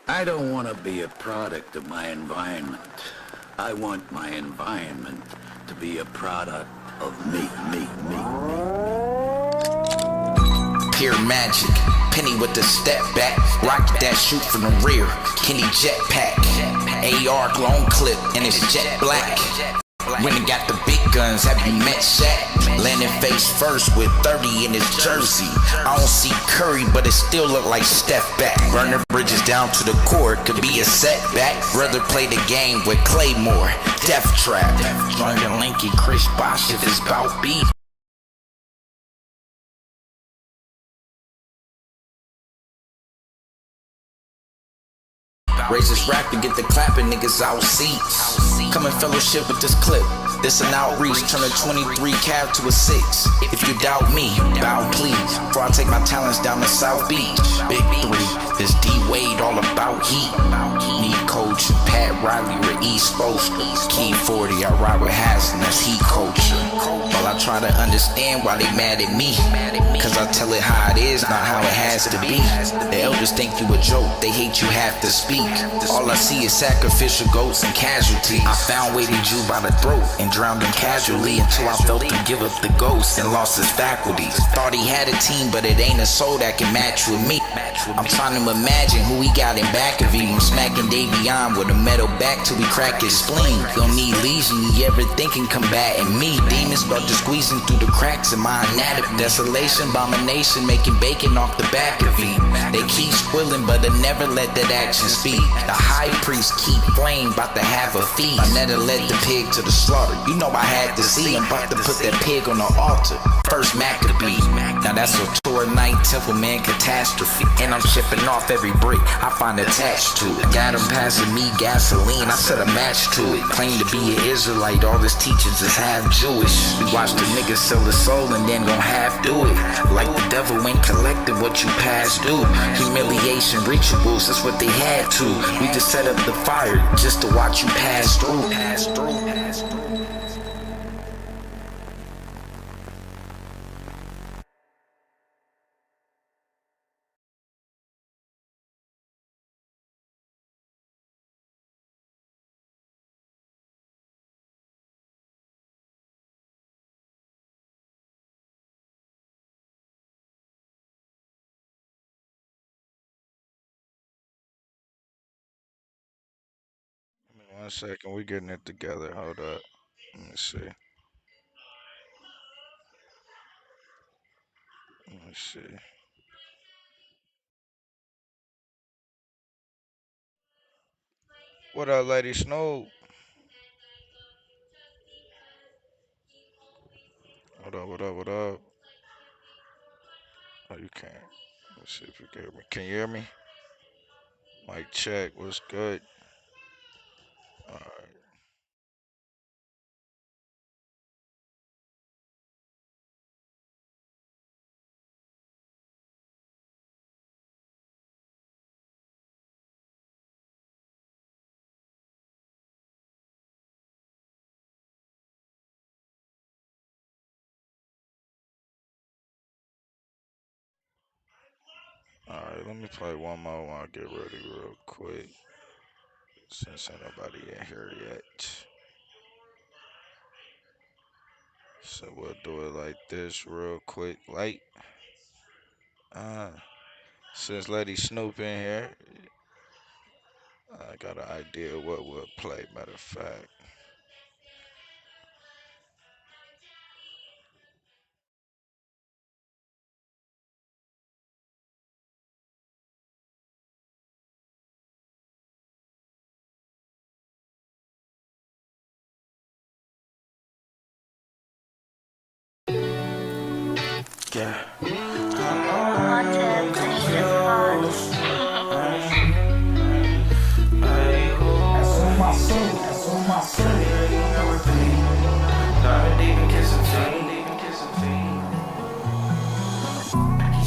I don't want to be a product of my environment. I want my environment to be a product of me. Pure magic, Penny with the step back, rocket that shoot from the rear, Kenny jetpack, AR long clip and it's jet black. When he got the big guns, have you met Shaq? Landing face first with 30 in his jersey. I don't see Curry, but it still look like Steph back. Burning bridges down to the court, could be a setback. Rather play the game with Claymore, Death Trap. Stronger Linky, Chris Bosh if it's bout beef. Raise this rap to get the clapping niggas out seats. Come in fellowship with this clip. This an outreach, turn a 23 cab to a 6. If you doubt me, bow please. Before I take my talents down to South Beach. Big 3, this D-Wade all about heat. Need coach, Pat Riley with East Coast. Key 40, I ride with Hassan, that's heat culture. While I try to understand why they mad at me. Cause I tell it how it is, not how it has to be. The elders think you a joke, they hate you have to speak. All I see is sacrificial goats and casualties. I found waiting Jew by the throat and drowned him casually until I felt him give up the ghost and lost his faculties. Thought he had a team, but it ain't a soul that can match with me. I'm trying to imagine who he got in back of him. I'm smacking Davion with a metal back till we crack his spleen. Don't need lesion, you ever thinking combating me. Demons start to squeezing through the cracks in my anatomy. Desolation, abomination, making bacon off the back of him. They keep squilling, but they never let that action speak. The high priest keep flame, bout to have a feast. I never led the pig to the slaughter. You know I had to see, I'm about to put that pig on the altar. First Maccabee, now that's a tour night, temple man catastrophe. And I'm chipping off every brick I find attached to it. Got him passing me gasoline, I set a match to it. Claim to be an Israelite, all his teachings is half Jewish. We watch the niggas sell his soul and then gon' half do it. Like the devil ain't collected what you passed due. Humiliation rituals, that's what they had to. We just set up the fire just to watch you pass through. One second, we getting it together. Hold up. Let me see. Let me see. What up, Lady Snow? What up, what up, what up? Oh, you can't. Let's see if you can hear me. Can you hear me? Mic check. What's good? Alright. Alright, let me play one more while I get ready real quick. Since ain't nobody in here yet. So we'll do it like this real quick. Like, uh, since Lady Snoop in here, I got an idea what we'll play, matter of fact. Yeah.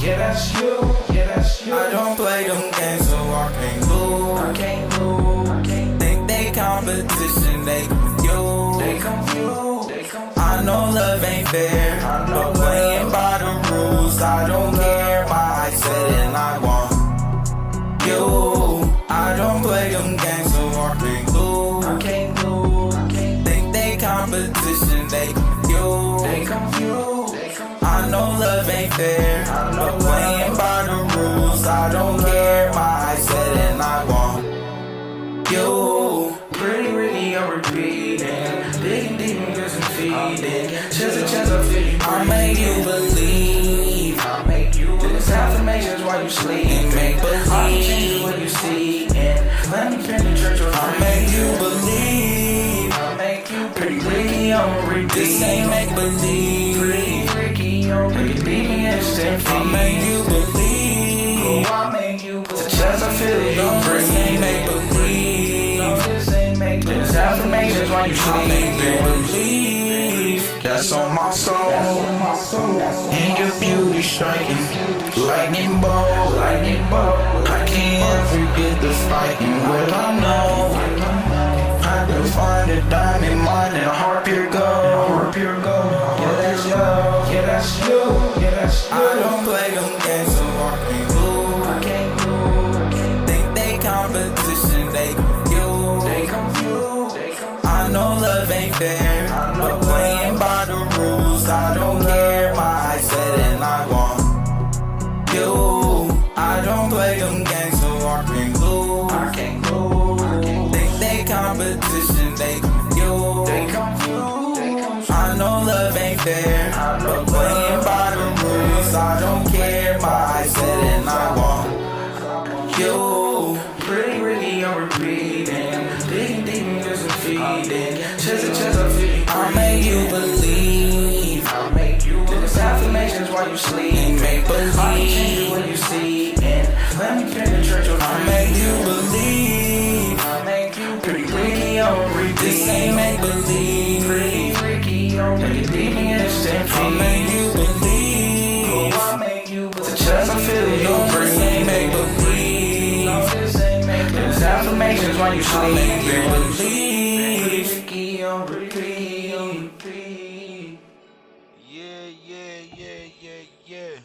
Yeah, that's you. Yeah, that's you. I don't play them games, so I can't lose. I can't lose. Think they competition, they confused. They confused. I know love ain't fair, but playing by the rules, I don't care. My eyes said and I want you. I I don't play them games, so I can't lose. I can't lose. Think they competition, they confused. They confused. I know love ain't fair, but playing by the rules, I don't care. My eyes set and I want you. Pretty Ricky, I'm repeating. Digging deep and just feeding. Chest to chest, I feel you. I make you believe. I make you believe. This affirmations while you sleep. Make believe. I can change what you see. And let me penetrate your I make you believe. I make you pretty Ricky, I'm repeat. This ain't make believe. Pretty Ricky, I'm repeat. Beat me instant. I make you believe. Oh, I make you believe. The chest, I feel you. This ain't make believe. No, this ain't make believe. This affirmations while you sleep. I make you believe. That's on my soul. And your beauty striking. Lightning bolt, lightning bolt. I can't forget the fighting. Well, I know I can find a diamond mine and a heart pure gold. Yeah, that's you. Yeah, that's you. Yeah, that's you. I don't play them games, so I can't lose. I can't lose. Think they competition, they confused. They confused. I know love ain't fair, but playing by the rules, I don't care. My eyes set and I want you. I don't play them games, so I can't lose. I can't lose. Think they competition, they confused. They confused. I know love ain't fair, but playing by the rules, I don't care. My eyes set and I want you. Pretty Ricky, I'm repeating. Digging deep and just feeding. Chest to chest, I feel you. I make you believe. I make you believe. This affirmations while you sleep. Make believe. I can change what you see. And let me penetrate your I make you believe. I make you pretty Ricky, I'm repeat. This ain't make believe. Pretty Ricky, I'm repeat. Beat me instant. I make you believe. Oh, I make you believe. The chest, I feel you. This ain't make believe. No, this ain't make believe. This affirmations while you sleep. I make you believe. Ricky, I'm repeat. Yeah.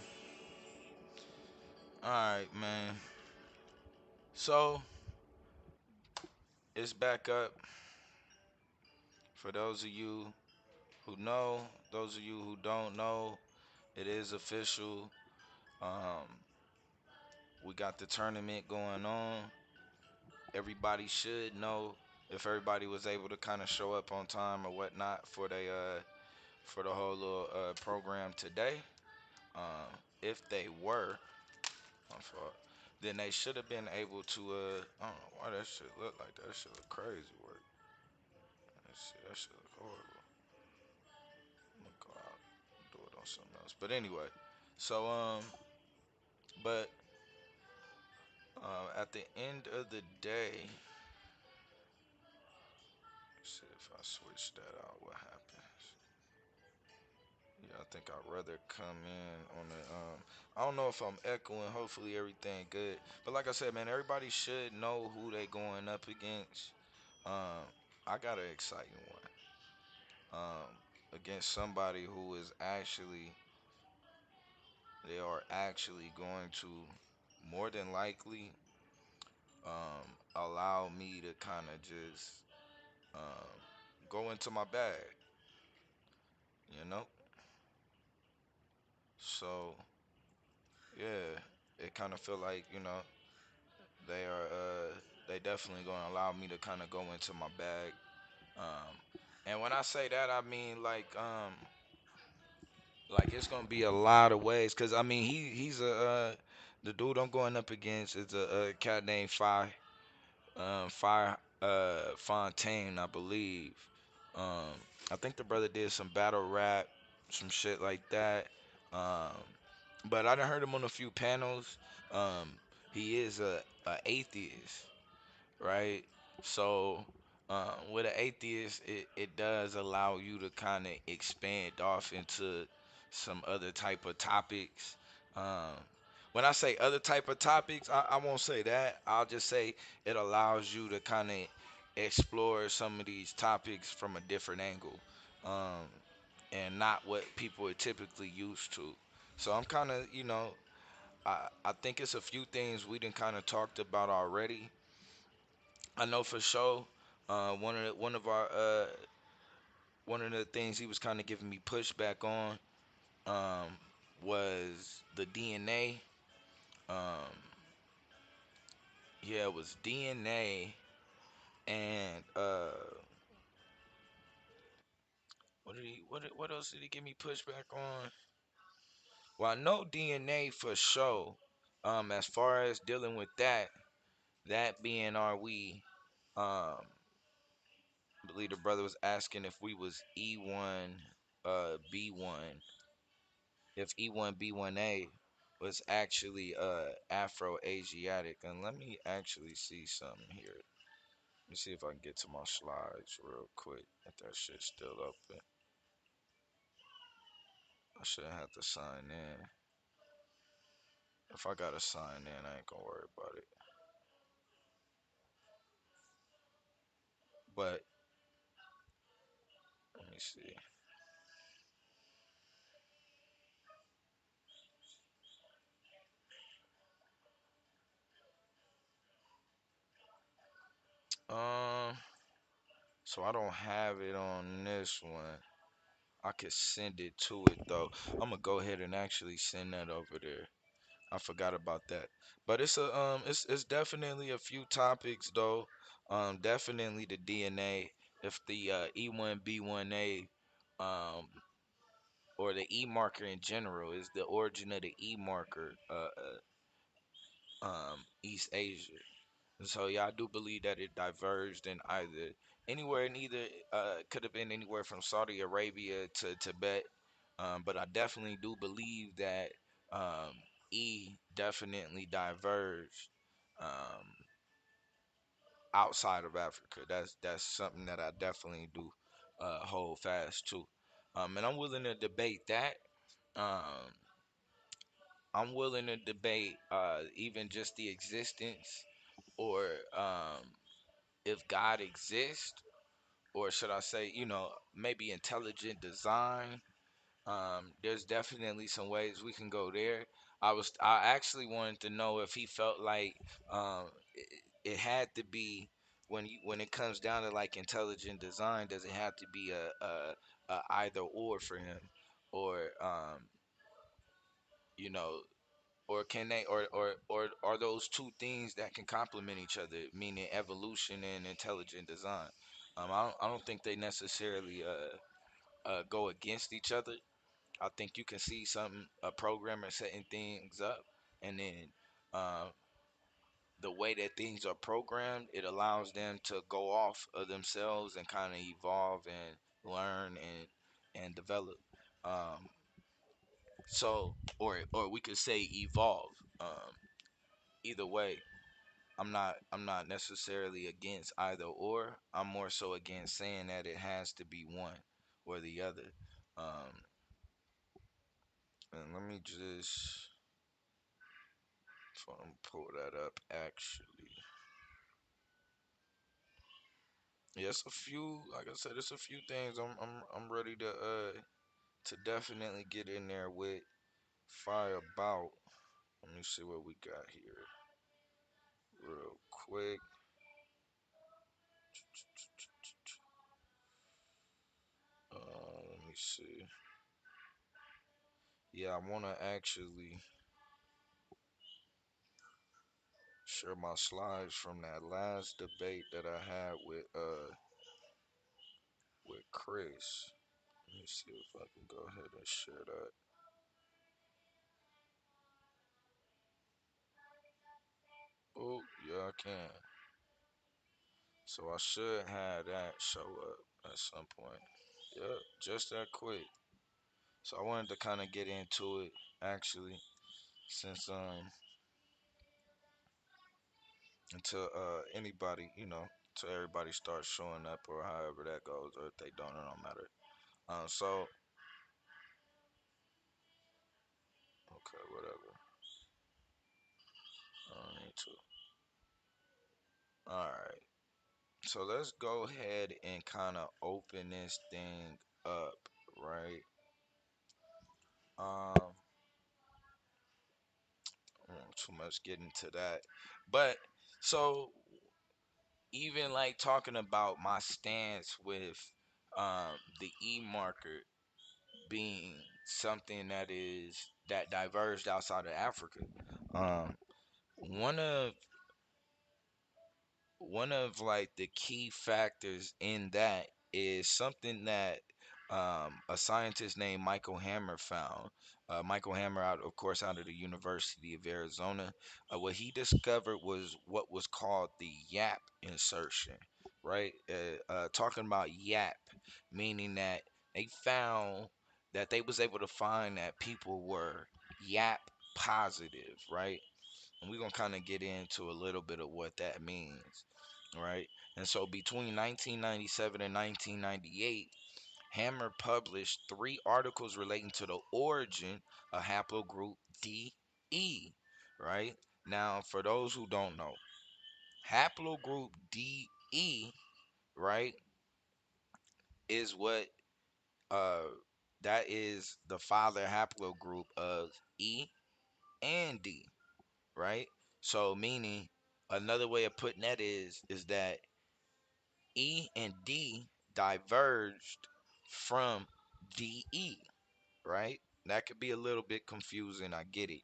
Alright, man. So, it's back up. For those of you who know, those of you who don't know, it is official. Um, we got the tournament going on. Everybody should know if everybody was able to kind of show up on time or whatnot for the whole little program today. If they were, my fault, then they should have been able to. I don't know why that shit look like that. That shit look crazy work. That shit look horrible. I'm gonna go out and do it on something else. But anyway, so but at the end of the day, let's see if I switch that out, what happens? Yeah, I think I'd rather come in on the I don't know if I'm echoing. Hopefully everything good. But like I said, man, everybody should know who they going up against. Um, I got an exciting one. Against somebody who is actually they are actually going to more than likely allow me to kind of just um, go into my bag, you know. So yeah, it kind of feel like they are they definitely gonna allow me to kind of go into my bag. Um, and when I say that, I mean like it's gonna be a lot of ways. Cause I mean he's a the dude I'm going up against is a cat named Fire Fontaine, I believe. Um, I think the brother did some battle rap, some shit like that. Um, but I done heard him on a few panels. Um, he is a atheist, right? So, with an atheist, it does allow you to kind of expand off into some other type of topics. Um, when I say other type of topics, I won't say that. I'll just say it allows you to kind of explore some of these topics from a different angle, um, and not what people are typically used to. So I'm kind of, I think it's a few things we done kind of talked about already, I know for sure. One of the things he was kind of giving me pushback on um, was the DNA. Um, yeah, it was DNA and what else did he give me pushback on? Well, I know DNA for sure. As far as dealing with that, that being are we, I believe the brother was asking if we was E1, B1, if E1 B1A was actually Afro-Asiatic. And let me actually see something here. Let me see if I can get to my slides real quick. If that shit's still open. I shouldn't have to sign in. If I gotta sign in, I ain't gonna worry about it. But let me see. Um, so I don't have it on this one. I could send it to it though. I'm gonna go ahead and actually send that over there. I forgot about that. But it's definitely a few topics though. Definitely the DNA. If the E1B1A um or the E marker in general is the origin of the E marker East Asia. And so yeah, I do believe that it diverged in anywhere in either could have been anywhere from Saudi Arabia to Tibet. But I definitely do believe that um, E definitely diverged um, outside of Africa. That's something that I definitely do hold fast to. And I'm willing to debate that. Um, I'm willing to debate even just the existence or if God exists, or should I say, maybe intelligent design. There's definitely some ways we can go there. I actually wanted to know if he felt like it had to be when it comes down to like intelligent design, does it have to be a either or for him, or you know, or can they or are those two things that can complement each other, meaning evolution and intelligent design? I don't think they necessarily go against each other. I think you can see some a programmer setting things up, and then uh, the way that things are programmed, it allows them to go off of themselves and kind of evolve and learn and develop. Um, or we could say evolve. Either way, I'm not necessarily against either or. I'm more so against saying that it has to be one or the other. Um, and let me just pull that up actually. Yeah, it's a few. Like I said, it's a few things I'm ready to definitely get in there with fire about. Let me see what we got here real quick. Let me see. Yeah, I want to actually share my slides from that last debate that I had with Chris. Let me see if I can go ahead and share that. Oh, yeah, I can. So I should have that show up at some point. Yep, just that quick. So I wanted to kind of get into it actually, since until anybody, till everybody starts showing up or however that goes, or if they don't, it don't matter. So okay, whatever. I don't need to. All right. So let's go ahead and kind of open this thing up, right? Um, I don't want too much get into that, but so even like talking about my stance with the E marker being something that diverged outside of Africa. Um, one of like the key factors in that is something that a scientist named Michael Hammer found. Michael Hammer, out of course, out of the University of Arizona. What he discovered was what was called the YAP insertion, right? Talking about YAP, meaning that they found that they was able to find that people were YAP positive, right? And we're gonna kind of get into a little bit of what that means, right? And so between 1997 and 1998, Hammer published 3 articles relating to the origin of haplogroup DE, right? Now, for those who don't know, haplogroup DE, right, is what uh that is the father haplogroup of E and D, right? So meaning another way of putting that is that E and D diverged from DE, right? That could be a little bit confusing, I get it.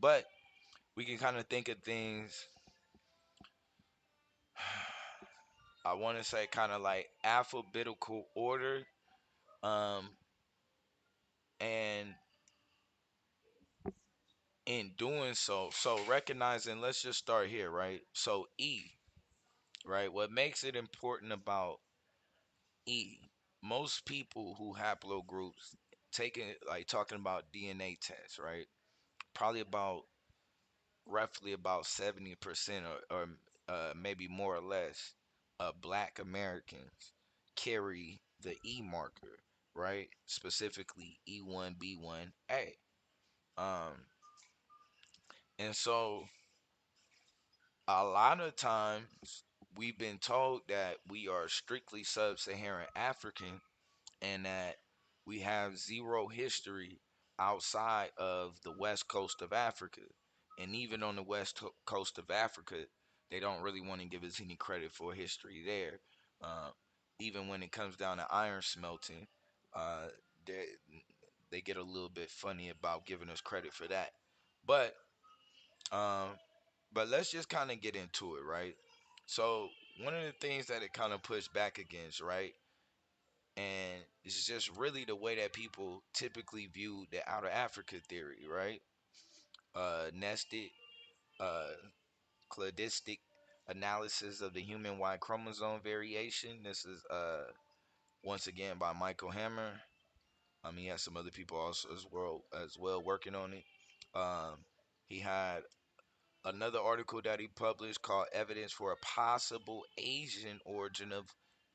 But we can kind of think of things I want to say kind of like alphabetical order, um and in doing so recognizing, let's just start here, right? So E, right? What makes it important about E, most people who haplogroups taking like talking about DNA tests, right? Probably about roughly about 70% or maybe more or less black Americans carry the E marker, right? Specifically E1B1A. Um, and so a lot of times we've been told that we are strictly sub-Saharan African and that we have zero history outside of the west coast of Africa. And even on the coast of Africa, they don't really want to give us any credit for history there. Uh, Even when it comes down to iron smelting, uh, they, they get a little bit funny about giving us credit for that. But um, but let's just kind of get into it, right? So one of the things that it kind of pushed back against, right? And it's just really the way that people typically view the outer Africa theory, right? Nested uh, cladistic analysis of the human Y chromosome variation. This is once again by Michael Hammer. He has some other people also as well working on it. Um, he had another article that he published called "Evidence for a Possible Asian Origin of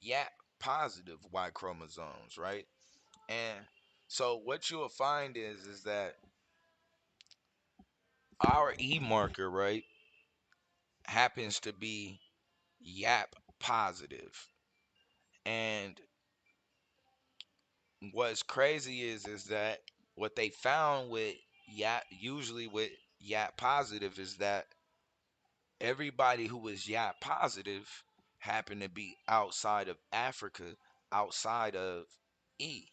YAP Positive Y Chromosomes," right? And so what you'll find is that our E marker, right, happens to be YAP positive. And what's crazy is that what they found with YAP, usually with YAP positive, is that everybody who was YAP positive happened to be outside of Africa, outside of E,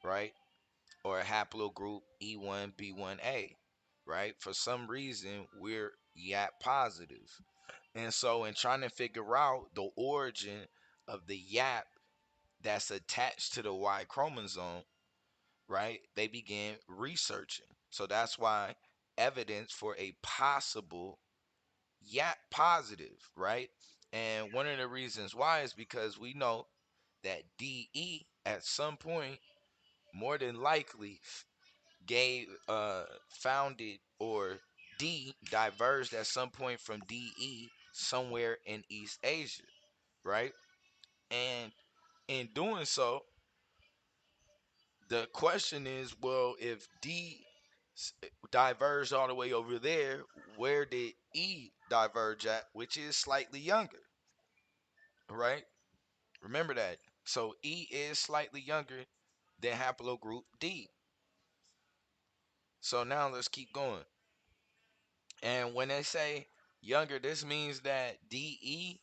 right? Or a haplogroup E1B1A, right? For some reason, we're YAP positive. And so, in trying to figure out the origin of the YAP that's attached to the Y chromosome, right, they began researching. So, that's why evidence for a possible YAP positive, right? And one of the reasons why is because we know that DE at some point, more than likely, gave founded or D diverged at some point from DE somewhere in East Asia, right? And in doing so, the question is, well, if D diverged all the way over there, where did E diverge at, which is slightly younger, right? Remember that. So E is slightly younger than haplogroup D. So now let's keep going. And when they say younger, this means that DE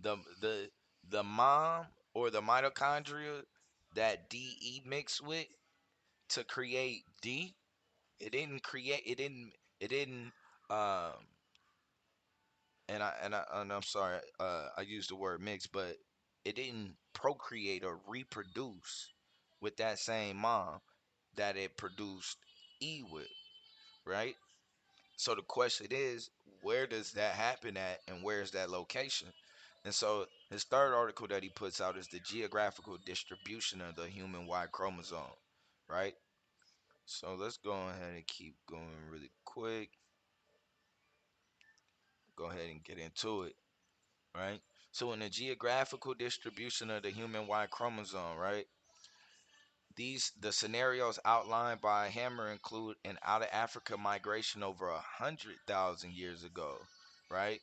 The the mom or the mitochondria that DE mixed with to create D, it didn't create it didn't um and I'm sorry, I used the word mix, but it didn't procreate or reproduce with that same mom that it produced E with, right? So the question is, where does that happen at, and where's that location? And so his third article that he puts out is the geographical distribution of the human Y chromosome, right? So let's go ahead and keep going really quick. Go ahead and get into it, right? So in the geographical distribution of the human Y chromosome, right? The scenarios outlined by Hammer include an out of Africa migration over 100,000 years ago, right?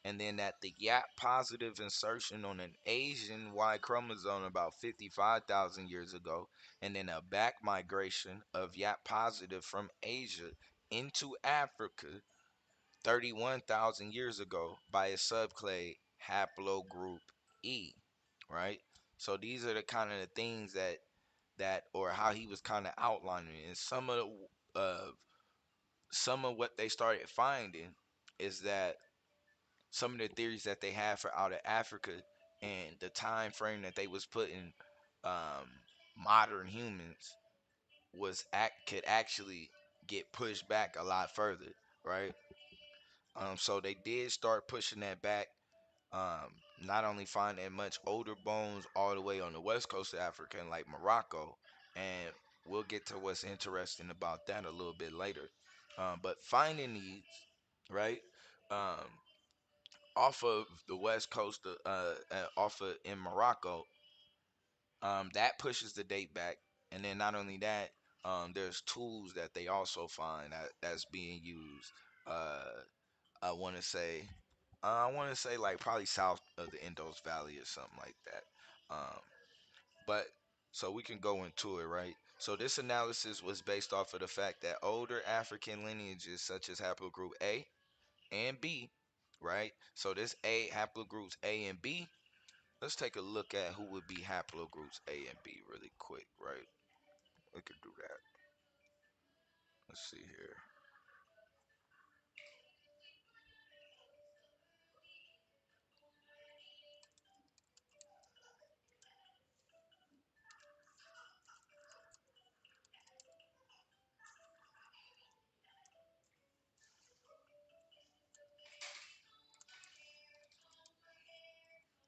And then that the YAP positive insertion on an Asian Y chromosome about 55,000 years ago, and then a back migration of YAP positive from Asia into Africa 31,000 years ago by a subclade haplogroup E, right? So these are the kind of the things that or how he was kind of outlining it. And some of what they started finding is that some of the theories that they had for out of Africa and the time frame that they was putting um, modern humans could actually get pushed back a lot further, right? So they did start pushing that back. Um, Not only finding much older bones all the way on the west coast of Africa, in like Morocco, and we'll get to what's interesting about that a little bit later. But finding these, right? Um, Off of the west coast, off of in Morocco, that pushes the date back. And then not only that, there's tools that they also find that's being used. Uh, I want to say, like probably south of the Indus Valley or something like that. But so we can go into it, right? So this analysis was based off of the fact that older African lineages such as haplogroup A and B, right? So this A haplogroups A and B. Let's take a look at who would be haplogroups A and B really quick, right? We could do that. Let's see here.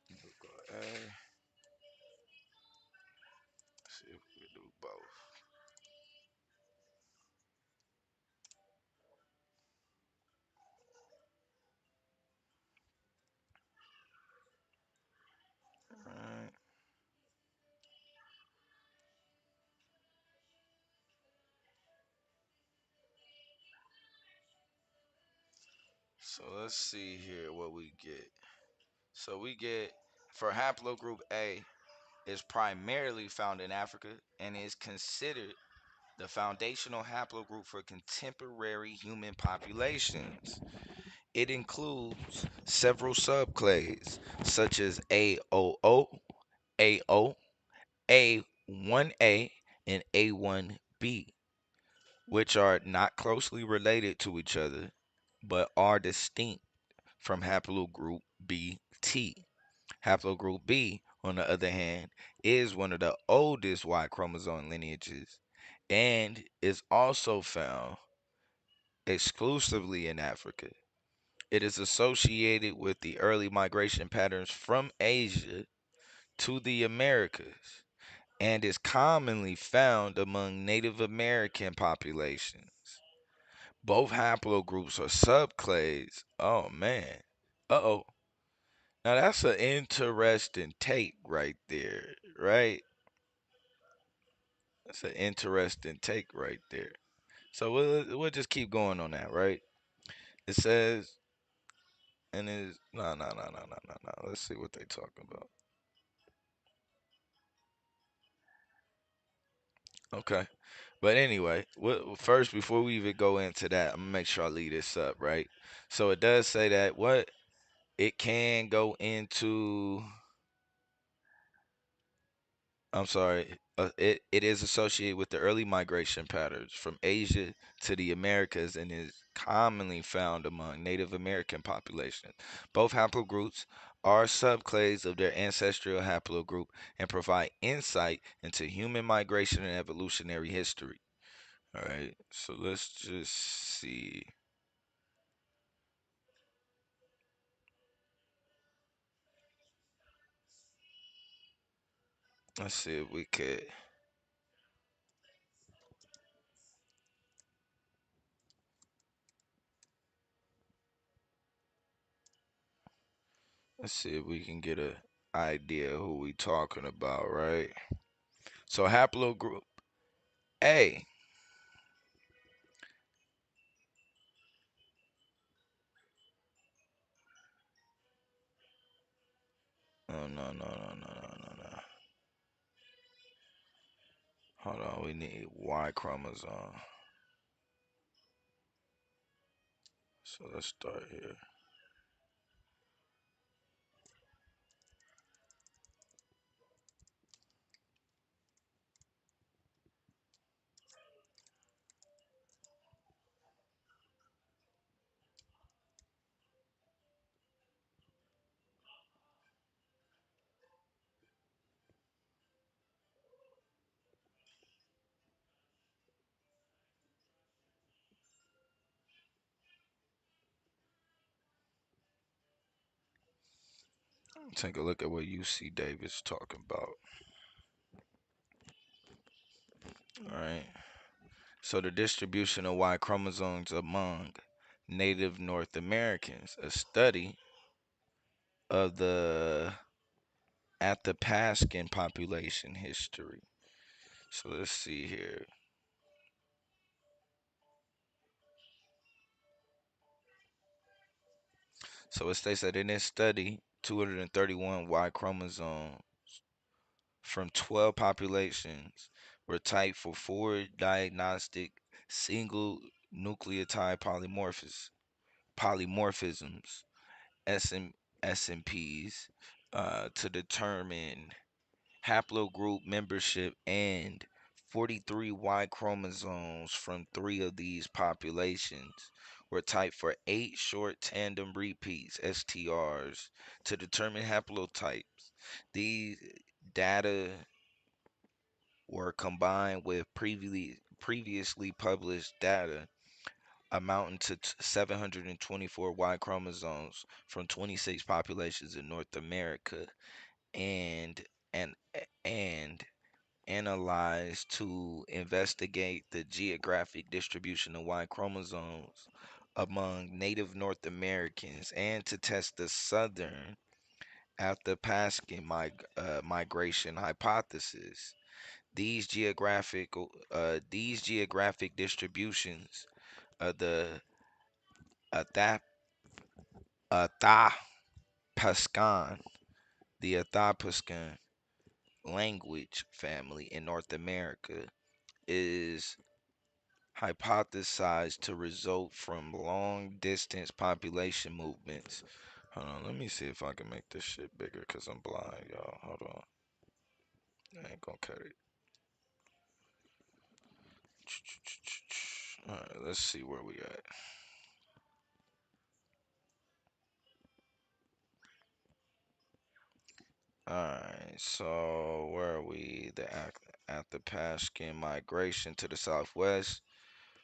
We'll go A. See if we can do both. All right. So let's see here what we get. So we get for haplogroup A is primarily found in Africa and is considered the foundational haplogroup for contemporary human populations. It includes several subclades such as A00, AO, A1A, and A1B, which are not closely related to each other but are distinct from haplogroup BT. Haplogroup B, on the other hand, is one of the oldest Y chromosome lineages and is also found exclusively in Africa. It is associated with the early migration patterns from Asia to the Americas and is commonly found among Native American populations. Both haplogroups are subclades. Oh man. Uh-oh. Now that's an interesting take right there, right? That's an interesting take right there. So we'll just keep going on that, right? It says, and it's no. Let's see what they talking about. Okay, but anyway, first before we even go into that, I'm gonna make sure I leave this up, right? So it does say that what? It can go into, I'm sorry, it is associated with the early migration patterns from Asia to the Americas and is commonly found among Native American populations. Both haplogroups are subclades of their ancestral haplogroup and provide insight into human migration and evolutionary history. All right, so let's just see. Let's see if we could. Let's see if we can get a idea who we talking about, right? So haplogroup A. Oh no no no no no no no. Hold on, we need Y chromosome. So let's start here. Take a look at what UC Davis talking about. All right. So the distribution of Y chromosomes among Native North Americans, a study of the Athapascan population history. So let's see here. So it states that in this study, 231 Y chromosomes from 12 populations were typed for four diagnostic single nucleotide polymorphisms, SM, SNPs, to determine haplogroup membership, and 43 Y chromosomes from three of these populations were typed for eight short tandem repeats, STRs, to determine haplotypes. These data were combined with previously published data amounting to 724 Y chromosomes from 26 populations in North America and and and analyzed to investigate the geographic distribution of Y chromosomes among Native North Americans and to test the southern Athapascan migration hypothesis. These geographic distributions of the Athapascan, the Athapascan language family in North America is hypothesized to result from long distance population movements. Hold on, let me see if I can make this shit bigger because I'm blind, y'all. Hold on. I ain't gonna cut it. Alright, let's see where we at. Alright, so where are we? Athapascan migration to the southwest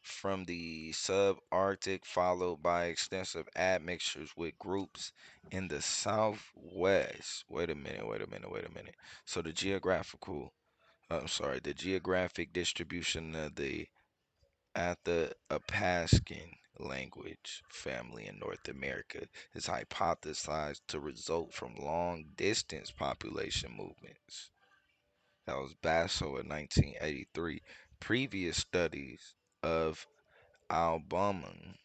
from the subarctic, followed by extensive admixtures with groups in the southwest. Wait a minute, wait a minute, wait a minute. So the geographic distribution of the Athapascan language family in North America is hypothesized to result from long distance population movements. That was Basso in 1983. Previous studies of albumin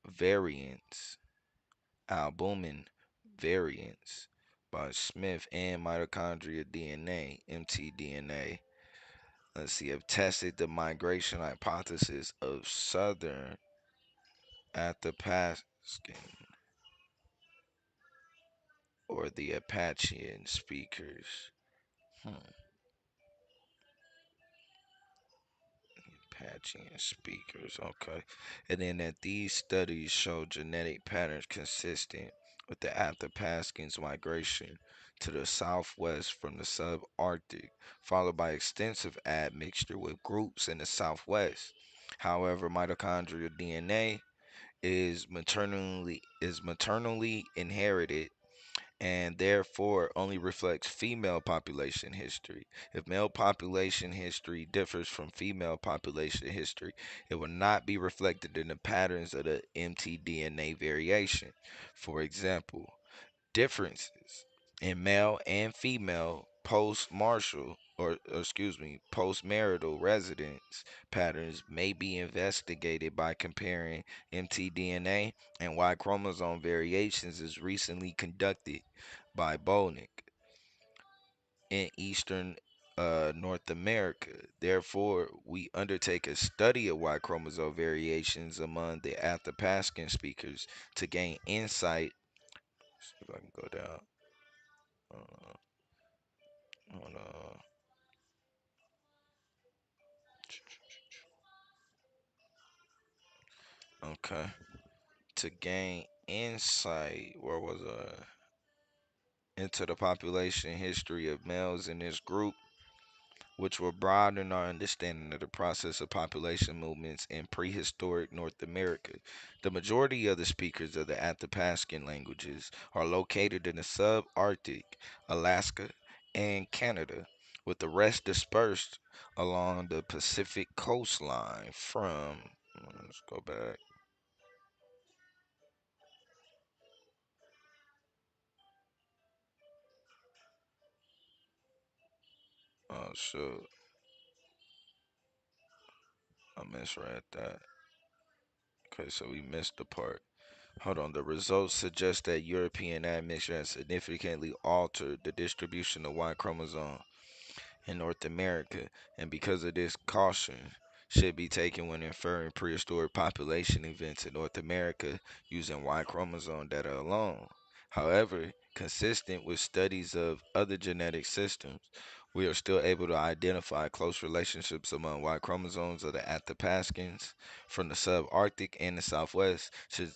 variants, albumin variants by Smith and mitochondria DNA, mtDNA. Let's see, have tested the migration hypothesis of southern Athapascan or the Apachean speakers. Hmm. Apachean speakers, okay. And then that these studies show genetic patterns consistent with the Athabascans' migration to the southwest from the subarctic, followed by extensive admixture with groups in the southwest. However, mitochondrial DNA is maternally inherited and therefore only reflects female population history. If male population history differs from female population history, it will not be reflected in the patterns of the mtDNA variation. For example, differences in male and female post-marital residence patterns may be investigated by comparing mtDNA and Y chromosome variations as recently conducted by Bolnick in eastern North America. Therefore, we undertake a study of Y chromosome variations among the Athabascan speakers to gain insight. See if I can go down. Uh, Hold on. Okay. To gain insight, where was into the population history of males in this group, which will broaden our understanding of the process of population movements in prehistoric North America. The majority of the speakers of the Athabascan languages are located in the subarctic, Alaska, and Canada, with the rest dispersed along the Pacific coastline from, let's go back. Oh, shoot. I misread that. Okay, so we missed the part. Hold on. The results suggest that European admixture has significantly altered the distribution of Y chromosome in North America, and because of this, caution should be taken when inferring prehistoric population events in North America using Y chromosome data alone. However, consistent with studies of other genetic systems, we are still able to identify close relationships among Y chromosomes of the Athapascans from the subarctic and the southwest,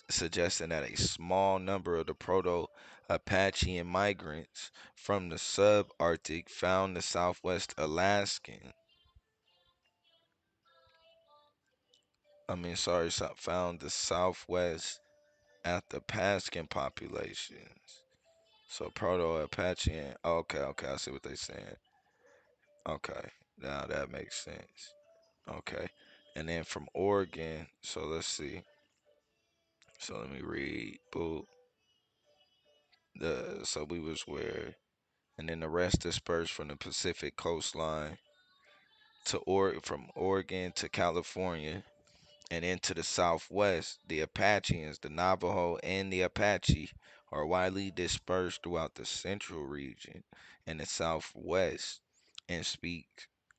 suggesting that a small number of the Proto-Apachean migrants from the subarctic found the southwest Alaskan. Found the southwest Athapascan populations. So Proto-Apachean. Okay, okay, I see what they're saying. Okay, now that makes sense. Okay, and then from Oregon. So let's see. So let me read. Boop. So we was where, and then the rest dispersed from the Pacific coastline from Oregon to California and into the southwest. The Apacheans, the Navajo, and the Apache are widely dispersed throughout the central region and the southwest and speak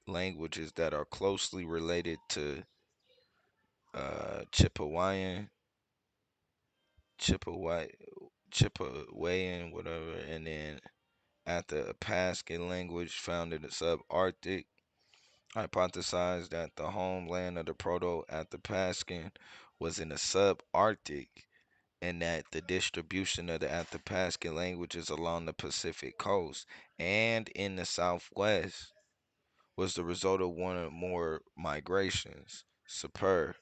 languages that are closely related to Chippewayan, Chippewa, Chippewayan, whatever, and then at the Apache language found in the subarctic, hypothesized that the homeland of the Proto-Athabascan was in the subarctic and that the distribution of the Athabascan languages along the Pacific coast and in the southwest was the result of one or more migrations. Super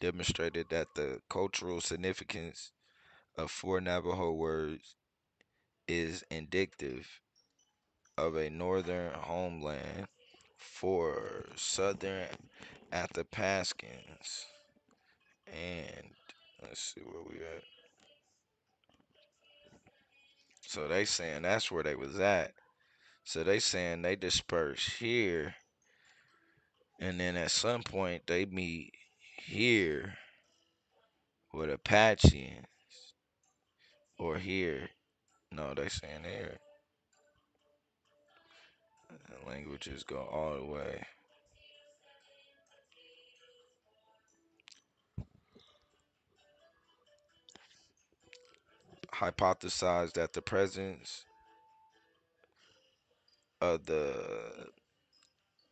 demonstrated that the cultural significance of four Navajo words is indicative of a northern homeland for southern Athabascans. And let's see where we at. So they saying that's where they was at. So they saying they disperse here, and then at some point they meet here with Apachean or here. No, they saying here. The languages go all the way. hypothesized that the presence of the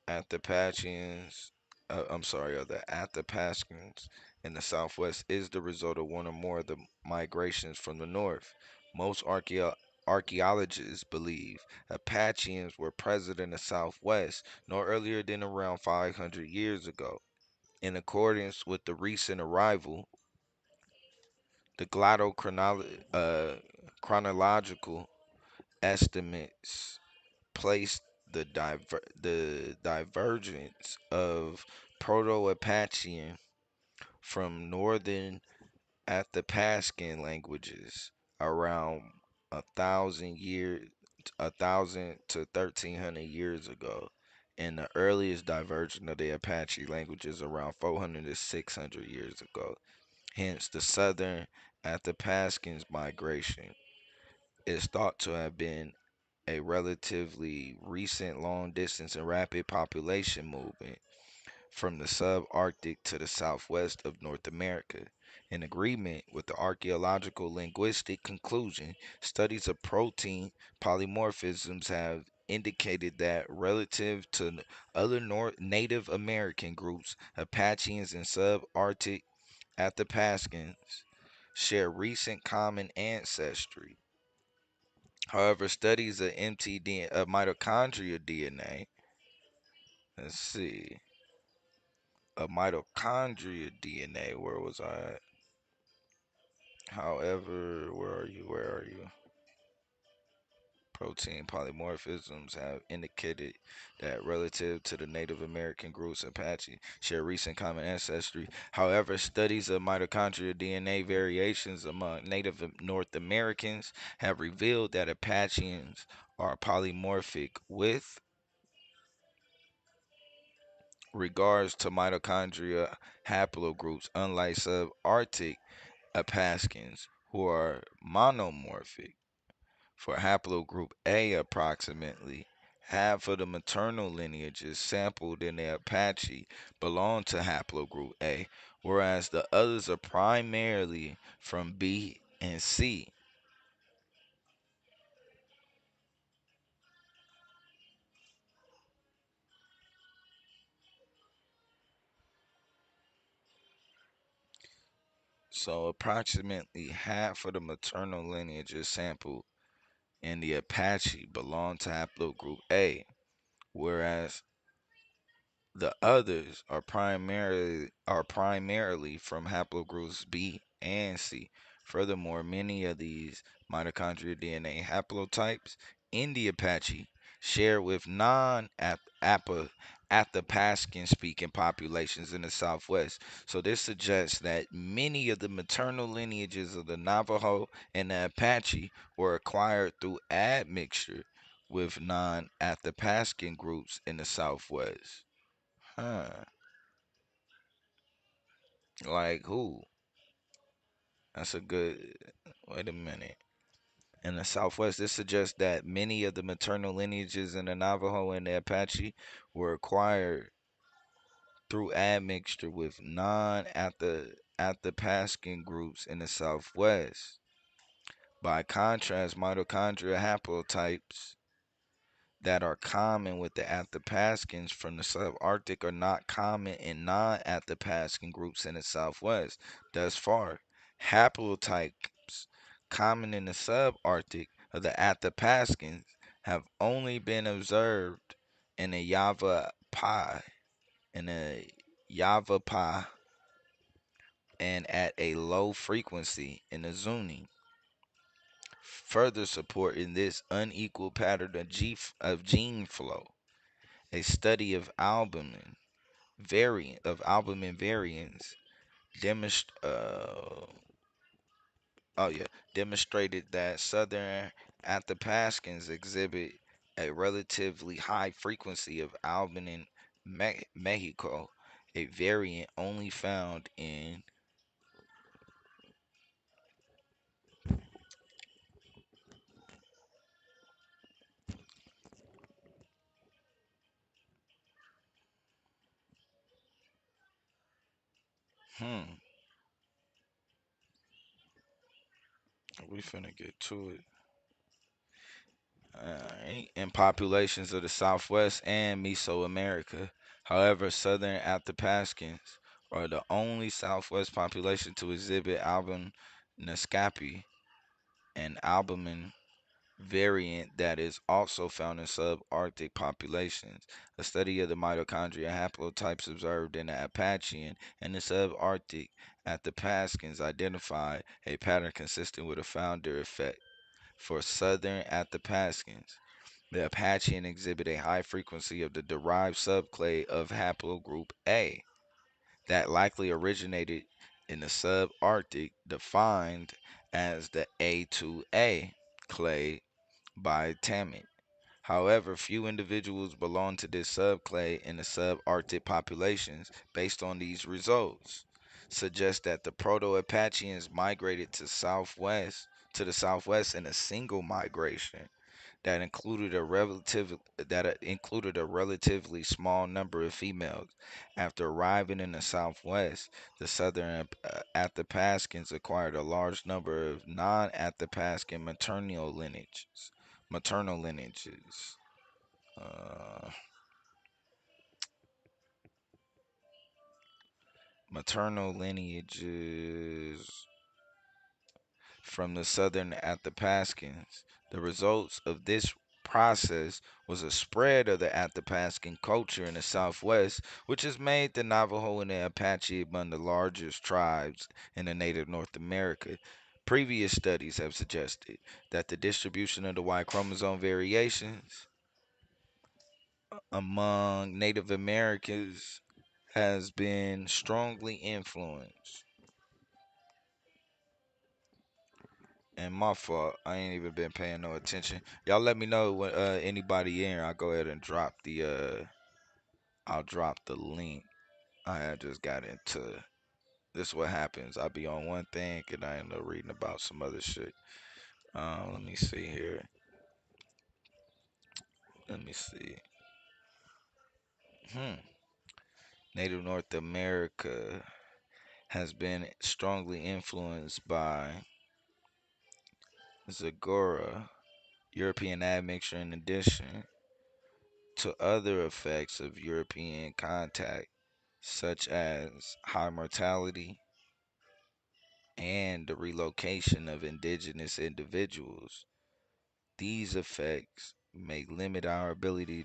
Athapascans, of the Athapascans in the southwest is the result of one or more of the migrations from the north. Most archaeologists believe Apacheans were present in the southwest no earlier than around 500 years ago. In accordance with the recent arrival, the chronological estimates placed the divergence of Proto-Apachean from northern Athapascan languages around 1,000 years, 1,000 to 1,300 years ago, and the earliest diversion of the Apache languages around 400 to 600 years ago. Hence, the southern Athapascans migration is thought to have been a relatively recent long distance and rapid population movement from the subarctic to the southwest of North America. In agreement with the archaeological linguistic conclusion, studies of protein polymorphisms have indicated that relative to other Native American groups, Apacheans and subarctic Athapascans share recent common ancestry. However, studies of mitochondrial DNA, let's see, of mitochondrial DNA, where was I at? However, where are you? Where are you? Protein polymorphisms have indicated that relative to the Native American groups, Apache share recent common ancestry. However, studies of mitochondrial DNA variations among Native North Americans have revealed that Apacheans are polymorphic with regards to mitochondria haplogroups, unlike subarctic Apaskins, who are monomorphic. For haplogroup A, approximately half of the maternal lineages sampled in the Apache belong to haplogroup A, whereas the others are primarily from B and C. So approximately half of the maternal lineages sampled in the Apache belong to haplogroup A, whereas the others are primarily from haplogroups B and C. Furthermore, many of these mitochondrial DNA haplotypes in the Apache share with non-Athapascan speaking populations in the Southwest. So this suggests that many of the maternal lineages of the Navajo and the Apache were acquired through admixture with non-Athapascan groups in the Southwest. Huh. Like who? That's a good. Wait a minute. In the Southwest, this suggests that many of the maternal lineages in the Navajo and the Apache were acquired through admixture with non-Athapascan groups in the Southwest. By contrast, mitochondrial haplotypes that are common with the Athapascans from the subarctic are not common in non-Athapascan groups in the Southwest. Thus far, haplotypes common in the subarctic of the Athapascans have only been observed in the in the Yavapai, and at a low frequency in the Zuni, further supporting this unequal pattern of gene flow. A study of albumin variants demonst- uh, demonstrated that southern Athapascans exhibit a relatively high frequency of albumin in Mexico, a variant only found in hmm, We finna get to it. Alright. In populations of the Southwest and Mesoamerica. However, southern Athapascans are the only Southwest population to exhibit albiniscapy, an albumin variant that is also found in subarctic populations. A study of the mitochondria haplotypes observed in the Apachean and the subarctic Athapascans identified a pattern consistent with a founder effect. For southern Athapascans, the Apachean exhibit a high frequency of the derived subclade of haplogroup A that likely originated in the subarctic, defined as the A2A clade by Tammet. However, few individuals belong to this subclade in the subarctic populations. Based on these results, suggest that the Proto-Apacheans migrated to the southwest in a single migration that included a relatively small number of females. After arriving in the southwest, the southern Athapascans acquired a large number of non-Athapascan Maternal lineages. Uh, Maternal lineages from the southern Athapascans. The results of this process was a spread of the Athapascan culture in the southwest, which has made the Navajo and the Apache among the largest tribes in the native North America. Previous studies have suggested that the distribution of the Y chromosome variations among Native Americans has been strongly influenced. And my fault, I ain't even been paying no attention. Y'all let me know when anybody in. I'll go ahead and drop the I'll drop the link. I had just got into this. Is what happens. I'll be on one thing and I end up reading about some other shit. Let me see here. Let me see. Native North America has been strongly influenced by Zagora, European admixture, in addition to other effects of European contact, such as high mortality and the relocation of indigenous individuals. These effects may limit our ability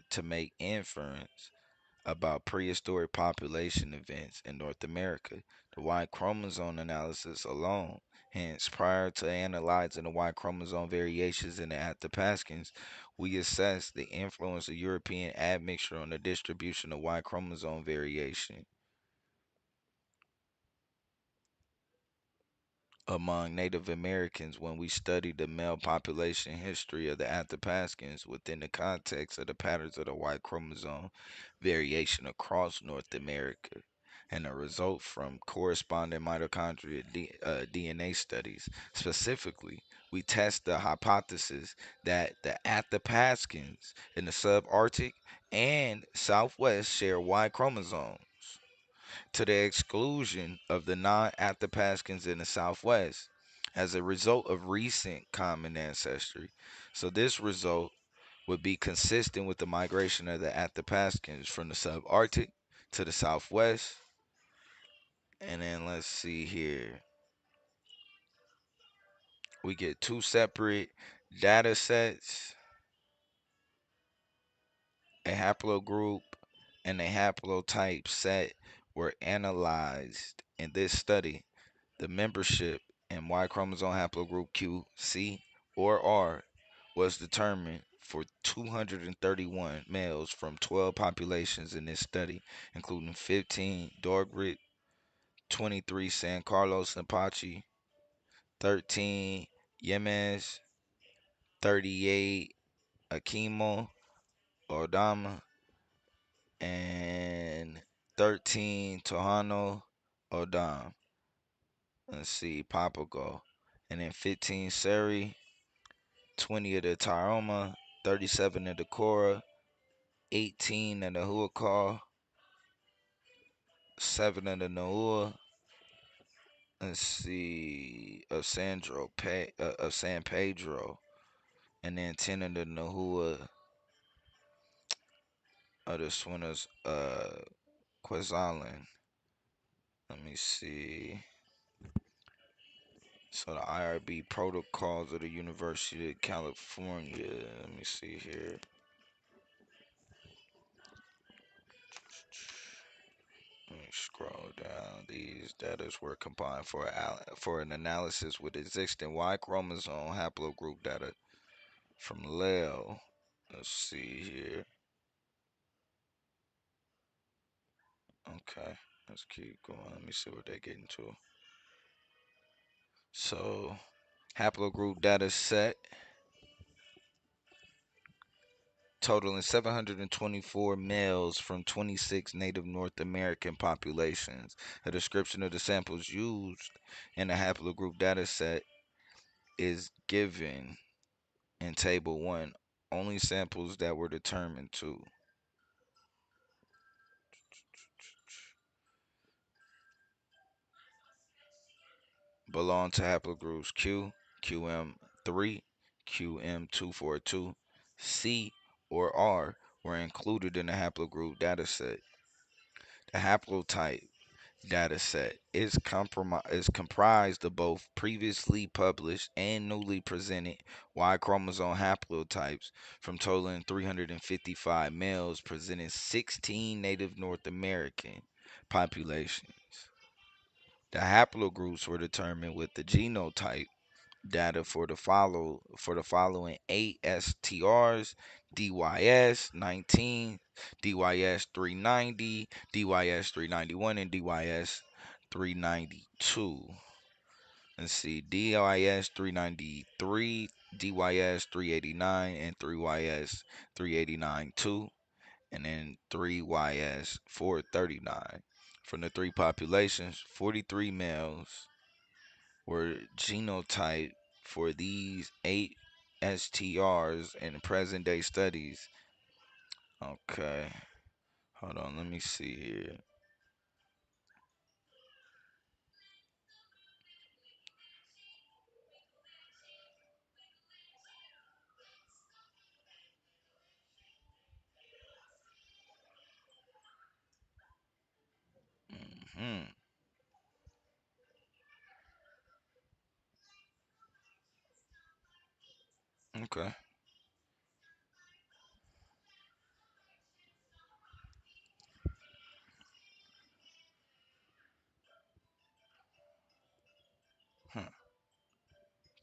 to make inference about prehistoric population events in North America. The Y chromosome analysis alone, hence, prior to analyzing the Y chromosome variations in the Athapascans, we assess the influence of European admixture on the distribution of Y chromosome variation among Native Americans when we study the male population history of the Athapascans within the context of the patterns of the Y chromosome variation across North America, and a result from corresponding mitochondrial DNA studies. Specifically, we test the hypothesis that the Athapascans in the subarctic and southwest share Y chromosomes to the exclusion of the non-Athapascans in the Southwest as a result of recent common ancestry. So this result would be consistent with the migration of the Athapascans from the subarctic to the Southwest. And then let's see here. We get two separate data sets, a haplogroup and a haplotype set were analyzed in this study. The membership in Y chromosome haplogroup Q, C, or R was determined for 231 males from 12 populations in this study, including 15 Dorgrit, 23 San Carlos Apache, 13 Yemes, 38 Akimo Odama, and 13 Tohono Odam. Let's see, Papago. And then 15 Seri, 20 of the Tyroma, 37 of the Cora, 18 of the Huakar, 7 of the Noua, let's see, of San Pedro, and then 10 of the Nahua of the Swinners Quetzalcoatl. Let me see. So the IRB protocols of the University of California. Let me see here. Let me scroll down. These data were combined for an analysis with existing Y chromosome haplogroup data from Lel. Let's see here. Okay, let's keep going. Let me see what they get into. So, haplogroup data set totaling 724 males from 26 native North American populations. A description of the samples used in the haplogroup data set is given in Table 1. Only samples that were determined to belong to haplogroups Q, QM3, QM242, C, or R were included in the haplogroup dataset. The haplotype dataset is comprised of both previously published and newly presented Y chromosome haplotypes from totaling 355 males presenting 16 native North American populations. The haplogroups were determined with the genotype data for the following 8 STRs: DYS 19, DYS 390, DYS 391, and DYS 392. Let's see, DYS 393, DYS 389, and 3YS 389 2, and then 3YS 439. From the three populations, 43 males were genotyped for these 8 STRs in present day studies. Okay, hold on, let me see here. Hmm. Okay. Huh.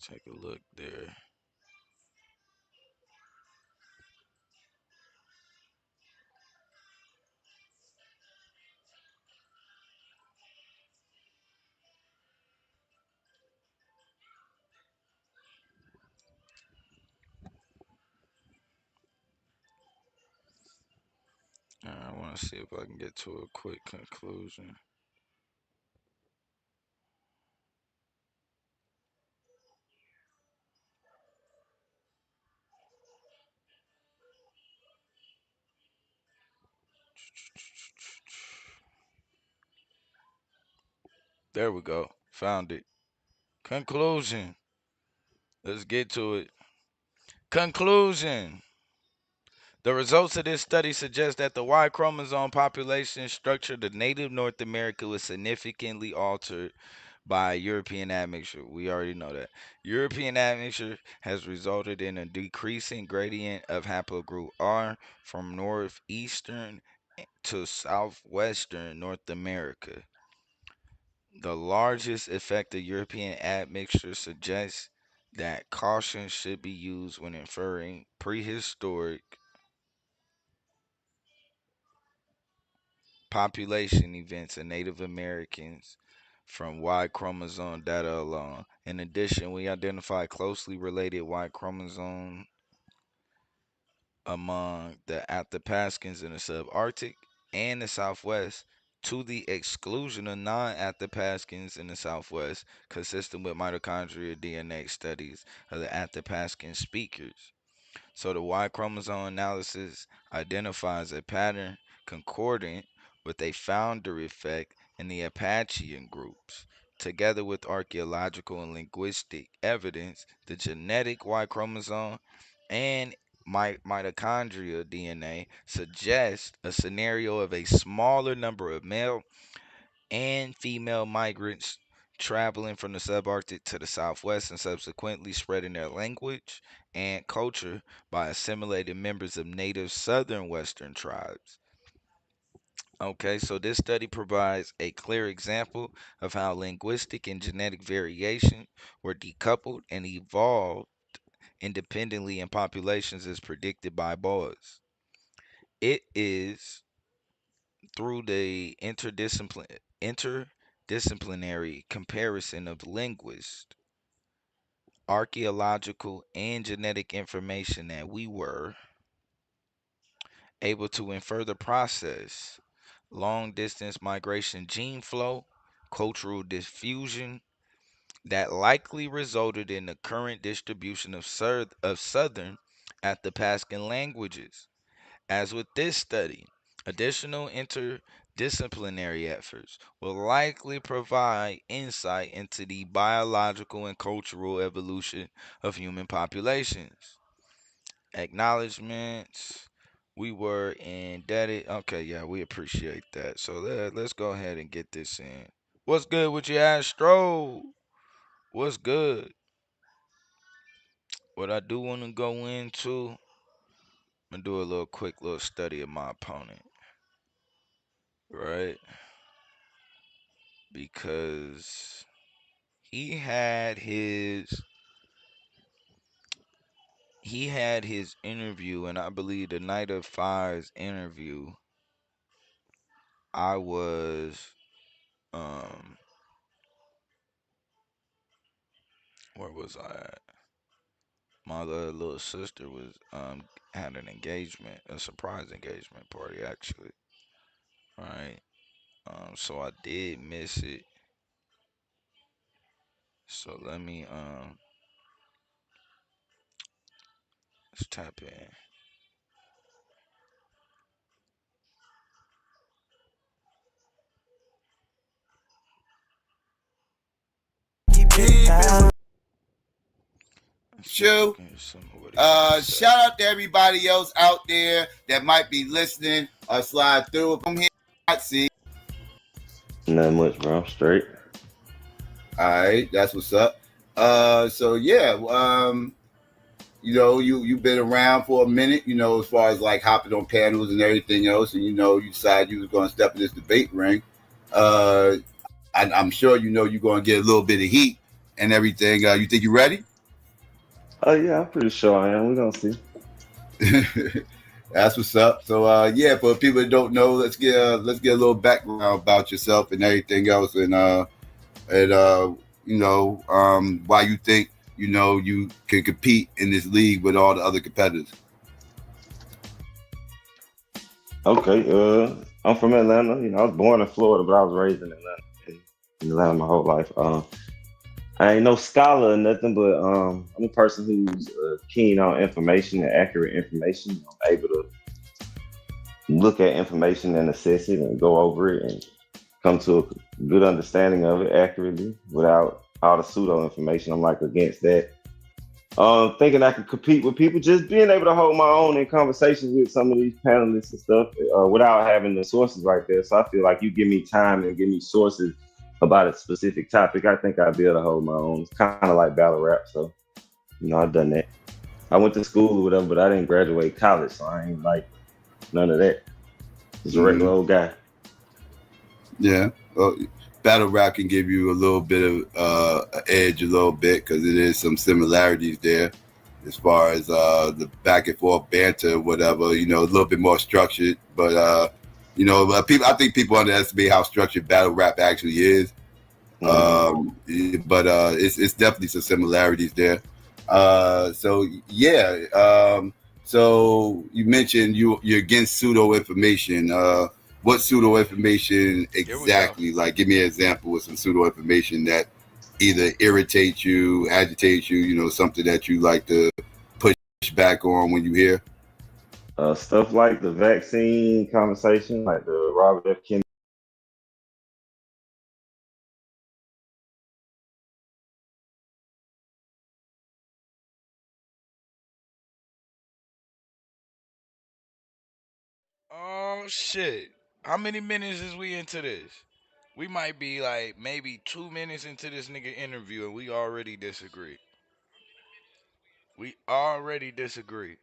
Take a look there. I want to see if I can get to a quick conclusion. There we go. Found it. Conclusion. Let's get to it. Conclusion. The results of this study suggest that the Y chromosome population structure of native North America was significantly altered by European admixture. We already know that. European admixture has resulted in a decreasing gradient of haplogroup R from northeastern to southwestern North America. The largest effect of European admixture suggests that caution should be used when inferring prehistoric population events of Native Americans from Y chromosome data alone. In addition, we identified closely related Y chromosome among the Athapascans in the subarctic and the southwest, to the exclusion of non-Athapascans in the southwest, consistent with mitochondrial DNA studies of the Athapascan speakers. So the Y chromosome analysis identifies a pattern concordant with a founder effect in the Apachean groups. together with archaeological and linguistic evidence, the genetic Y chromosome and mitochondrial DNA suggest a scenario of a smaller number of male and female migrants traveling from the subarctic to the southwest and subsequently spreading their language and culture by assimilating members of native southern western tribes. Okay, so this study provides a clear example of how linguistic and genetic variation were decoupled and evolved independently in populations as predicted by Boas. It is through the interdisciplinary comparison of linguists, archaeological, and genetic information that we were able to infer the process, long distance migration gene flow, cultural diffusion that likely resulted in the current distribution of Southern Athabascan languages. As with this study, additional interdisciplinary efforts will likely provide insight into the biological and cultural evolution of human populations. Acknowledgements. We were indebted. Okay, yeah, we appreciate that. So let's go ahead and get this in. What's good with you, Astro? What's good? What I do want to go into, I'm gonna do a little quick little study of my opponent, right? Because he had his interview, and I believe the night of Fire's interview, I was um where was I at? My little sister was had an engagement, a surprise engagement party actually, right? So I did miss it. So let me let's tap in. Show. Shout out to everybody else out there that might be listening or slide through. I'm here. See. Not much, bro. I'm straight. All right, that's what's up. So yeah, you know, you've been around for a minute, you know, as far as like hopping on panels and everything else, and you know, you decided you was going to step in this debate ring. I'm sure you know you're going to get a little bit of heat and everything. You think you ready? Oh yeah, I'm pretty sure I am. We're gonna see. That's what's up. So yeah, for people that don't know, let's get a little background about yourself and everything else, and you know, why you think you know you can compete in this league with all the other competitors. Okay. I'm from Atlanta. You know, I was born in Florida, but I was raised in Atlanta. In Atlanta my whole life. I ain't no scholar or nothing, but I'm a person who's keen on information and accurate information. I'm able to look at information and assess it and go over it and come to a good understanding of it accurately without all the pseudo information. I'm like against that. Thinking I could compete with people, just being able to hold my own in conversations with some of these panelists and stuff without having the sources right there. So I feel like you give me time and give me sources about a specific topic, I think I'd be able to hold my own. It's kind of like battle rap, so you know I've done that. I went to school with them, but I didn't graduate college, so I ain't like none of that. Just a regular old guy. Yeah, well, battle rap can give you a little bit of an edge, a little bit, because it is some similarities there, as far as the back and forth banter, whatever. You know, a little bit more structured, but you know, people. I think people underestimate how structured battle rap actually is. But it's definitely some similarities there. So yeah. So you mentioned you're against pseudo information. What pseudo information exactly? Like, give me an example of some pseudo information that either irritates you, agitates you. You know, something that you like to push back on when you hear. Stuff like the vaccine conversation, like the Robert F. Kennedy Oh shit. How many minutes is we into this? We might be like maybe 2 minutes into this nigga interview and we already disagree. We already disagree.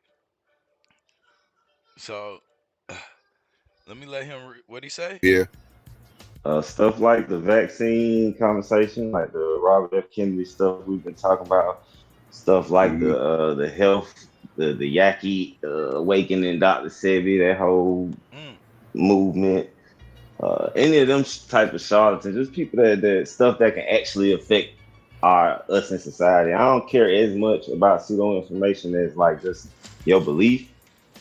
So let me let him. What'd he say? Yeah. Stuff like the vaccine conversation, like the Robert F. Kennedy stuff we've been talking about, stuff like Mhm. the health, the Yaki awakening, Dr. Sebi, that whole movement. Any of them type of charlatans, just people that stuff that can actually affect us in society. I don't care as much about pseudo information as like just your belief.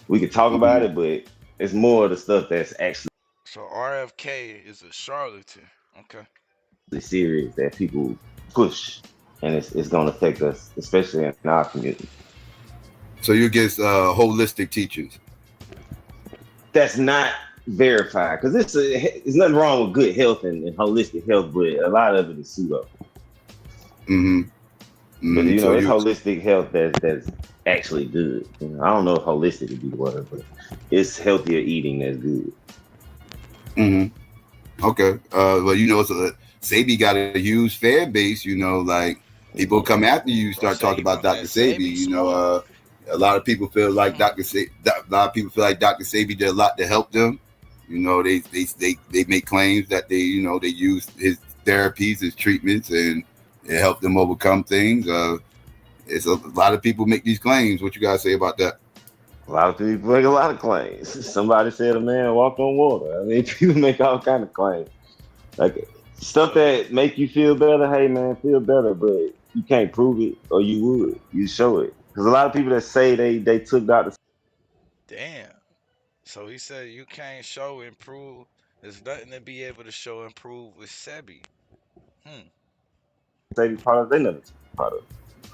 We could talk about it, but it's more of the stuff that's actually So RFK is a charlatan. Okay. serious that people push, and it's going to affect us, especially in our community. So you against holistic teachings? That's not verified because it's nothing wrong with good health and holistic health, but a lot of it is pseudo. Mm-hmm. But you So know, it's holistic health that's actually good. You know, I don't know if holistic would be the word, but it's healthier eating that's good. Mm-hmm. Okay. Well, you know, so Sebi got a huge fan base. You know, like people come after you start talking about Dr. Sebi. You know, a lot of people feel like Dr. Sebi did a lot to help them. You know, they make claims that they use his therapies, his treatments, and it helped them overcome things. It's a lot of people make these claims. What you guys say about that? A lot of people make a lot of claims. Somebody said a man walked on water. I mean, people make all kind of claims, like stuff that make you feel better. Hey, man, feel better, but you can't prove it, or you would. You show it, because a lot of people that say they took Dr. Damn. So he said you can't show and prove. There's nothing to be able to show and prove with Sebi. Sebi product. They never took the product.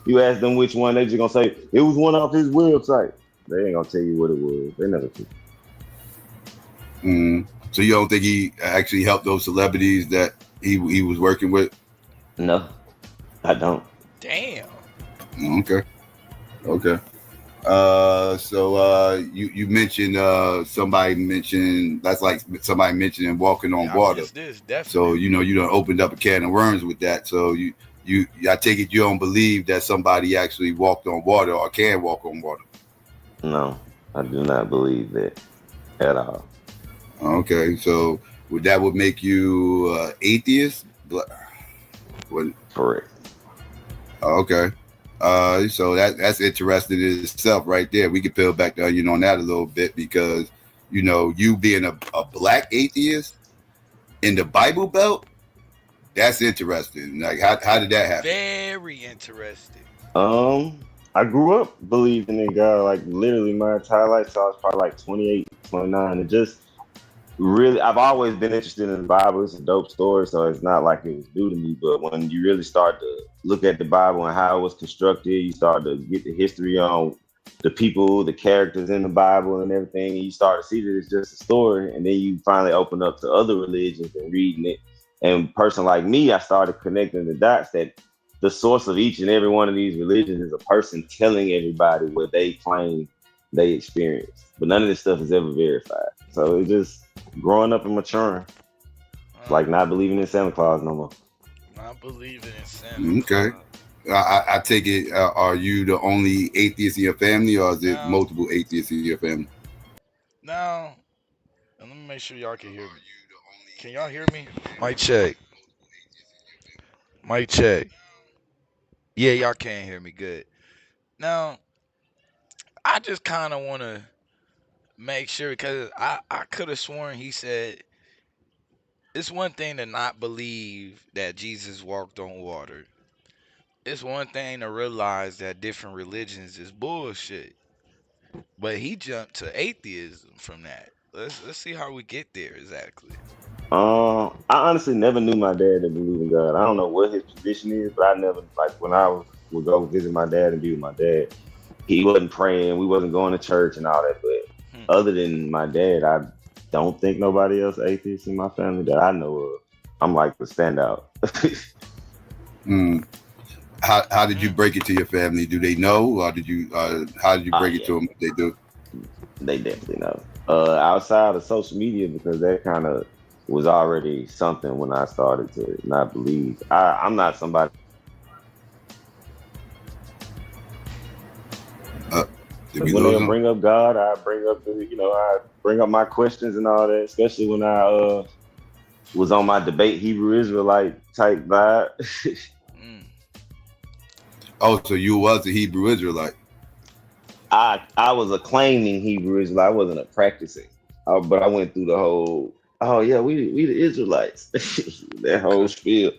You ask them which one, they just gonna say it was one off his website. They ain't gonna tell you what it was. They never took it. So you don't think he actually helped those celebrities that he was working with? No, I don't. Damn. Okay. So you mentioned somebody mentioned that's like somebody mentioning walking on water. This definitely. So you know you done opened up a can of worms with that. So I take it you don't believe that somebody actually walked on water or can walk on water. No, I do not believe that at all. Okay, so that would make you atheist? Correct. Okay. So that's interesting in itself right there. We can peel back the onion on that a little bit because, you know, you being a black atheist in the Bible Belt, that's interesting. Like, how did that happen? Very interesting. I grew up believing in God, like literally my entire life. So I was probably like 28, 29. And just really, I've always been interested in the Bible. It's a dope story, so it's not like it was new to me. But when you really start to look at the Bible and how it was constructed, you start to get the history on the people, the characters in the Bible and everything, and you start to see that it's just a story. And then you finally open up to other religions and reading it. And a person like me, I started connecting the dots that the source of each and every one of these religions is a person telling everybody what they claim they experienced. But none of this stuff is ever verified. So it's just growing up and maturing. It's like not believing in Santa Claus no more. Not believing in Santa. Okay. I take it, are you the only atheist in your family or is it multiple atheists in your family? Now, and let me make sure y'all can hear me. Can y'all hear me? Mic check. Mic check. Yeah, y'all can't hear me good. Now, I just kind of want to make sure because I could have sworn he said it's one thing to not believe that Jesus walked on water. It's one thing to realize that different religions is bullshit. But he jumped to atheism from that. Let's see how we get there exactly. I honestly never knew my dad to believe in God. I don't know what his position is, but I never, like when I would go visit my dad and be with my dad, he wasn't praying, we wasn't going to church and all that. But other than my dad, I don't think nobody else atheist in my family that I know of. I'm like the standout. How did you break it to your family? Do they know, or did you? How did you break it to them? If they do. They definitely know. outside of social media, because that kind of was already something when I started to not believe. I'm not somebody Did we when lose they him? bring up God, I bring up I bring up my questions and all that, especially when I was on my debate Hebrew Israelite type vibe. Mm. Oh, so you was a Hebrew Israelite. I was a claiming Hebrew Israelite. I wasn't a practicing, but I went through the whole. Oh yeah, we the Israelites. That whole Okay. spiel.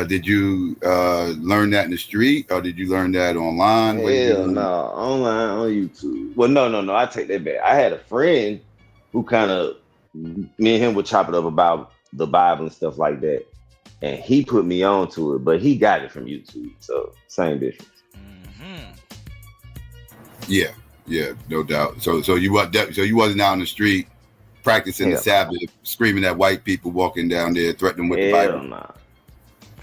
Did you learn that in the street, or did you learn that online? Where did you Hell no, learn? online on YouTube. Well, no. I take that back. I had a friend who kind of me and him would chop it up about the Bible and stuff like that, and he put me on to it, but he got it from YouTube, so same difference. Hmm. Yeah, yeah, no doubt. So you wasn't out in the street practicing the Hell, Sabbath, screaming at white people walking down there, threatening with the hell Bible. no.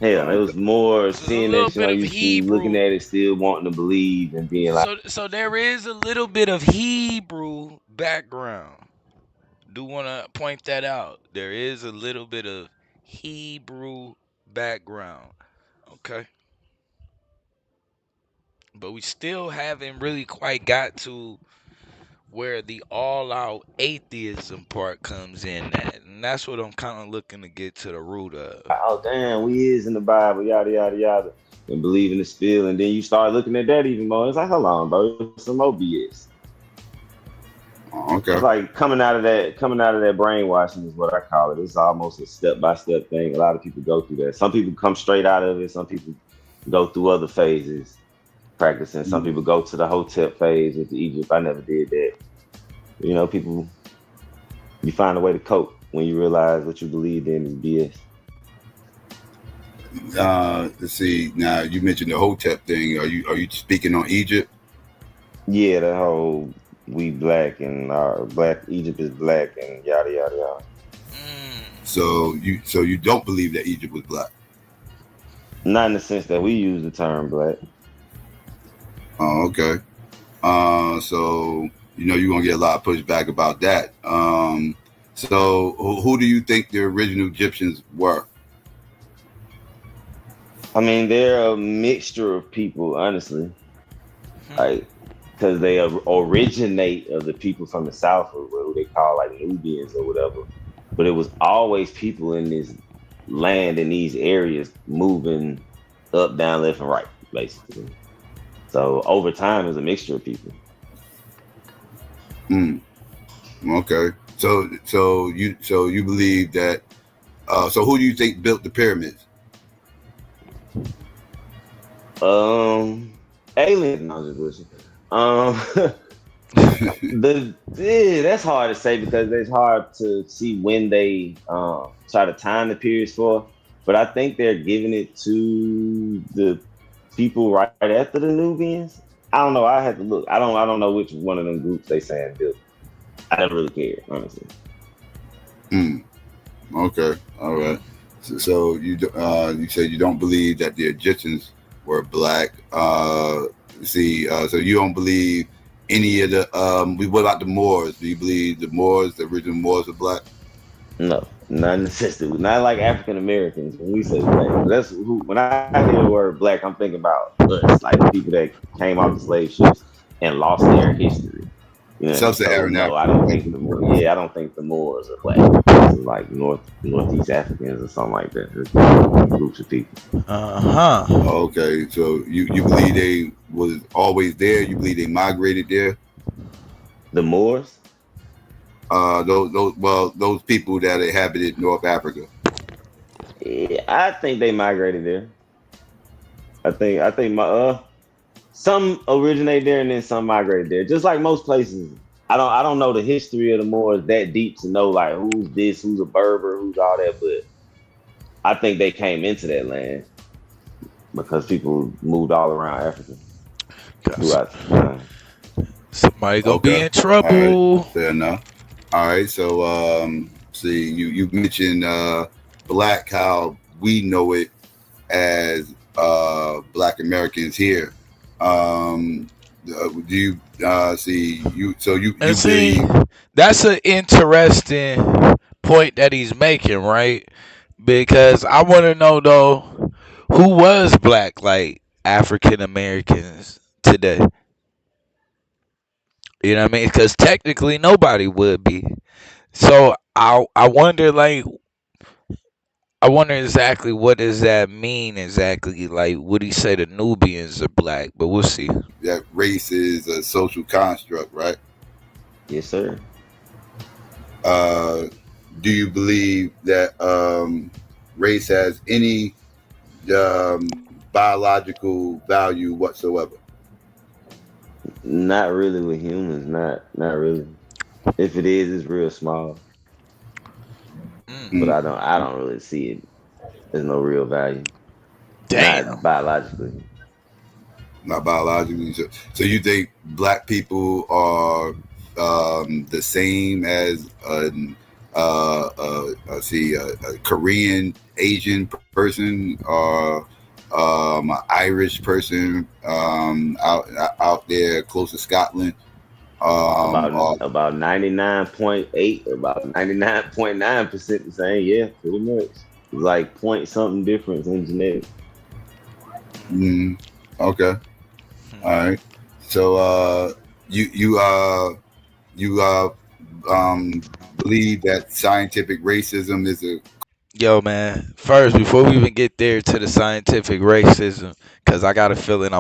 Hell, Oh, it okay. was more So there's a seeing that little shit bit on of YouTube, looking Hebrew. at it, still wanting to believe, and being like, So there is a little bit of Hebrew background. Do want to point that out. There is a little bit of Hebrew background. Okay. But we still haven't really quite got to where the all-out atheism part comes in at. And that's what I'm kind of looking to get to the root of. oh damn, we is in the Bible, yada yada yada, and believe in the spill, and then you start looking at that even more. It's like, hold on, bro, it's some more BS. Oh, It's okay. like coming out of that brainwashing is what I call it. It's almost a step by step thing. A lot of people go through that. Some people come straight out of it. Some people go through other phases practicing. Some people go to the Hotep phase with the Egypt. I never did that. People, you find a way to cope when you realize what you believed in is BS. Let's see. Now you mentioned the Hotep thing. Are you speaking on Egypt? Yeah, the whole we black and black Egypt is black and yada yada yada. Mm. So you don't believe that Egypt was black? Not in the sense that we use the term black. Oh, okay. So you're gonna get a lot of pushback about that. So who do you think the original Egyptians were? I mean, they're a mixture of people, honestly. Hmm. Like, because they originate of the people from the south, or who they call like Nubians or whatever. But it was always people in this land in these areas moving up, down, left, and right, basically. So over time, it's a mixture of people. Hmm. Okay. So you believe that? So who do you think built the pyramids? Aliens. No, I'm just listening. That's hard to say because it's hard to see when they try to time the periods for. But I think they're giving it to the people right after the Nubians. I don't know. I have to look. I don't know which one of them groups they saying built. I never really cared, honestly. Hmm. Okay. All right. So you said you don't believe that the Egyptians were black. So you don't believe any of the. What about the Moors? Do you believe the Moors, the original Moors, are black? No, not in the system. Not like African Americans. When we say black, that's who. When I hear the word black, I'm thinking about us, like the people that came off the slave ships and lost their history. So Sub-Saharan no, I Africa. don't think the Moors. Yeah, I don't think the Moors are black. This is like Northeast Africans or something like that. There's different groups of people. Uh-huh. Okay. So you believe they was always there? You believe they migrated there? The Moors. Those people that inhabited North Africa. Yeah, I think they migrated there. I think my some originated there and then some migrated there. Just like most places. I don't know the history of the Moors that deep to know like who's this, who's a Berber, who's all that, but I think they came into that land because people moved all around Africa throughout time. Somebody gonna be Okay. in All right. trouble. Fair enough. All right. So see, you mentioned black, how we know it as Black Americans here. Do you see you? So you And see, believe? that's an interesting point that he's making, right? Because I want to know though, who was black like African Americans today? You know what I mean? Because technically nobody would be. So I wonder like I wonder exactly what does that mean exactly? Like would he say the Nubians are black? But we'll see. That race is a social construct, right? Yes, sir. Uh, do you believe that race has any biological value whatsoever? Not really with humans. Not really. If it is, it's real small. Mm, But I don't really see it. There's no real value. Not damn. biologically. Not biologically. So you think black people are the same as a Korean Asian person or an Irish person out there close to Scotland? Or, About 99.8, about 99.9% the same. Yeah, pretty much. Like point something difference in genetics. okay, all right. So you believe that scientific racism is a Yo, man. First, before we even get there to the scientific racism, because I got a feeling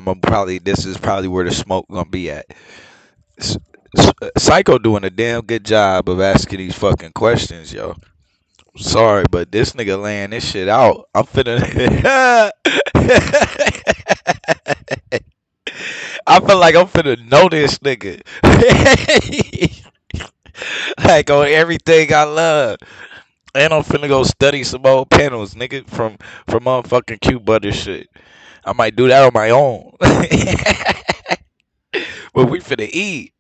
this is probably where the smoke gonna be at. Psycho doing a damn good job of asking these fucking questions, yo. Sorry, but this nigga laying this shit out. I'm finna. I feel like I'm finna know this nigga. Like on everything I love. And I'm finna go study some old panels, nigga, from motherfucking Q Butter shit. I might do that on my own. But we finna eat.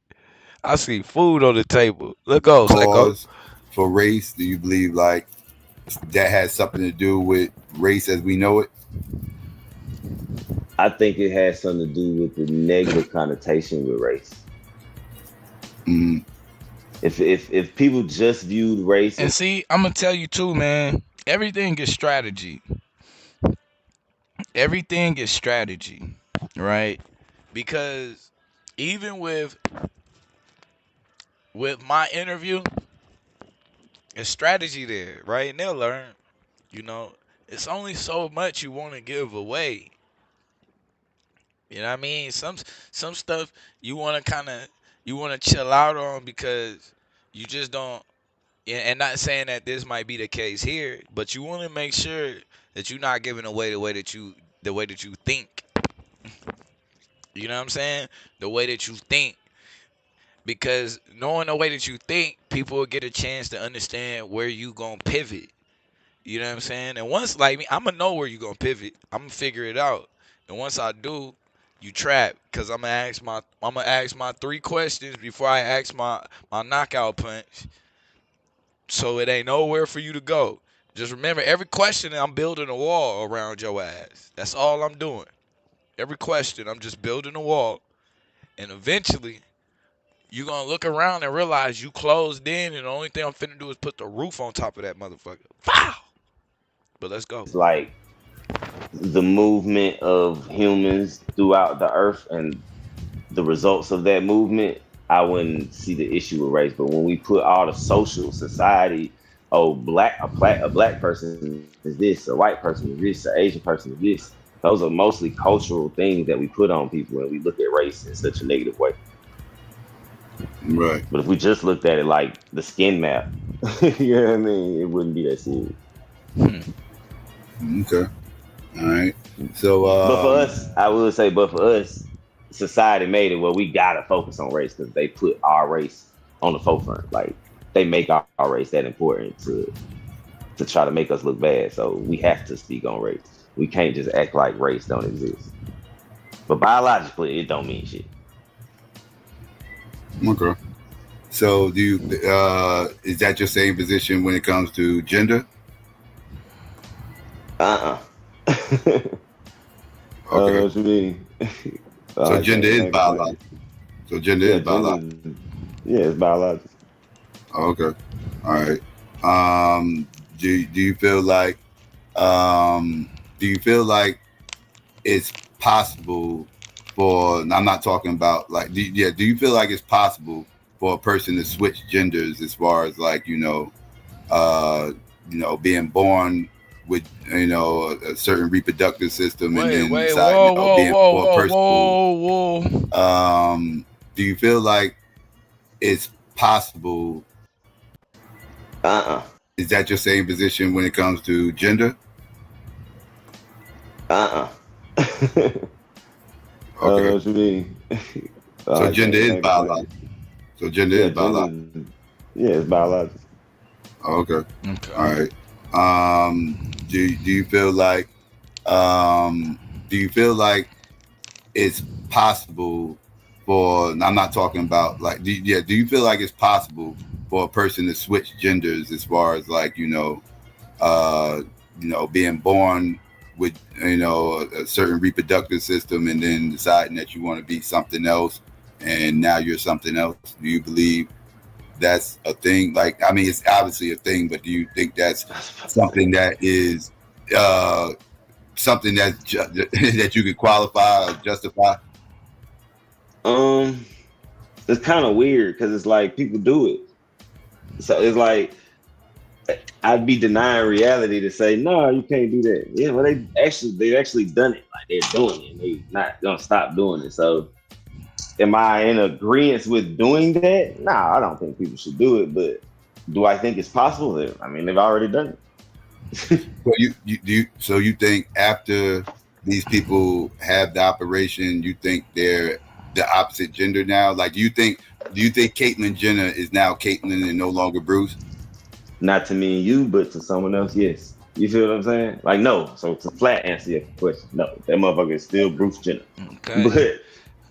I see food on the table. Look go, Psycho. cause for race? Do you believe like that has something to do with race as we know it? I think it has something to do with the negative connotation with race. Mm, If people just viewed race And as see, I'm gonna tell you too, man. Everything is strategy. Everything is strategy, right? Because even with my interview, it's strategy there, right? And they'll learn. You know, it's only so much you want to give away. You know what I mean? Some stuff you want to you want to chill out on because you just don't. And not saying that this might be the case here, but you want to make sure that you're not giving away the way that you think. You know what I'm saying? The way that you think. Because knowing the way that you think, people will get a chance to understand where you gonna pivot. You know what I'm saying? And once like me, I'm gonna know where you gonna pivot. I'm gonna figure it out. And once I do, you trap. Cause I'm gonna ask my 3 questions before I ask my knockout punch. So it ain't nowhere for you to go. Just remember every question I'm building a wall around your ass. That's all I'm doing. Every question I'm just building a wall. And eventually you gonna look around and realize you closed in, and the only thing I'm finna do is put the roof on top of that motherfucker. Wow! But let's go. like the movement of humans throughout the earth and the results of that movement, I wouldn't see the issue with race. But when we put all the social society, oh, a black person is this, a white person is this, an Asian person is this. Those are mostly cultural things that we put on people when we look at race in such a negative way. right. But if we just looked at it like the skin map, you know what I mean, it wouldn't be that serious. Okay. All right. So But for us, I would say, but for us, society made it where we gotta focus on race because they put our race on the forefront. Like they make our race that important to try to make us look bad. So we have to speak on race. We can't just act like race don't exist. But biologically, it don't mean shit. okay. So do you is that your same position when it comes to gender? I don't know Okay. what you mean. So gender is biological. So gender Yeah, is biological. yeah, it's biological. Oh, okay. All right. Do you feel like it's possible for? And I'm not talking about like. Do you feel like it's possible for a person to switch genders as far as like being born with a certain reproductive system and then decide being for a person who, do you feel like it's possible? Is that your same position when it comes to gender? Okay. What you mean? So gender is biological. So gender is biological. Yeah, it's biological. Okay. All right. Do you feel like it's possible for? And I'm not talking about like. Do you feel like it's possible for a person to switch genders as far as like being born with a certain reproductive system and then deciding that you want to be something else and now you're something else? Do you believe that's a thing? Like, I mean, it's obviously a thing, but do you think that's something that is something that that you could qualify or justify? It's kind of weird because it's like people do it, so it's like I'd be denying reality to say no, you can't do that. Yeah, well, they've actually done it. Like they're doing it, and they not gonna stop doing it. So, am I in agreement with doing that? Nah, I don't think people should do it. But do I think it's possible? I mean, they've already done it. So you think after these people have the operation, you think they're the opposite gender now? Like, do you think Caitlyn Jenner is now Caitlyn and no longer Bruce? Not to me and you, but to someone else, yes. You feel what I'm saying? Like, no. So to flat answer your question, no, that motherfucker is still Bruce Jenner. Okay.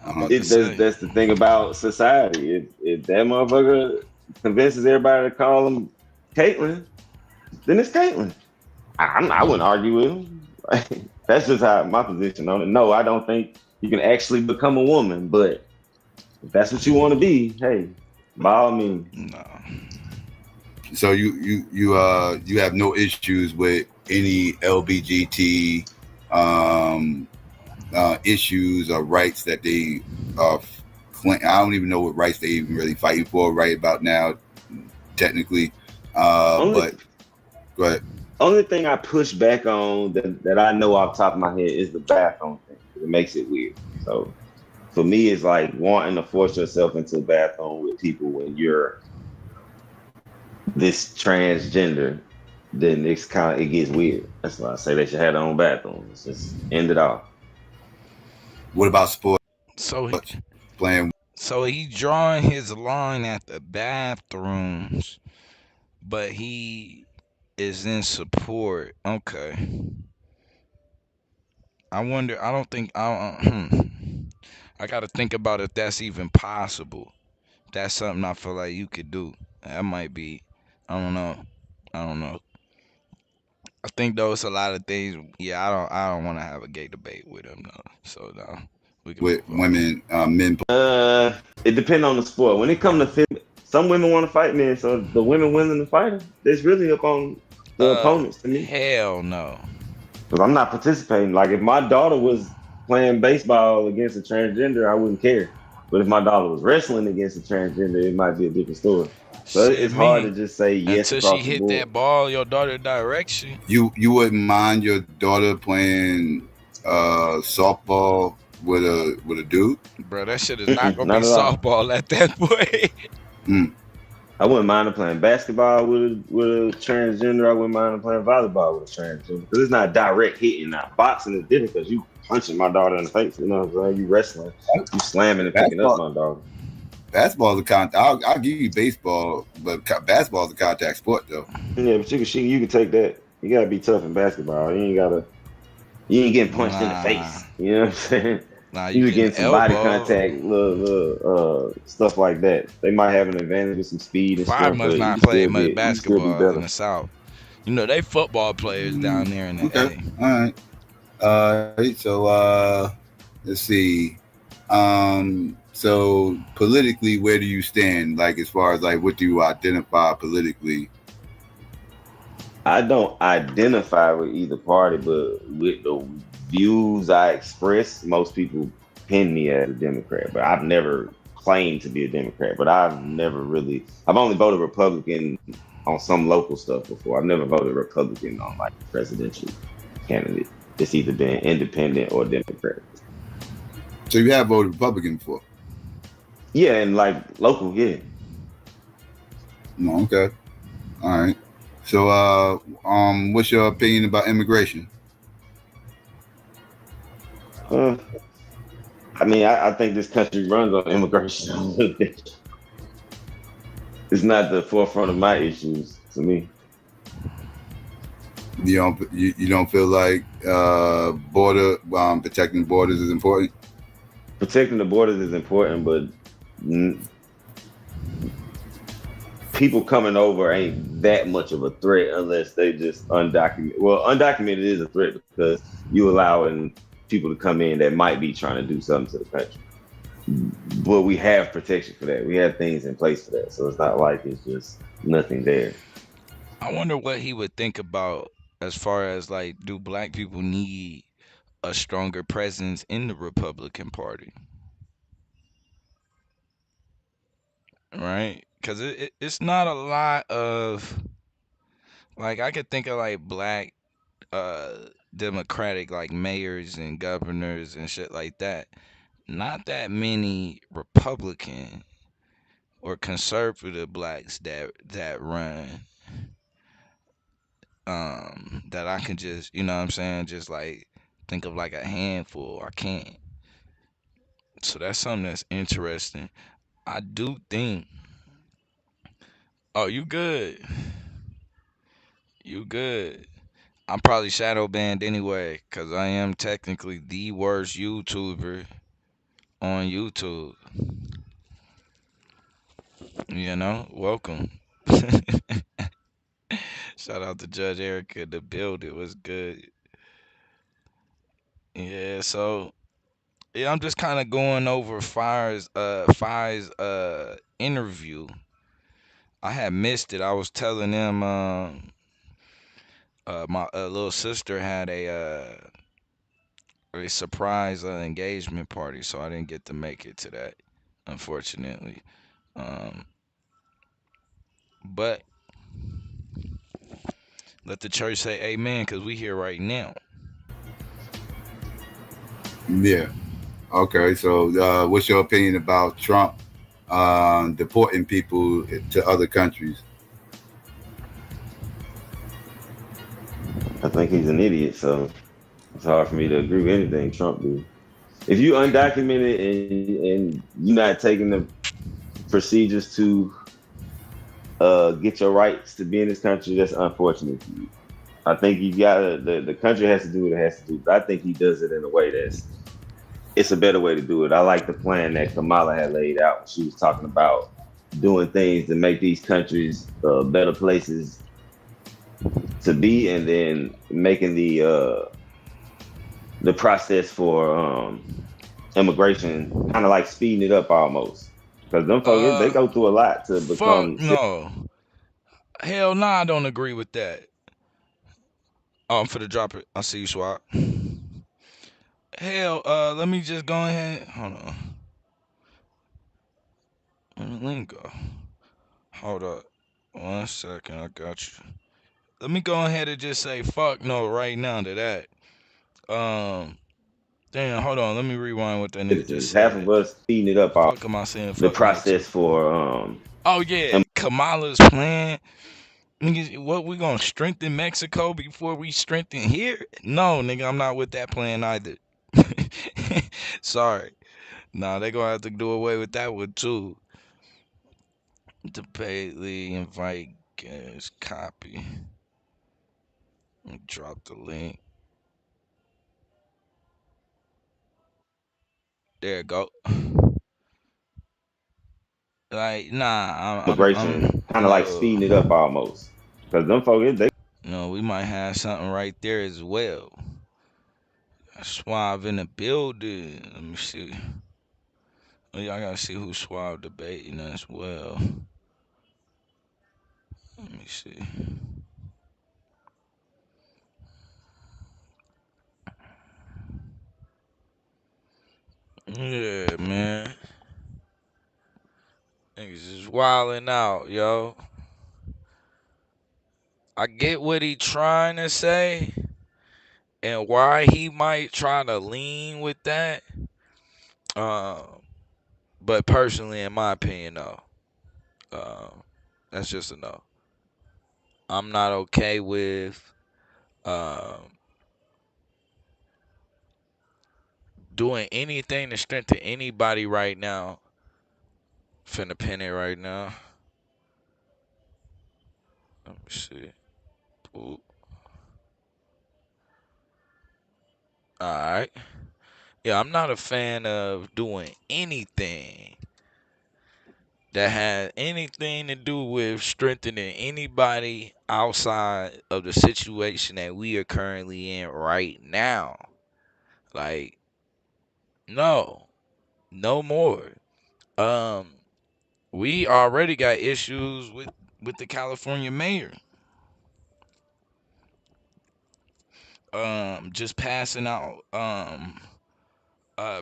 But that's the thing about society. If that motherfucker convinces everybody to call him Caitlyn, then it's Caitlyn. I wouldn't argue with him. That's just how my position on it. No, I don't think you can actually become a woman, but if that's what you want to be, hey, by all means. No. So you have no issues with any LBGT issues or rights that they I don't even know what rights they even really fighting for right about now, technically. But go ahead. Only thing I push back on that I know off the top of my head is the bathroom thing. It makes it weird. So for me, it's like wanting to force yourself into a bathroom with people when you're this transgender, then it gets weird. That's why I say they should have their own bathroom. Let's just end it off. What about sports? So Playing. So he drawing his line at the bathrooms, but he is in support. Okay. I wonder. I don't think. I got to think about if that's even possible. That's something I feel like you could do. That might be. I don't know. I think those a lot of things. Yeah, I don't want to have a gay debate with him though. So no, we can with women, men. It depends on the sport. When it comes to some women want to fight men, so the women winning the fight, it's really up on the opponents to me. Hell no. Because I'm not participating. Like if my daughter was playing baseball against a transgender, I wouldn't care. But if my daughter was wrestling against a transgender, it might be a different story. So it's hard to just say yes. Until she hit that ball your daughter direction. You wouldn't mind your daughter playing softball with a dude? Bro, that shit is not gonna be softball at that point. I wouldn't mind her playing basketball with a transgender. I wouldn't mind her playing volleyball with a transgender. Because it's not direct hitting. Now boxing is different because you punching my daughter in the face. You know what I'm saying? You wrestling, you slamming and picking up my daughter. Basketball is a contact. I'll give you baseball, but basketball is a contact sport, though. Yeah, but you can take that. You gotta be tough in basketball. You ain't getting punched in the face. You know what I'm saying? You getting some body contact, little stuff like that. They might have an advantage with some speed and stuff. Must not play much basketball in the South. You know, they football players down there in the A. All right. So let's see. So politically, where do you stand? Like as far as like what do you identify politically? I don't identify with either party, but with the views I express, most people pin me as a Democrat. But I've never claimed to be a Democrat. But I've only voted Republican on some local stuff before. I've never voted Republican on like presidential candidate. It's either been independent or Democrat. So you have voted Republican before? Yeah, and like local, yeah. No, okay, all right. So, what's your opinion about immigration? Uh, I think this country runs on immigration. It's not the forefront of my issues to me. You don't feel like border protecting borders is important? Protecting the borders is important, but people coming over ain't that much of a threat unless they just undocumented. Well, undocumented is a threat because you allowing people to come in that might be trying to do something to the country. But we have protection for that. We have things in place for that. So it's not like it's just nothing there. I wonder what he would think about as far as like, do black people need a stronger presence in the Republican Party? Right? Because it's not a lot of, like, I could think of like black Democratic like mayors and governors and shit like that. Not that many Republican or conservative blacks that run, that I can just, you know what I'm saying, just like think of like a handful. I can't. So that's something that's interesting. I do think. Oh, you good? You good? I'm probably shadow banned anyway, cause I am technically the worst YouTuber on YouTube. You know, welcome. Shout out to Judge Erica. The build it was good. Yeah, so yeah, I'm just kind of going over Fire's interview. I had missed it. I was telling them my little sister had a surprise engagement party, so I didn't get to make it to that, unfortunately. Um, but let the church say amen, because we here right now. Yeah. Okay. So, what's your opinion about Trump deporting people to other countries? I think he's an idiot, so it's hard for me to agree with anything Trump do. If you undocumented and you're not taking the procedures to get your rights to be in this country, that's unfortunate for you. I think you gotta the country has to do what it has to do. But I think he does it in a way it's a better way to do it. I like the plan that Kamala had laid out when she was talking about doing things to make these countries better places to be, and then making the process for immigration kind of like speeding it up almost. Because them folks, they go through a lot to Fuck become. no. Hell no, I don't agree with that. Oh, I'm finna drop it. I see you, Swap. Hell, let me just go ahead. Hold on. Let me go. Hold up. 1 second, I got you. Let me go ahead and just say fuck no right now to that. Damn, hold on. Let me rewind what that nigga just Half of said. us speeding it up. Fuck am I saying? The Fuck no process to? for Oh yeah, Kamala's plan. Nigga, what we gonna strengthen Mexico before we strengthen here? No, nigga, I'm not with that plan either. Sorry. Nah, they gonna have to do away with that one too. Debately invite guest copy. Let me drop the link. There you go. Like, nah, immigration, kind of like look, speeding it up almost. Because them folks, they we might have something right there as well. Suave in the building. Let me see. Yeah, I gotta see who Suave debating as well. Let me see. Yeah, man. Niggas is wilding out, yo. I get what he trying to say and why he might try to lean with that. But personally, in my opinion, no. That's just a no. I'm not okay with um, doing anything to strengthen anybody right now. Finna pin it right now. Let me see. Ooh. All right. Yeah, I'm not a fan of doing anything that has anything to do with strengthening anybody outside of the situation that we are currently in right now. Like, no, no more. Um, we already got issues with the California mayor. Just passing out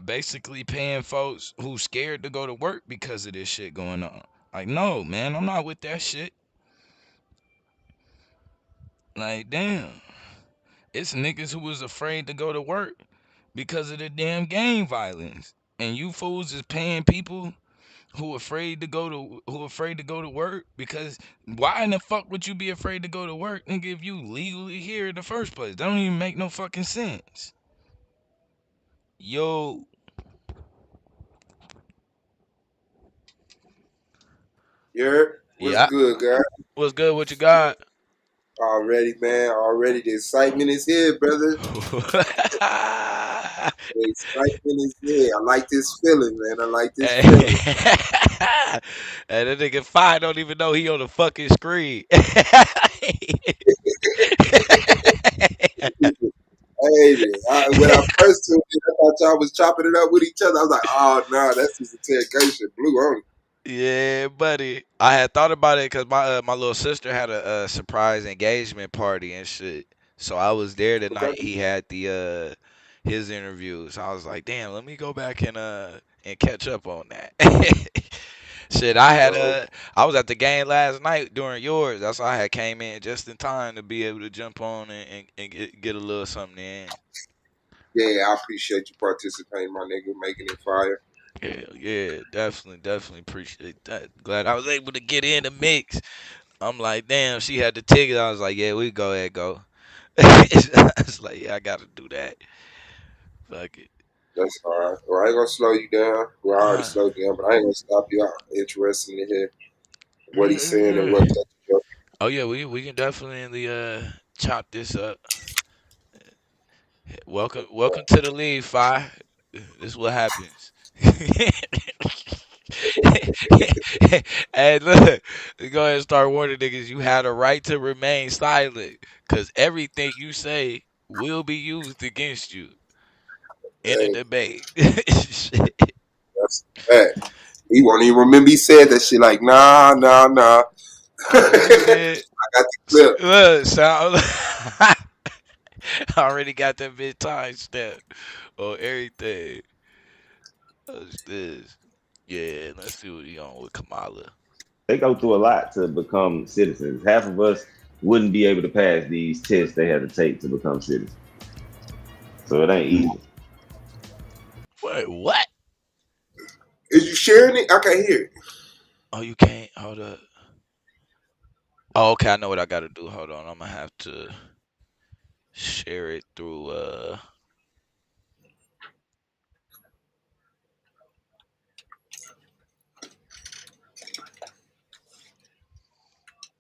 basically paying folks who scared to go to work because of this shit going on. Like, no, man, I'm not with that shit. Like, damn. It's niggas who was afraid to go to work because of the damn gang violence. And you fools is paying people who afraid to go to work because why in the fuck would you be afraid to go to work, nigga, if you legally here in the first place? That don't even make no fucking sense. Yo, What's yeah. good, guys? What's good? What you got? Already, man. Already, the excitement is here, brother. The excitement is here. I like this feeling, man. I like this Hey, feeling. and that nigga Fine don't even know he on the fucking screen. Hey, when I first tuned in, I thought y'all was chopping it up with each other. I was like, oh, no, that's his interrogation. Blue on it. Yeah, buddy. I had thought about it because my little sister had a surprise engagement party and shit. So I was there the Okay. night he had the his interview. So I was like, damn, let me go back and catch up on that. Shit, So, I was at the game last night during yours. That's why I had came in just in time to be able to jump on and get a little something in. yeah, I appreciate you participating, my nigga, making it fire. Yeah, yeah, definitely appreciate that. Glad I was able to get in the mix. I'm like, damn, she had the ticket. I was like, yeah, we go ahead, go. It's like, yeah, I gotta do that. Fuck it. That's all right. Well, I ain't going to slow you down. Well, I already Uh, slowed you down, but I ain't going to stop you. I'm interested to hear what he's saying and what oh touches your. yeah, we can definitely chop this up. Welcome to the league, Fi. This is what happens. Hey, look, go ahead and start warning niggas. You had a right to remain silent, cause everything you say will be used against you in a Hey, debate. that's a fact. He won't even remember he said that shit. Like, nah, nah, nah. I Man, got the clip. look, sound. I already got that bit time step on everything. What's this? Yeah, let's see what he on with Kamala. They go through a lot to become citizens. Half of us wouldn't be able to pass these tests they had to take to become citizens. So it ain't easy. Wait, what? Is you sharing it? I can't hear it. Oh, you can't. Hold up. Oh, okay. I know what I gotta do. Hold on. I'm gonna have to share it through.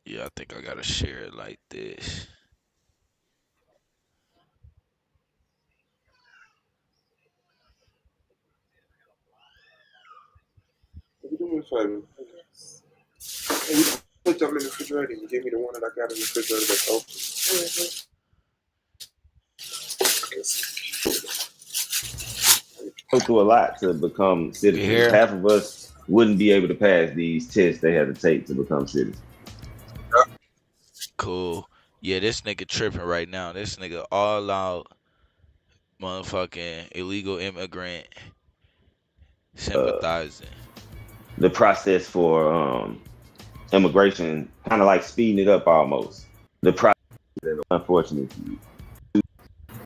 Yeah, I think I gotta share it like this. You do me a favor. Hey, you put them in the refrigerator and give me the one that I got in the refrigerator that's open. Yes. go through a lot to become You citizens. hear? Half of us wouldn't be able to pass these tests they had to take to become citizens. Cool. Yeah, this nigga tripping right now. This nigga all out motherfucking illegal immigrant sympathizing. The process for immigration kind of like speeding it up almost. The process, unfortunately.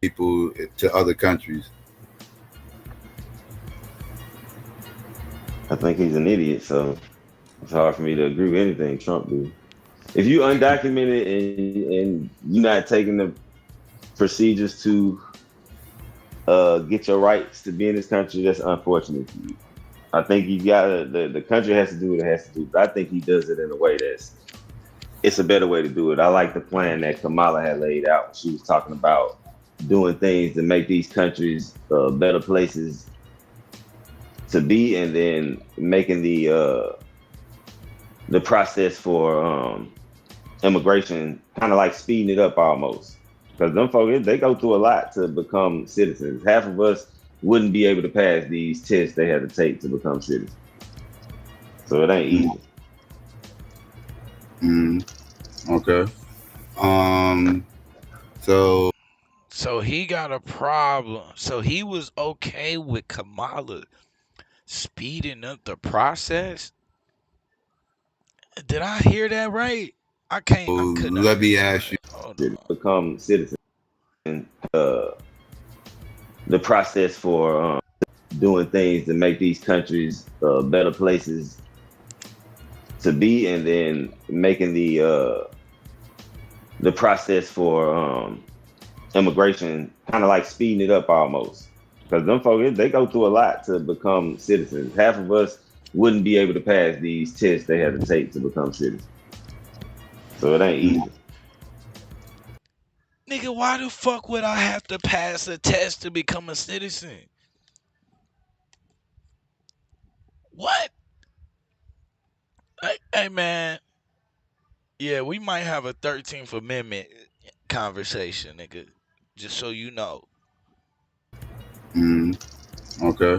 People to other countries. I think he's an idiot, so it's hard for me to agree with anything Trump do. If you undocumented and you're not taking the procedures to get your rights to be in this country, that's unfortunate for you. I think you gotta the country has to do what it has to do, but I think he does it in a way it's a better way to do it. I like the plan that Kamala had laid out. She was talking about doing things to make these countries better places to be, and then making the process for immigration kind of like speeding it up almost. Because them folks, they go through a lot to become citizens. Half of us wouldn't be able to pass these tests they had to take to become citizens. So it ain't easy. Okay. So he got a problem. So he was okay with Kamala speeding up the process? Did I hear that right? I couldn't. let me ask you. Become citizens. The process for doing things to make these countries better places to be, and then making the process for immigration kind of like speeding it up almost. Because them folks, they go through a lot to become citizens. Half of us wouldn't be able to pass these tests they had to take to become citizens. So it ain't easy. Nigga, why the fuck would I have to pass a test to become a citizen? What? Hey man. Yeah, we might have a 13th Amendment conversation, nigga. Just so you know. Okay.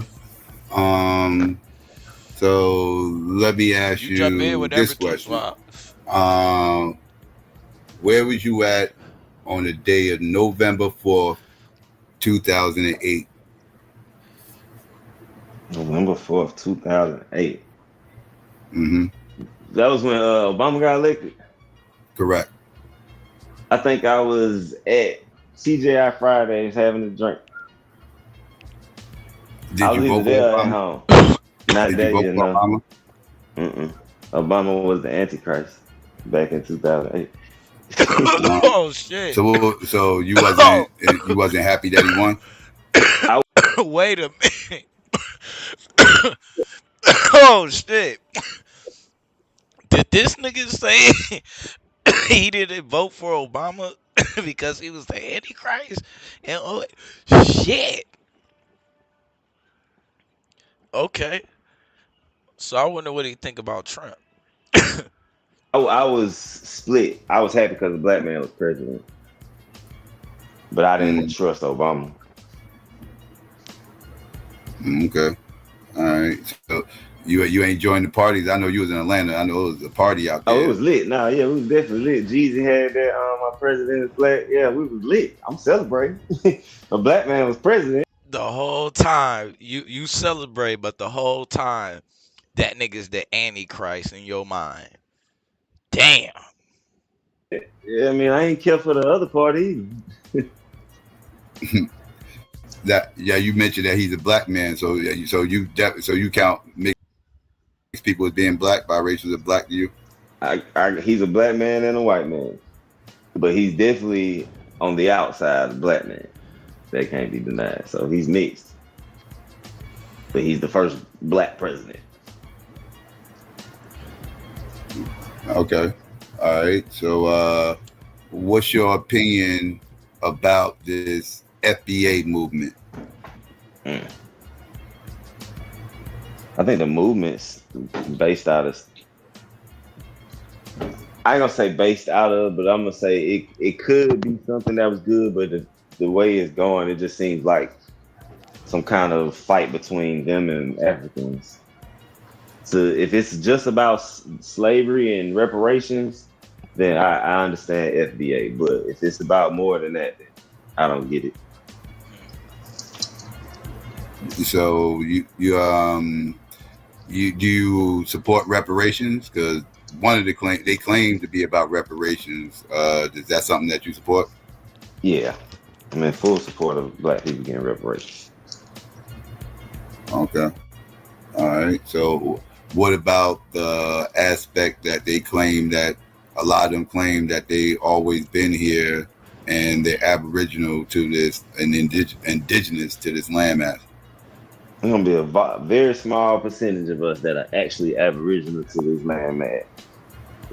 So let me ask you jump in with this everything. question. Where was you at on the day of November 4th, 2008? November 4th, 2008. Mm-hmm. That was when Obama got elected? Correct. I think I was at TGI Fridays having a drink. Did you vote for Obama? At home. Not Did that you vote year, for no. Obama? Obama was the Antichrist back in 2008. Oh shit! So you wasn't happy that he won? Wait a minute. Oh shit! Did this nigga say he didn't vote for Obama because he was the Antichrist? And oh shit! Okay. So I wonder what he think about Trump. I was split. I was happy because the black man was president, but I didn't trust Obama. Okay. All right. So you ain't joined the parties. I know you was in Atlanta. I know it was a party out there. Oh, it was lit. Nah, yeah, we was definitely lit. Jeezy had that. My president is black. Yeah, we was lit. I'm celebrating. A black man was president. The whole time you celebrate, but the whole time that nigga's the Antichrist in your mind. Damn. Yeah, I mean, I ain't care for the other party either. You mentioned that he's a black man, so you count mixed people as being black, biracials as black to you? He's a black man and a white man, but he's definitely on the outside a black man. That can't be denied. So he's mixed, but he's the first black president. Okay. All right. So what's your opinion about this FBA movement? I think the movement's based out of, I ain't gonna say based out of, but I'm gonna say it could be something that was good, but the way it's going, it just seems like some kind of fight between them and Africans. So if it's just about slavery and reparations, then I understand FBA. But if it's about more than that, then I don't get it. So you do you support reparations? Because one of the they claim to be about reparations. Is that something that you support? Yeah, I'm in full support of Black people getting reparations. Okay. All right. So what about the aspect that they claim that a lot of them claim that they always been here and they're aboriginal to this and indigenous to this landmass? There's gonna be a very small percentage of us that are actually aboriginal to this landmass.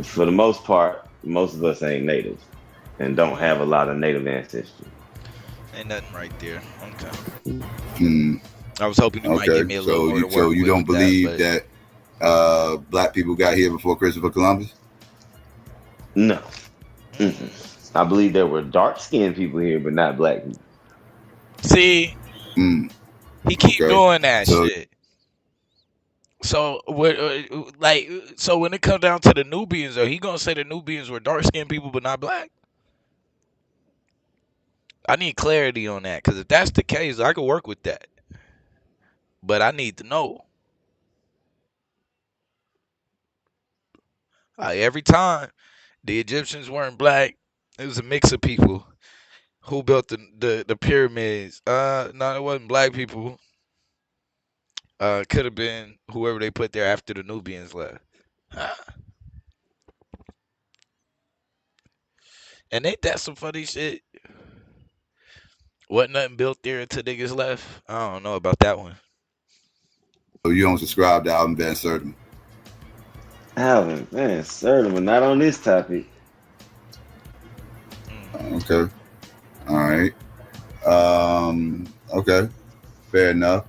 For the most part, most of us ain't native and don't have a lot of native ancestry. Ain't nothing right there. Okay. Hmm. I was hoping you might give me a little more to work So you with don't believe that, Black people got here before Christopher Columbus? No. Mm-mm. I believe there were dark-skinned people here, but not Black people. See, he keep doing that shit. So what? So when it comes down to the Nubians, are he gonna say the Nubians were dark-skinned people but not black? I need clarity on that, because if that's the case, I could work with that. But I need to know. Every time the Egyptians weren't black, it was a mix of people. Who built the pyramids? No, it wasn't black people. Could have been whoever they put there after the Nubians left. And ain't that some funny shit? Wasn't nothing built there until niggas left. I don't know about that one. So you don't subscribe to Alvin Van Sertima? Alvin Van Sertima, not on this topic. Okay. All right. Okay. Fair enough.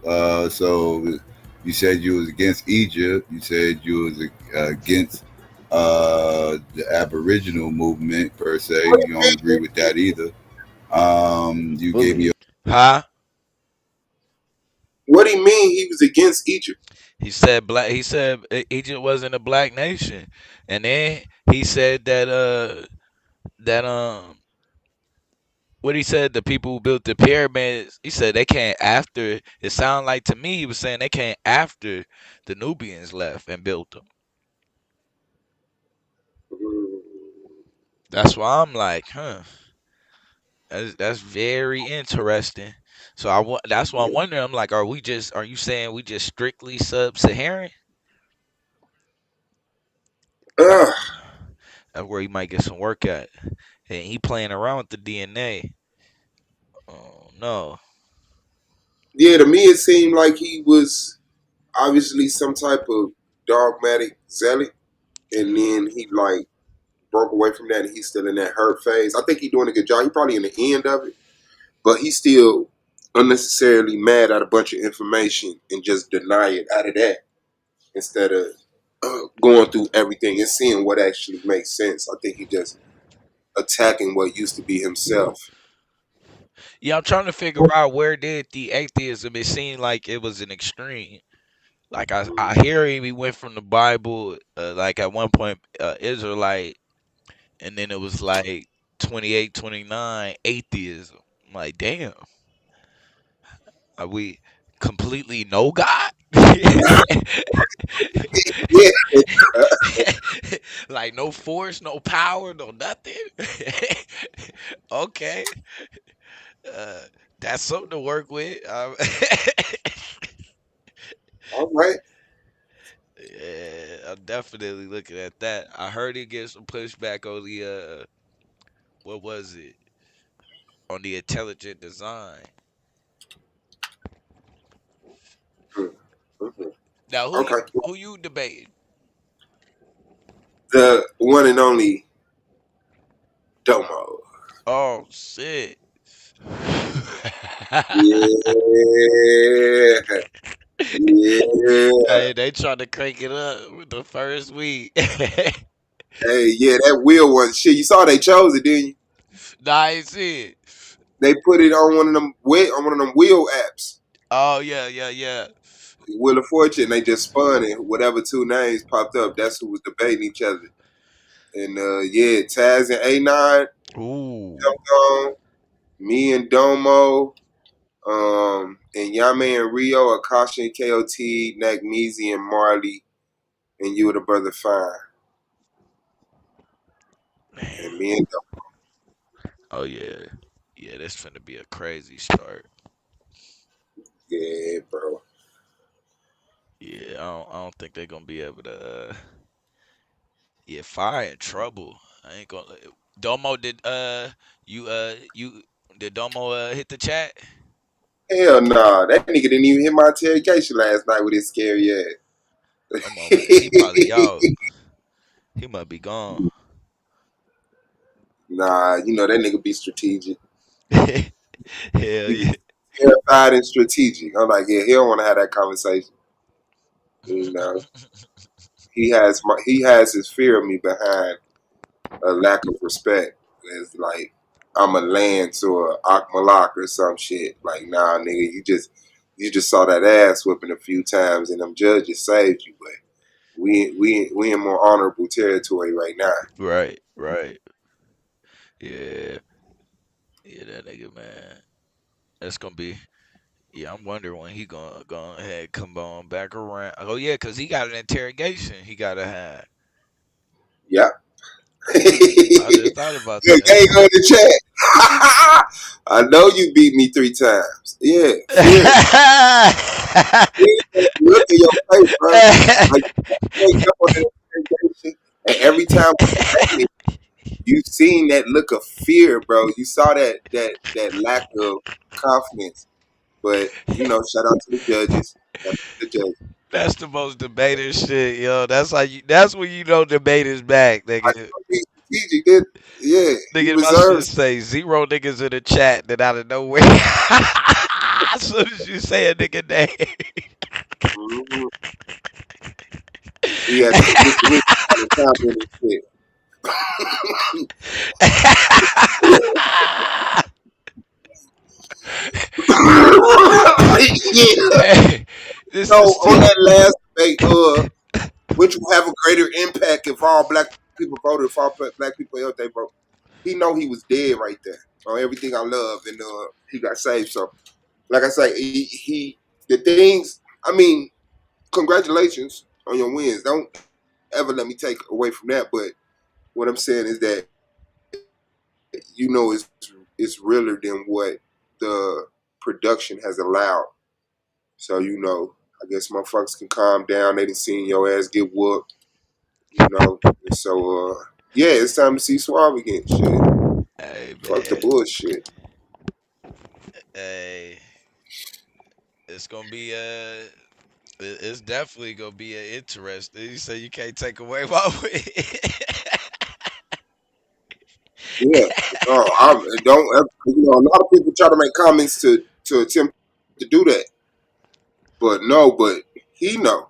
So you said you was against Egypt. You said you was against the Aboriginal movement per se. You don't agree with that either. You gave me Huh? What do you mean he was against Egypt? He said black. He said Egypt wasn't a black nation, and then he said that what he said, the people who built the pyramids, he said they came after. It sounded like to me he was saying they came after the Nubians left and built them. That's why I'm like, huh. That's very interesting. So that's why I'm wondering. I'm like, are you saying we just strictly sub-Saharan? That's where he might get some work at. And he playing around with the DNA. Oh no. Yeah, to me it seemed like he was obviously some type of dogmatic zealot, and then he like broke away from that, and he's still in that hurt phase. I think he's doing a good job. He's probably in the end of it, but he's still unnecessarily mad at a bunch of information and just deny it out of that instead of going through everything and seeing what actually makes sense. I think he just attacking what used to be himself. Yeah, I'm trying to figure out where did the atheism. It seemed like it was an extreme. Like I hear him. He went from the Bible, like at one point Israelite, and then it was like 28, 29 atheism. I'm like, damn, are we completely no God? Yeah. Like no force, no power, no nothing. Okay, that's something to work with. All right. Yeah, I'm definitely looking at that. I heard he get some pushback on the what was it? On the intelligent design. Mm-hmm. Now who you debating? The one and only Domo. Oh shit. Yeah. Yeah. Hey, they trying to crank it up with the first week. Hey, yeah, that wheel one. Shit, you saw they chose it, didn't you? Nah, I ain't see it. They put it on one of them wheel apps. Oh yeah, yeah, yeah. Wheel of Fortune. They just spun and whatever two names popped up, that's who was debating each other. And yeah, Taz and A9 Ooh. jumped on. Me and Domo, and Yame and Rio, Akasha and KOT, Nagmeezy and Marley, and you and the brother Fine. And Man. me and Domo. Oh yeah. Yeah, this finna be a crazy start. Yeah, bro. Yeah, I don't think they're gonna be able to yeah, fire in trouble. I ain't gonna Domo did did Domo hit the chat? Hell nah. That nigga didn't even hit my interrogation last night with his scary ass. Domo he probably out. He might be gone. Nah, you know that nigga be strategic. Hell He yeah. be terrified and strategic. I'm like, yeah, he don't want to have that conversation. You know, he has his fear of me behind a lack of respect. It's like I'm a Lance or a Akmalak or some shit. Like, nah, nigga, you just saw that ass whipping a few times, and them judges saved you. But we in more honorable territory right now. Right, right. Yeah. Yeah, that nigga man. That's gonna be yeah, I'm wondering when he gonna go ahead come on back around. Oh yeah, cause he got an interrogation he gotta have. Yeah. I just thought about Good that. gang on the chat. I know you beat me 3 times. Yeah, fear it. Look in your face, bro. Like you wake up on that interrogation, and every time we debated, you seen that look of fear, bro. You saw that lack of confidence. But shout out to the judges. Shout out to the judges. That's the most debated shit, yo. That's when you know debate is back, I nigga. told you, strategic. Did yeah, he Nigga, my shit reserves. say 0 niggas in the chat that out of nowhere. As soon as you say a nigga name. Mm-hmm. He had to get the rich on the comment and shit. Yeah. Hey, this So is on that last debate, which will have a greater impact if all black people voted, if all black people held they vote. He know he was dead right there on everything I love, and he got saved. So, like I say, he the things. I mean, congratulations on your wins. Don't ever let me take away from that. But what I'm saying is that it's realer than what the production has allowed. So I guess motherfuckers can calm down. They done seen your ass get whooped, And so yeah, it's time to see Suave again. Shit. Hey Fuck the man. bullshit. Hey. It's gonna be it's definitely gonna be interesting. You say you can't take away my win. Yeah. No, I don't ever, a lot of people try to make comments to attempt to do that. But no, but he know.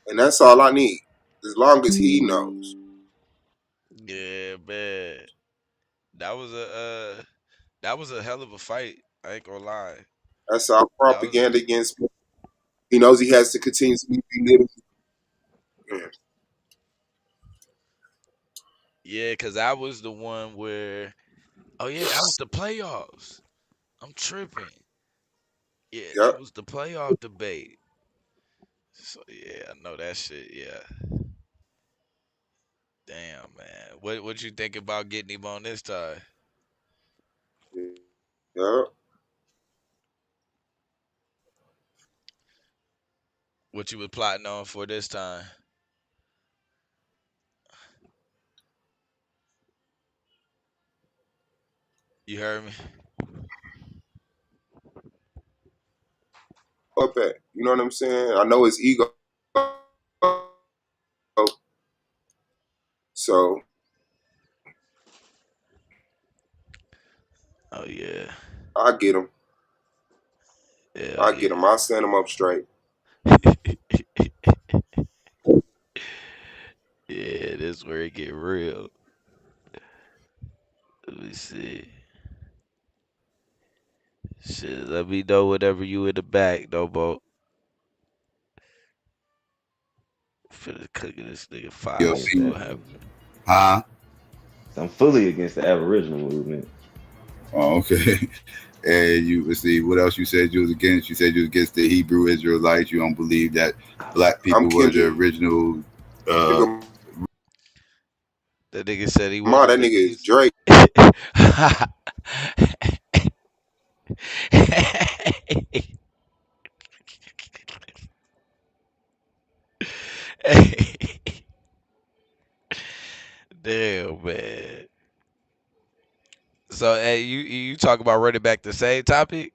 And that's all I need. As long as he knows. Yeah, man. That was a hell of a fight. I ain't gonna lie. That's all That was a propaganda against me. He knows he has to continuously be living. Yeah. yeah, cause I was the one where oh yeah, that was the playoffs. I'm tripping. Yeah, that Yep. was the playoff debate. So yeah, I know that shit. Yeah, damn man. What you think about getting him on this time? Yep. What you was plotting on for this time? You heard me? Up at. You know what I'm saying? I know his ego. So Oh yeah, I get him. hell I get him. yeah. I stand him up straight. Yeah, this where it get real. Let me see. Shit, let me know whenever you in the back, no more. Finna cooking this nigga Yo, fire. Like I See said, what happens. huh? I'm fully against the Aboriginal movement. Oh, okay. And you let's see what else you said you was against. You said you was against the Hebrew Israelites. You don't believe that black people I'm were the Kendrick original. Lamar. That nigga said he That wasn't nigga is against. Drake. Damn, man. So, hey, you talk about running back the same topic?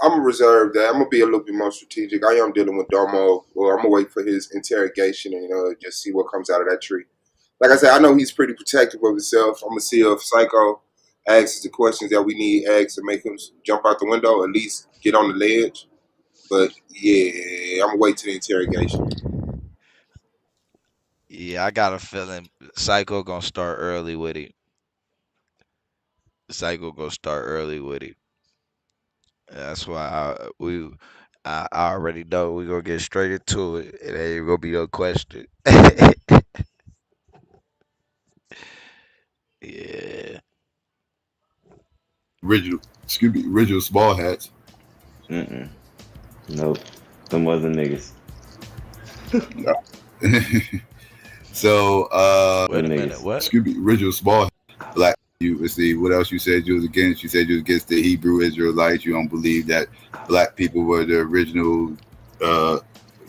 I'm gonna reserve that. I'm gonna be a little bit more strategic. I am dealing with Domo, or I'm gonna wait for his interrogation and just see what comes out of that tree. Like I said, I know he's pretty protective of himself. I'm gonna see if Psycho asks the questions that we need asked to make him jump out the window, at least get on the ledge. But yeah, I'm gonna wait till the interrogation. Yeah, I got a feeling Psycho gonna start early with it. Psycho gonna start early with it. That's why I already know we gonna get straight into it. It ain't gonna be no question. Yeah. Original small hats. Nope. Some other niggas. So Wait a minute. Niggas. What? original small black. You let's see what else you said you was against. You said you was against the Hebrew Israelites. You don't believe that black people were the original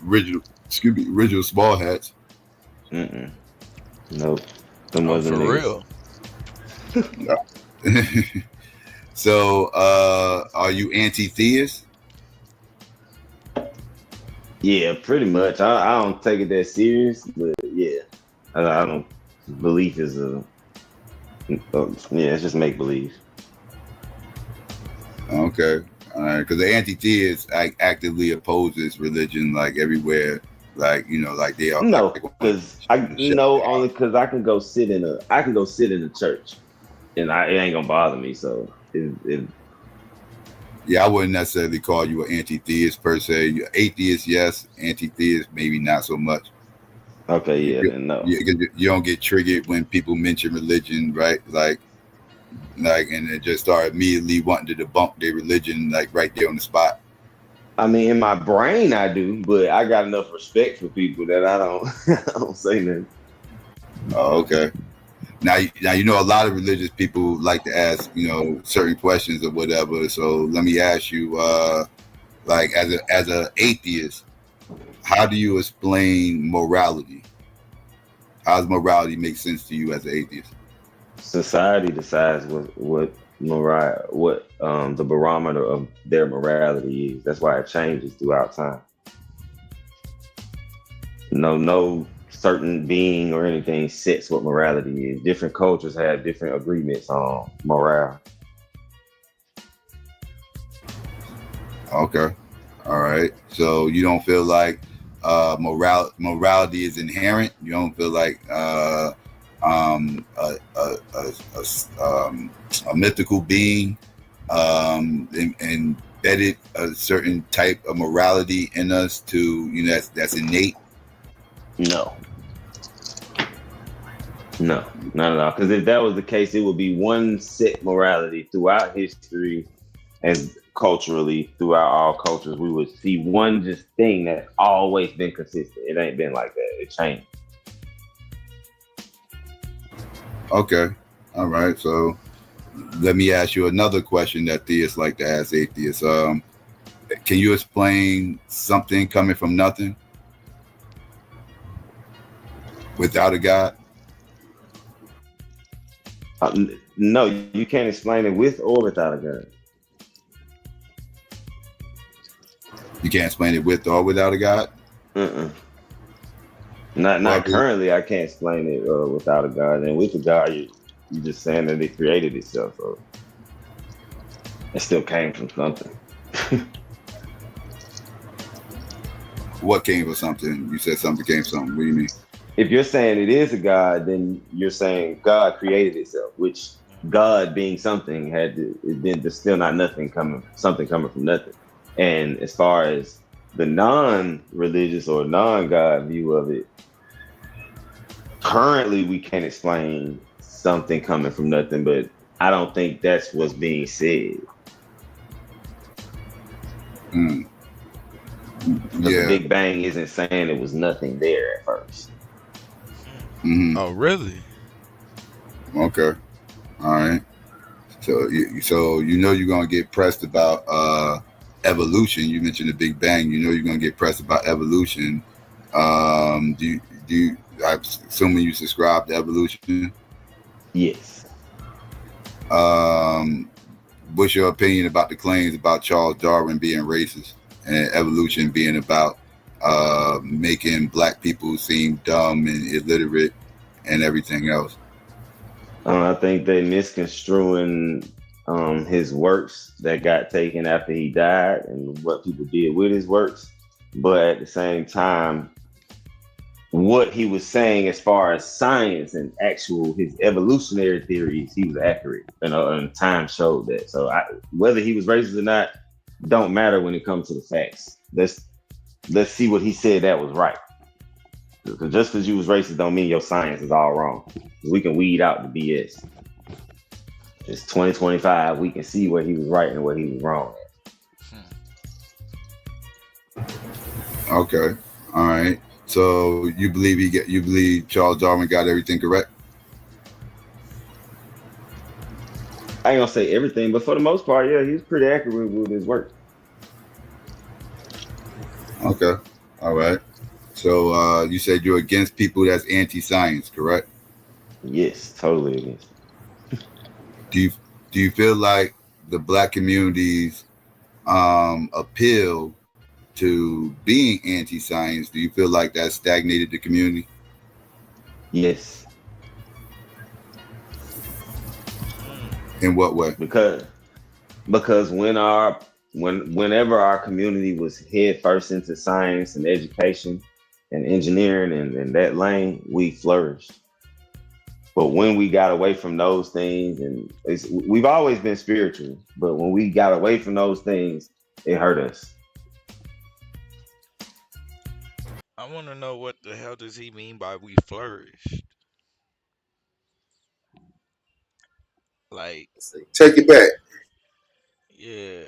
original small hats. Nope. Some Oh, other for niggas. real? So are you anti-theist? Yeah, pretty much. I don't take it that serious, but yeah, I don't. Belief is yeah, it's just make believe. Okay, all right. Because the anti-theist actively opposes religion, like everywhere, like like they are. No, because only because I can go sit in a church, and it ain't gonna bother me. So Yeah, I wouldn't necessarily call you an anti-theist per se. You're atheist, yes. Anti-theist, maybe not so much. okay, yeah, then no. You don't get triggered when people mention religion, right? Like, and they just start immediately wanting to debunk their religion, like right there on the spot. I mean, in my brain, I do, but I got enough respect for people that I don't, I don't say nothing. Oh, okay. Now a lot of religious people like to ask, certain questions or whatever. So let me ask you, like as a atheist, how do you explain morality? How does morality make sense to you as an atheist? Society decides what the barometer of their morality is. That's why it changes throughout time. No certain being or anything sets what morality is. Different cultures have different agreements on morale. Okay. All right. So you don't feel like morality is inherent. You don't feel like a mythical being embedded a certain type of morality in us to that's innate. No, not at all. Because if that was the case, it would be one set morality throughout history and culturally throughout all cultures. We would see one just thing that's always been consistent. It ain't been like that. It changed. Okay. All right. So let me ask you another question that theists like to ask atheists. Can you explain something coming from nothing without a God? No, you can't explain it with or without a God. You can't explain it with or without a God? Not currently. I can't explain it without a God. And with a God, you're just saying that it created itself. So it still came from something. What came from something? You said something came from something. What do you mean? if you're saying it is a God, then you're saying God created itself, which God being something then there's still not something coming from nothing. And as far as the non-religious or non-God view of it, currently we can't explain something coming from nothing, but I don't think that's what's being said. Mm. Because the Yeah. Big Bang isn't saying it was nothing there at first. Hmm. Oh, really? Okay. All right. So you're gonna get pressed about evolution. You mentioned the Big Bang. You know you're gonna get pressed about evolution. I'm assuming you subscribe to evolution. Yes. What's your opinion about the claims about Charles Darwin being racist and evolution being about making black people seem dumb and illiterate and everything else? I think they misconstruing his works that got taken after he died and what people did with his works. But at the same time, what he was saying as far as science and actual his evolutionary theories, he was accurate, and time showed that. So whether he was racist or not don't matter when it comes to the facts. Let's see what he said that was right. Because just because you was racist don't mean your science is all wrong. We can weed out the BS. It's 2025. We can see where he was right and where he was wrong. Okay. All right. So you believe Charles Darwin got everything correct? I ain't gonna say everything, but for the most part, yeah, he's pretty accurate with his work. Okay. All right. So you said you're against people that's anti-science, correct? Yes, totally against. Do you feel like the black community's appeal to being anti-science, do you feel like that stagnated the community? Yes. In what way? Because whenever our community was head first into science and education and engineering and that lane, we flourished. But when we got away from those things, and we've always been spiritual, but when we got away from those things, it hurt us. I want to know what the hell does he mean by we flourished? Like, Take it back. yeah.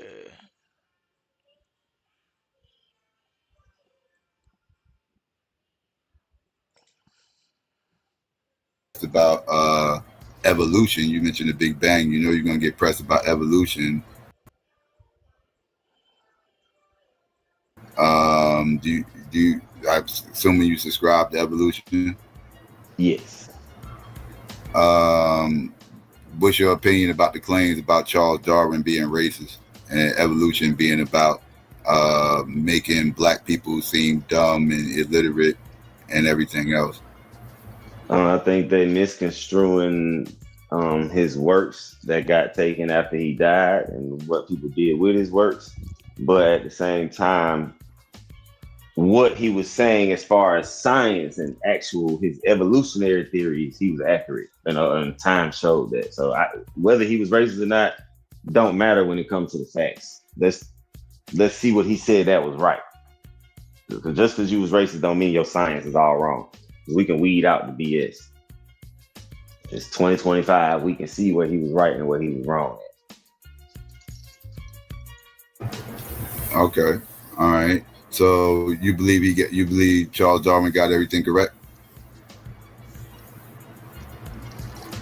It's about evolution. You mentioned the Big Bang. You know you're going to get pressed about evolution. I'm assuming you subscribe to evolution? Yes. What's your opinion about the claims about Charles Darwin being racist and evolution being about making black people seem dumb and illiterate and everything else? I think they misconstruing his works that got taken after he died and what people did with his works. But at the same time, what he was saying as far as science and actual his evolutionary theories, he was accurate, and time showed that. So whether he was racist or not don't matter when it comes to the facts. Let's see what he said that was right. Because just because you was racist don't mean your science is all wrong. We can weed out the BS. It's 2025. We can see where he was right and where he was wrong. Okay. All right. So you believe Charles Darwin got everything correct?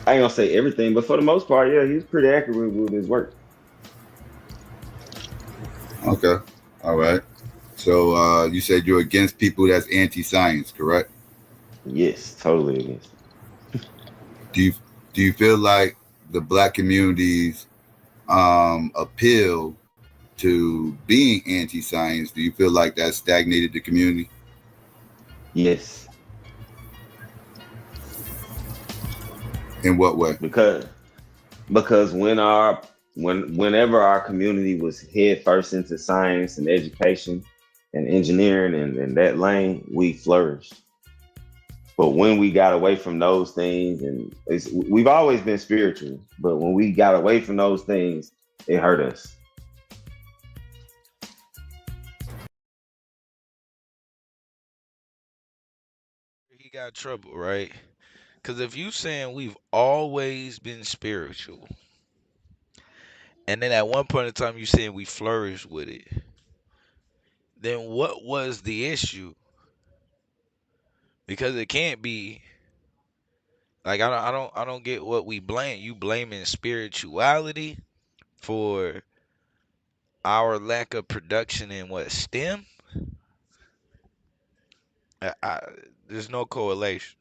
I ain't gonna say everything, but for the most part, yeah, he's pretty accurate with his work. Okay. All right. So you said you're against people that's anti-science, correct? Yes, totally against. Do you feel like the black community's appeal to being anti-science, do you feel like that stagnated the community? Yes. In what way? Because whenever our community was head first into science and education and engineering and that lane, we flourished. But when we got away from those things, and we've always been spiritual, but when we got away from those things, it hurt us. He got trouble, right? Because if you saying we've always been spiritual, and then at one point in time you saying we flourished with it, then what was the issue? Because it can't be like I don't get what we blame. You blaming spirituality for our lack of production in what STEM? I, there's no correlation.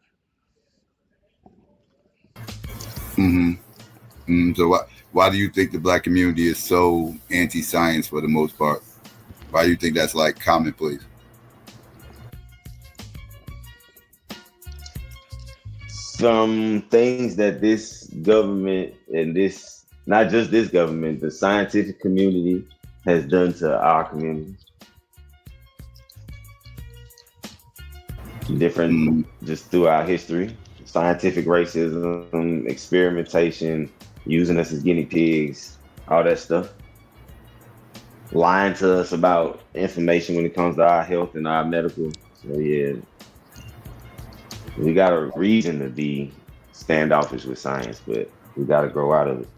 So why do you think the black community is so anti-science for the most part? Why do you think that's like commonplace? Some things that this government and this, not just this government, the scientific community has done to our community. Different, just throughout history, scientific racism, experimentation, using us as guinea pigs, all that stuff. Lying to us about information when it comes to our health and our medical. So yeah, we got a reason to be standoffish with science, but we got to grow out of it.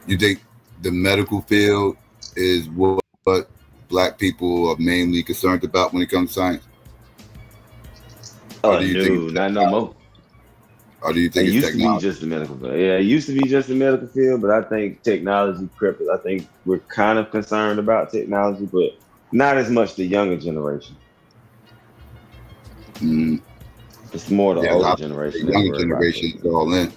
You think the medical field is what black people are mainly concerned about when it comes to science? Oh, no, not no more. Or do you think it used to be just the medical field? Yeah, it used to be just the medical field, but I think technology crept. I think we're kind of concerned about technology, but not as much the younger generation. It's more the older generation. The younger generation is all in.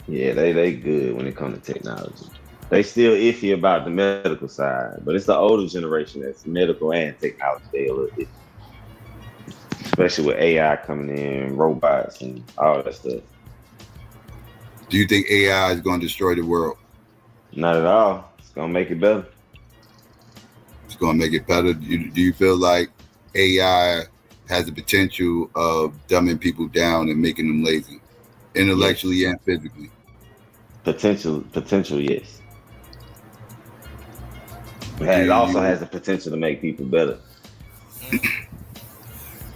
Yeah, they good when it comes to technology. They still iffy about the medical side, but it's the older generation that's medical and technology. They a little iffy. Especially with AI coming in, robots and all that stuff. Do you think AI is going to destroy the world? Not at all. It's going to make it better. It's going to make it better. Do you feel like AI has the potential of dumbing people down and making them lazy, intellectually and physically? Potential, yes. It also has the potential to make people better.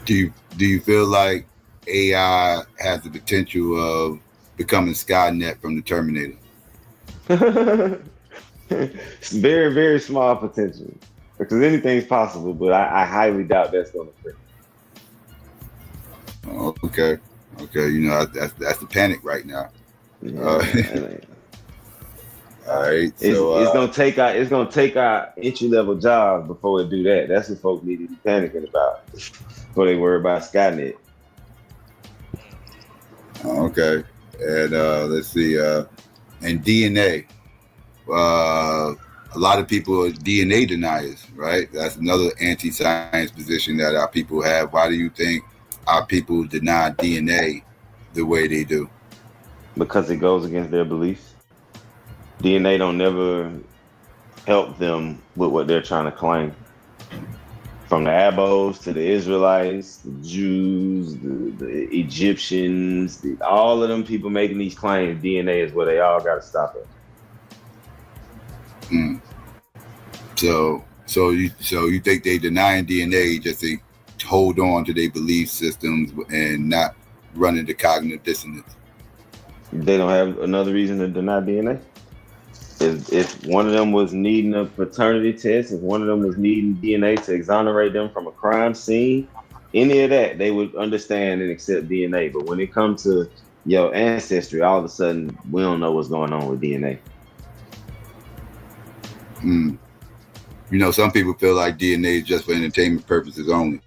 Do you feel like AI has the potential of becoming Skynet from the Terminator? It's very, very small potential, because anything's possible, but I highly doubt that's going to occur. Okay. You know, that's the panic right now. All right. It's gonna take our entry level jobs before it do that. That's what folks need to be panicking about before they worry about Skynet. Okay. And let's see. And DNA. A lot of people are DNA deniers, right? That's another anti-science position that our people have. Why do you think our people deny DNA the way they do? Because it goes against their beliefs. DNA don't never help them with what they're trying to claim. From the Abos to the Israelites, the Jews, the Egyptians, all of them people making these claims, DNA is where they all got to stop it. So you think they denying DNA just to hold on to their belief systems and not run into cognitive dissonance? They don't have another reason to deny DNA? If one of them was needing a paternity test, if one of them was needing DNA to exonerate them from a crime scene, any of that, they would understand and accept DNA. But when it comes to your ancestry, all of a sudden, we don't know what's going on with DNA. You know, some people feel like DNA is just for entertainment purposes only.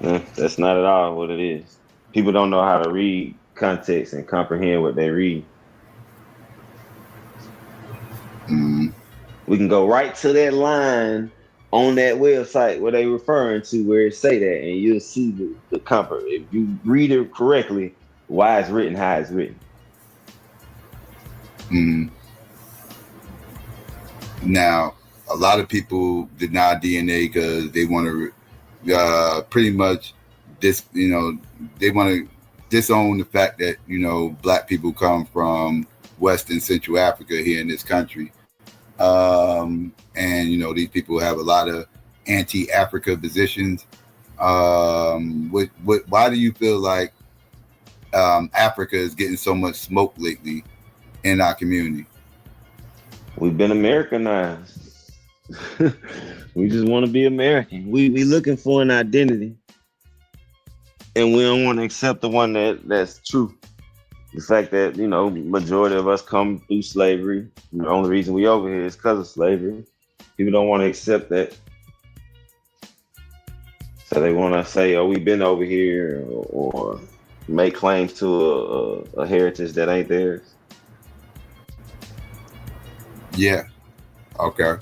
That's not at all what it is. People don't know how to read context and comprehend what they read. We can go right to that line on that website where they referring to, where it say that, and you'll see the comfort. If you read it correctly, why it's written, how it's written. Now, a lot of people deny DNA because they want to pretty much they want to disown the fact that black people come from West and Central Africa here in this country, and these people have a lot of anti-Africa positions. Why do you feel like Africa is getting so much smoke lately in our community? We've been Americanized. We just want to be American. We looking for an identity, and we don't want to accept the one that's true. The fact that majority of us come through slavery. The only reason we over here is because of slavery. People don't want to accept that, so they want to say, "Oh, we've been over here," or make claims to a heritage that ain't theirs. Yeah. Okay.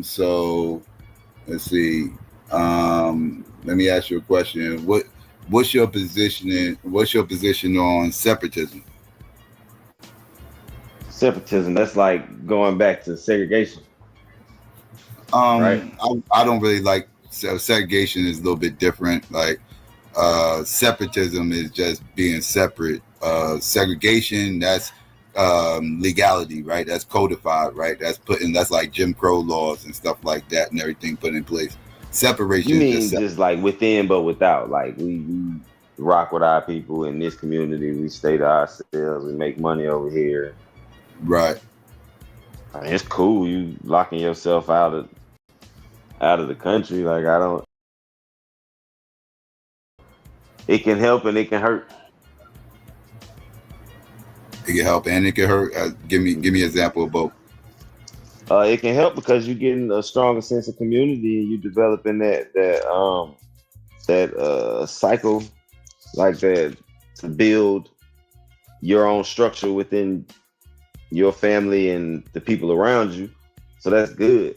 So let's see. Let me ask you a question. What's your position on separatism? Separatism, that's like going back to segregation. Right? I don't really like segregation is a little bit different. Like separatism is just being separate. Segregation, that's legality, right? That's codified, right? That's like Jim Crow laws and stuff like that and everything put in place. Separation You mean is just like within but without? Like we rock with our people in this community, we stay to ourselves, we make money over here. right. I mean, it's cool you locking yourself out of the country. Like it can help and it can hurt. It can help and it can hurt. Give me an example of both. It can help because you're getting a stronger sense of community and you developing that cycle like that to build your own structure within your family and the people around you. So that's good.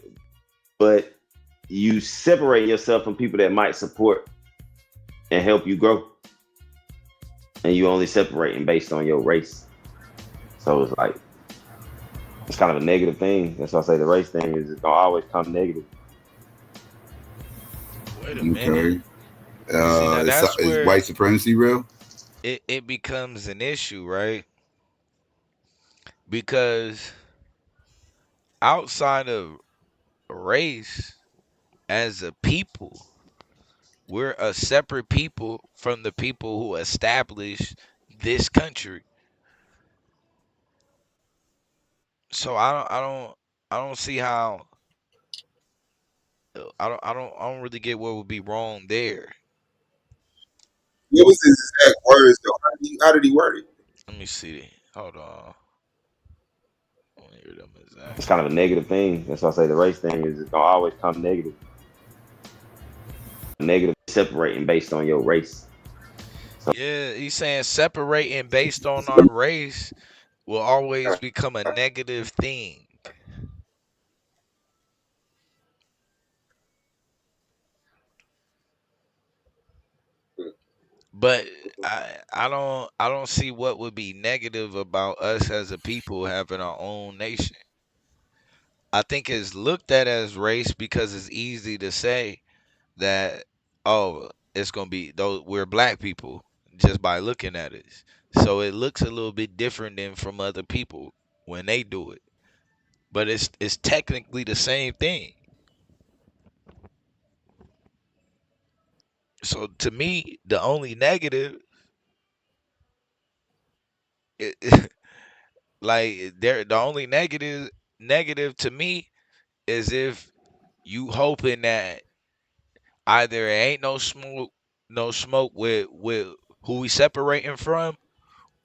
But you separate yourself from people that might support and help you grow. And you only separating based on your race. So it's like, it's kind of a negative thing. That's why I say the race thing is it's gonna always come negative. Wait a minute. Okay. now that's Is where white supremacy real? it becomes an issue, right? Because outside of race, as a people, we're a separate people from the people who established this country. So I don't see how I don't really get what would be wrong there. What was his exact words though? How did he word it? Let me see. Hold on. I want to hear them It's exact. kind of a negative thing. That's why I say the race thing is it's gonna always come negative. Negative separating based on your race. So Yeah, he's saying separating based on our race will always become a negative thing. But I don't see what would be negative about us as a people having our own nation. I think it's looked at as race because it's easy to say that, oh, it's gonna be though we're black people just by looking at it. So it looks a little bit different than from other people when they do it. But it's technically the same thing. So to me, the only negative, it, like the only negative to me is if you hoping that either it ain't no smoke with who we separating from,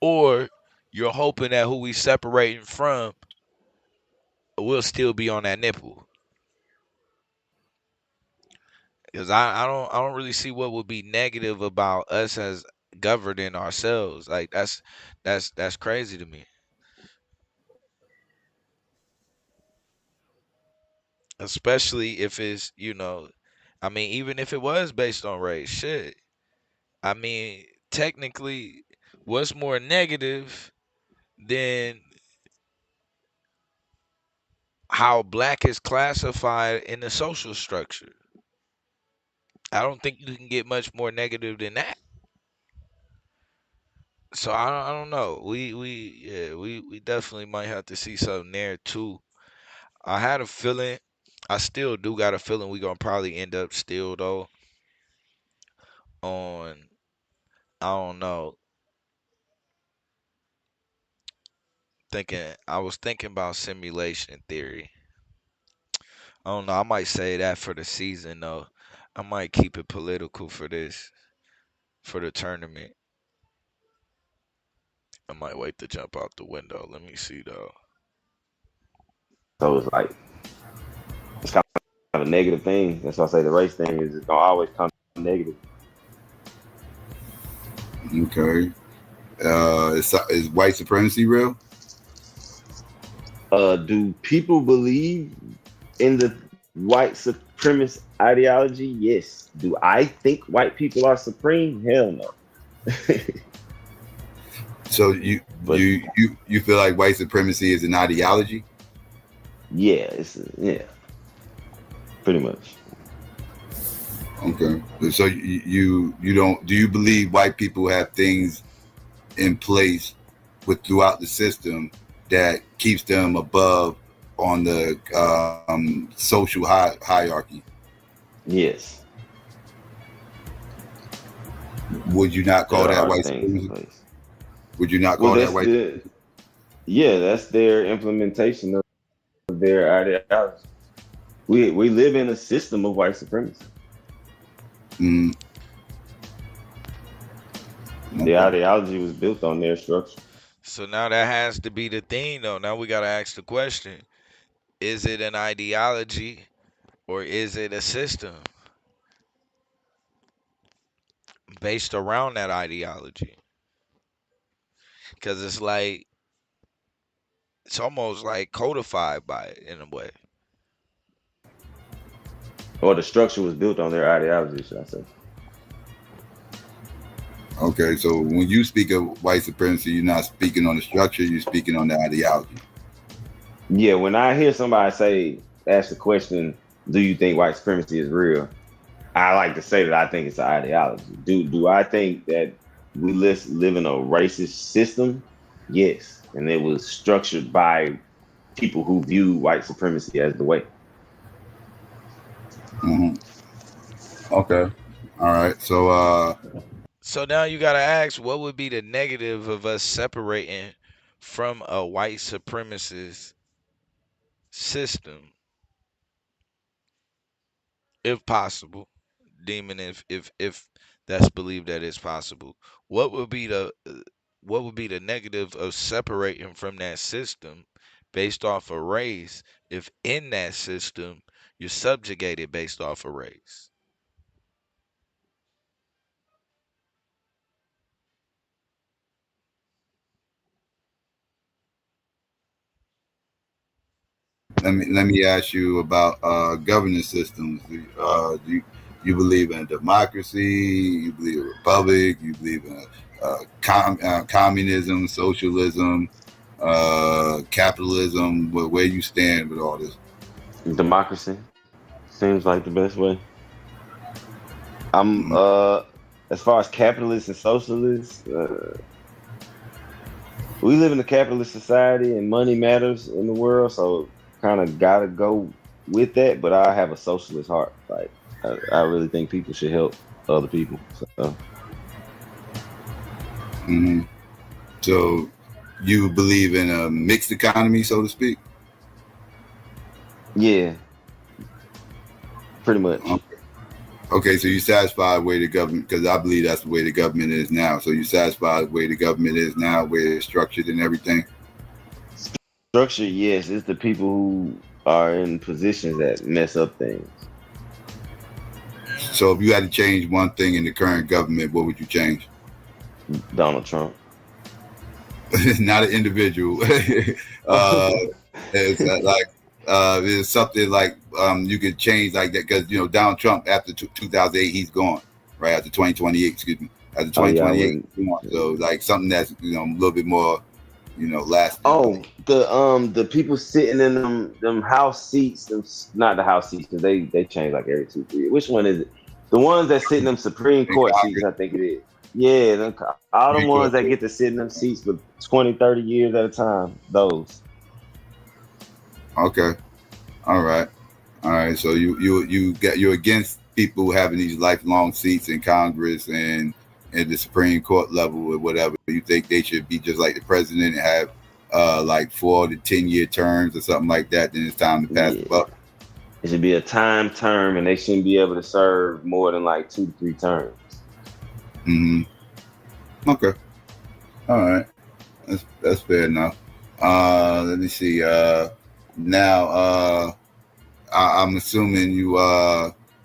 or you're hoping that who we separating from will still be on that nipple. Because I don't really see what would be negative about us as governing ourselves. Like that's crazy to me. Especially if it's, I mean, even if it was based on race, shit. I mean, technically, what's more negative than how black is classified in the social structure? I don't think you can get much more negative than that. So I don't know. We definitely might have to see something there too. I had a feeling. I still do got a feeling we gonna probably end up still though on, I don't know, I was thinking about simulation theory. I don't know. I might say that for the season though. I might keep it political for this, for the tournament. I might wait to jump out the window. Let me see though. So it's like it's kind of a negative thing. That's why I say the race thing is gonna always come negative. Okay. Is white supremacy real? Do people believe in the white supremacist ideology? Yes. Do I think white people are supreme? Hell no. So you But you feel like white supremacy is an ideology? yeah, pretty much. Okay. So you don't, do you believe white people have things in place throughout the system that keeps them above on the social hierarchy? Yes, Would you not call there that are white things in supremacy? place. Would you not Well, call that that's white? that's their implementation of their ideology. We live in a system of white supremacy. Mm, The okay. ideology was built on their structure. So now that has to be the thing though. Now we gotta ask the question: is it an ideology or is it a system based around that ideology? Because it's almost like codified by it in a way. Or the structure was built on their ideology, should I say. Okay. So when you speak of white supremacy, you're not speaking on the structure. You're speaking on the ideology. Yeah, when I hear somebody ask the question, do you think white supremacy is real? I like to say that I think it's an ideology. Do I think that we live in a racist system? Yes. And it was structured by people who view white supremacy as the way. Hmm. Okay. All right. So now you gotta ask, what would be the negative of us separating from a white supremacist system, if possible? Demon, if that's believed that it's possible, what would be the negative of separating from that system based off of race if in that system you're subjugated based off of race? let me ask you about governance systems. Do you believe in democracy? You believe in republic? You believe in communism, socialism, capitalism? Where you stand with all this? Democracy seems like the best way. I'm Mhm. as far as capitalists and socialists, we live in a capitalist society and money matters in the world, so kind of gotta go with that. But I have a socialist heart. Like I really think people should help other people. So Mhm. So you believe in a mixed economy, so to speak? yeah, pretty much. Okay, so you satisfied the way the government, because I believe that's the way the government is now. So you satisfied the way the government is now, where it's structured and everything. Structure, yes, it's the people who are in positions that mess up things. So if you had to change one thing in the current government, what would you change? Donald Trump. Not an individual. uh, it's like there's something like you could change like that, because Donald Trump, after 2008 he's gone, right? After 2028, excuse me, after Oh yeah, I 2028 wouldn't. he's gone. So like something that's a little bit more lasting. Oh, the people sitting in them house seats, not the house seats because they change like every 2 3 years. Which one is it? The ones that sit in them Supreme in Court seats, Congress, I think it is. Yeah, all them Supreme Court. ones that get to sit in them seats for 20, 30 years at a time. Those. Okay. All right. All right. So you're against people having these lifelong seats in Congress and at the Supreme Court level or whatever. You think they should be just like the president and have like 4 to 10 year terms or something like that. Then it's time to pass the Yeah. buck. It should be a time term and they shouldn't be able to serve more than like 2 to 3 terms. Hmm. Okay. All right. That's fair enough. Let me see. Now, I'm assuming you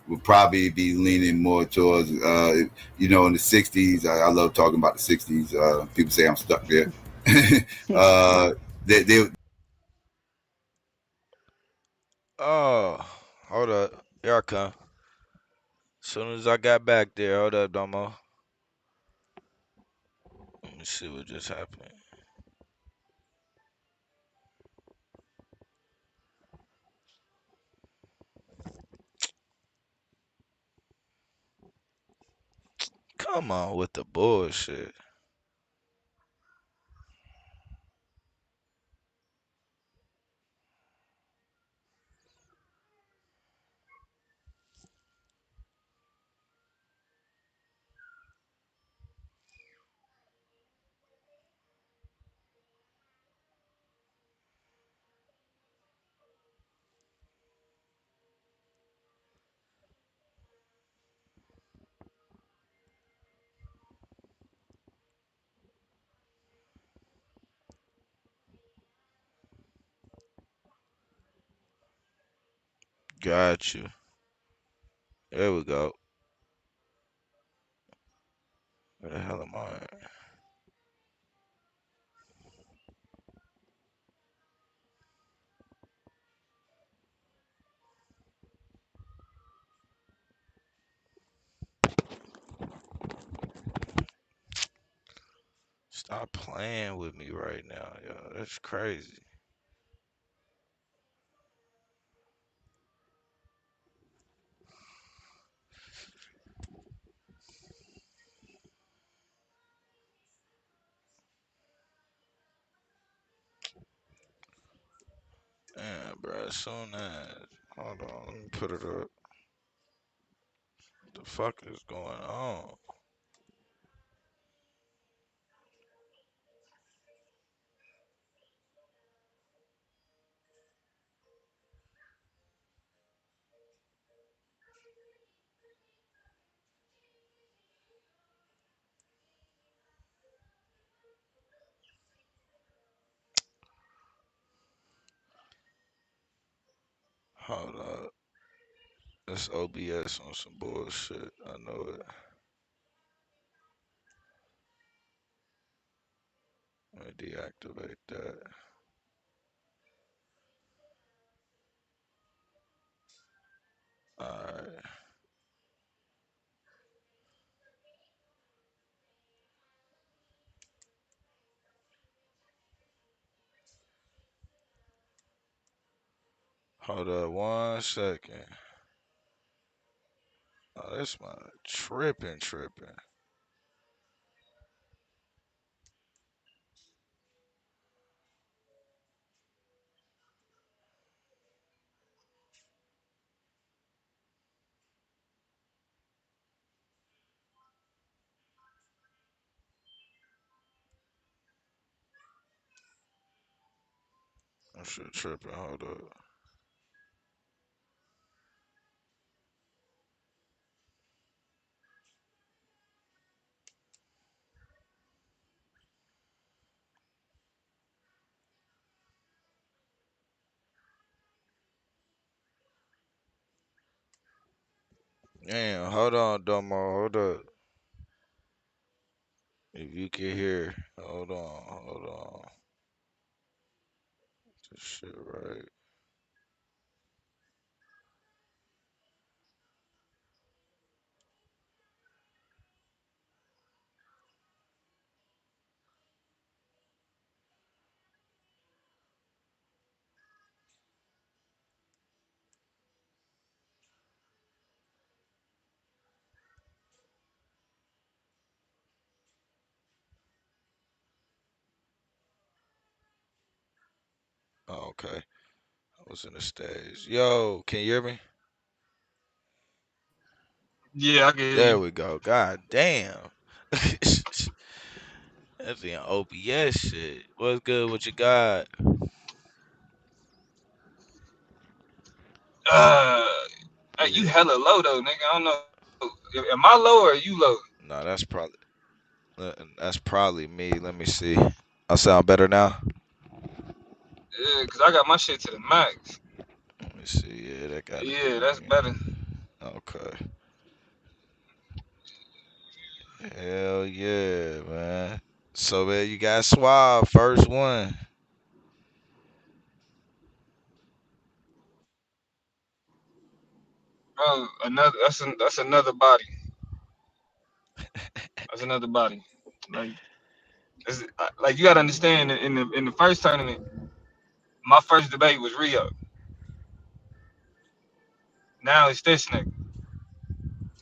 would probably be leaning more towards, in the '60s. I love talking about the '60s. People say I'm stuck there. They Oh, hold up. Here I come. Soon as I got back there, hold up, Domo. Let me see what just happened. Come on with the bullshit. Got you. There we go. Where the hell am I at? Stop playing with me right now, yo. That's crazy. Damn, bro. As soon as. Hold on. Let me put it up. What the fuck is going on? Hold up. This OBS on some bullshit. I know it. Let me deactivate that. Alright. Hold up 1 second. Oh, this my tripping. I'm shit tripping. Hold up. Damn, hold on, Domo. Hold up. If you can hear, hold on. This shit right. Okay. I was in the stage. Yo, can you hear me? Yeah, I can hear There you. we go. God damn. That's the OPS shit. What's good with your God? Uh, hey, you Yeah. hella low though, nigga. I don't know. Am I low or are you low? No, that's probably me. Let me see. I sound better now. Yeah, cause I got my shit to the max. Let me see. Yeah, that gotta be Yeah, that's me. better. Okay. Hell yeah, man. So man, you got Suave, first one. Bro, that's another body. That's another body. Like, like you gotta understand that in the first tournament, my first debate was Rio. Now it's this nigga.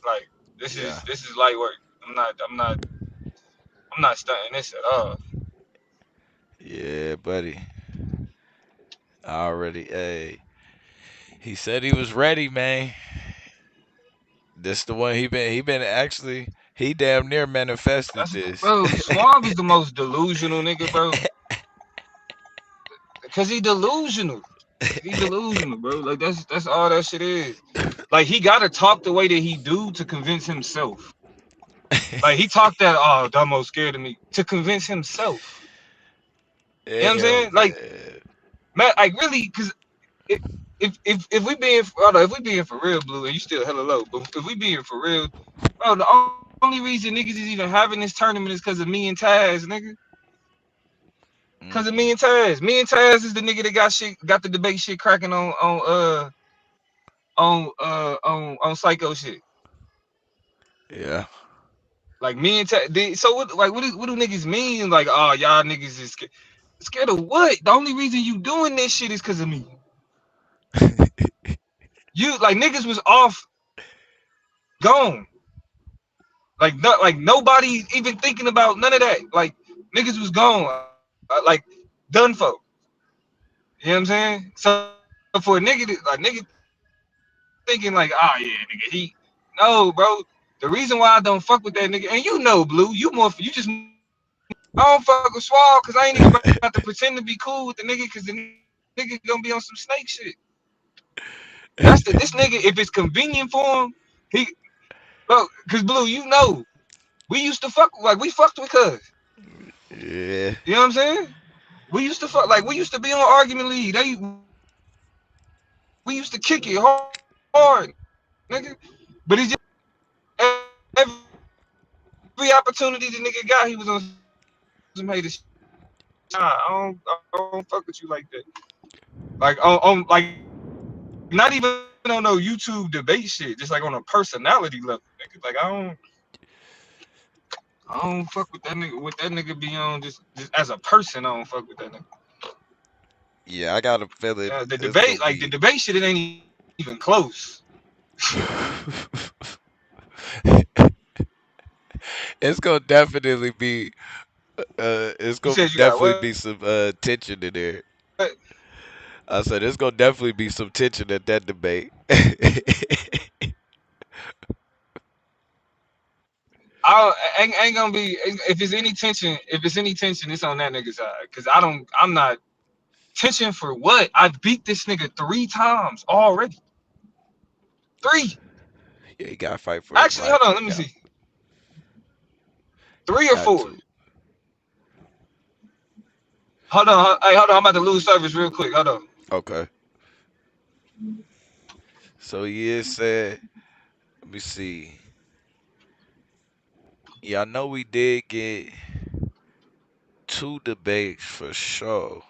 Like, this Yeah. is this is light work. I'm not stunting this at all. Yeah, buddy. I already, hey. He said he was ready, man. This the one he been actually he damn near manifested That's this. bro. Suave is the most delusional nigga, bro. Cause he delusional. He delusional, bro. Like that's all that shit is. Like he gotta talk the way that he do to convince himself. Like he talked that Dumbo scared of me to convince himself. You know what I'm Hell saying? Like man. man, like really, cause if if we being hold on, if we being for real, Blue, and you still hella low, but if we being for real, bro, the only reason niggas is even having this tournament is because of me and Taz, nigga. Cause of Mm-mm. me and Taz. Me and Taz is the nigga that got the debate shit cracking on psycho shit. Yeah. Like me and so what? Like what do niggas mean? Like y'all niggas is scared. Scared of what? The only reason you doing this shit is because of me. You like niggas was off, gone. Like not like nobody even thinking about none of that. Like niggas was gone. Like done for. You know what I'm saying? So for a nigga like nigga thinking like yeah nigga no bro. The reason why I don't fuck with that nigga and you know Blue you just I don't fuck with Swall because I ain't even about to pretend to be cool with the nigga because the nigga gonna be on some snake shit. This nigga if it's convenient for him, he bro, cause Blue, you know, we used to fuck like we fucked with cuz. Yeah. You know what I'm saying? We used to fuck like we used to be on argument league. We used to kick it hard, nigga. But it's just every opportunity the nigga got, he was on some haters. Nah, I don't fuck with you like that. Like on like not even on no YouTube debate shit, just like on a personality level, nigga. Like I don't fuck with that nigga. What that nigga be on, just as a person, I don't fuck with that nigga. Yeah, I got a feeling The it's gonna debate, like the be debate shit, it ain't even close. it's gonna definitely be it's You gonna said you got definitely what? be some tension in there. I said it's gonna definitely be some tension at that debate. Ain't gonna be if it's any tension. If it's any tension, it's on that nigga's side. Cause I don't. I'm not tension for what? I beat this nigga 3 times already. Three. Yeah, he gotta fight for his Actually, life hold on. right Let me now. see. Three or Got four. to. Hold on. Hey, hold on. I'm about to lose service real quick. Hold on. Okay. So yeah, said, let me see. Yeah, I know we did get 2 debates for sure.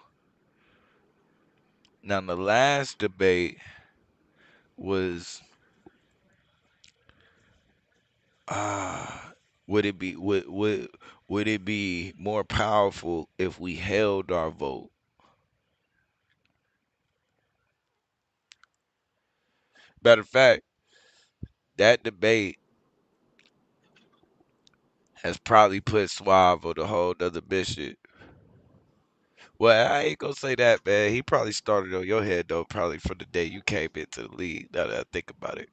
Now the last debate was would it be would it be more powerful if we held our vote? Matter of fact, that debate has probably put Suave on the whole other mission. Well, I ain't gonna say that, man. He probably started on your head though, probably from the day you came into the league. Now that I think about it.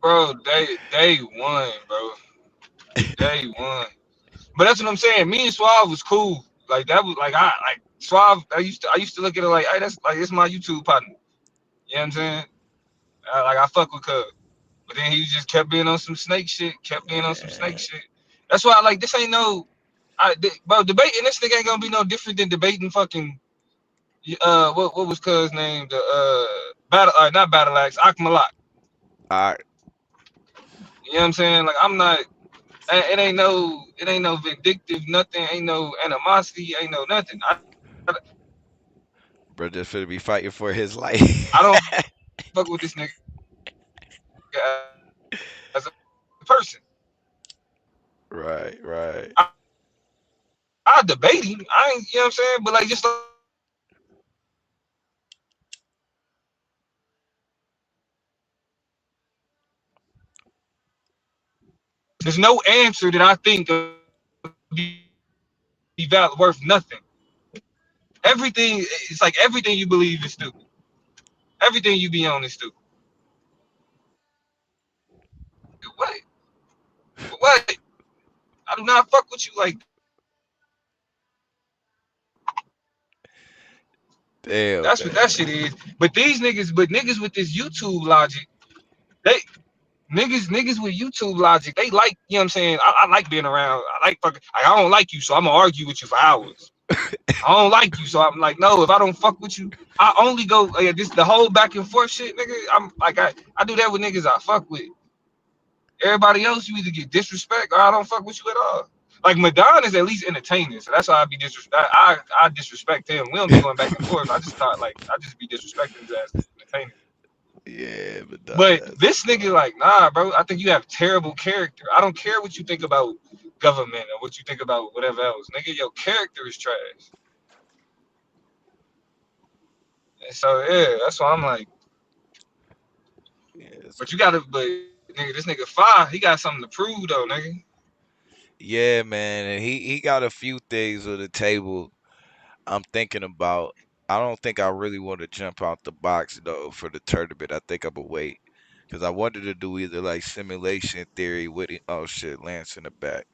Bro, day one, bro. Day one. But that's what I'm saying. Me and Suave was cool. Like that was like Suave. I used to look at it like, hey, that's like it's my YouTube partner. You know what I'm saying? Like I fuck with Cub. But then he just kept being on some snake shit. Kept being on some snake shit. That's why like this ain't no. Bro, debating this thing ain't gonna be no different than debating fucking. What was Cub's name? The battle, not Battle Axe, Akmalak. All right, You know what I'm saying? Like I'm not. It ain't no vindictive nothing. Ain't no animosity. Ain't no nothing. bro, just finna be fighting for his life. I don't fuck with this nigga as a person. Right, right. I debate him. I ain't, you know what I'm saying? But like, just like, there's no answer that I think of be valid, worth nothing. Everything, it's like everything you believe is stupid. Everything you be on is stupid. What? What? I do not fuck with you like Damn, that's what that man. shit is. But niggas with this YouTube logic, they niggas with YouTube logic, they like, you know what I'm saying? I like being around. I like fucking. I don't like you, so I'm gonna argue with you for hours. I don't like you, so I'm like, no. If I don't fuck with you, I only go this the whole back and forth shit, nigga. I'm like, I do that with niggas I fuck with. Everybody else, you either get disrespect or I don't fuck with you at all. Like Madon is at least entertaining, so that's how I be disrespect. I disrespect him. We don't be going back and forth. I just thought like I just be disrespecting his ass entertaining. Yeah, but But this nigga, like, nah, bro. I think you have terrible character. I don't care what you think about government or what you think about whatever else, nigga. Your character is trash. And so yeah, that's why I'm like. But you gotta, but nigga, this nigga Five, he got something to prove though, nigga. yeah, man, and he got a few things on the table I'm thinking about. I don't think I really want to jump out the box though for the tournament. I think I'm gonna wait because I wanted to do either like simulation theory with it. Oh shit, Lance in the back.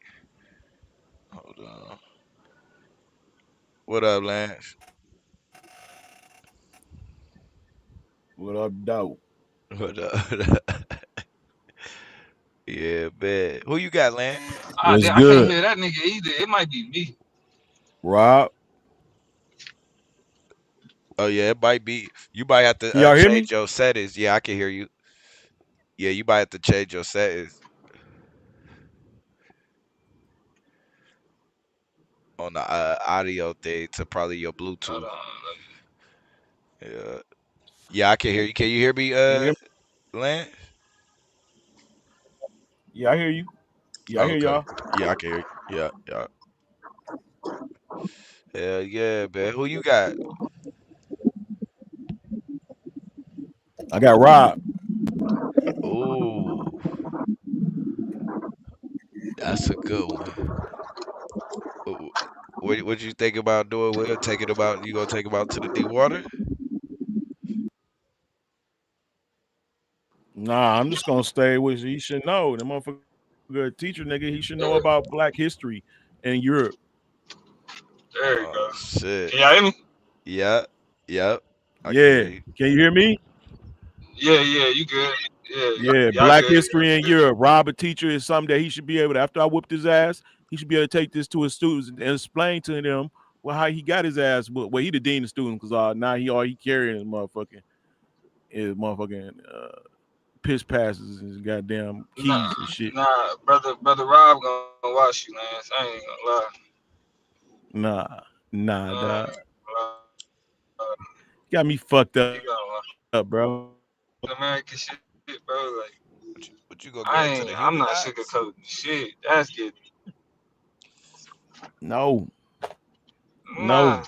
Hold on. What up, Lance? What up, dope? What up? Yeah, man. Who you got, Lance? What's I can't good, hear that nigga either. It might be me. Rob? Oh yeah, it might be. You might have to Can y'all hear me? change your settings. Yeah, I can hear you. Yeah, you might have to change your settings on the audio thing to probably your Hold Bluetooth. on. Yeah, yeah, I can hear you. Can you hear me, Can you hear me? Lance? Yeah, I hear you. Yeah, I hear Okay. y'all. Yeah, I can hear you. Yeah, yeah. Hell yeah, man. Who you got? I got Rob. Ooh, that's a good one. Ooh, what you think about doing with it? Taking about you gonna take him out to the deep water? Nah, I'm just gonna stay with. He should know. The motherfucker, good teacher, nigga. He should know about Black history in Europe. There you Oh go. shit. Can y'all hear me? Yeah, yep. I can hear Yeah, you. can you hear me? Yeah, you good. Yeah, Yeah, y'all Black good. history in Europe. Rob, a teacher, is something that he should be able to. After I whooped his ass, he should be able to take this to his students and explain to them well how he got his ass. Well, he the dean of students because now he carrying his motherfucking piss passes and his goddamn keys and shit. Nah, brother Rob gonna watch you, man. I ain't gonna lie. Nah, Uh, dog. Got me fucked he up, gonna watch bro. American shit, bro. Like What you gonna get into the I'm human not ox? sugarcoating shit. That's good. No, Nah, no.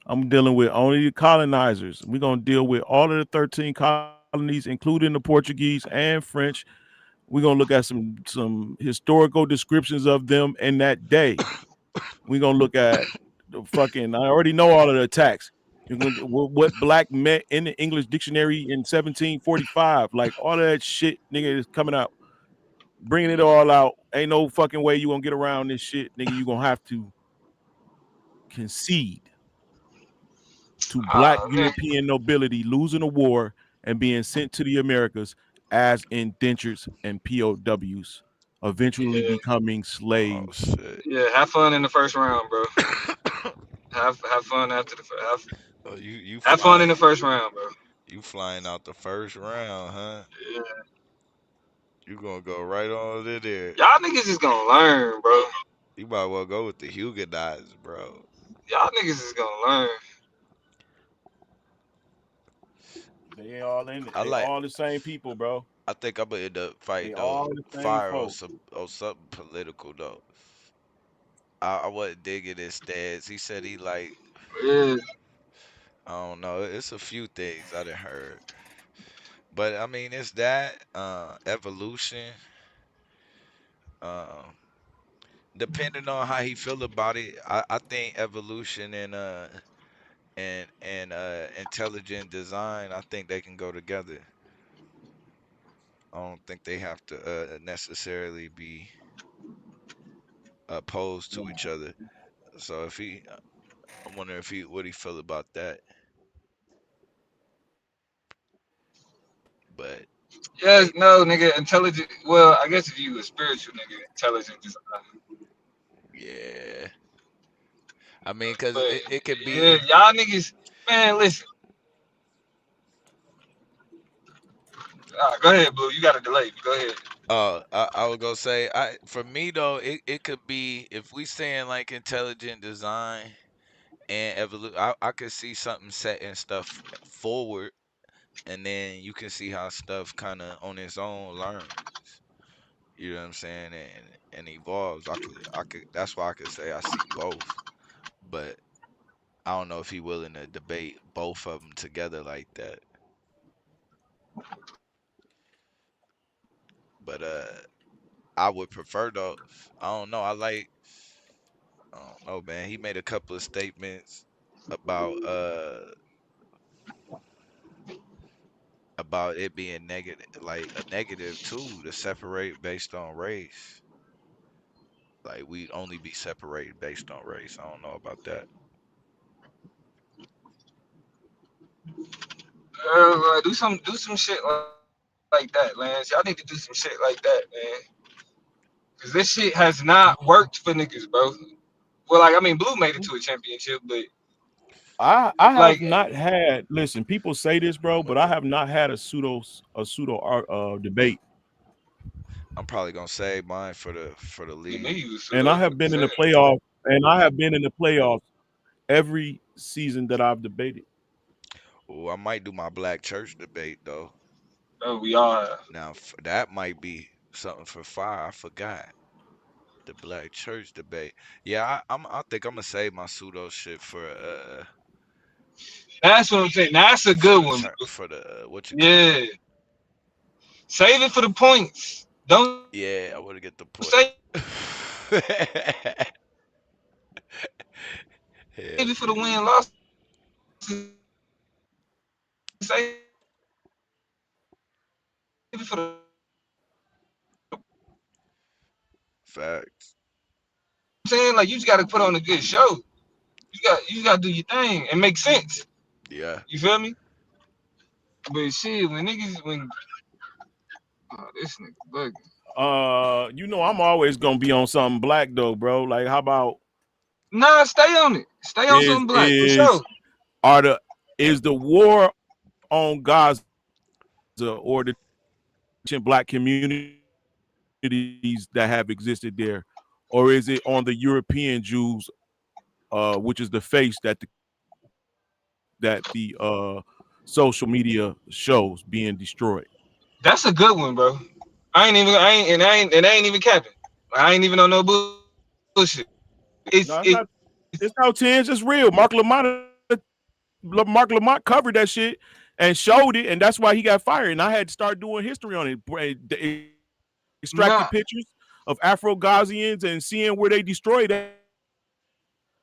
I'm dealing with only the colonizers. We're gonna deal with all of the 13 colonies, including the Portuguese and French. We're gonna look at some historical descriptions of them in that day. We're gonna look at the fucking. I already know all of the attacks. What black meant in the English dictionary in 1745. Like all of that shit, nigga, is coming out. Bringing it all out. Ain't no fucking way you gonna get around this shit, nigga. You gonna have to concede to black Man. European nobility losing a war and being sent to the Americas as indentures and POWs, eventually becoming Oh slaves. shit. Yeah, have fun in the first round, bro. have fun after the Oh, you have fun in flying? the first round, bro. You flying out the first round, huh? Yeah. You gonna go right on in there. Y'all niggas is gonna learn, bro. You might well go with the Huguenots, bro. Y'all niggas is gonna learn. They all in it. I They like. all the same people, bro. I think I'm gonna end up fighting They though. all the same Fire folk. on something political though. I wasn't digging his stance. He said he like Yeah. I don't know. It's a few things I done heard, but I mean it's that evolution. Uh, depending on how he feel about it, I think evolution and intelligent design. I think they can go together. I don't think they have to necessarily be opposed to each other. So if he, I wonder if he what he feel about that. But Yes, no, nigga, intelligent. Well, I guess if you a spiritual nigga, intelligent design. yeah, I mean, cause But it could yeah, be. y'all niggas, man, listen. Go ahead, Blue. You got a delay. Go ahead. I would go say for me though, it could be if we saying like intelligent design and evolution. I could see something setting stuff forward, and then you can see how stuff kind of on its own learns. You know what I'm saying? And evolves. I could. That's why I could say I see both, but I don't know if he willing to debate both of them together like that. But I would prefer though. I don't know. I don't know, man. He made a couple of statements about it being negative, like a negative too, to separate based on race. Like we'd only be separated based on race. I don't know about that. Do some shit like that, Lance. Y'all need to do some shit like that, man. Cause this shit has not worked for niggas, bro. Well, like I mean, Blue made it to a championship, but I like, have not had. Listen, people say this, bro, but I have not had a pseudo debate. I'm probably gonna save mine for the league. And I have been in the playoffs. And I have been in the playoffs every season that I've debated. Oh, I might do my black church debate though. Oh, we are. Now that might be something for fire. I forgot the black church debate. Yeah, I think I'm gonna save my pseudo shit That's what I'm saying. That's a good one. for the what you call Yeah. it. Save it for the points. Don't Yeah, I want to get the point. save Hell it for the yeah. win loss. Save it for the Facts. I'm saying, like, you just gotta put on a good show. You gotta do your thing and make sense. Yeah. You feel me? But shit, when this nigga bugging. You know, I'm always gonna be on something black though, bro. Like, how about Nah, stay on it. Stay on something black for sure. Is the war on Gaza or the black communities that have existed there, or is it on the European Jews, which is the face that the social media shows being destroyed? That's a good one, bro. I ain't even capping. I ain't even on no bullshit. It's no 10s. It's real. Mark Lamont covered that shit and showed it, and that's why he got fired. And I had to start doing history on it, extracting pictures of Afro-Ghazians and seeing where they destroyed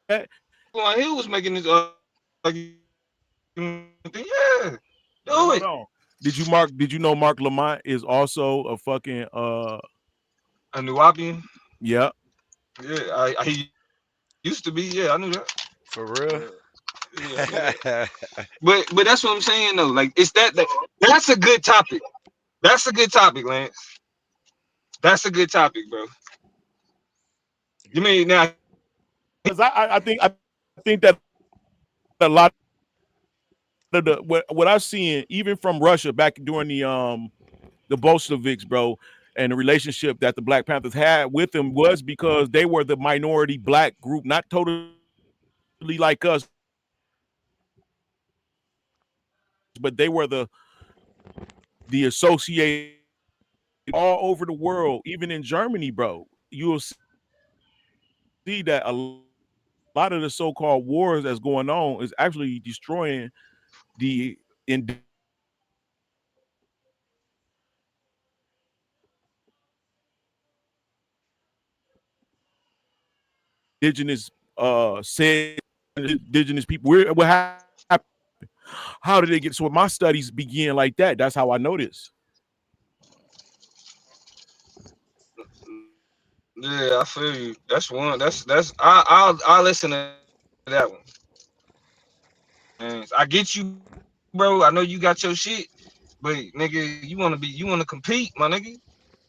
Like he was making this like yeah, do Hold it. on. Did you know Mark Lamont is also a fucking A Nuwapian. yeah. Yeah, he used to be. Yeah, I knew that. For real? Yeah, I knew that. But that's what I'm saying though. Like it's that's a good topic. That's a good topic, Lance. That's a good topic, bro. You mean now? Because I think that a lot of the what I've seen even from Russia back during the Bolsheviks, bro, and the relationship that the Black Panthers had with them was because they were the minority black group, not totally like us, but they were the associated all over the world, even in Germany, bro. You'll see that a lot of the so-called wars that's going on is actually destroying the indigenous said indigenous people. What happened? How did they get? So my studies begin like that. That's how I know this. Yeah, I feel you. That's one. I'll listen to that one. And I get you, bro. I know you got your shit, but nigga, you wanna compete, my nigga.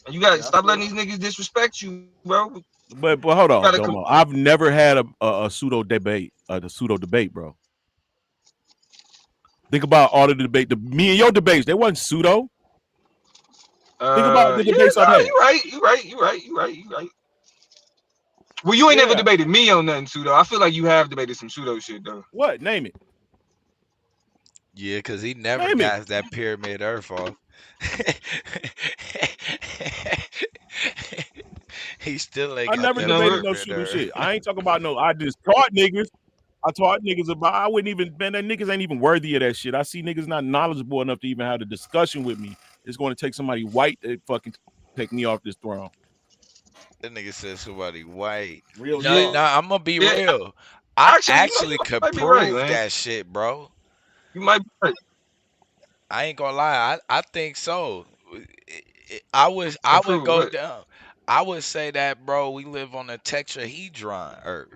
And you gotta stop letting these niggas disrespect you, bro. But hold on, Gotta Domo. I've never had a pseudo debate, bro. Think about all of the debate. Me and your debates, they wasn't pseudo. Think about the debates I've had. You right. Well, you ain't never debated me on nothing pseudo. I feel like you have debated some pseudo shit though. What? Name it. Yeah, because he never got that pyramid Earth off. He still ain't I got never that debated no pyramid pseudo Earth. shit. I ain't talking about no. I just taught niggas. I taught niggas about. I wouldn't even. Man, that niggas ain't even worthy of that shit. I see niggas not knowledgeable enough to even have a discussion with me. It's going to take somebody white to fucking take me off this throne. That nigga said somebody white. Real Nah, I'm gonna be real. I actually could prove that shit, bro. You might be right. I ain't gonna lie. I think so. I would go what? down. I would say that, bro. We live on a tetrahedron Earth.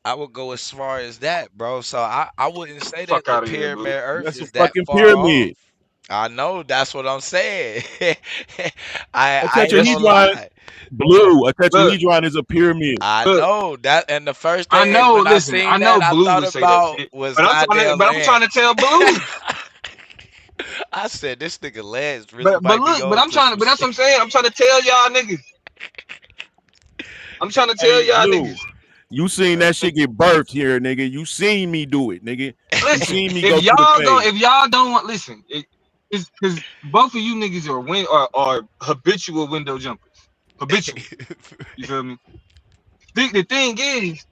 I would go as far as that, bro. So I wouldn't say that Fuck the out of here, pyramid Blue. Earth That's a is that fucking far pyramid. off. I know, that's what I'm saying. A I ain't gonna tetrahedron, lie. Blue. A tetrahedron is a pyramid. I know that, and the first I thing know. when I Listen, I seen know that, I Blue thought would say that about shit, was but I'm goddamn trying to tell Blue. I said this nigga Lance really But might be look, but on I'm to trying to. some But that's what shit. I'm saying. I'm trying to tell y'all niggas. I'm trying to tell Hey, y'all Blue, niggas. you seen that shit get birthed here, nigga. You seen me do it, nigga. You Listen, seen me if go through the phase. if y'all don't want, listen, because both of you niggas are habitual window jumpers. Habitual. You feel me? The thing is,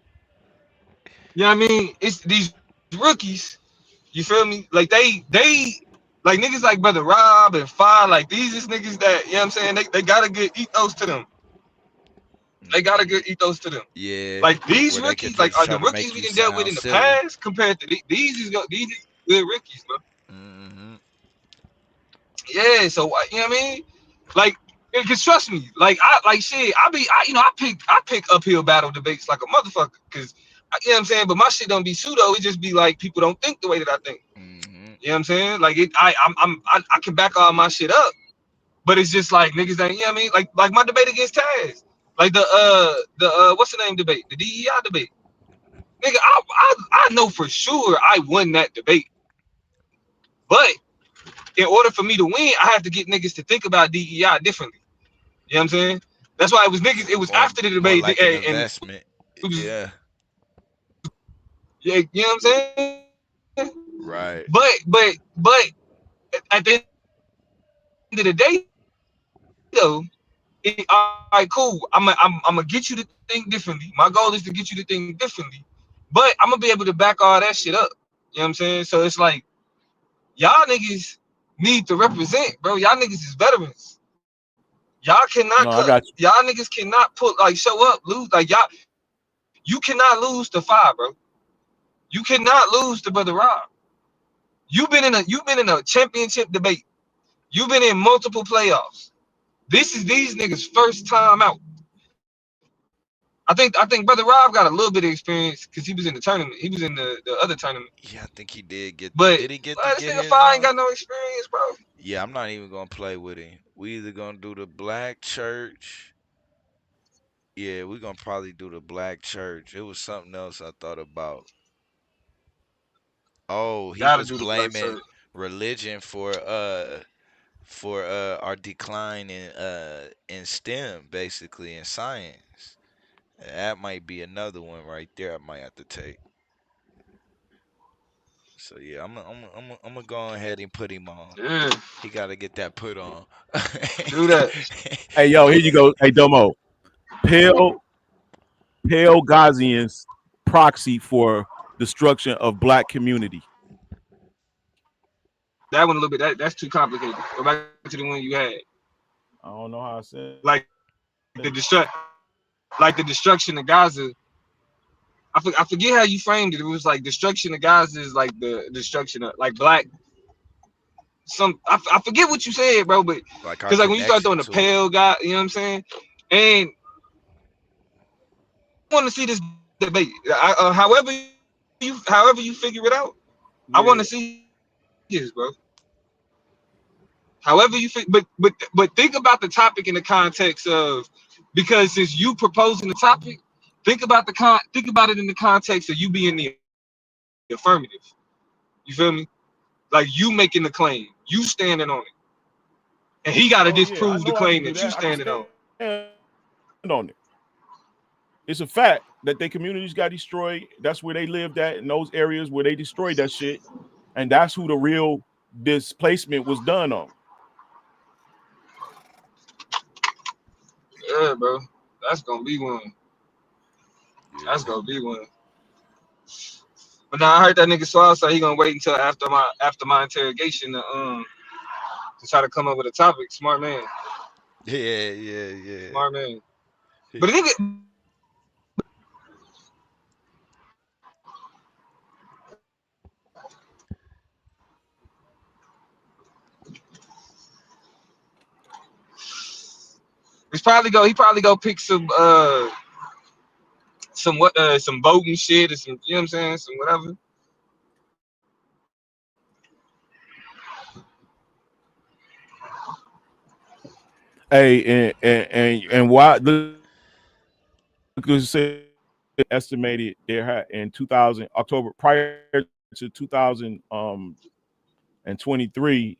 you know what I mean? It's these rookies. You feel me? Like they like niggas like Brother Rob and Fire. Like these is niggas that, you know what I'm saying? They got a good ethos to them. They got a good ethos to them. Yeah, Like these where they could rookies, like just are try the to rookies make we you done dealt with sound in the silly. past compared to these is good rookies, bro. Mm-hmm. Yeah, so you know what I mean? Like, cause trust me, like shit, I pick uphill battle debates like a motherfucker, cause you know what I'm saying. But my shit don't be pseudo. It just be like people don't think the way that I think. Mm-hmm. You know what I'm saying? Like I can back all my shit up, but it's just like niggas ain't. You know what I mean? Like my debate against Taz, like the what's the name debate, the DEI debate. Nigga, I know for sure I won that debate, but in order for me to win, I have to get niggas to think about DEI differently. You know what I'm saying? That's why it was niggas. It was after the More debate, like an and investment. it was, Yeah, yeah, you know what I'm saying? right. But at the end of the day, though, all right, cool. I'm gonna get you to think differently. My goal is to get you to think differently, but I'm gonna be able to back all that shit up. You know what I'm saying? So it's like y'all niggas need to represent, bro. Y'all niggas is veterans. Y'all cannot No, I got you. y'all niggas cannot put like show up, lose like y'all. You cannot lose to Five, bro. You cannot lose to Brother Rob. You've been in a championship debate. You've been in multiple playoffs. This is these niggas' first time out. I think Brother Rob got a little bit of experience because he was in the tournament. He was in the other tournament. Yeah, I think he did get. But Did he get to this get nigga his Five ain't got no experience, bro. Yeah, I'm not even gonna play with him. We either gonna do the black church. Yeah, we gonna probably do the black church. It was something else I thought about. Oh, he Gotta was do the black blaming shirt. religion for our decline in STEM, basically in science. That might be another one right there I might have to take. So yeah, I'm gonna go ahead and put him on. Yeah, He got to get that put on. do that. Hey, yo, here you go. Hey, Domo. Pale Ghazians proxy for destruction of black community. That one a little bit. That's too complicated. Go back to the one you had. I don't know how I said. Like the destruction of Gaza. I forget how you framed it. It was like destruction of Gaza is like the destruction of like black. I forget what you said, bro. But like because like when you start throwing the to pale guy, you know what I'm saying? And I want to see this debate. However you figure it out, I want to see this, bro. However you think, but think about the topic in the context of, because since you proposing the topic, think about it in the context of you being the affirmative. You feel me? Like you making the claim, you standing on it, and he got to disprove the claim that you standing on. On it. It's a fact that their communities got destroyed. That's where they lived at, in those areas where they destroyed that shit, and that's who the real displacement was done on. Yeah, bro, that's gonna be one. That's gonna be one. But now I heard that nigga Swab say he gonna wait until after my interrogation to try to come up with a topic. Smart man. Yeah. Smart man. But the nigga. He probably go pick some voting shit or some, you know what I'm saying, some whatever. Hey, and why look say estimated there in 2000 October prior to 2023,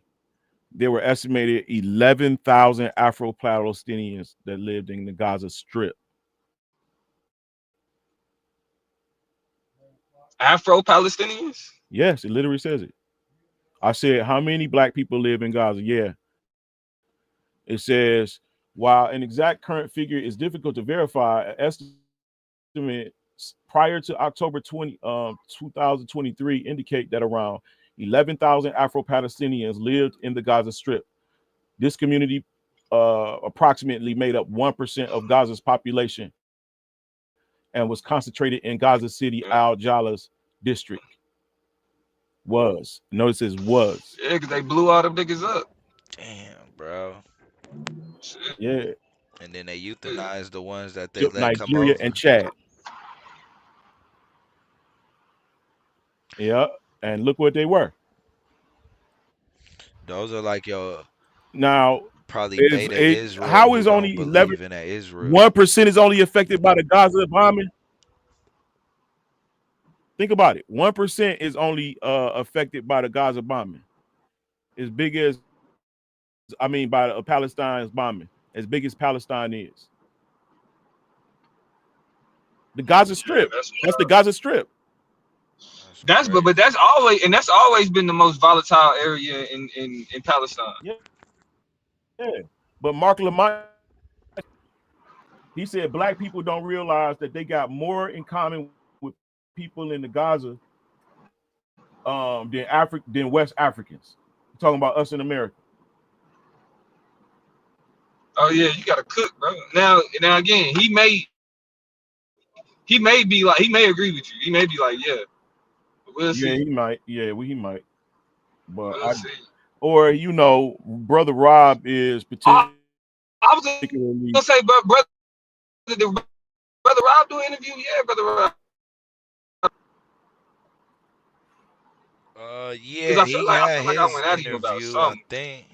there were estimated 11,000 Afro-Palestinians that lived in the Gaza Strip. Afro-Palestinians? Yes, it literally says it. I said, how many black people live in Gaza? Yeah. It says, while an exact current figure is difficult to verify, an estimate prior to October 2023 indicate that around 11,000 Afro-Palestinians lived in the Gaza Strip. This community approximately made up 1% of Gaza's population and was concentrated in Gaza City, Al-Jalala's district. Was. Notice it says was. Yeah, because they blew all them niggas up. Damn, bro. Shit. Yeah. And then they euthanized the ones that they let Nigeria come over. and Chad. Yeah, and look what they were. Those are like your now probably beta Israel. How is only 1% is only affected by the Gaza bombing? Think about it. 1% is only affected by the Gaza bombing. As big as, by Palestine's bombing, as big as Palestine is. The Gaza Strip. That's the Gaza Strip. But that's always been the most volatile area in Palestine. Yeah. But Mark Lamont, he said black people don't realize that they got more in common with people in the Gaza than West Africans. I'm talking about us in America. Oh yeah, you gotta cook, bro. Now again, he made he may be like, he may agree with you. He may be like, yeah. But we'll Yeah, see. he might. Yeah, he might. But We'll see. or Brother Rob is I was particularly. gonna say, but brother Rob do an interview? Yeah, brother Rob. Because Yeah, I feel he like had I his went at him about interview, I something. think.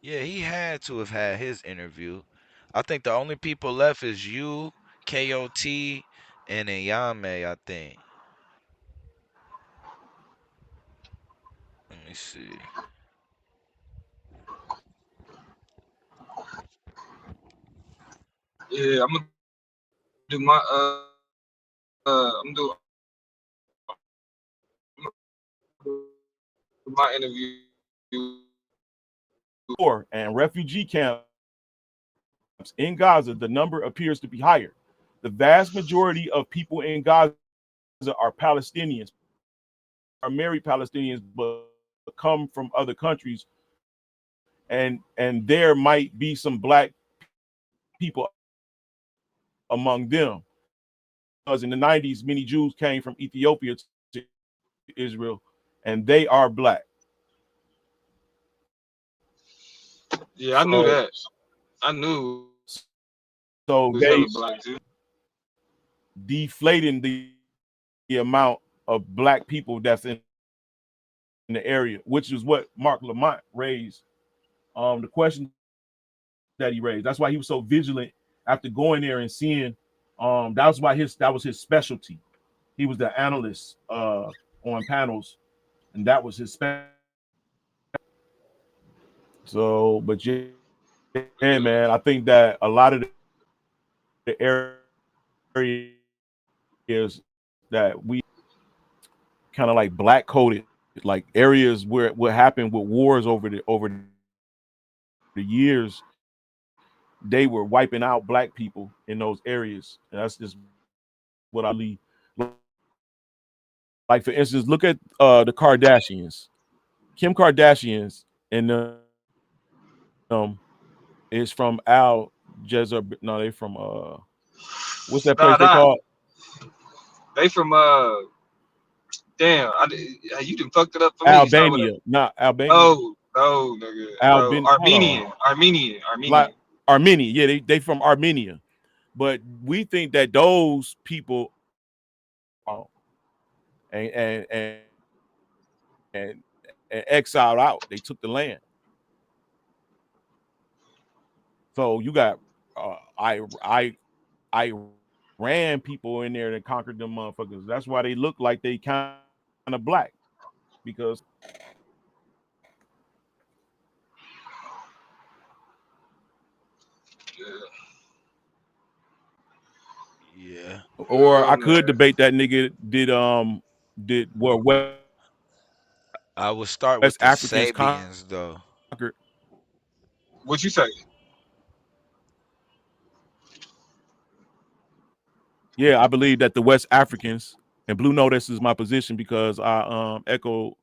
Yeah, he had to have had his interview. I think the only people left is you, KOT, and Nyame, I think. Let me see. Yeah, I'm gonna do my I'm gonna do my interview. And refugee camps in Gaza, the number appears to be higher. The vast majority of people in Gaza are Palestinians, are married Palestinians, but come from other countries, and there might be some black people among them. Because in the 90s, many Jews came from Ethiopia to Israel, and they are black. Yeah, I knew that. I knew So it was they hella black too. deflating the amount of black people that's in the area, which is what Mark Lamont raised. The question that he raised. That's why he was so vigilant after going there and seeing. That was his specialty. He was the analyst on panels, and that was his specialty. So, but yeah, man, I think that a lot of the areas that we kind of like black coded, like areas where what happened with wars over the years, they were wiping out black people in those areas, and that's just what I leave. Like, for instance, look at the Kardashians. Kim Kardashian's and is from Al Jazeera. No, they from what's that place they call? They from damn, you done fucked it up for me. Albania, not Albania. Oh, nigga. Armenian. Like Armenia. Yeah, they from Armenia. But we think that those people and exiled out. They took the land. So you got I ran people in there that conquered them motherfuckers. That's why they look like they kind of black, because Yeah. Or I could debate that nigga did what I would start with West the Africans Sabians though. conquered. What you say? Yeah, I believe that the West Africans, and Blue Notice is my position because I echo,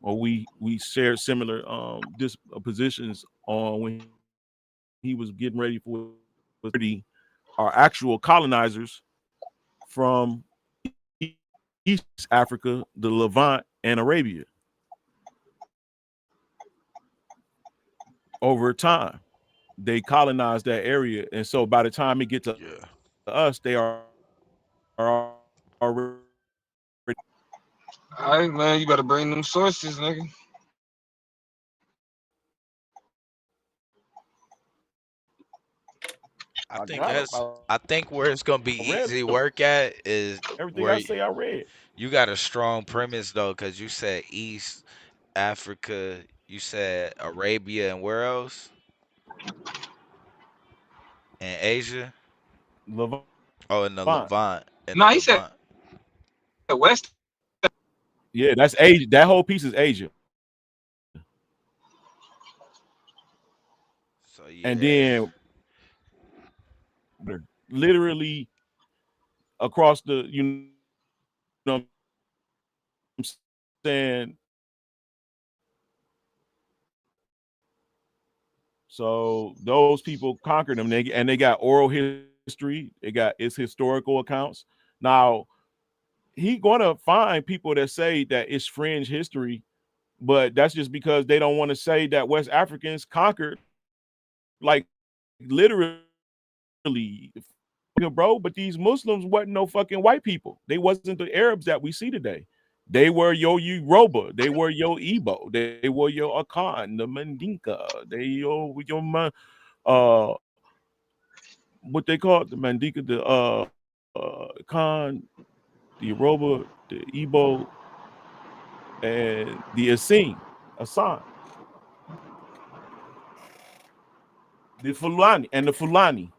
or we shared similar positions on when he was getting ready for our actual colonizers from East Africa, the Levant, and Arabia. Over time, they colonized that area, and so by the time it gets to us, they are already. All right, man, you better bring them sources, nigga. I think where it's gonna be easy work at is Everything where I say I read. you got a strong premise though, because you said East Africa, you said Arabia, and where else? And Asia. Levant. Oh, in the Levant. Nah, he said West. Yeah, that's Asia. That whole piece is Asia. So yeah. And then literally across the, you know what I'm saying? So those people conquered them, and they got oral history history. It got its historical accounts. Now, he gonna find people that say that it's fringe history, but that's just because they don't want to say that West Africans conquered, like literally, bro. But these Muslims wasn't no fucking white people. They wasn't the Arabs that we see today. They were your Yoruba, they were your Igbo, they were your Akan, the Mandinka, they your what they call it, the Mandinka, the Akan, the Yoruba, the Igbo, and the Asan, the Fulani, and the Fulani.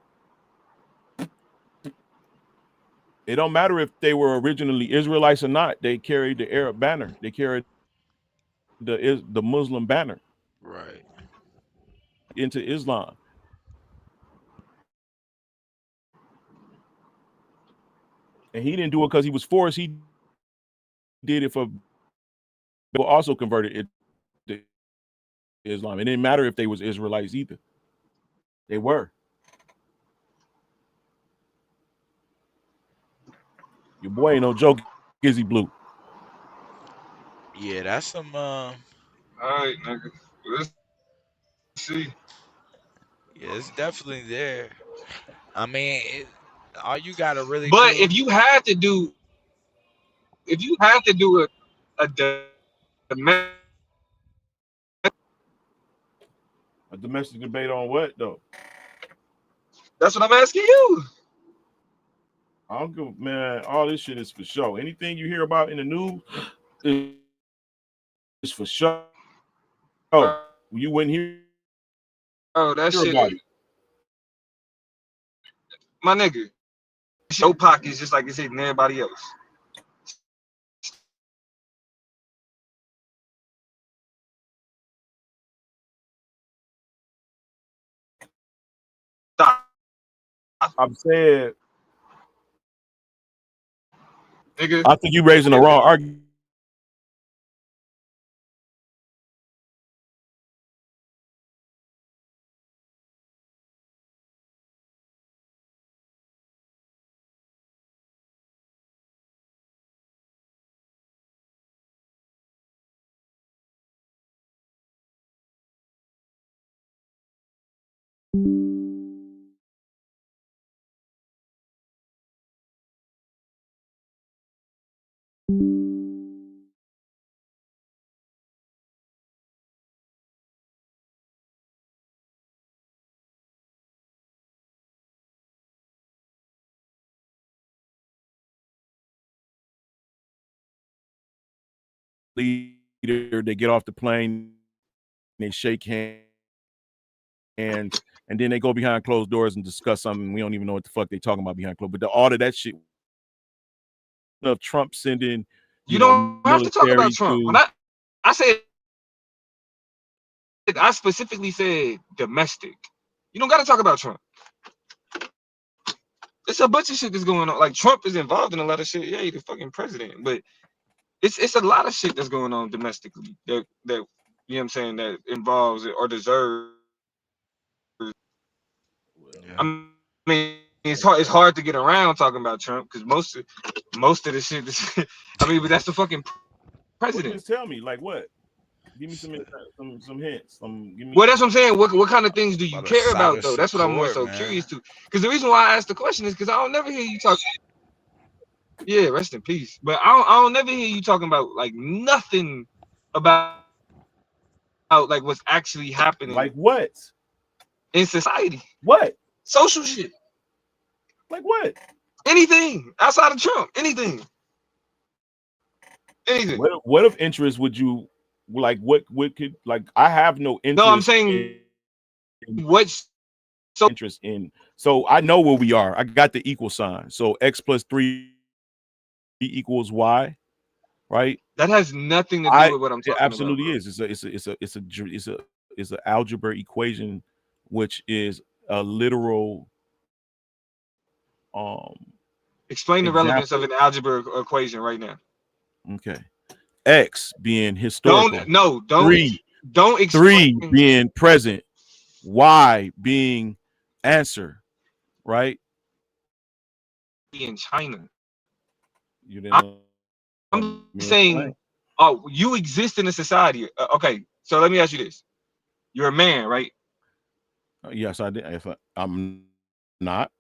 It don't matter if they were originally Israelites or not. They carried the Arab banner. They carried the Muslim banner Right. into Islam. And he didn't do it because he was forced. He did it for people also converted it to Islam. It didn't matter if they was Israelites either. They were. Your boy ain't no joke, is he, Blue? Yeah, that's some. All right, nigga. Let's see. Yeah, it's definitely there. I mean, all you gotta really But do. if you had to do a domestic, A domestic debate on what though? that's what I'm asking you. I don't give, man. All this shit is for show. Anything you hear about in the news is for show. Oh, you wouldn't hear That shit, about it. my nigga. Your pockets just like it's hitting everybody else. Stop, I'm saying, nigga. I think you raising the wrong argument. Leader, they get off the plane, they shake hands, and then they go behind closed doors and discuss something. We don't even know what the fuck they talking about behind closed. But all of that shit of Trump sending, You don't have to talk about Trump. When I said, I specifically said domestic. You don't got to talk about Trump. It's a bunch of shit that's going on. Like Trump is involved in a lot of shit. Yeah, he's the fucking president, but it's a lot of shit that's going on domestically that you know what I'm saying, that involves it or deserves. Yeah. I mean, it's hard to get around talking about Trump because most of the shit is, I mean, but that's the fucking president. Just tell me, like what? Give me some hints. Give me. Well, that's what I'm saying. What kind of things do you care about though? That's what I'm more so curious to. Because the reason why I asked the question is because I don't never hear you talk. Yeah, rest in peace. But I don't never hear you talking about like nothing about like what's actually happening. Like what? In society. What? Social shit. Like what? Anything outside of Trump. Anything. Anything. What of interest would you like? What could, like, I have no interest. No, I'm saying what's so interest in. So I know where we are. I got the equal sign. So X plus 3 equals Y, right? That has nothing to do with what I'm talking about. It absolutely is. It's an algebra equation, which is a literal. Explain the relevance of an algebra equation right now. Okay. X being historical. Don't explain. 3 being present. Y being answer, right? in China. You didn't. I'm saying, oh, you exist in a society. Okay, so let me ask you this: you're a man, right? Yes, I did. If I'm not,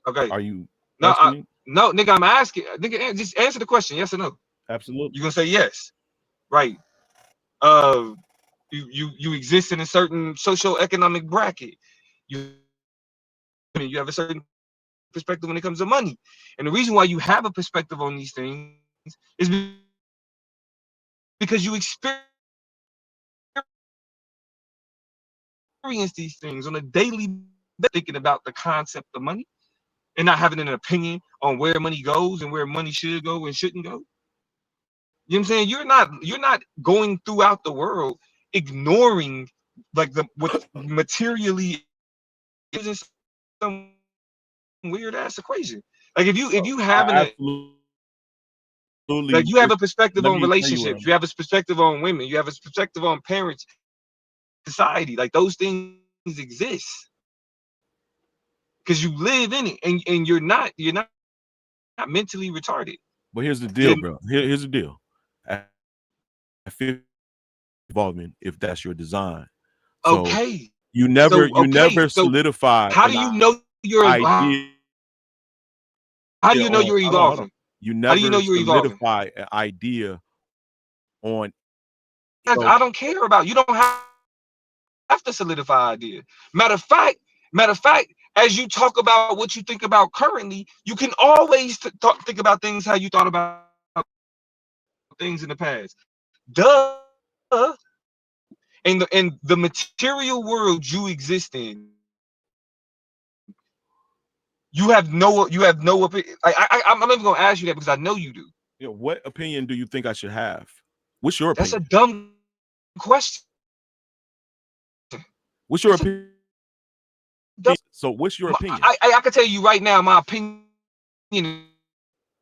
Okay. are you No, asking me? no, nigga, I'm asking. Nigga, just answer the question, yes or no. Absolutely. You're gonna say yes, right? You exist in a certain socio-economic bracket. You have a certain perspective when it comes to money, and the reason why you have a perspective on these things is because you experience these things on a daily basis, thinking about the concept of money and not having an opinion on where money goes and where money should go and shouldn't go. You know what I'm saying? You're not going throughout the world ignoring like what materially is some weird ass equation. Like if you having I a like absolutely. you have a perspective Let on me tell you what relationships, you have a perspective on women, you have a perspective on parents, society, like those things exist because you live in it, and you're not mentally retarded. But here's the You're, deal, bro. Here's the deal. I feel involvement if that's your design. So okay. you never So solidify how an do you know you're idea. how do you know you're Hold on. evolving? You How do you never know you're evolving? solidify an idea on. So, I don't care about you. Don't have to solidify idea. Matter of fact, as you talk about what you think about currently, you can always think about things how you thought about things in the past. Duh. In the material world you exist in, you have no opinion. I'm not even gonna ask you that because I know you do. what opinion do you think I should have? What's your That's a opinion? dumb question. What's your That's a opinion? dumb. So what's your opinion? I can tell you right now, my opinion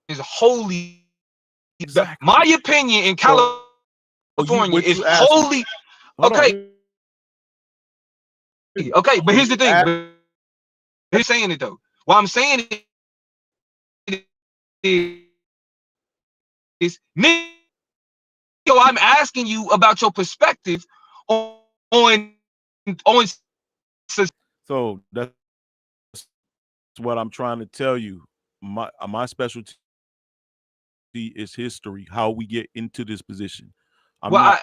is wholly. Exactly. My opinion in California is wholly okay. Okay, but here's the thing. He's saying it though. Why I'm saying it is, Neo, I'm asking you about your perspective on. So that's what I'm trying to tell you. My specialty is history. How we get into this position. Right.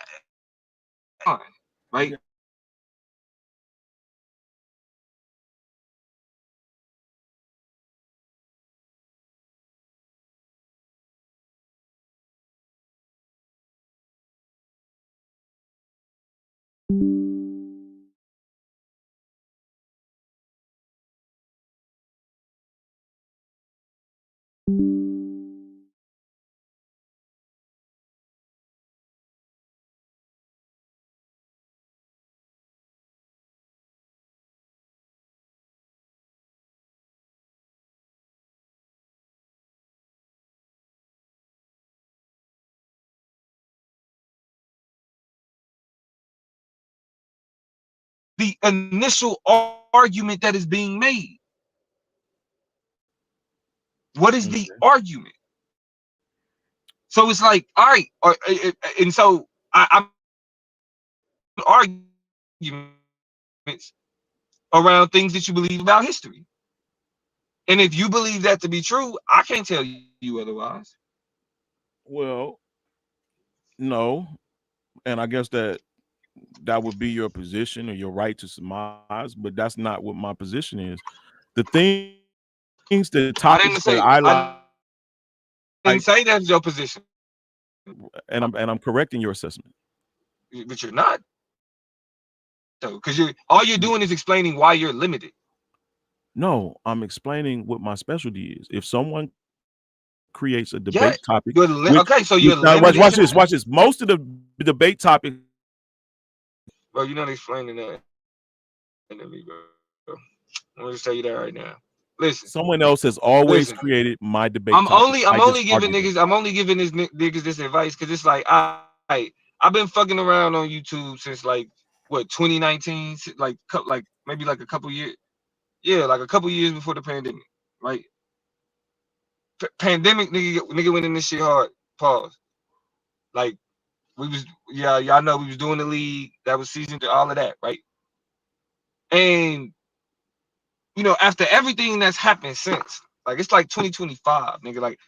The initial argument that is being made. What is the argument? So it's like, all right, and so I'm arguments around things that you believe about history. And if you believe that to be true, I can't tell you otherwise. Well, no, and I guess that would be your position or your right to surmise, but that's not what my position is. The things, the topics that I like. I didn't say that's your position. And I'm correcting your assessment. But you're not. So, because all you're doing is explaining why you're limited. No, I'm explaining what my specialty is. If someone creates a debate topic, okay, so you're limited. Watch this. Most of the debate topics. Bro, you're not explaining that. I'm gonna just tell you that right now. Listen, someone else has always created my debate. I'm only giving niggas this advice because it's like I've been fucking around on YouTube since like what 2019, like maybe like a couple years. Yeah, like a couple years before the pandemic, right? pandemic, nigga went in this shit hard. Pause. Like we was, yeah, y'all know we was doing the league. That was season to all of that, right? And you know, after everything that's happened since, like it's like 2025, nigga. Like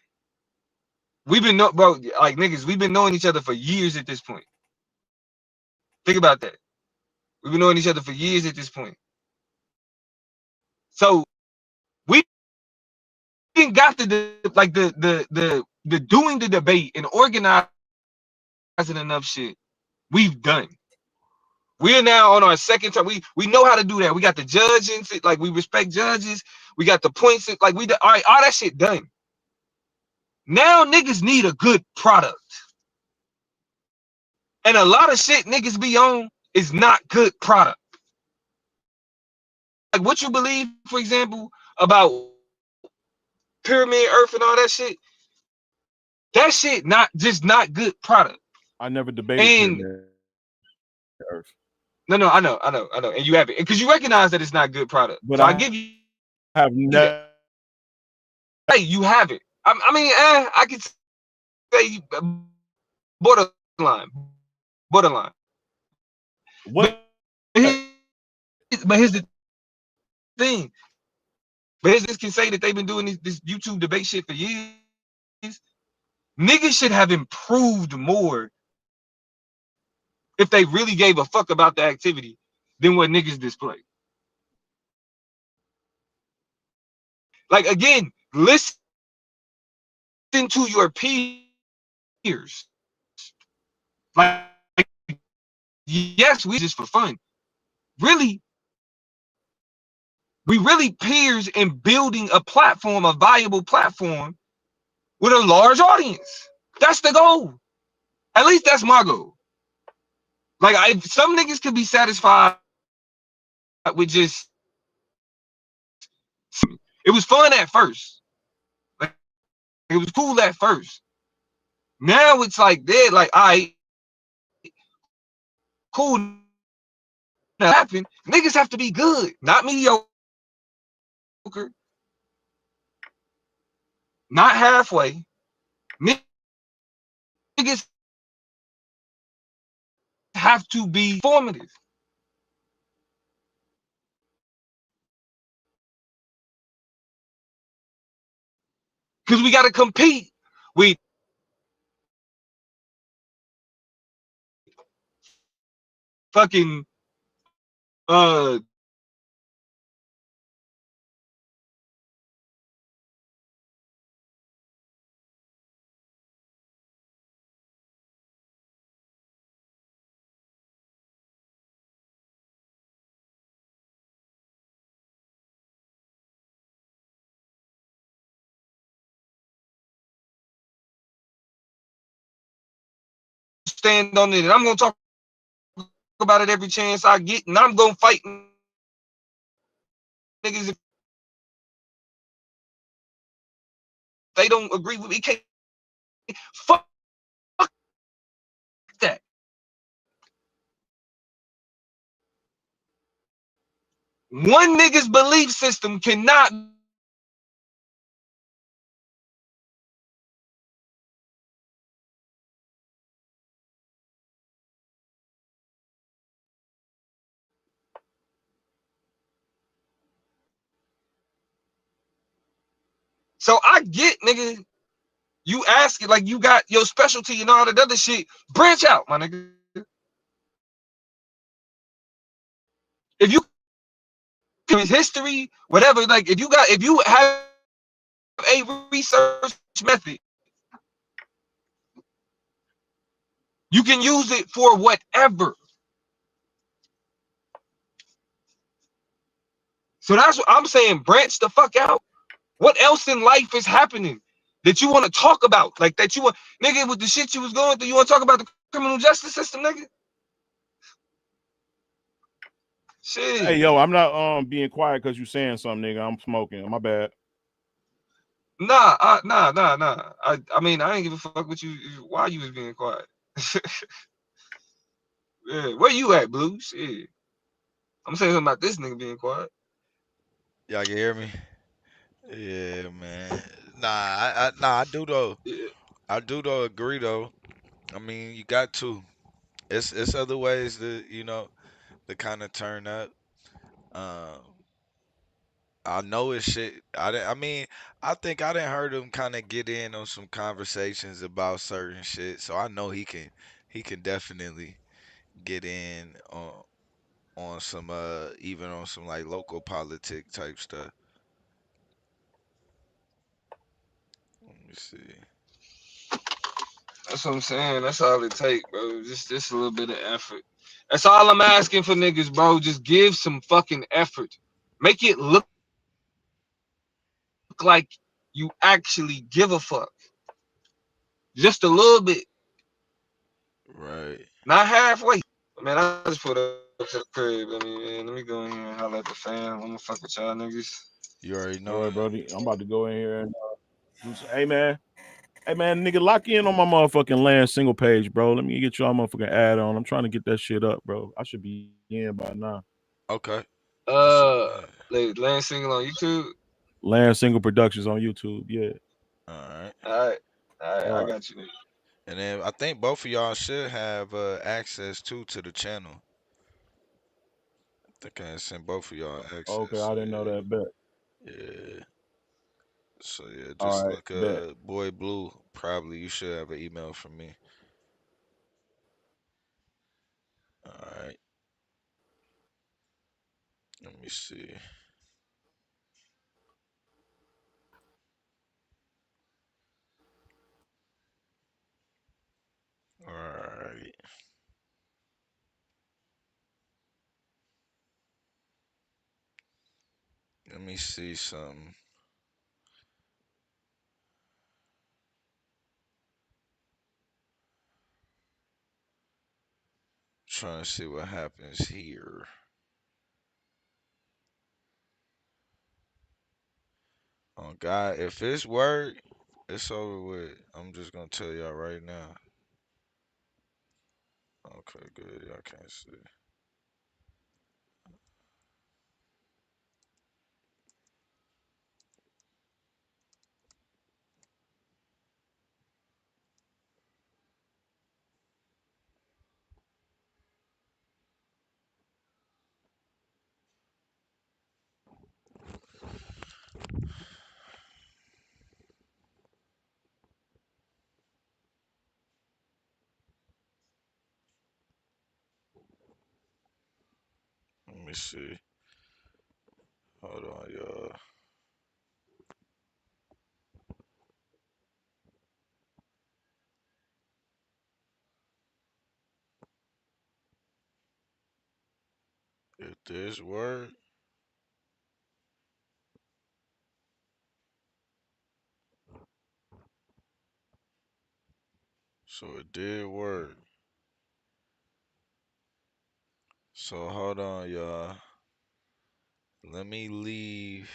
we've been bro, like niggas, we've been knowing each other for years at this point. Think about that. We've been knowing each other for years at this point. So we got the doing the debate and organizing enough shit. We've done. We're now on our second term. We know how to do that. We got the judging, like we respect judges. We got the points, like all right, all that shit done. Now niggas need a good product. And a lot of shit niggas be on is not good product. Like what you believe, for example, about Pyramid Earth and all that shit. That shit not good product. I never debated Pyramid Earth. No, I know, and you have it because you recognize that it's not good product. But so I give you have never. Hey, you have it. I mean, I could say borderline. What? But here's the thing. But here's can say that they've been doing this YouTube debate shit for years. Niggas should have improved more if they really gave a fuck about the activity than what niggas display. Like again, listen to your peers. Like yes, we just for fun. Really, we really peers in building a platform, a valuable platform with a large audience. That's the goal. At least that's my goal. Like some niggas could be satisfied with just it was fun at first. Like, it was cool at first. Now it's like they're like, all right, cool. Now happen. Niggas have to be good, not mediocre. Not halfway. Niggas have to be formative. Because we got to compete with fucking stand on it, and I'm gonna talk about it every chance I get, and I'm gonna fight niggas if they don't agree with me. Can't fuck that. One nigga's belief system cannot so I get, nigga, you ask it like you got your specialty and all that other shit. Branch out, my nigga. If you history, whatever, like if you have a research method, you can use it for whatever. So that's what I'm saying. Branch the fuck out. What else in life is happening that you want to talk about? Like that you want, nigga, with the shit you was going through, you want to talk about the criminal justice system, nigga? Shit. Hey, yo, I'm not being quiet because you saying something, nigga. I'm smoking. My bad. Nah. I mean, I ain't give a fuck with you why you was being quiet. Yeah, where you at, Blue? Shit. I'm saying something about this nigga being quiet. Y'all can hear me? Yeah, man. I do though. Yeah. I do though agree though. I mean, you got to. It's other ways to kind of turn up. Um, I know it's shit. I mean, I think I done heard him kind of get in on some conversations about certain shit, so I know he can definitely get in on some even on some like local politic type stuff. Let me see. That's what I'm saying. That's all it take, bro. Just a little bit of effort. That's all I'm asking for niggas, bro. Just give some fucking effort. Make it look like you actually give a fuck. Just a little bit, Right. not halfway. Man, I just put up to the crib. Let me go in here and holler at the fam. I'm gonna fuck with y'all niggas. You already All know. right, Brody. I'm about to go in here and hey man. Hey man, nigga, lock in on my motherfucking land single page, bro. Let me get y'all motherfucking add on. I'm trying to get that shit up, bro. I should be in by now. Okay. Uh, like Land Single on YouTube. Land Single Productions on YouTube. Yeah. All right. All right, All I right. got you, nigga. And then I think both of y'all should have access to the channel. I think I sent both of y'all Okay, access. I didn't know that. Bet. Yeah. So yeah, All just right. look Bet. Boy Blue. Probably you should have an email from me. All right. Let me see. All right. Let me see something. Trying to see what happens here. Oh God, if it's work, it's over with. I'm just gonna tell y'all right now. Okay, good. Y'all can't see. Let me see. Hold on, y'all. If this work, so it did work. So hold on, y'all. Let me leave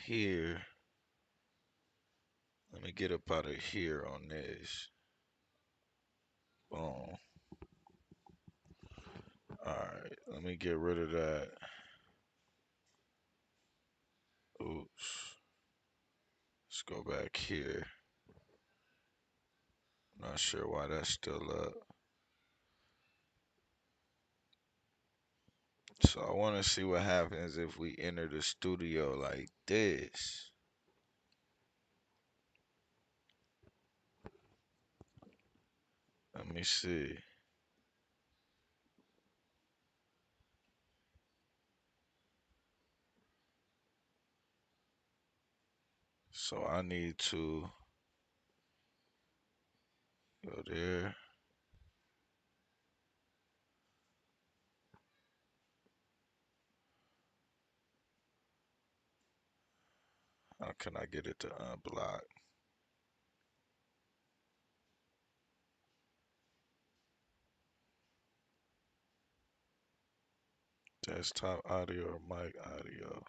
here. Let me get up out of here on this. Boom. Alright, let me get rid of that. Oops. Let's go back here. Not sure why that's still up. So I want to see what happens if we enter the studio like this. Let me see. So I need to go there. How can I get it to unblock? Desktop audio or mic audio?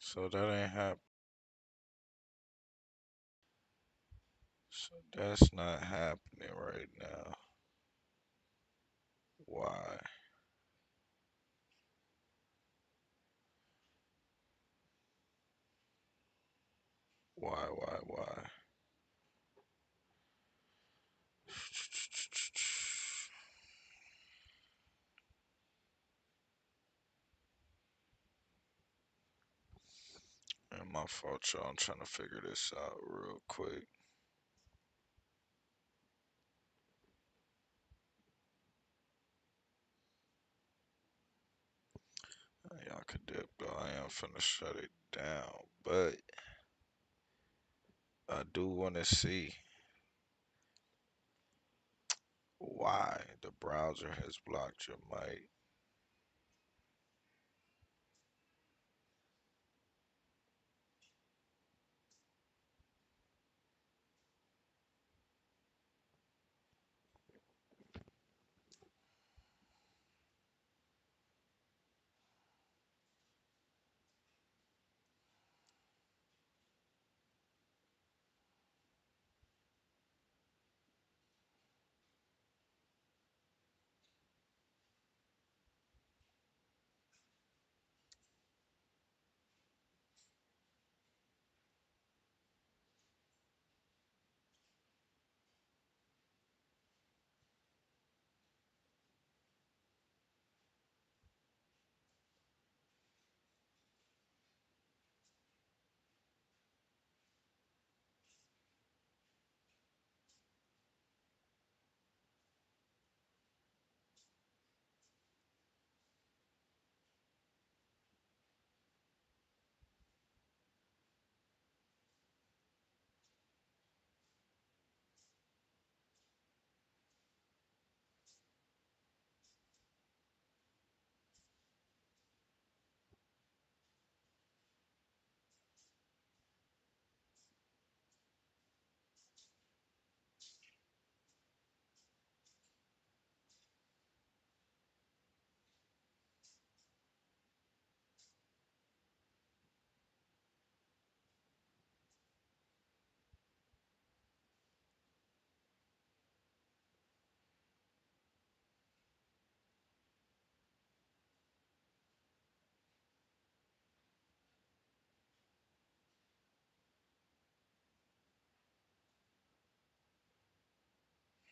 So that ain't happening. So that's not happening right now. Why? Why? And my fault, y'all. I'm trying to figure this out real quick. Y'all could dip though. I am finna shut it down, but I do want to see why the browser has blocked your mic.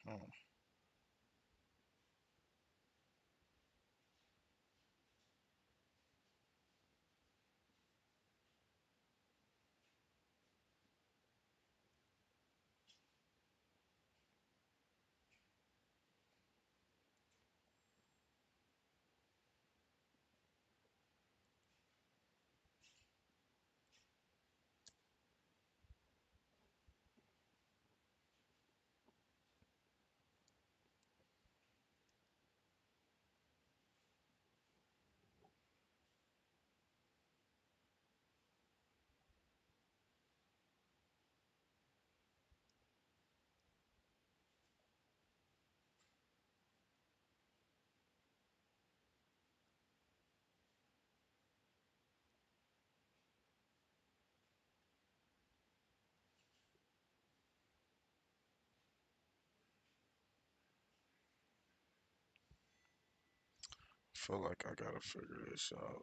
Hmm. Feel like I gotta figure this out.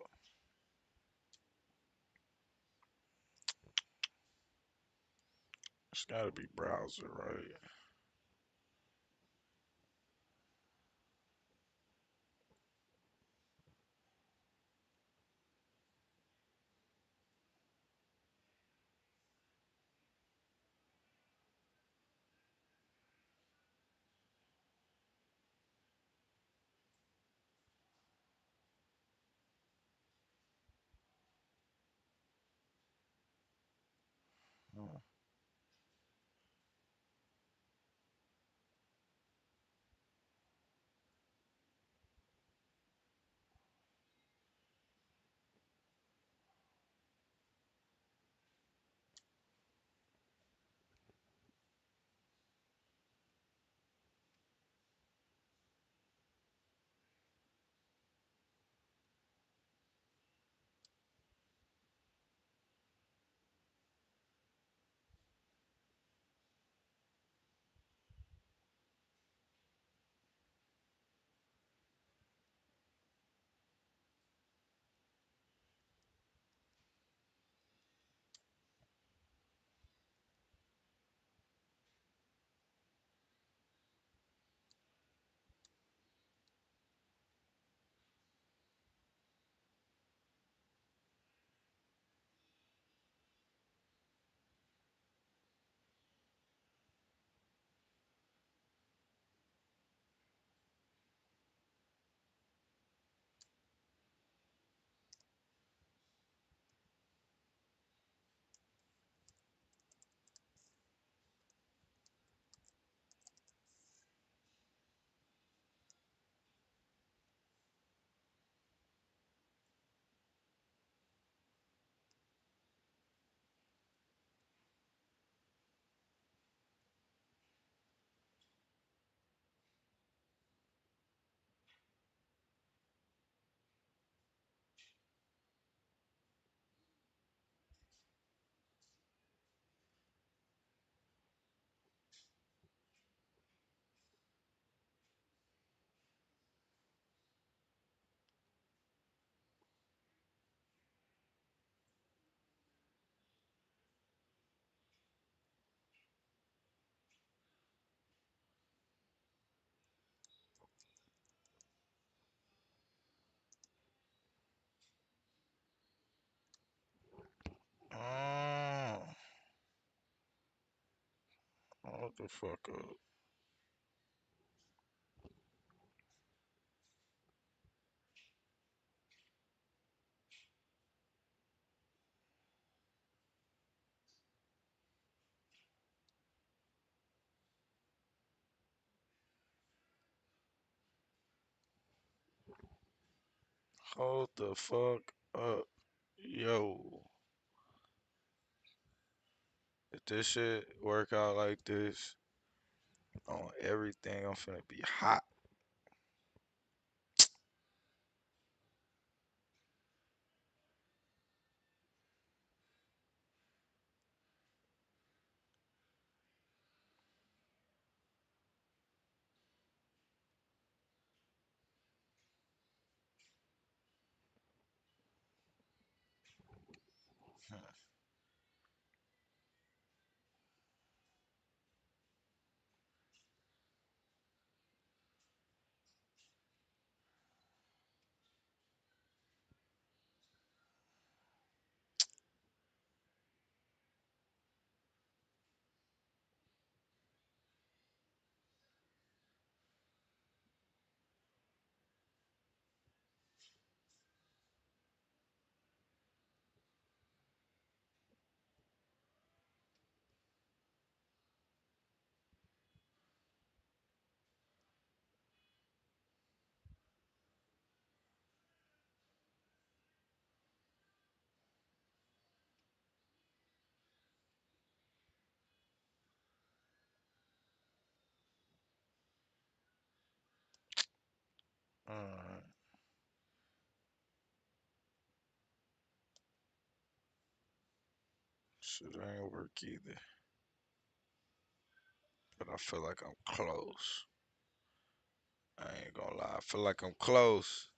It's gotta be browser, right? Hmm. What the fuck up? Hold the fuck up. Yo. If this shit work out like this on everything, I'm finna be hot. Alright. Shit ain't work either. But I feel like I'm close. I ain't gonna lie. I feel like I'm close.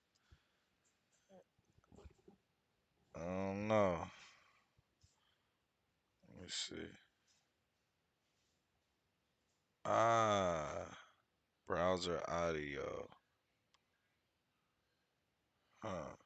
I don't know. Let me see. Ah, browser audio. Huh.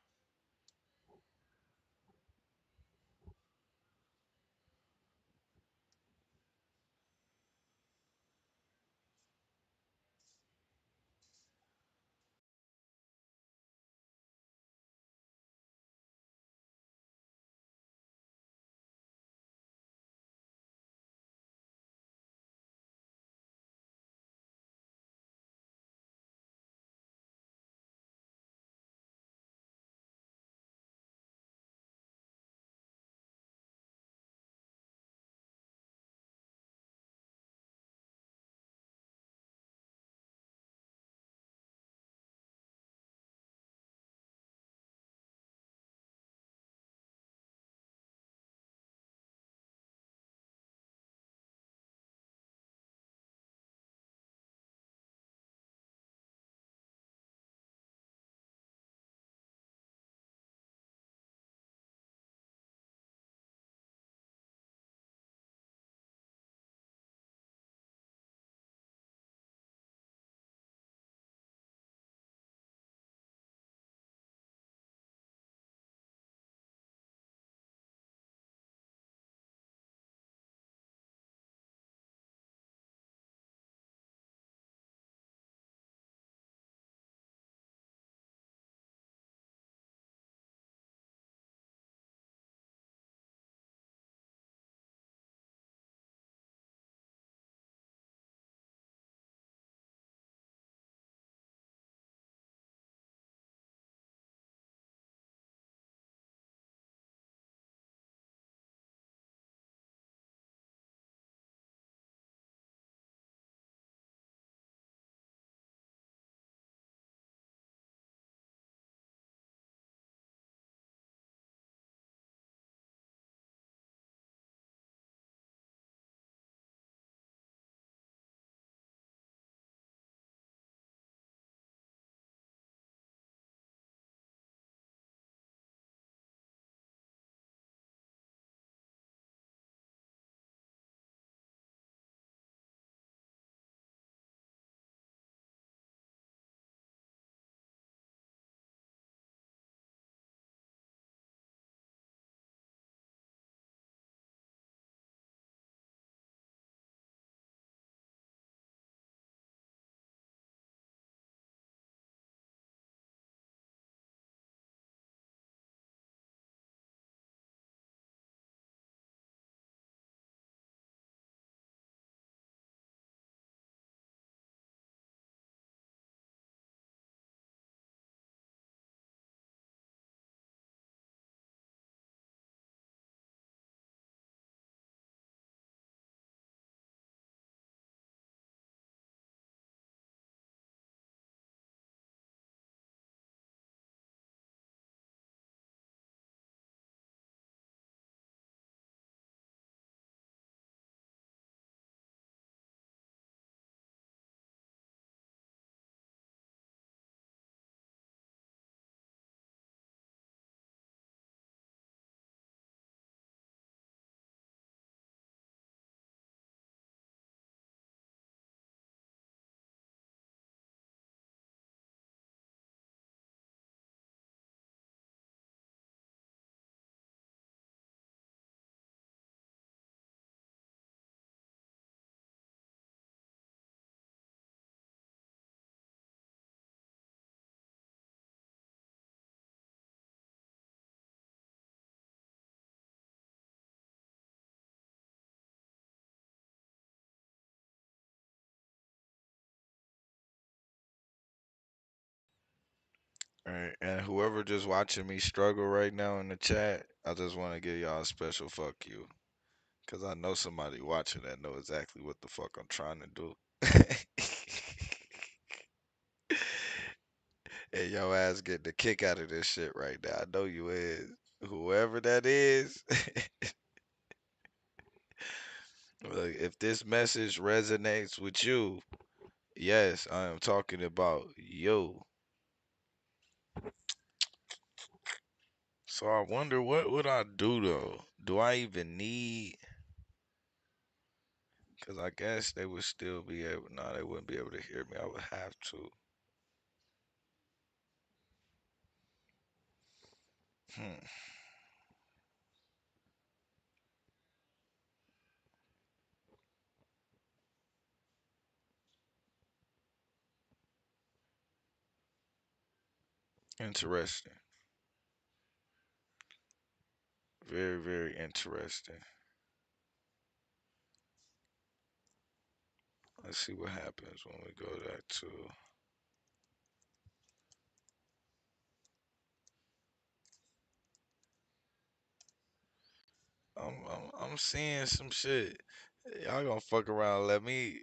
Right. And whoever just watching me struggle right now in the chat, I just want to give y'all a special fuck you. Cause I know somebody watching that know exactly what the fuck I'm trying to do. And your ass getting the kick out of this shit right now. I know you is. Whoever that is. Look, if this message resonates with you, yes, I am talking about you. So I wonder what would I do though? Do I even need? Because I guess they would still be able. No, they wouldn't be able to hear me. I would have to. Hmm. Interesting. Very, very interesting. Let's see what happens when we go that to. I'm seeing some shit. Y'all gonna fuck around. Let me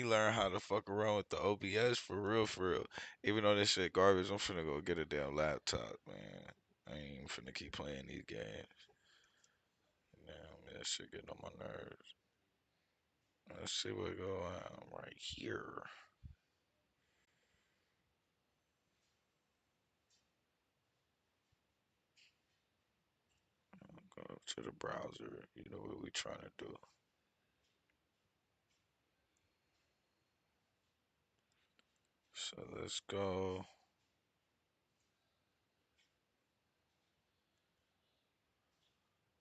learn how to fuck around with the OBS for real, for real. Even though this shit garbage, I'm finna go get a damn laptop, man. I ain't finna keep playing these games. Damn, man, that shit getting on my nerves. Let's see what go on right here. Go up to the browser. You know what we trying to do. So let's go.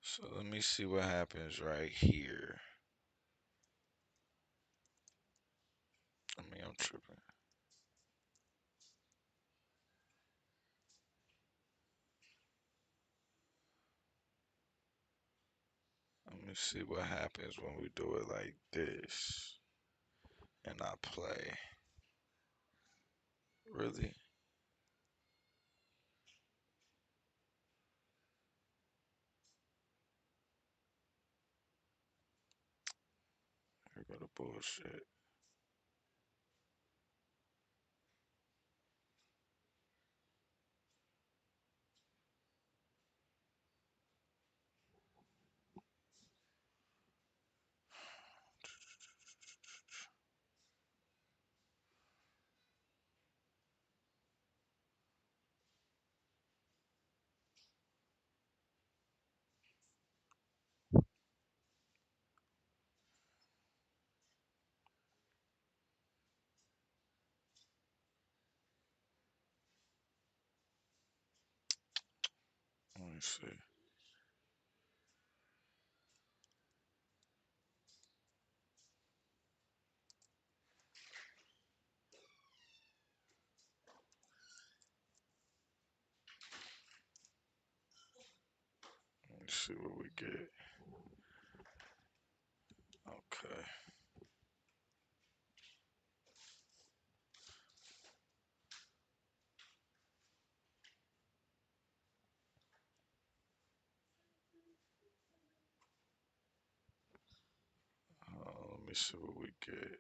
So let me see what happens right here. I mean, I'm tripping. Let me see what happens when we do it like this. And I play. Really? Here go the bullshit. Let me see. Let me see what we get. Okay. Let me see what we get.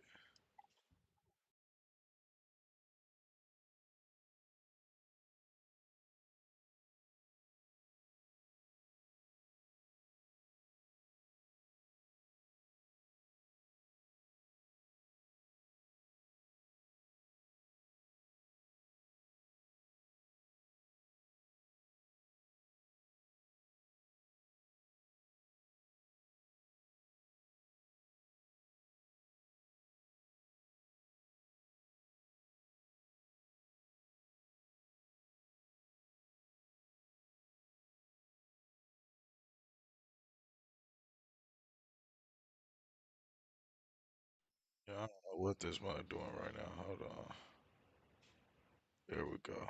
Yeah, I don't know what this mother doing right now. Hold on. There we go.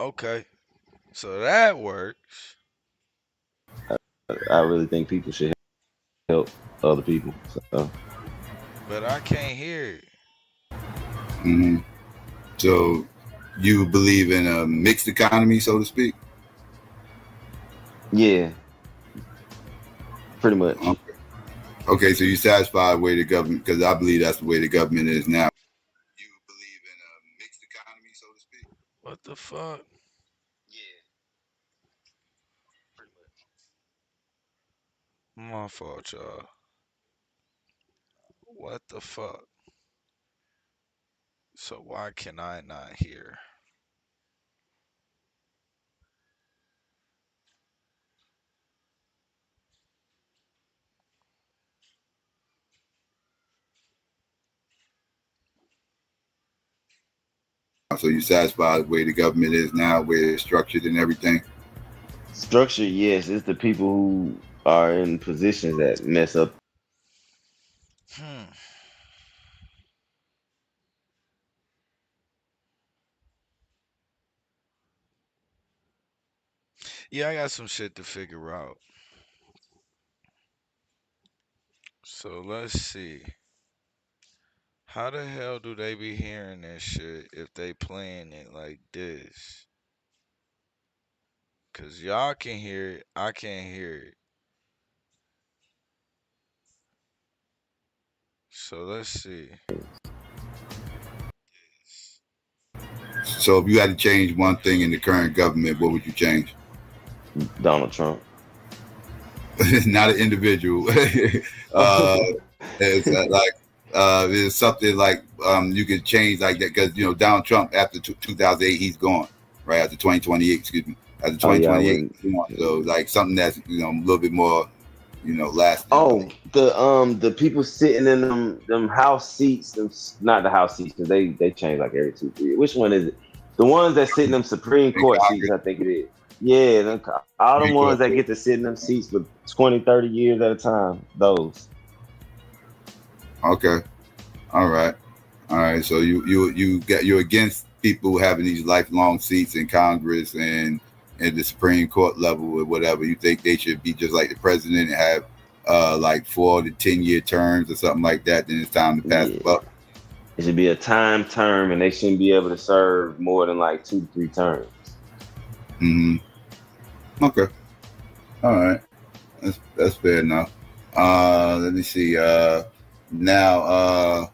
Okay, so that works. I really think people should help other people. So But I can't hear it. Hmm. So you believe in a mixed economy, so to speak? yeah, pretty much. Okay, so you satisfied the way the government, because I believe that's the way the government is now. You believe in a mixed economy, so to speak? What the fuck? Yeah, pretty much. My fault, y'all. What the fuck? So why can I not hear? So you satisfied the way the government is now, where it's structured and everything? Structure, yes, it's the people who are in positions that mess up. Hmm. Yeah, I got some shit to figure out. So let's see. How the hell do they be hearing this shit if they playing it like this? Cause y'all can hear it, I can't hear it. So let's see. So if you had to change one thing in the current government, what would you change? Donald Trump. Not an individual. It's like there's something like you could change like that, because Donald Trump, after 2008 he's gone, right? After 2028, excuse me, after Oh yeah, I 2028 wouldn't. he's gone. So like something that's a little bit more lasting. Oh, the people sitting in them house seats, not the house seats, because they change like every 2 3 years. Which one is it? The ones that sit in them Supreme Court seats, I think it is. Yeah, all the ones that get to sit in them seats for 20, 30 years at a time. Those. Okay, all right. So you're against people having these lifelong seats in Congress and at the Supreme Court level or whatever. You think they should be just like the president and have like 4 to 10 year terms or something like that? Then it's time to pass the buck. It should be a time term, and they shouldn't be able to serve more than like 2 to 3 terms. Hmm. Okay. All right. That's fair enough. Let me see. Now,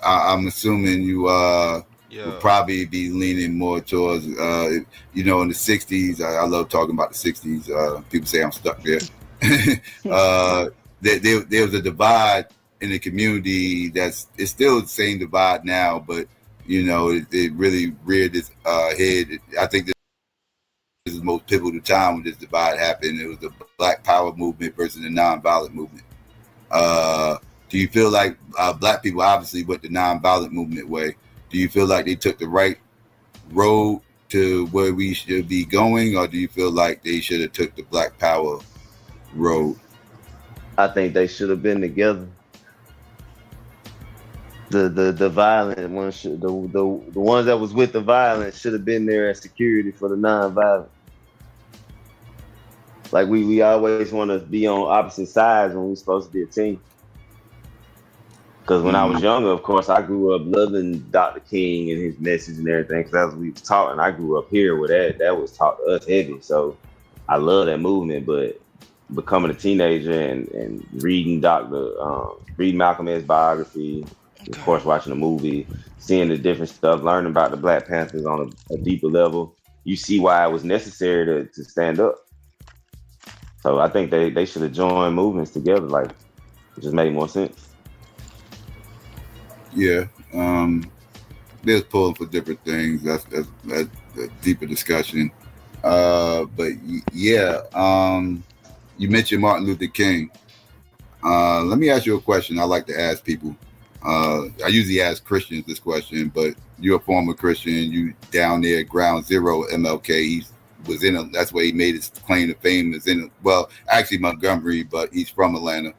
I'm assuming you would probably be leaning more towards, in the 60s. I love talking about the 60s. People say I'm stuck there. There was a divide in the community it's still the same divide now, but, it really reared its head. I think this is the most pivotal time when this divide happened. It was the Black Power movement versus the nonviolent movement. Do you feel like Black people obviously went the nonviolent movement way? Do you feel like they took the right road to where we should be going, or do you feel like they should have took the Black Power road? I think they should have been together. The violent ones should, the ones that was with the violence should have been there as security for the nonviolent. Like we always want to be on opposite sides when we're supposed to be a team. Because when I was younger, of course, I grew up loving Dr. King and his message and everything, because that's what we was taught, and I grew up here where that was taught to us heavy. So I love that movement, but becoming a teenager and reading Malcolm X's biography, of course, watching the movie, seeing the different stuff, learning about the Black Panthers on a deeper level, you see why it was necessary to stand up. So I think they should have joined movements together. Like, it just made more sense. Yeah, there's pulling for different things. That's a deeper discussion. But yeah, you mentioned Martin Luther King. Let me ask you a question. I like to ask people. I usually ask Christians this question, but you're a former Christian. You down there at ground zero, MLK. That's where he made his claim to fame. Actually Montgomery, but he's from Atlanta.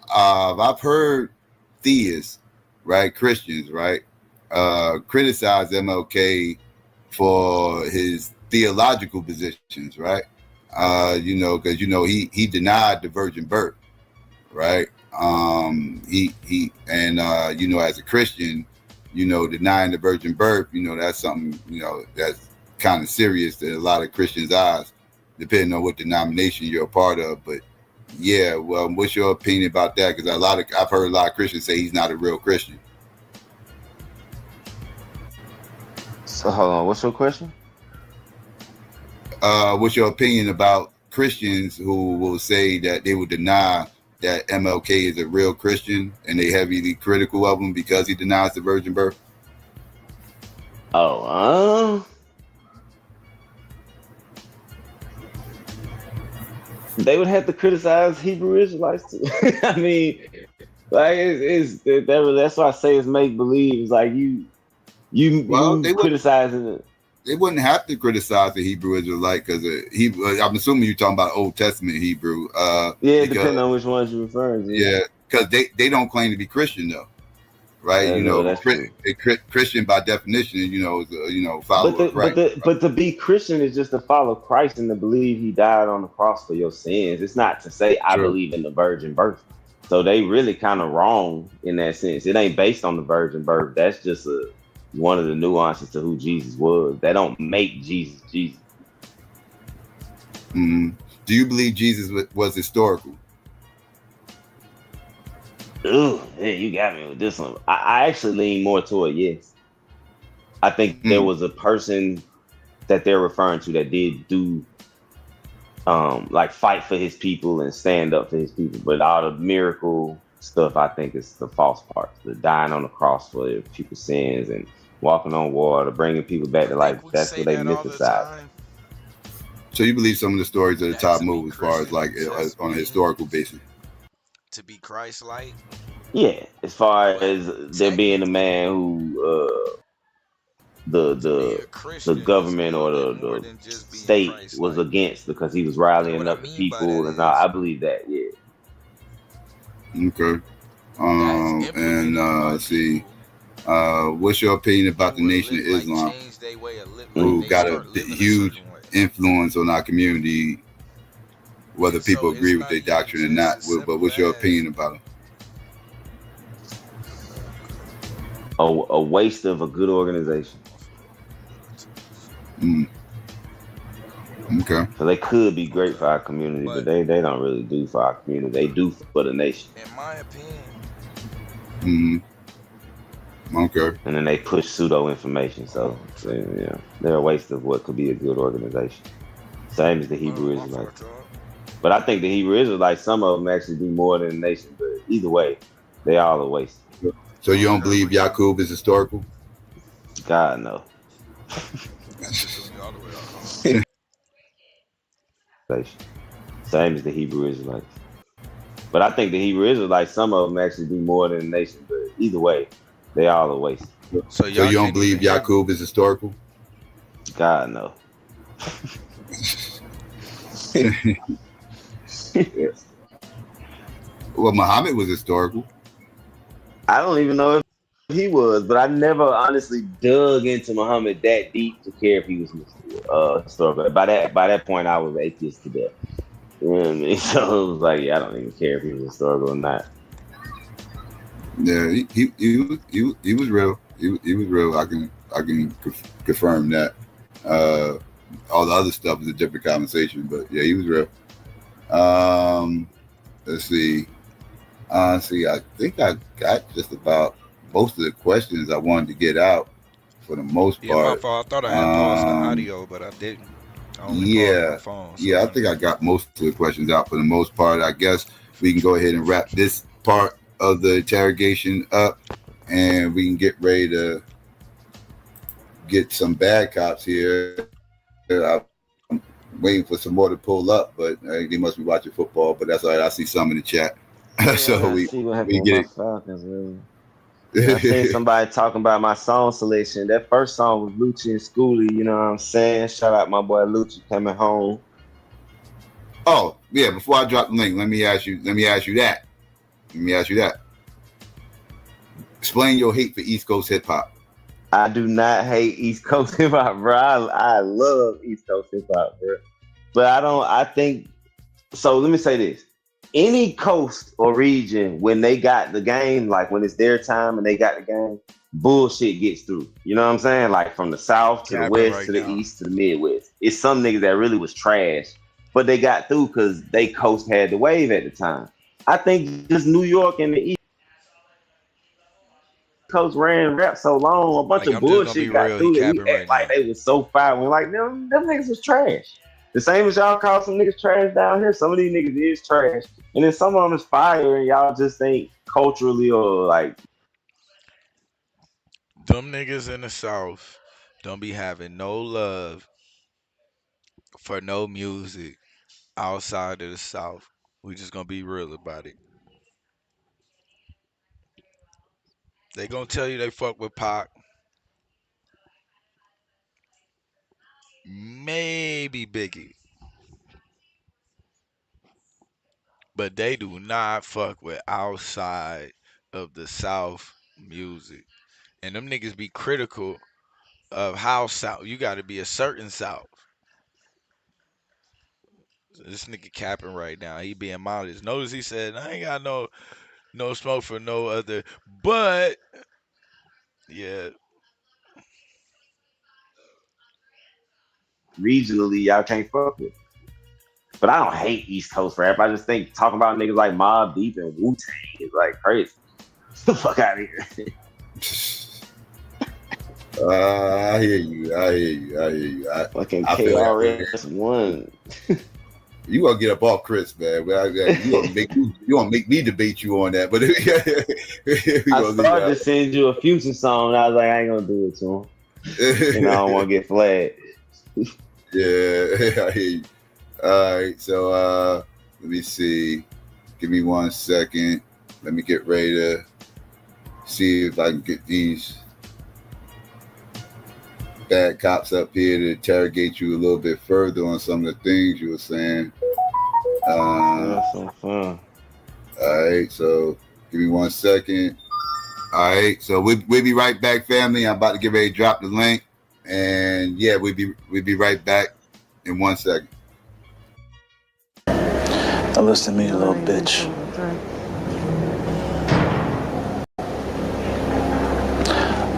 I've heard theists, right, Christians, right, criticized MLK for his theological positions, right? Because he denied the virgin birth, right? He and as a Christian, denying the virgin birth, that's something that's kind of serious to a lot of Christians' eyes, depending on what denomination you're a part of. But yeah, well, what's your opinion about that? Because I've heard a lot of Christians say he's not a real Christian. So hold on, what's your question? What's your opinion about Christians who will say that they would deny that MLK is a real Christian and they heavily critical of him because he denies the virgin birth? They would have to criticize Hebrew Israelites too. I mean, like that's why I say it's make believe. It's like you criticizing it. They wouldn't have to criticize the Hebrew Israelite because I'm assuming you're talking about Old Testament Hebrew. Depending on which ones you're referring to. Yeah, because they don't claim to be Christian though, right? Christian by definition, is follower of Christ. But to be Christian is just to follow Christ and to believe He died on the cross for your sins. It's not to say I believe in the virgin birth. So they really kind of wrong in that sense. It ain't based on the virgin birth. That's just one of the nuances to who Jesus was. They don't make Jesus Jesus. Mm-hmm. Do you believe Jesus was historical? Ooh, yeah, you got me with this one. I actually lean more toward yes. I think there was a person that they're referring to that did do like fight for his people and stand up for his people. But all the miracle stuff, I think, is the false part. The dying on the cross for people's sins and walking on water, bringing people back to life. That's what they mythicize. So you believe some of the stories of the Talmud as far as like on a historical basis? To be Christ-like? Yeah, as far as there being a man who the government or the state was against because he was rallying up the people, and I believe that. Yeah. Okay. Let's see. What's your opinion about the Nation of Islam, who got a huge influence on our community, whether people agree with their doctrine or not? But what's your opinion about them? A waste of a good organization. Okay. So they could be great for our community, but they don't really do for our community. They do for the nation. In my opinion. Okay. And then they push pseudo information. So yeah, they're a waste of what could be a good organization. Same as the Hebrew Israelites. But I think the Hebrew Israelites, some of them actually do more than the nation. But either way, they all a waste. So you don't believe Yaqub is historical? God, no. Same as the Hebrew Israelites. But I think the Hebrew Israelites, some of them actually do more than the nation. But either way, they all a waste. So you don't believe Yaqub is historical? God, no. Well, Muhammad was historical. I don't even know if he was, but I never honestly dug into Muhammad that deep to care if he was historical. By that point, I was atheist to death. You know what I mean? So it was like, yeah, I don't even care if he was historical or not. Yeah, he was real. He was real. I can confirm that. All the other stuff is a different conversation, but yeah, he was real. Let's see. I think I got just about most of the questions I wanted to get out for the most part. Yeah, my fault. I thought I had paused the audio, but I didn't. I only paused my phone, so. I think I got most of the questions out for the most part. I guess we can go ahead and wrap this part of the interrogation up, and we can get ready to get some bad cops here. I'm waiting for some more to pull up, but they must be watching football. But that's all right. I see some in the chat. Yeah, So we get it. Falcons, really. I seen somebody talking about my song selection. That first song was Lucci and Schoolie, you know what I'm saying? Shout out my boy Lucci coming home. Oh, yeah, before I drop the link, let me ask you that. Explain your hate for East Coast hip hop. I do not hate East Coast hip hop, bro. I love East Coast hip hop, bro. But I don't. I think so. Let me say this: any coast or region, when they got the game, like when it's their time and they got the game, bullshit gets through. You know what I'm saying? Like from the south to the Capping west right to the now. east to the midwest. It's some niggas that really was trash, but they got through because they coast had the wave at the time. I think just New York and the East Coast ran rap so long, a bunch Like of I'm just gonna be bullshit got real. He through that we capping act right like now. they was so fire. We're like, them niggas was trash. The same as y'all call some niggas trash down here. Some of these niggas is trash. And then some of them is fire and y'all just think culturally or like Them niggas in the South don't be having no love for no music outside of the South. We just gonna be real about it. They gonna tell you they fuck with Pac, maybe Biggie, but they do not fuck with outside of the South music. And them niggas be critical of how South. You got to be a certain South. This nigga capping right now. He being modest. Notice he said, "I ain't got no smoke for no other." But yeah, regionally y'all can't fuck with. But I don't hate East Coast rap. I just think talking about niggas like Mobb Deep and Wu Tang is like crazy. Get the fuck out of here. I hear you. I hear you. I hear you. Fucking I feel that way. KRS-One. You gonna get up off Chris, man. You gonna make me debate you on that. But I started to send you a Future song, and I was like, I ain't gonna do it to him. And I don't want to get flagged. Yeah, I hear you. All right, so let me see. Give me 1 second. Let me get ready to see if I can get these bad cops up here to interrogate you a little bit further on some of the things you were saying. That's so fun. All right, so give me 1 second. All right, so we'll be right back, family. I'm about to get ready to drop the link, and yeah, we'll be right back in 1 second. Now listen to me, you little bitch.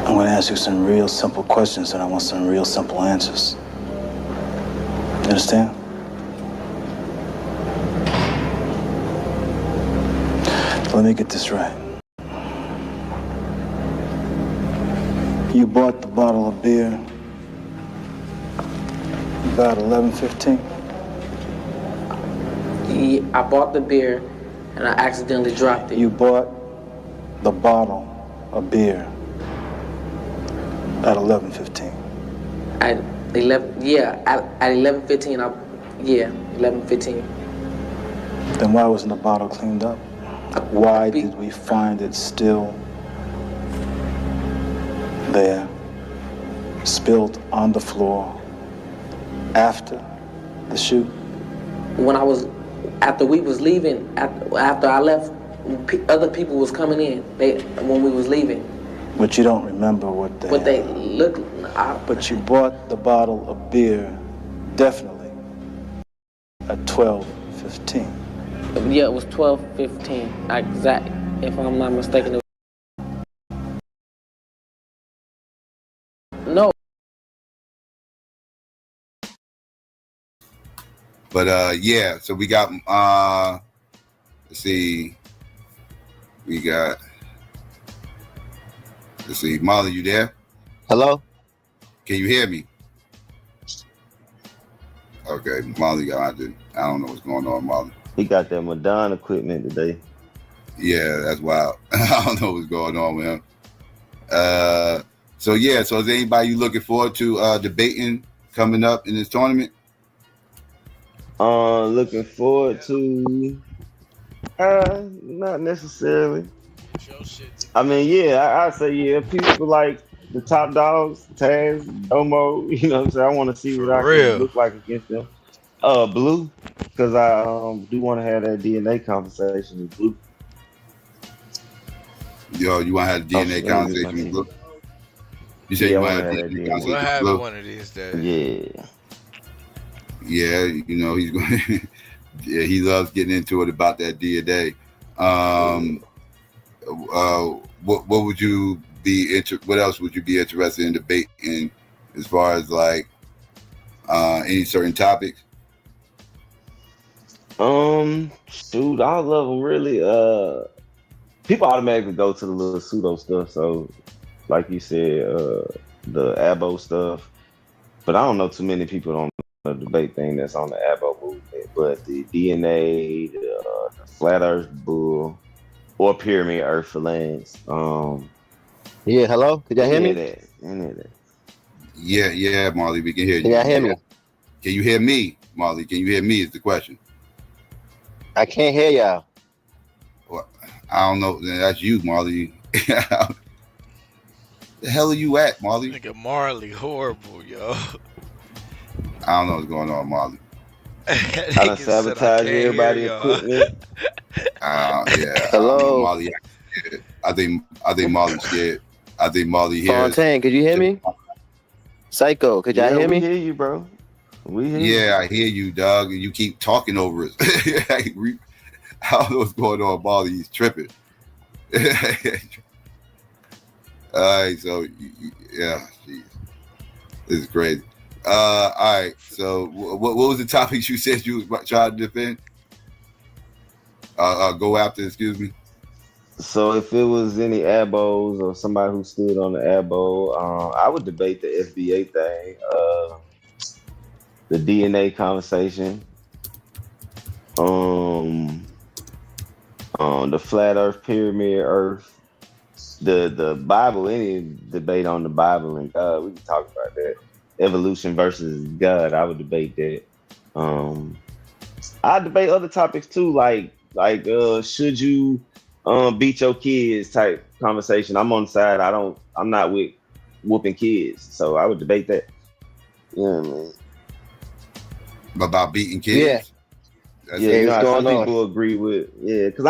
I'm gonna ask you some real simple questions, and I want some real simple answers. You understand? Let me get this right. You bought the bottle of beer about 11:15? I bought the beer and I accidentally dropped it. You bought the bottle of beer at 11:15. At 11:15. 11:15. Then why wasn't the bottle cleaned up? Why did we find it still there, spilled on the floor after the shoot? After we was leaving, after I left, other people was coming in. When we was leaving. But you don't remember what they looked. But you bought the bottle of beer definitely at 12:15. Yeah, it was 12:15. Exact. If I'm not mistaken. No. But yeah, so we got let's see, Molly, you there? Hello? Can you hear me? Okay, Molly, I don't know what's going on, Molly. He got that Madonna equipment today. Yeah, that's wild. I don't know what's going on with him. So yeah, so is anybody you looking forward to debating coming up in this tournament? Looking forward to not necessarily. I mean, yeah, I say yeah. People like the top dogs, Taz, Domo. You know what I'm saying? I want to see what I can look like against them. Blue, because I do want to have that DNA conversation with Blue. Yo, you want to have a DNA conversation with Blue? You said Yeah, you I want want to to have have that D&A DNA. conversation We'll with have Blue? one of these days. Yeah. Yeah, you know he's going. Yeah, he loves getting into it about that DNA. What would you be what else would you be interested in debating as far as like any certain topics? Shoot, all of them really. People automatically go to the little pseudo stuff. So, like you said, the Abo stuff. But I don't know too many people on the debate thing that's on the Abo movement. But the DNA, the flat Earth bull, or pyramid Earth for Lance. Yeah, hello? Could y'all hear me? Any of that. Yeah, Marley, we can hear you. Can y'all hear me? Can you hear me, Marley? Can you hear me? Is the question. I can't hear y'all. Well, I don't know. That's you, Marley. The hell are you at, Marley? Nigga Marley horrible, yo. I don't know what's going on, Marley. I done sabotage everybody equipment. Yeah. Hello? Marley. I think Marley's scared. I think Marley hears. Fontaine, could you hear me? Psycho, could y'all Yeah, hear we me? hear you, bro. We hear you. Yeah, I hear you, dog. And you keep talking over us. I don't know what's going on, Marley. He's tripping. All right, so yeah, geez. This is crazy. All right, so what was the topics you said you was trying to defend? Go after, excuse me. So if it was any abos or somebody who stood on the abo, I would debate the FBA thing, the DNA conversation, the flat Earth, pyramid Earth, the Bible. Any debate on the Bible and God, we can talk about that. Evolution versus God, I would debate that. I debate other topics too, like should you beat your kids type conversation. I'm on the side. I'm not with whooping kids, so I would debate that. Yeah, man. About beating kids. Yeah, some people agree with. Yeah, because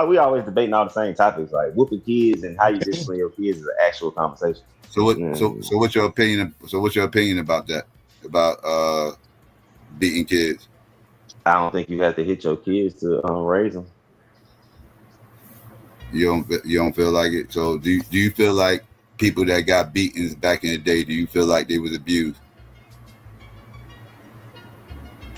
we always debating all the same topics, like whooping kids and how you discipline your kids is an actual conversation. So what's your opinion? So what's your opinion about that? About beating kids? I don't think you have to hit your kids to raise them. You don't feel like it. So do you feel like people that got beatings back in the day? Do you feel like they was abused?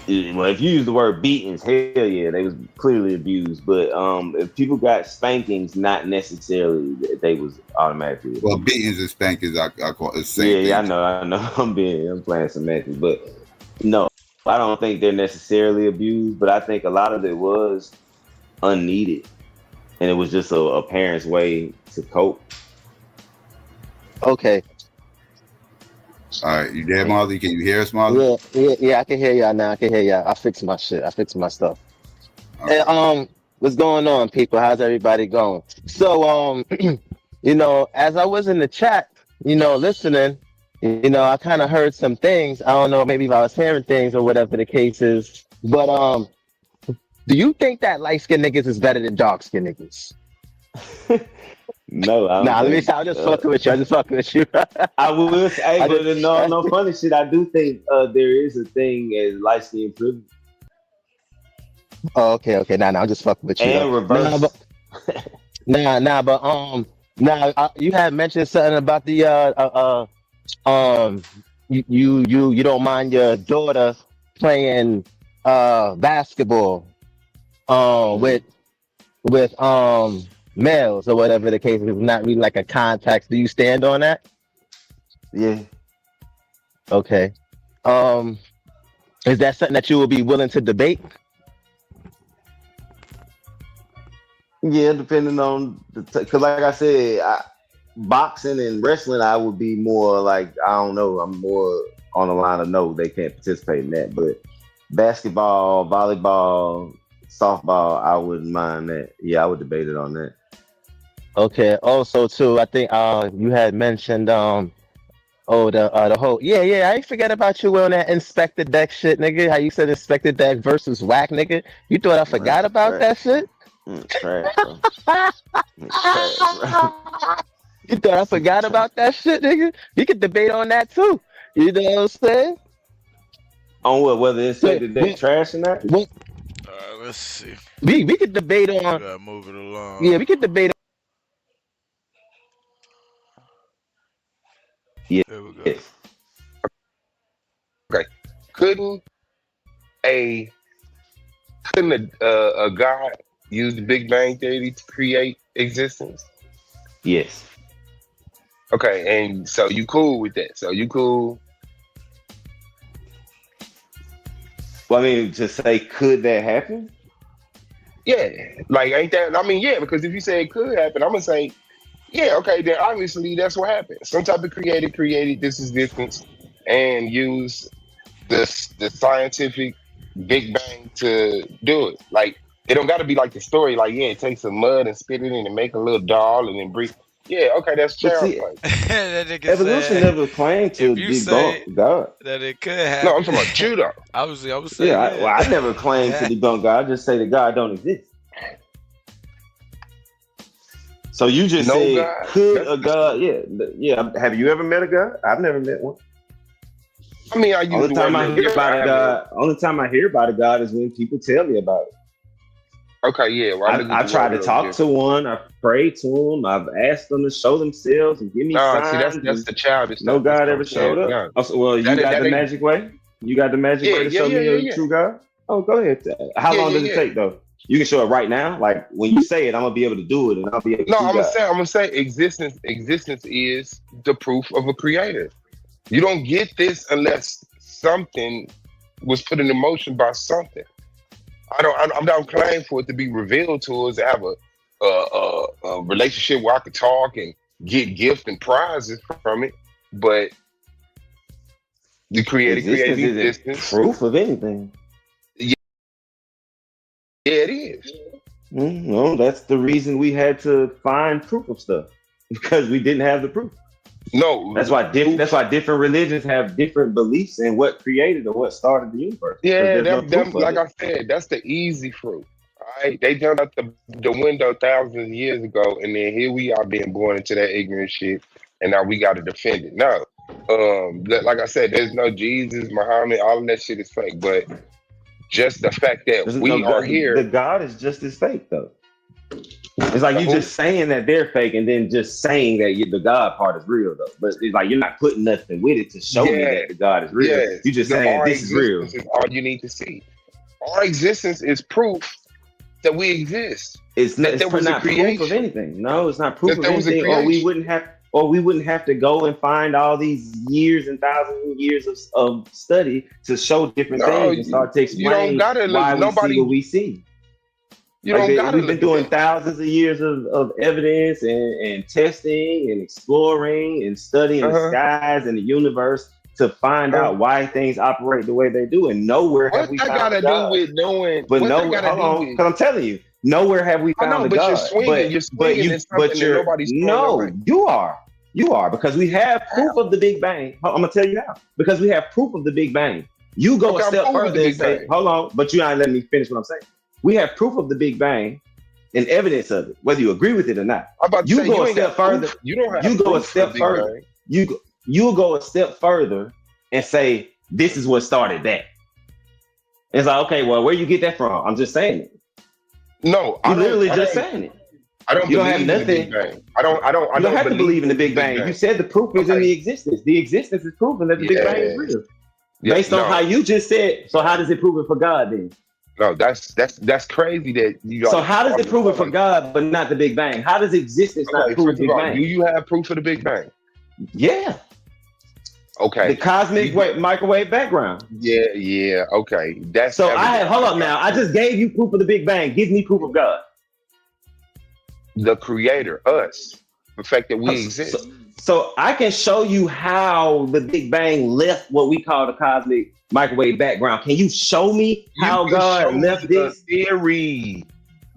Well, if you use the word beatings, hell yeah, they was clearly abused. But if people got spankings, not necessarily they was automatically abused. Well, beatings and spankings, I call it the same thing. Yeah, I know. I'm playing semantics, but no, I don't think they're necessarily abused. But I think a lot of it was unneeded, and it was just a parent's way to cope. Okay. All right, you there, Marley? Can you hear us, Marley? Yeah, I can hear y'all now. I can hear y'all. I fixed my shit. I fixed my stuff. Okay. And, what's going on, people? How's everybody going? So, as I was in the chat, listening, I kind of heard some things. I don't know, maybe if I was hearing things or whatever the case is. But do you think that light-skinned niggas is better than dark-skinned niggas? No, I don't. Nah, let me say, I'm just fucking with you. I'm just fucking with you. I will say, but no funny shit. I do think there is a thing as light skin privilege. Oh, okay. Nah, I'm just fucking with you. And reverse. You had mentioned something about the you don't mind your daughter playing basketball with males or whatever the case is, not really like a contact. Do you stand on that? Yeah. Okay. Is that something that you will be willing to debate? Yeah, depending on because like I said, boxing and wrestling, I would be more like, I don't know, I'm more on the line of no, they can't participate in that. But basketball, volleyball, softball, I wouldn't mind that. Yeah, I would debate it on that. Okay. Also, too, I think you had mentioned the whole I ain't forget about you on that Inspector Deck shit, nigga. How you said Inspector Deck versus Whack, nigga. You thought I forgot about that shit? Trash, bro. Trash, bro. You thought I forgot about that shit, nigga? We could debate on that too. You know what I'm saying? On what? Whether it's say that they We, trash or not? we, Let's see. we could debate on. Gotta move it along. Yeah, we could debate. Yeah. There we go. Yes. Okay. Couldn't a God use the Big Bang Theory to create existence? Yes. Okay, and so you cool with that? So you cool? Well, I mean, to say, could that happen? Yeah. Like, ain't that? I mean, yeah. Because if you say it could happen, I'm gonna say, yeah. Okay, then obviously that's what happened. Some type of created this existence and use the scientific Big Bang to do it. Like, it don't got to be like the story. Like, yeah, it takes some mud and spit it in and make a little doll and then breathe. Yeah, okay, that's But child's see, play. That nigga evolution said, never claimed to if you say debunk God. that it could happen. No, I'm talking about you though. I was saying, Yeah, well, I never claimed to debunk God. I just say that God don't exist. So you just No said, God. could a God? Yeah. Have you ever met a God? I've never met one. I mean, I use Only the time word I hear about a haven't. God. Only time I hear about a God is when people tell me about it. Okay, yeah. Well, I tried to talk to one. I prayed to them. I've asked them to show themselves and give me No, signs. see, that's and the childish no stuff. That's God ever what I'm showed saying. up. Yeah. Oh, so, well, you That got the ain't- magic way. You got the magic way to show me a true God. Oh, go ahead. How long does it take though? You can show it right now. Like when you say it, I'm gonna be able to do it, and I'll be able to. No, see I'm God. gonna say existence is the proof of a creator. You don't get this unless something was put in motion by something. I'm not claiming for it to be revealed to us to have a relationship where I could talk and get gifts and prizes from it, but the creator created isn't existence. proof of anything. Yeah, it is. No, that's the reason we had to find proof of stuff because we didn't have the proof. No, that's why different religions have different beliefs in what created or what started the universe. Yeah, There's no proof of like it. I said, that's the easy fruit. All right, they jumped out the window thousands of years ago, and then here we are being born into that ignorant shit, and now we got to defend it. No, like I said, there's no Jesus, Muhammad, all of that shit is fake. But just the fact that we are here, the God is just as fake though. It's like you just saying that they're fake, and then just saying that the God part is real though. But it's like you're not putting nothing with it to show me that the God is real. Yes, You just saying this is real. Is all you need to see. Our existence is proof that we exist. It's not, that there was not a creation. proof of anything. No, it's not proof That of there was a anything. Or we creation. wouldn't have to go and find all these years and thousands of years of study to show different things and start to you don't explain gotta why we nobody- see what we see. You don't gotta We've been doing thousands of years of evidence and testing and exploring and studying the skies and the universe to find out why things operate the way they do. And nowhere have What we that found gotta God. do with knowing? But what no, that gotta hold do on, with- because I'm telling you, nowhere have we I know, found a but God. you're swinging. You're swinging at something that nobody's throwing away. You are because we have proof of the Big Bang. I'm gonna tell you how. Because we have proof of the Big Bang. You go Okay, a I'm step cool with further the and Big say, Bang. hold on, but you ain't letting me finish what I'm saying. We have proof of the Big Bang and evidence of it, whether you agree with it or not. I'm about to You say, go you a ain't step got proof. further. You don't have You go a proof for the step Big further. Bang. You go a step further and say this is what started that. It's like, okay, well, where you get that from? I'm just saying it. No, You literally just saying it. I don't You don't believe have in the Big Bang. I don't You don't have to believe in the Big Bang. You said the proof is in the existence. The existence is proven that the Big Bang is real. Yeah, Based on no. how you just said. So how does it prove it for God then? No, that's crazy that you. So how does it prove it for God but not the Big Bang? How does existence not prove the Big Bang? Do you have proof of the Big Bang? Yeah. Okay. The cosmic microwave background. Yeah. Okay. That's So hold up now. I just gave you proof of the Big Bang. Give me proof of God. The creator, us, the fact that we exist. So I can show you how the Big Bang left what we call the cosmic microwave background. Can you show me how You can God show me left the this? theory.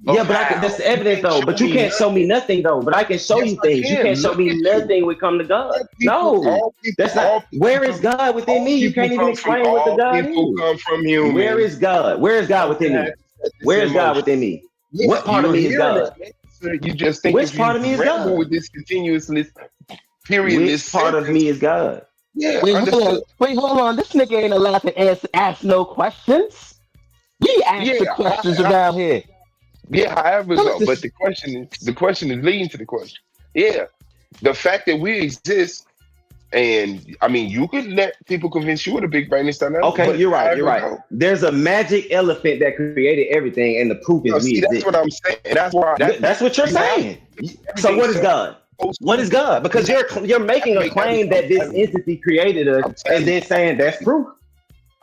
Yeah, but that's the evidence though. But you can't show me nothing though. But I can show you things. You can't show me nothing when it comes to God. No, that's not. Where is God within me? You can't even explain what the God people come from humans. Where is God? Where is God within me? Where is God within me? What part of me is God? answer. You just think Which if part of me you is ramble God? with this continuously periodless Which part of sentence, me is God? yeah, Wait, understood. hold on. This nigga ain't allowed to ask no questions. We ask the Yeah, questions around here. yeah. However, Tell us though, but this. the question is leading to the question. Yeah, the fact that we exist, and I mean, you could let people convince you of the Big Bang and stuff, Okay, but you're right. You're however, right. go. There's a magic elephant that created everything, and the proof No, is we see, that's exist. what I'm saying. And that's why That's what you're you have saying. So everything what is set God? up. What is God? Because you're making a Make every- claim that this entity created us, I'm telling and then saying that's proof.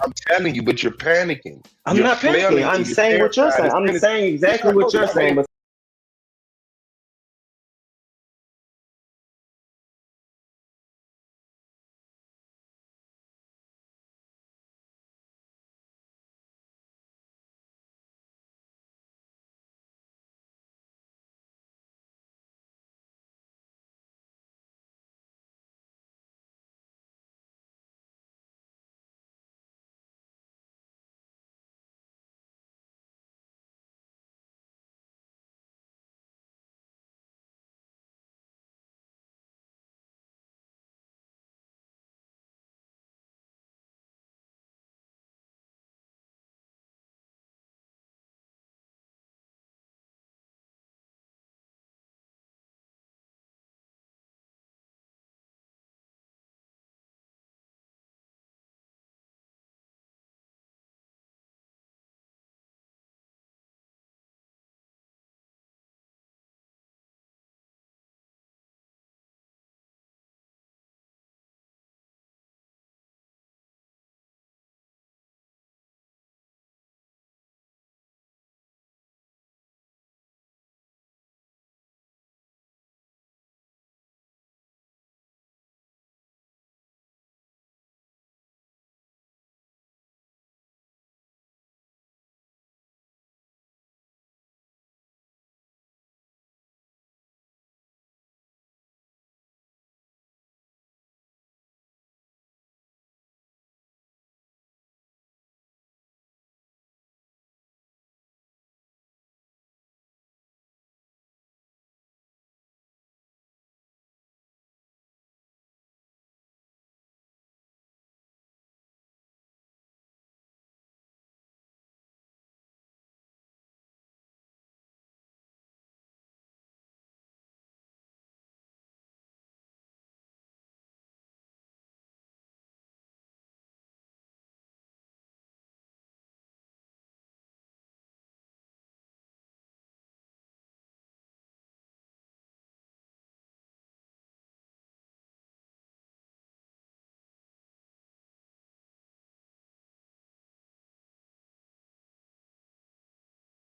I'm telling you, but you're panicking. I'm You're not panicking. flailing I'm and you're saying what you're saying. terrified. I'm saying exactly what you're saying. But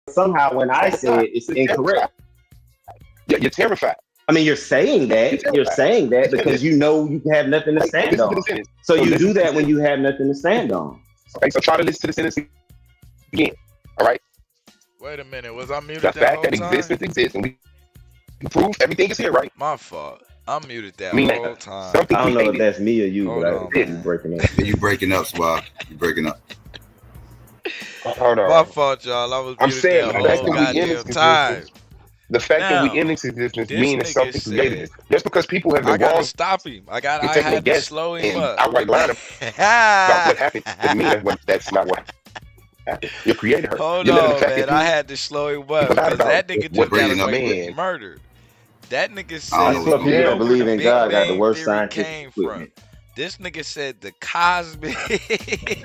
somehow, when I say it, it's incorrect. Yeah, you're terrified. I mean, you're saying that. You're saying that because you know you have nothing to stand on. So you do that when you have nothing to stand on. Okay, so try to listen to the sentence again. All right. Wait a minute, was I muted The that fact whole that time? existence exists and we prove everything is here, right? My fault. I'm muted that Me whole neither. time. Something I don't know if created. that's me or you, Hold but on, you man. breaking up. You breaking up, Swab. You breaking up. Hold on. My fault, y'all. I was I'm muted saying that the fact whole that we in goddamn this time. existence, the fact that we Now, in this existence this means that nigga something created said, this. Just because people have I been gotta wrong stop him. I and taking a had to guess slow him and up. outright lying about what happened doesn't mean that's not what happened. Your creator hurt. Hold You let the on, fact man. that I had to slow him up people lied because that about nigga what just got bringing up away man. with murder. That nigga I said don't That's know what what's people going that on. where believe the in Big God got the Bang worst Theory scientific came from. equipment. This nigga said the cosmic.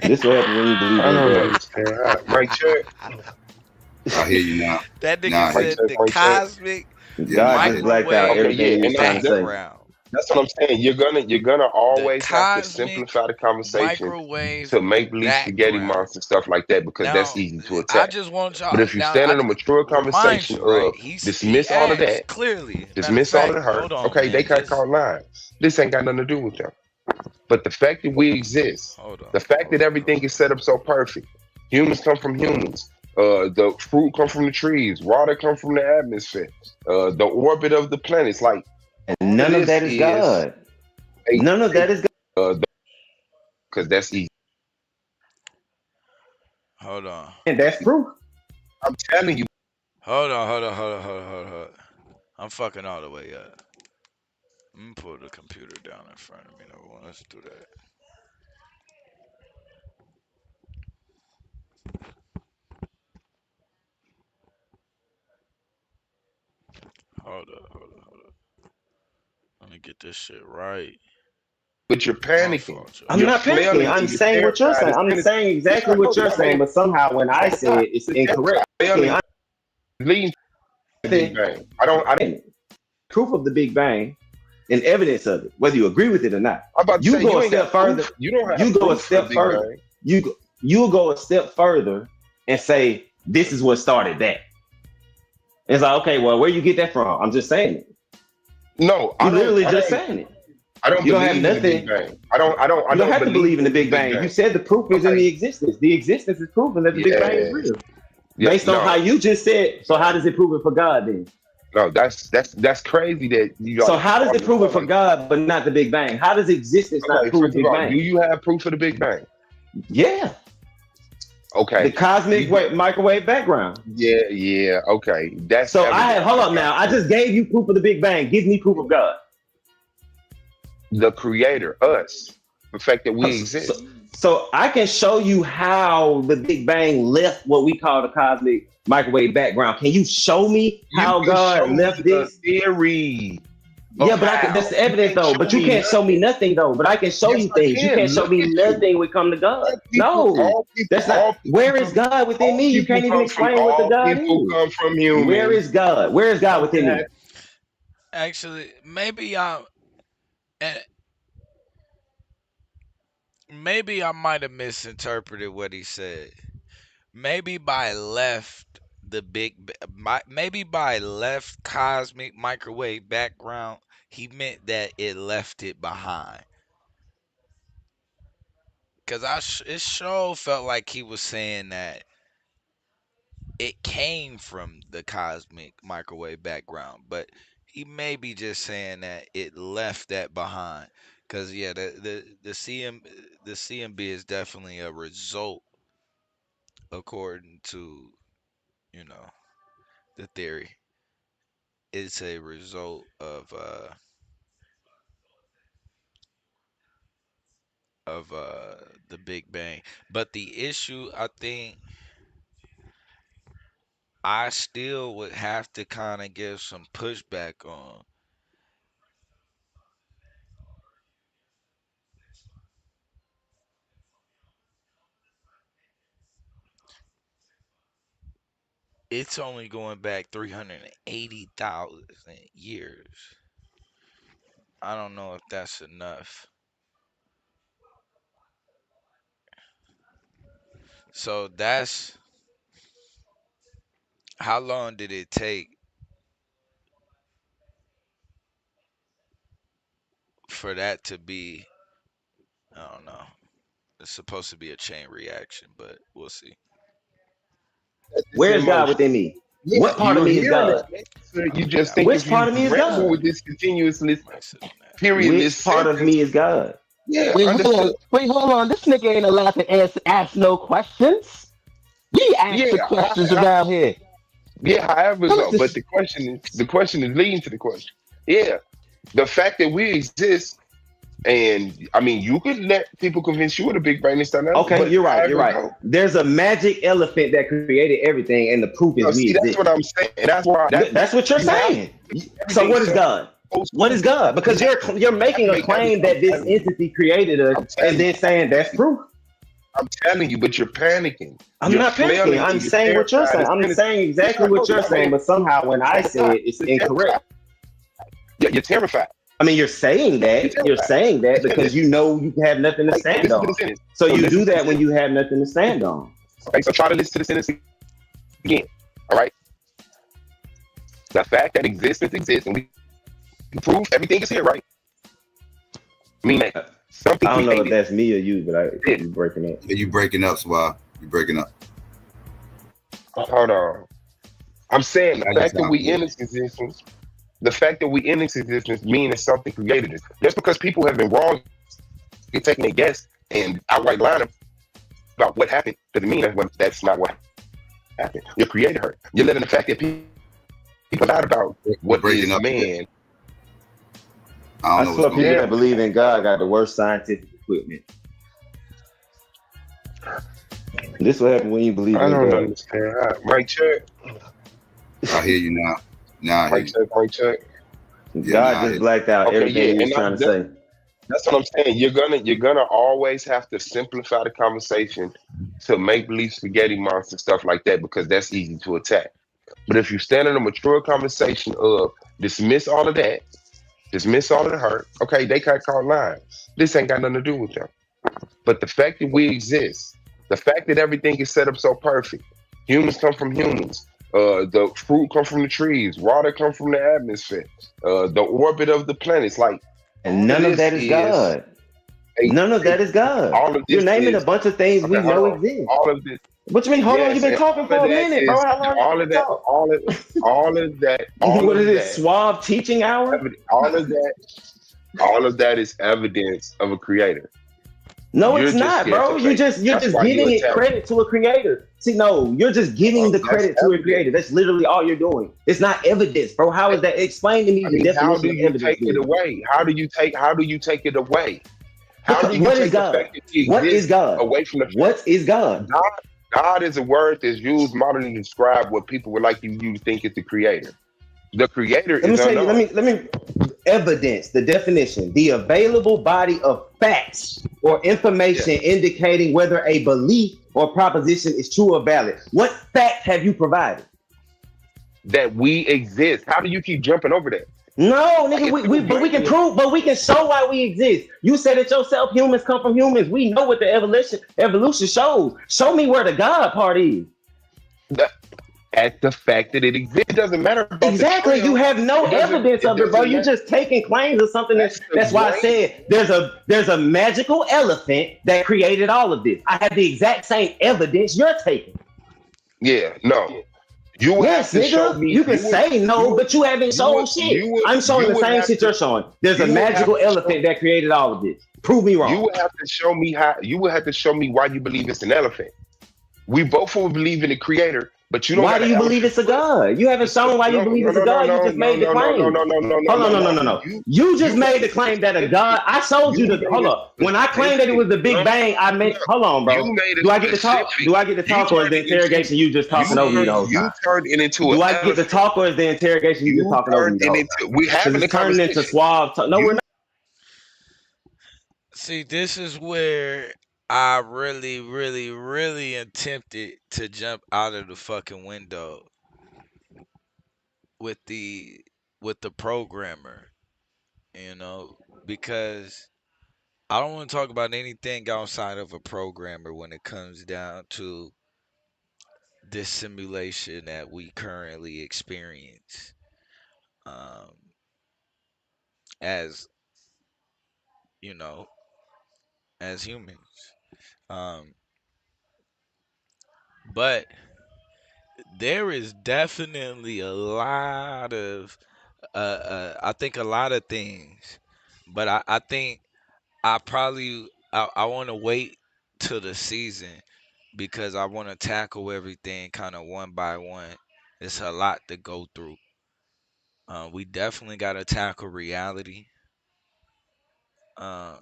This what happens when you believe I in don't God. understand. Mike check. I hear you now. That nigga Now I hear said you. the Mike check. cosmic Yeah, God now I just hear blacked out Okay, everything yeah, you was and trying to say. background. that's what I'm saying. You're gonna The always have to cosmic simplify the conversation microwave to make believe spaghetti background. monster stuff like that because that's Now, easy to I attack. just want y'all. But if you Now, stand in a mature remind conversation you, right? of He dismiss all of asked that, clearly. Matter of dismiss all of the fact, hurt, hold on, okay, they man. can't Just call lines. This ain't got nothing to do with them. But the fact that we exist, hold on. the fact that everything is set up so perfect, humans come from humans. The fruit come from the trees, water come from the atmosphere, the orbit of the planets. Like And none of this that is God. None of that is God. because that's easy. Hold on. And that's proof. I'm telling you. Hold on. I'm fucking all the way up. I'm gonna pull the computer down in front of me. No, let's do that. Hold up. Let me get this shit right. But you're My panicking. fault, I'm y'all. not panicking. I'm saying what you're saying. I'm saying exactly what you're saying, but somehow when I say it, it's incorrect. Leading to the Big Bang. I don't. Proof of the Big Bang and evidence of it, whether you agree with it or not. I'm about to You say, go you a ain't step got proof. further. You don't have You go a proof for the step Big further. Bang. You'll go a step further and say this is what started that. It's like, okay, well, where you get that from? I'm just saying it. No, You literally just saying it. I don't You don't have believe in the nothing. Big Bang. I don't You don't have to believe in the Big Bang. You said the proof is in the existence. The existence is proven that the Big Bang is real. Yeah, Based on how you just said. So how does it prove it for God then? No, that's crazy that you. So how does it prove it for God but not the Big Bang? How does existence not prove first Big of all, Bang? do you have proof of the Big Bang? Yeah. Okay. The cosmic microwave background. Yeah. Okay. That's so evidence. I have. Hold up now. I just gave you proof of the Big Bang. Give me proof of God. The Creator, us, the fact that we exist. So I can show you how the Big Bang left what we call the cosmic microwave background. Can you show me how God left this theory? Yeah, but that's the evidence though. But you can't show me nothing though. But I can show you things. You can't show me nothing when it come to God. No, that's not. Where is God within me? You can't even explain what the God people is. come from humans. Where is God? Where is God within me? Actually, maybe I might have misinterpreted what he said. Maybe by left maybe by left cosmic microwave background, he meant that it left it behind. Cause it sure felt like he was saying that it came from the cosmic microwave background, but he may be just saying that it left that behind. Cause yeah, the CMB is definitely a result according to the theory. It's a result of the Big Bang. But the issue, I think, I still would have to kind of give some pushback on. It's only going back 380,000 years. I don't know if that's enough. So that's how long did it take for that to be? I don't know. It's supposed to be a chain reaction, but we'll see. Where is God within me? Yeah, What part of me is God? You just think Which part of me is wrestle God? with this continuousness, period. Which part of me is God? Yeah, Wait, understood. hold on. This nigga ain't allowed to ask no questions. We ask the questions around here. Yeah, however, though, but the question is leading to the question. Yeah, the fact that we exist, and I mean, you could let people convince you of the Big Bang and stuff. Okay, you're right. There's a magic elephant that created everything, and the proof is we exist. That's what I'm saying. And that's why. That's what you're saying. So what is God? What is God? Because you're making a claim that this entity created us, and then saying that's proof. I'm telling you, but you're panicking. I'm not panicking. I'm saying what you're saying. I'm saying exactly what you're saying, but somehow when I say it, it's incorrect. Yeah, you're terrified. I mean, you're saying that. You're saying that because you know you have nothing to stand on. So you do that when you have nothing to stand on. Okay, so try to listen to the sentence again. All right. The fact that existence exists and we prove everything is here, right? I mean, something I don't know if created. that's me or you, but you're breaking up. Yeah, you breaking up, Swab. You're breaking up. Hold on. I'm saying the fact that we in this existence, the fact that we in this existence means that something created it. Just because people have been wrong, you're taking a guess and outright lying about what happened doesn't mean that's not what happened. Your creator hurt. You're letting the fact that people People lied about You're what breaking is up. man. I don't I know what's swear going people on. that believe in God got the worst scientific equipment. This what happened when you believe I in don't God. understand. Mike check. I hear you now. Now I hear Mike you. check. Mike check. Yeah, now God I hear just you. blacked out Okay, everything yeah, he was and trying to say. that's what I'm saying. You're gonna always have to simplify the conversation to make believe spaghetti monster stuff like that because that's easy to attack. But if you stand in a mature conversation of dismiss all of the hurt. Okay, they got caught lying. This ain't got nothing to do with them. But the fact that we exist, the fact that everything is set up so perfect, humans come from humans. The fruit come from the trees, water come from the atmosphere, the orbit of the planets. Like And all of none of this that is is God. None of that is God. all of You're this naming a is bunch of things okay. we Hold know on. exist. All of this, What you mean? Hold on, you've yes, been and talking all of for a that minute, bro. is How long you all been of that, talking? all What is of this, that, suave teaching hour? all of that, all of that is evidence of a creator. No, You're it's just not, scared to bro. You're face it. just That's why you giving it attack. credit to a creator. See, no, you're just giving the That's credit to a evidence. creator. That's literally all you're doing. It's not evidence, bro. How is that? Explain to me I the mean, how definition do of you evidence, take it then. away? How do you take it away? How do you What is take the God? fact that he What is exists God? away from the fact What is God? God? God is a word that's used modern to describe what people would like you to think is the creator. The creator Let me is tell you. unknown. Let me. Evidence, the definition, the available body of facts or Yeah. information indicating whether a belief or proposition is true or valid. What fact have you provided? That we exist. How do you keep jumping over that? No, Like nigga, if people but we can blatantly prove, but we can show why we exist. You said it yourself, humans come from humans. We know what the evolution shows. Show me where the God part is. the, at the fact that it exists, it doesn't matter about the Exactly. You trail. have no It doesn't. evidence It of it, bro. doesn't You matter. just taking claims of something That's the that's why I brain. said there's a magical elephant that created all of this. I have the exact same evidence you're taking. Yeah. No. You would have Yes, to show nigga. me. You can say no, but you haven't shown shit. I'm showing You the would same have shit to. you're showing. There's a You would have magical to show. elephant that created all of this. Prove me You wrong. would have to show me how. You would have to show me why you believe it's an elephant. We both will believe in the creator, but you don't Why got do an you believe elephant it's a foot. God? You haven't shown why you No, believe no, it's a no, no, God. You no, just no, made the no, no, no, claim. no, no, no, no, Hold on, no, no, no, no. no, no. You just You made made the it claim that a God. specific. I showed you You the. made Hold it up. When I claimed that it specific. was the Big No, Bang, I no. meant. Hold on, You bro. made it Do I get to talk? specific. Do I get to You talk, or is turned the it into. interrogation you just talking over me the whole You time? turned it into an Do I get to elephant. talk, or is the interrogation you just You talking over turned me the it whole into. time? We Because having a it's turning into conversation. suave talk. No, we're You not. See, this is where I really, really, really attempted to jump out of the fucking window with the with the programmer, you know, because I don't want to talk about anything outside of a programmer when it comes down to this simulation that we currently experience um, as you know as humans. Um, but there is definitely a lot of I think a lot of things, but I think I want to wait till the season because I want to tackle everything kind of one by one. It's a lot to go through. We definitely got to tackle reality. Um,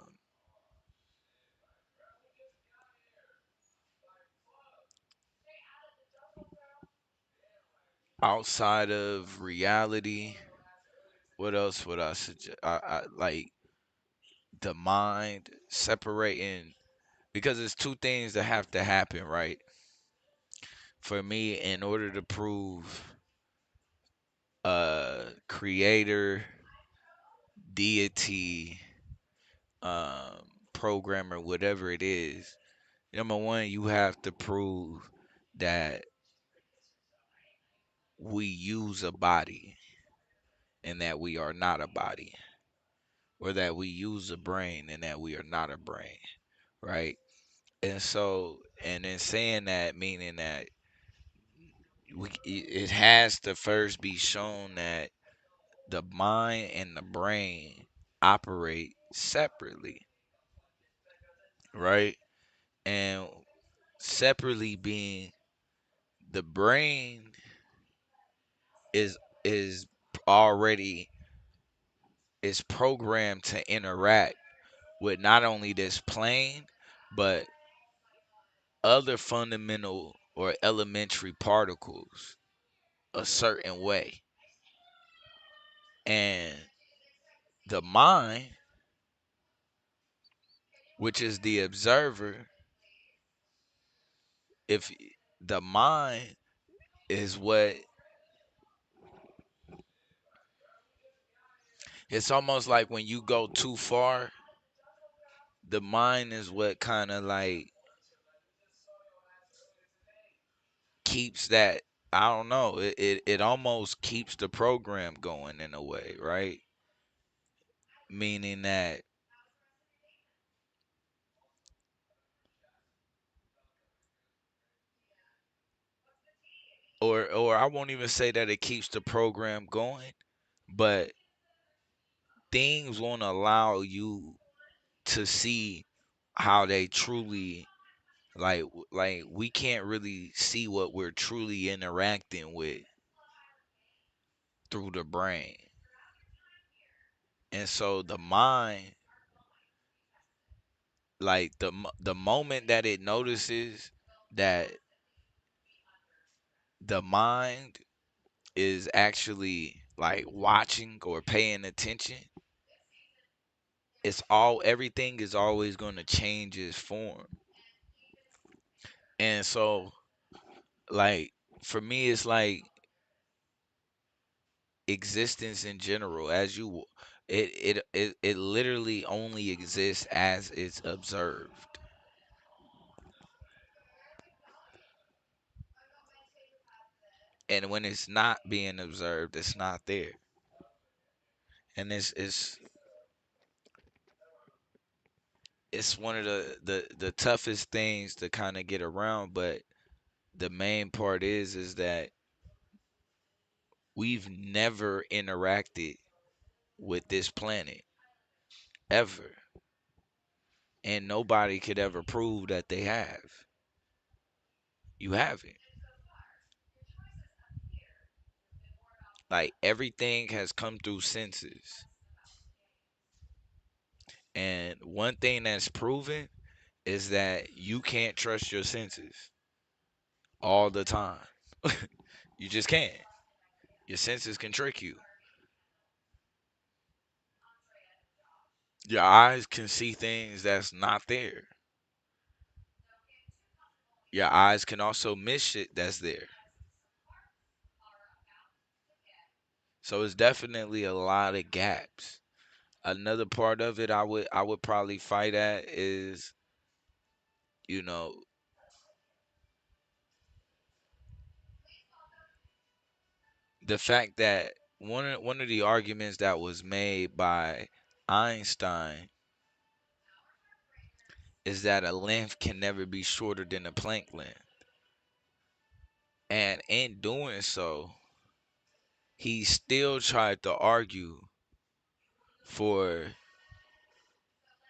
outside of reality, what else would I suggest? I like the mind separating because it's two things that have to happen, right? For me, in order to prove creator, deity, programmer, whatever it is, number one, you have to prove that we use a body and that we are not a body, or that we use a brain and that we are not a brain, right? And so, and in saying that, meaning that it has to first be shown that the mind and the brain operate separately, right? And separately being the brain is is already is programmed to interact with not only this plane, but other fundamental or elementary particles a certain way. And the mind, which is the observer, if the mind is what it's almost like when you go too far, the mind is what kind of like keeps that. I don't know. It almost keeps the program going in a way, right? Meaning that, or I won't even say that it keeps the program going, but things won't allow you to see how they truly like we can't really see what we're truly interacting with through the brain. And so the mind, like the moment that it notices that the mind is actually like watching or paying attention, everything is always going to change its form. And so like for me it's like existence in general, as you it literally only exists as it's observed. And when it's not being observed, it's not there. And it's one of the toughest things to kind of get around, but the main part is that we've never interacted with this planet ever, and nobody could ever prove that they have. You haven't. Like everything has come through senses. And one thing that's proven is that you can't trust your senses all the time. You just can't. Your senses can trick you. Your eyes can see things that's not there. Your eyes can also miss shit that's there. So it's definitely a lot of gaps. Another part of it I would probably fight at is, you know, the fact that one of the arguments that was made by Einstein is that a length can never be shorter than a Planck length. And in doing so, he still tried to argue for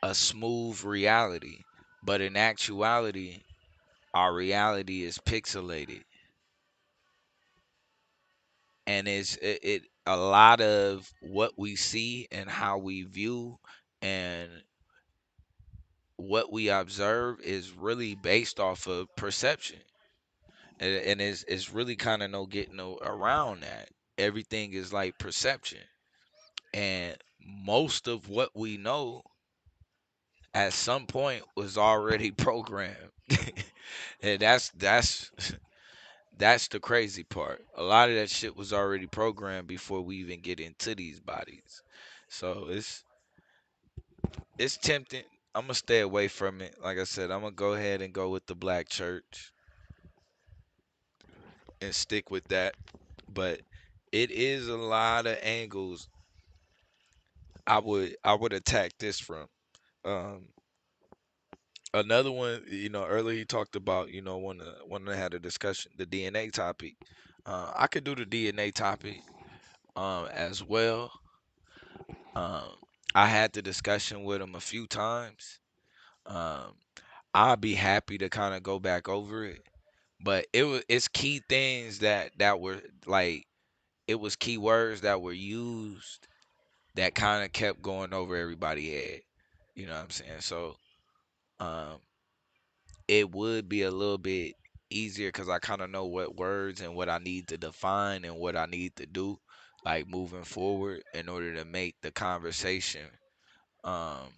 a smooth reality. But in actuality, our reality is pixelated. And it a lot of what we see and how we view and what we observe is really based off of perception. And it's really kind of no getting around that. Everything is like perception. And most of what we know at some point was already programmed. And that's the crazy part. A lot of that shit was already programmed before we even get into these bodies. So it's tempting. I'm gonna stay away from it. Like I said, I'm gonna go ahead and go with the black church and stick with that. But it is a lot of angles I would attack this from. Um, Another one, earlier he talked about, when I had a discussion, the DNA topic. I could do the DNA topic as well. Um, I had the discussion with him a few times. Um, I'd be happy to kind of go back over it, but it's key things that were like it was keywords that were used that kind of kept going over everybody's head. You know what I'm saying? So um, it would be a little bit easier because I kind of know what words and what I need to define and what I need to do, like moving forward, in order to make the conversation um,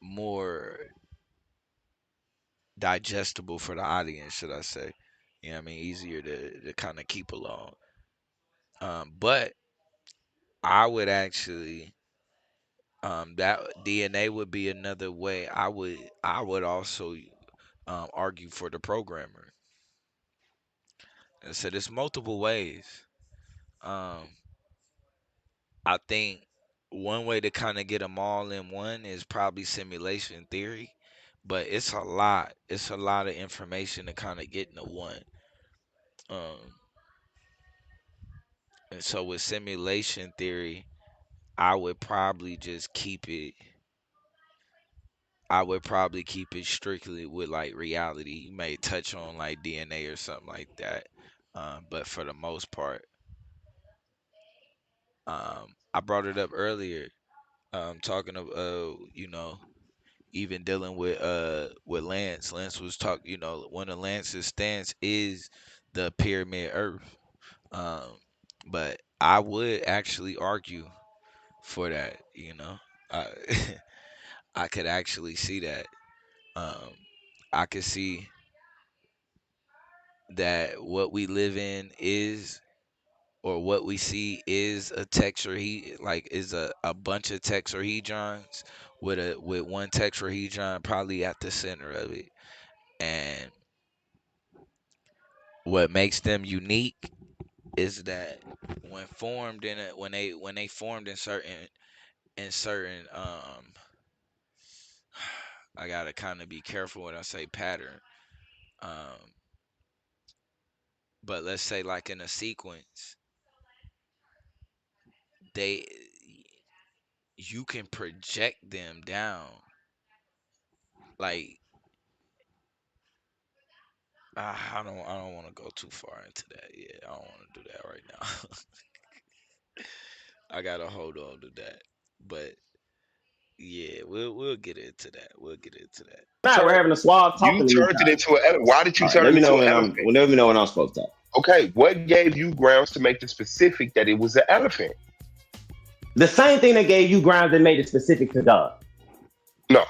more digestible for the audience, should I say? You know what I mean? Easier to kind of keep along. But I would actually that DNA would be another way. I would also argue for the programmer. And so there's multiple ways. Um, I think one way to kind of get them all in one is probably simulation theory, but it's a lot. It's a lot of information to kind of get into one. Um, and so with simulation theory, I would probably just keep it. I would probably keep it strictly with like reality. You may touch on like DNA or something like that, but for the most part, I brought it up earlier, talking of even dealing with Lance. Lance was talking, one of Lance's stance is the pyramid Earth, um, but I would actually argue for that. I I could actually see that. Um, I could see that what we live in is, or what we see is a is a bunch of tetrahedrons with one tetrahedron probably at the center of it. And what makes them unique is that when they formed in certain I gotta kind of be careful when I say pattern. Um, but let's say like in a sequence, they you can project them down. Like I don't want to go too far into that. Yeah, I don't want to do that right now. I gotta hold on to that. But yeah, we'll get into that. We'll get into that. Nah, we're having a suave You talking. turned it into an elephant. Why did you All right, turn let it me into know an when elephant? let me know when I'm supposed to talk. Okay, what gave you grounds to make the specific that it was an elephant? The same thing that gave you grounds that made it specific to God. No.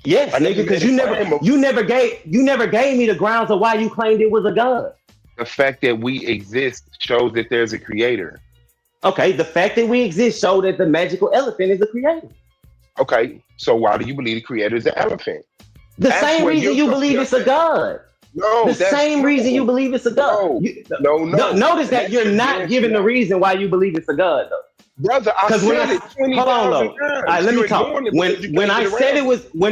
Yes, I nigga, never because made you a claim of never gave me the grounds of why you claimed it was a God. the fact that we exist shows that there's a creator. Okay, the fact that we exist shows that the magical elephant is the creator. Okay, so why do you believe the creator is an elephant? The That's same where reason you're you believe it's a God. No, The that's same reason you believe it's a God. No. Notice that That's you're not your giving the reason why you believe it's a God, though. Brother, I Because when said it hold on, 20,000 though. times. All right, let me You're talk. ignoring it When because you when can't I get said around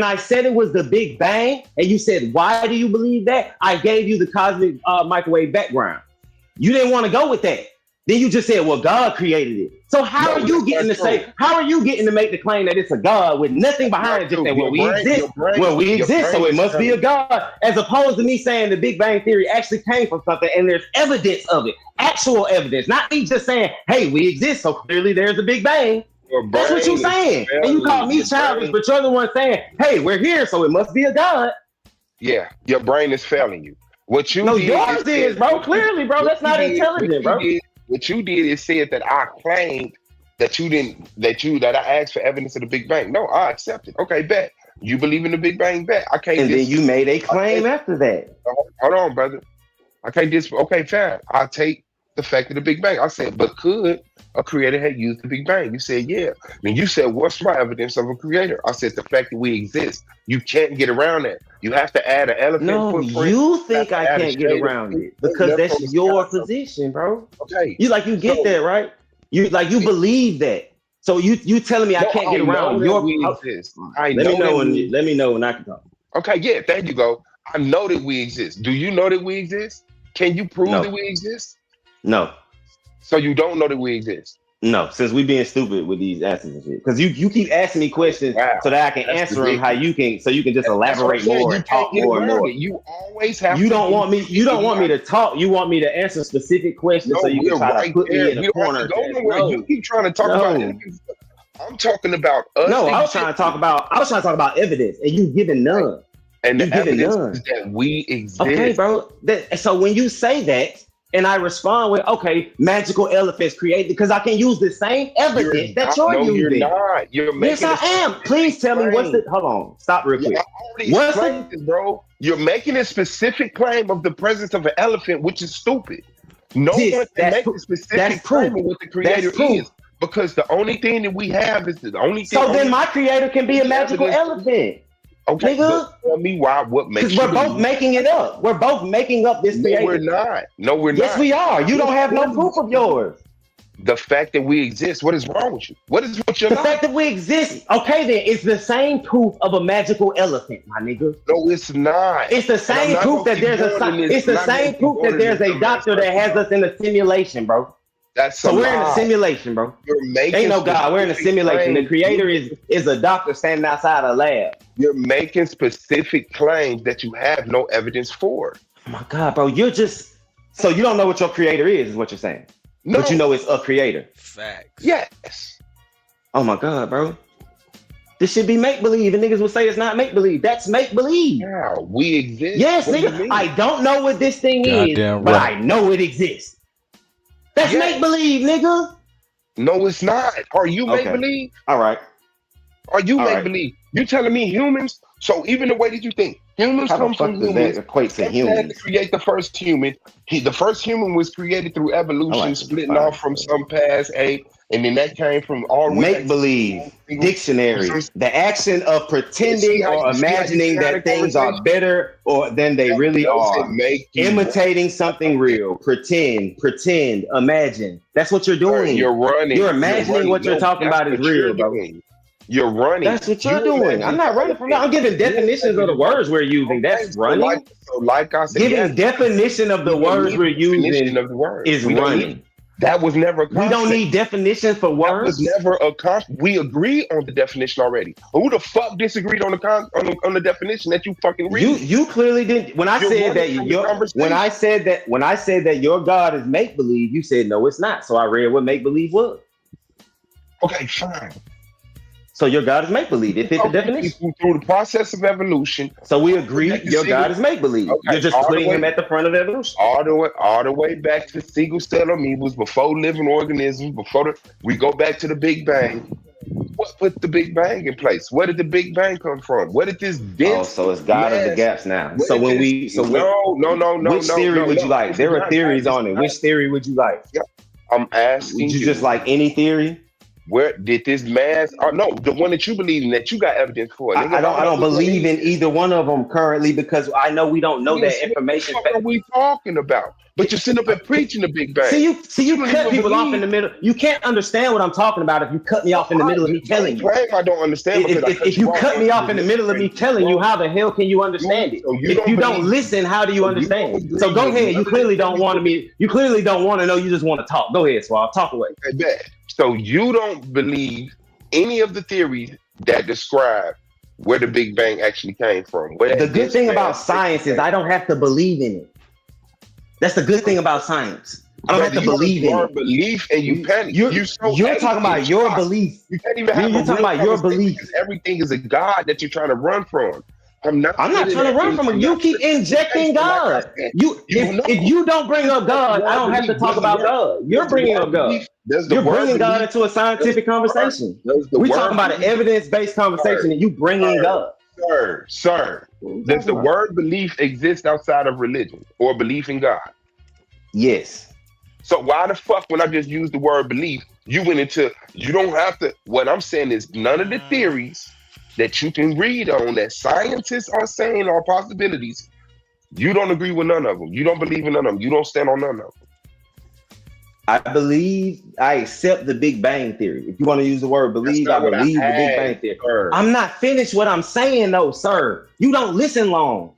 I said it was the Big Bang, and you said, why do you believe that? I gave you the cosmic microwave background. You didn't want to go with that. Then you just said, well, God created it. So how are you getting to say? How are you getting to make the claim that it's a God with nothing behind it? Just that we exist, so it must be a God, as opposed to me saying the Big Bang Theory actually came from something, and there's evidence of it, actual evidence, not me just saying, hey, we exist, so clearly there's a Big Bang. That's what you're saying, and you call me childish, but you're the one saying, hey, we're here, so it must be a God. Yeah, your brain is failing you. What you No, did yours is, bro. Clearly, bro. That's not intelligent, bro. What you did is said that I claimed that I asked for evidence of the Big Bang. No, I accepted. Okay, bet. You believe in the Big Bang, bet. I can't. And then you made a claim after that. Hold on, brother. I can't just. Okay, fair. I'll take the fact of the Big Bang. I said, but could a creator have used the Big Bang? You said, yeah. Then you said, what's my evidence of a creator? I said, the fact that we exist. You can't get around that. You have to add an elephant footprint. You think I can't get around it because that's your position, bro. Okay. You get that, right? You believe that. So you telling me I can't get around your exist. Let me know when I can talk. Okay, yeah, there you go. I know that we exist. Do you know that we exist? Can you prove that we exist? No. So you don't know that we exist? No, since we being stupid with these answers and shit. Because you keep asking me questions so that I can answer them how you can, so you can just elaborate more and talk more and more. You always have. You don't want me to talk. You want me to answer specific questions so you can try to put me in a corner. No. You keep trying to talk about it. I'm talking about us. No, I was trying to talk about evidence, and you giving none. And the evidence is that we exist. Okay, bro. So when you say that, and I respond with, okay, magical elephants created, because I can use the same evidence that you're using. You're not. You're making. Yes, I am. Please tell me what's the. Hold on. Stop real quick. What's this, bro? You're making a specific claim of the presence of an elephant, which is stupid. No one can make a specific claim of what the creator is, because the only thing that we have is the only thing. So then my creator can be a magical elephant. Okay, nigga. Tell me why. What makes? Because we're both making it up. We're both making up this creator. No, we're not. No, we're not. Yes, we are. You don't have no proof of yours. The fact that we exist. What is wrong with you? What is with your The fact that we exist. Okay, then it's the same proof of a magical elephant, my nigga. No, it's not. It's the same proof that there's It's the same proof that there's a doctor that has us in a simulation, bro. So we're in a simulation, bro. Ain't no God. We're in a simulation. The creator is a doctor standing outside a lab. You're making specific claims that you have no evidence for. Oh my God, bro. You're just so you don't know what your creator is what you're saying. No. But you know it's a creator. Facts. Yes. Oh my God, bro. This should be make-believe, and niggas will say it's not make-believe. That's make-believe. Yeah, we exist. Yes, nigga. I don't know what this thing is, but I know it exists. That's make-believe, nigga. No, it's not. Are you make-believe? All right. Are you make-believe? You telling me humans? So even the way that you think, humans come from humans. That equate to humans? To create the first human. The first human was created through evolution, splitting off from some past ape, and then that came from all make-believe dictionary. The action of pretending or imagining that things are better or than they really are. Imitating something real. Pretend, imagine. That's what you're doing. You're running. You're imagining what you're talking about is real, bro. You're running. That's what you're doing. I'm not running from that. I'm giving definitions of the words we're using. That's running. Like I said, giving definition of the words we're using is running. That was never a concept. We don't need definition for words. That was never a concept. We agree on the definition already. Who the fuck disagreed on the definition that you fucking read? You clearly didn't. When I said that your God is make believe, you said no, it's not. So I read what make believe was. Okay, fine. So your God is make believe. It fit the definition through the process of evolution. So we agree. Your God is make believe. Okay, you're just putting him at the front of evolution. All the way back to single cell amoebas, before living organisms, we go back to the Big Bang. What put the Big Bang in place? Where did the Big Bang come from? Where did this dense? So it's God of the gaps now. So when we no. Which theory would you like? There are theories on it. Which theory would you like? Yeah. I'm asking. Would you just like any theory? Where did this mass? No, the one that you believe in, that you got evidence for. I don't believe in either one of them currently because I know we don't know that information. What are we talking about? But you're sitting up and preaching the Big Bang. See, you cut people off in the middle. You can't understand what I'm talking about if you cut me off in the middle of me telling you. I don't understand. If you cut me off in the middle of me telling you, how the hell can you understand it? If you don't listen, how do you understand it? So go ahead. You clearly don't want to You clearly don't want to know. You just want to talk. Go ahead, Swab. Talk away. Okay, bet. So you don't believe any of the theories that describe where the Big Bang actually came from. The good thing about science is I don't have to believe in it. That's the good thing about science. I don't have to believe in it. Belief and you panic. You're talking about your belief. You can't even have You're talking about your belief. Everything is a God that you're trying to run from. I'm not trying to run from him. You keep injecting God. If you don't bring up God, I don't have to talk about God. You're bringing up God. You're bringing God into a scientific conversation. We're talking about an evidence-based conversation, and you bringing God. Sir, does the word belief exist outside of religion or belief in God? Yes. So why the fuck, when I just used the word belief, you went into, you don't have to, what I'm saying is none of the theories that you can read on that scientists are saying are possibilities, you don't agree with none of them. You don't believe in none of them. You don't stand on none of them. I accept the Big Bang Theory. If you want to use the word believe, I believe the Big Bang Theory. I'm not finished what I'm saying though, sir. You don't listen long.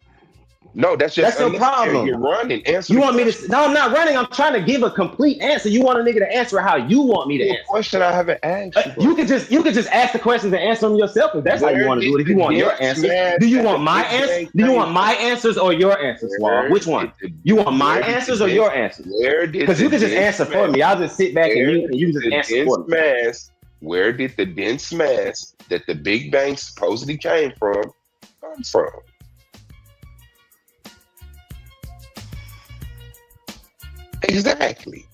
No, that's just That's your unnecessary. problem. You're running. Answer You the want me question. to? No, I'm not running. I'm trying to give a complete answer. You want a nigga to answer how you want me to The answer. question I haven't asked you, bro. You could just ask the questions and answer them yourself if that's how you Where want to did do it. If you the want your dent answers, smash do you at want the my Big answers? Bang Do you came want my from? answers or your answers, Swab? Where Which one? did the You want my where did answers the or your dent answers? where did Because the you can just dent answer for smash? me. I'll just sit back and Where you did just the answer dense for me. mass? Where did the dense mass that the Big Bang supposedly came from come from? Exactly.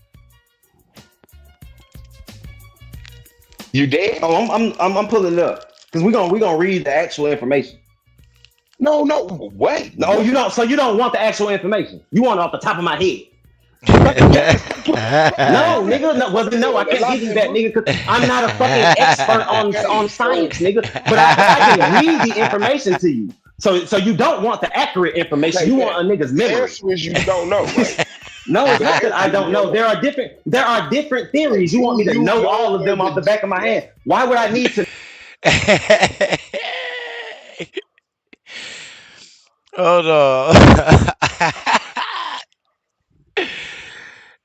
You dead? Oh, I'm pulling it up because we gonna read the actual information. No, wait. No, you don't. So you don't want the actual information. You want it off the top of my head. No, nigga. No, I can't give you that, nigga, because I'm not a fucking expert on science, nigga. But I can read the information to you. So you don't want the accurate information. You want a nigga's The memory. answer is you don't know, right? No, it's not that I don't know. There are different theories. You want me to know all of them off the back of my hand. Why would I need to? Hold on.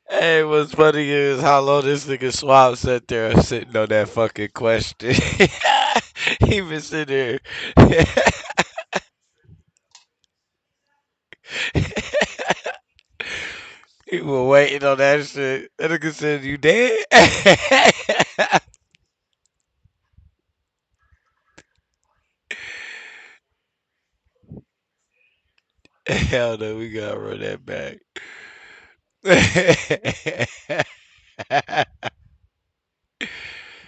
Hey, what's funny is how long this nigga Swab sat there sitting on that fucking question. He been sitting there. He was waiting on that shit. That nigga said, "You dead?" Hell no, we gotta run that back.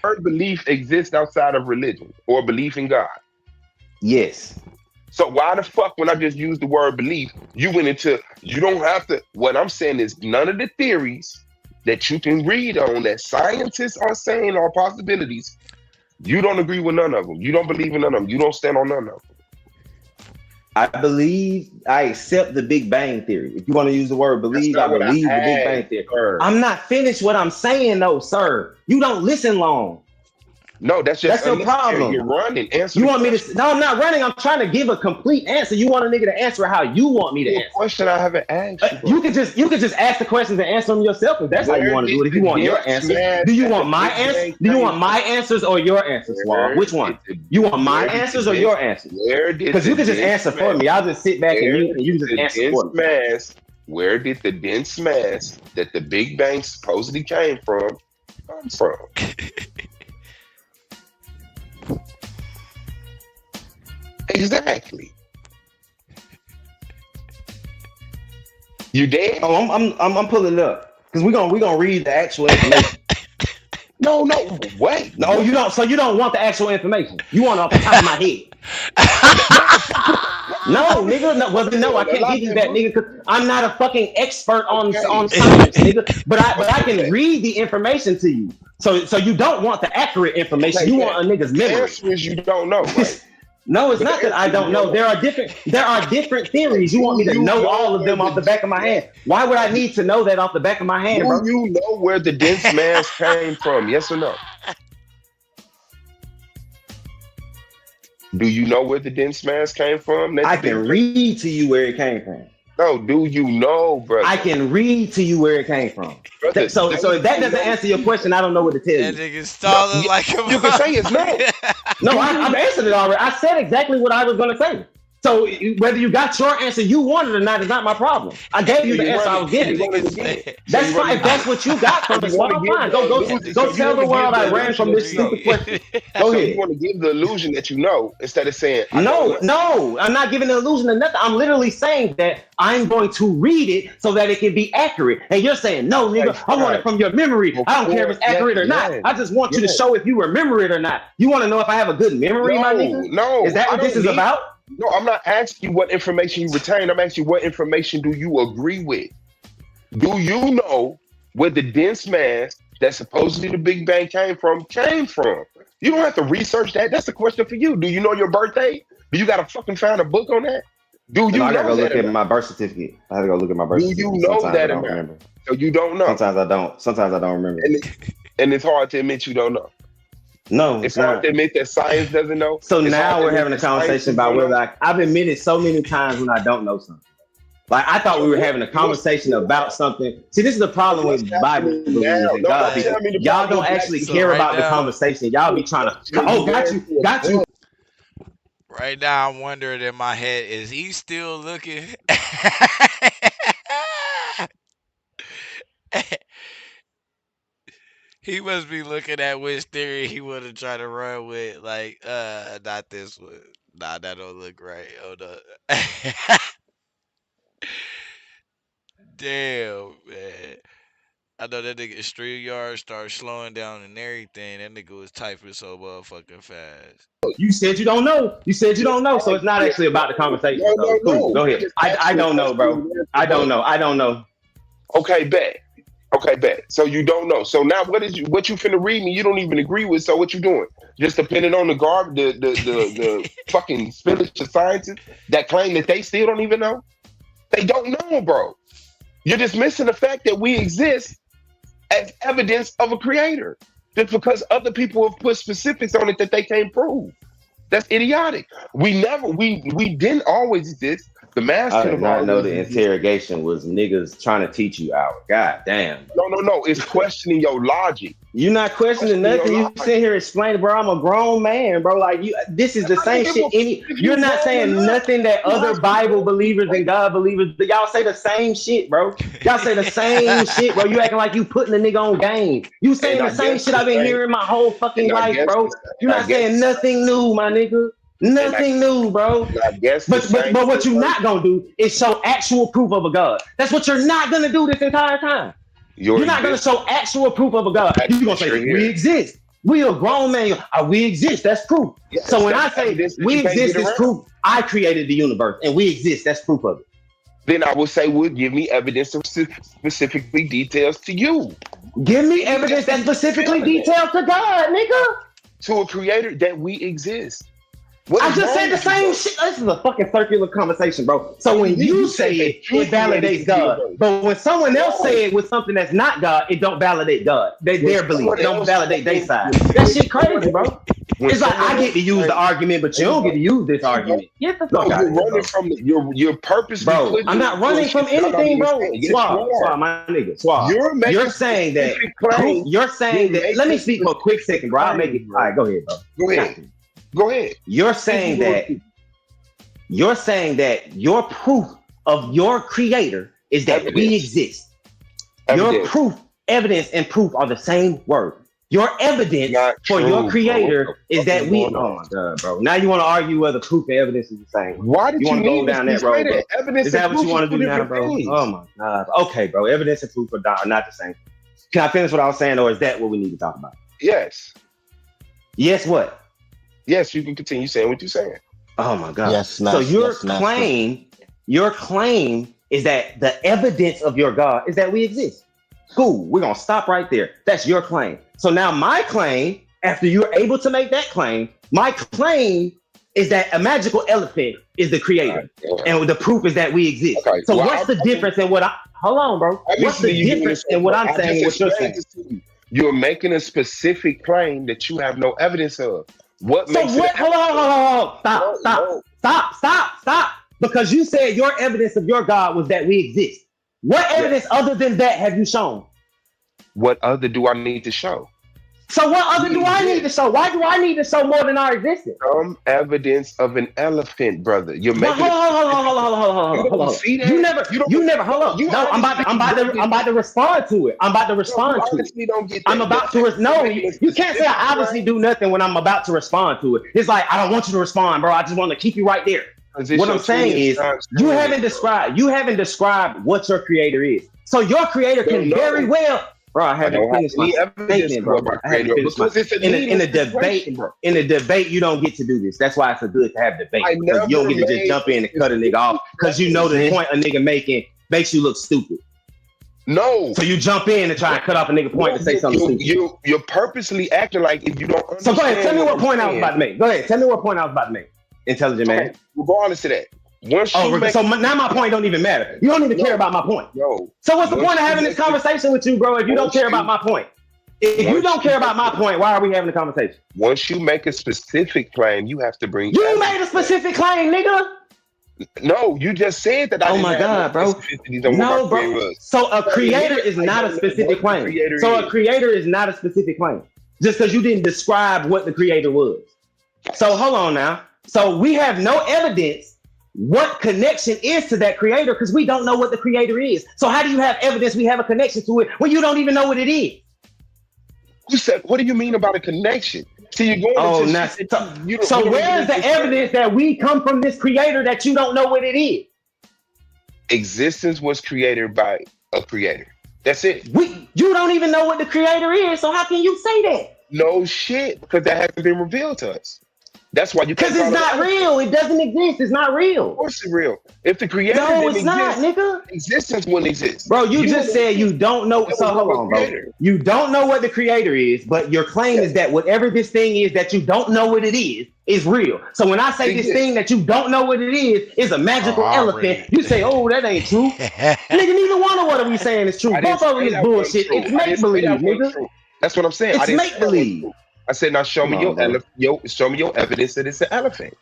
Word belief exists outside of religion or belief in God. Yes. So why the fuck, when I just used the word belief, you went into, you don't have to, what I'm saying is none of the theories that you can read on that scientists are saying are possibilities, you don't agree with none of them. You don't believe in none of them. You don't stand on none of them. I accept the Big Bang Theory. If you want to use the word believe, I believe the Big Bang Theory. Sir. I'm not finished what I'm saying though, sir. You don't listen long. No, that's just your problem. You're running. Answer. You want me to? No, I'm not running. I'm trying to give a complete answer. You want a nigga to answer how you want me to answer. Question I haven't asked you. You can just ask the questions and answer them yourself if that's how you want to do it. If you want your answers, do you want my answers? Do you want my answers or your answers, Swab? Which one? You want my answers or your answers? Because you can just answer for me. I'll just sit back and you just answer for me. Where did the dense mass that the Big Bang supposedly came from come from? Exactly. You dead? Oh, I'm pulling it up because we gonna read the actual information. No, wait. No, you don't. So you don't want the actual information. You want it off the top of my head. No, nigga. No, I can't give you that, nigga, because I'm not a fucking expert on science, nigga. But I can read the information to you. So you don't want the accurate information. You want a nigga's memory. The answer is you don't know, right? No, it's not that I don't know. There are different theories. You want me to know all of them off the back of my hand. Why would I need to know that off the back of my hand, bro? Do you know where the dense mass came from? Yes or no? Do you know where the dense mass came from? I can read to you where it came from. No, do you know, brother? I can read to you where it came from. Brother, so if that doesn't answer your question, I don't know what to tell you. That nigga stalling like a you can say it's no. No, I've answered it already. I said exactly what I was going to say. So whether you got your answer you wanted or not is not my problem. I gave you the answer I was giving. That's fine. If that's what you got from it, fine. Go tell the world I ran from this stupid question. Go ahead. You want to give the illusion that you know instead of saying no, I'm not giving the illusion of nothing. I'm literally saying that I'm going to read it so that it can be accurate. And you're saying, no, nigga, I want it from your memory. I don't care if it's accurate or not. I just want you to show if you remember it or not. You want to know if I have a good memory, my nigga? No. Is that what this is about? No, I'm not asking you what information you retain. I'm asking you what information do you agree with? Do you know where the dense mass that supposedly the Big Bang came from? You don't have to research that. That's a question for you. Do you know your birthday? Do you got to fucking find a book on that? Do you know I gotta go that look at my birth certificate. I had to go look at my birth certificate. Do you know Sometimes that I don't or not? remember. So you don't know. Sometimes I don't remember. And it's hard to admit you don't know. No, It's it's hard not. to admit that science doesn't know. So It's now hard to we're admit having a that science conversation about doesn't whether know. I've admitted so many times when I don't know something. Like I thought we were having a conversation about something. See, this is the problem What's with Bible happening believers now? and No, God don't people. tell me the Y'all Bible don't is actually So care right about the now, conversation. Y'all be trying to. You're Oh, got you, embarrassing got you. yourself. right now, I'm wondering in my head, is he still looking? He must be looking at which theory he would have tried to run with. Like, not this one. Nah, that don't look right. Hold up. Damn, man. I know that nigga StreamYard started slowing down and everything. That nigga was typing so motherfucking fast. You said you don't know. You said you don't know. So it's not actually about the conversation. No, So cool. Go I ahead. just I asked you a don't know, bro. question. I don't know. I don't know. Okay, bet. Okay, bet. So you don't know. So now what you finna read me? You don't even agree with. So what you doing? Just depending on the fucking spinach of scientists that claim that they still don't even know. They don't know, bro. You're dismissing the fact that we exist as evidence of a creator, just because other people have put specifics on it that they can't prove. That's idiotic. We didn't always exist. The mask I could did have not know always the existed. interrogation was niggas trying to teach you out. God damn. No. It's questioning your logic. You're not questioning Question nothing. your You logic. sit here explaining, bro. I'm a grown man, bro. Like you, this is the I same don't shit. give a fuck if You're you not grown saying or not. nothing that You other have to Bible grow. believers and God believers. Y'all say the same shit, bro. Y'all say the same shit, bro. You acting like you putting the nigga on game. You saying And the I same guess shit the I've been same. hearing my whole fucking And I life, guess bro. You're I not saying guess nothing new, my nigga. Nothing new, bro. and I guess the But same. what you're not gonna do is show actual proof of a God. That's what you're not gonna do this entire time. Your You're not gonna existence. show actual proof of a God. Fact You're gonna that you're say here. we exist. We a grown man. We exist. That's proof. Yes, So when I that's say evidence that we you can't exist get is around. proof. I created the universe and we exist. That's proof of it. Then I would say, would give me evidence of specifically details to you. Give me evidence that's specifically detailed to God, nigga. To a creator that we exist. What I is just wrong said the with you, same bro? shit. This is a fucking circular conversation, bro. So when you said say that it, you it validates created the God. universe. But when someone else No. say it with something that's not God, it don't validate God. Their belief. someone It don't else validate their saying- side. when That shit someone crazy, bro. else- when It's like someone I get else to use the say- argument, but you don't get to use this argument. Get the No, fuck out you're of here, running bro. from the, you're purposely Bro, putting I'm not running from shit that I'm anything, not bro. even saying. Yes, Suave, you are. Suave, my nigga, Suave. You're saying that. specific claims. You're saying You're that. Let me making speak for a quick second, bro. I'll make it. claims, All right, go ahead, bro. Go ahead. Go ahead. You're saying that. You're saying that your proof of your creator is that we Evidence. exist. Your Evidence. proof, evidence, and proof are the same word. Your evidence Not for true, your creator bro. is that What's we. going Oh on? my god, bro! Now you want to argue whether proof and evidence is the same. Why did you wanna need go down to that say road, bro? that? Evidence Is that and what you proof want are to do two now, different bro? things. Oh my god. Okay, bro. Evidence and proof are not the same. Can I finish what I was saying, or is that what we need to talk about? Yes. Yes. What? Yes, you can continue saying what you're saying. Oh my god. Yes, So master. your Yes, master. claim is that the evidence of your God is that we exist. Cool. We're gonna stop right there. That's your claim. So now my claim, after you're able to make that claim, my claim is that a magical elephant is the creator, and the proof is that we exist. Okay, So well, what's the difference in what I? Hold on, bro. What's Obviously, the you're doing difference this in what for- I'm I saying and what just you're explained saying? this to you. You're making a specific claim that you have no evidence of. What So makes what? it? Hold on. Stop. Because you said your evidence of your God was that we exist. What evidence other than that have you shown? What other do I need to show? So what other do I need to show? Why do I need to show more than our existence? Some evidence of an elephant, brother. You're Well, making. hold on. See that? You never. Hold on. You No, I'm about to respond to it. I'm about to respond to it. honestly don't get that. I'm about to. No, you can't say I obviously do nothing when I'm about to respond to it. It's like I don't want you to respond, bro. I just want to keep you right there. What I'm saying is you haven't described what your creator is. So your creator can very well, bro. I haven't finished my statement, bro. I haven't finished my in a debate. In a debate, you don't get to do this. That's why it's so good to have debate. Because you don't get to just jump in and cut a nigga off because you know the point a nigga making makes you look stupid. No. So you jump in and try and cut off a nigga point to say something stupid. You're purposely acting like if you don't So understand. go ahead, tell me what I'm point I was saying. about to make. Go ahead, tell me what point I was about to make. Intelligent man. Okay, regardless of that. Once you make, So now my point don't even matter. You don't even care about my point. no. So what's the Once point of you having make this conversation with you, bro, if you don't care about my point? If you don't care about my point, why are we having a conversation? Once you make a specific claim, you have to bring. You made a specific claim, nigga. No, you just said that. I Oh my God, bro. No, bro. So a creator is not a specific claim. So a creator is not a specific claim. Just because you didn't describe what the creator was. So hold on now. So we have no evidence what connection is to that creator because we don't know what the creator is. So how do you have evidence we have a connection to it when you don't even know what it is? Who said? What do you mean about a connection? See, you're going into so where is the evidence that we come from this creator that you don't know what it is? Existence was created by a creator. That's it. You don't even know what the creator is, so how can you say that? No shit, because that hasn't been revealed to us. That's why you can't. Because it's not real. It doesn't exist. It's not real. Of course it's real. If the creator no, it's not, nigga. Existence wouldn't exist. Bro, you just said you don't know. So hold on, bro. You don't know what the creator is, but your claim is that whatever this thing is that you don't know what it is real. So when I say this thing that you don't know what it is a magical elephant, you say, oh, that ain't true. Nigga, neither one of what are we saying is true. Both of them is bullshit. It's make-believe, nigga. That's what I'm saying. It's make-believe. I said, now show me show me your evidence that it's an elephant.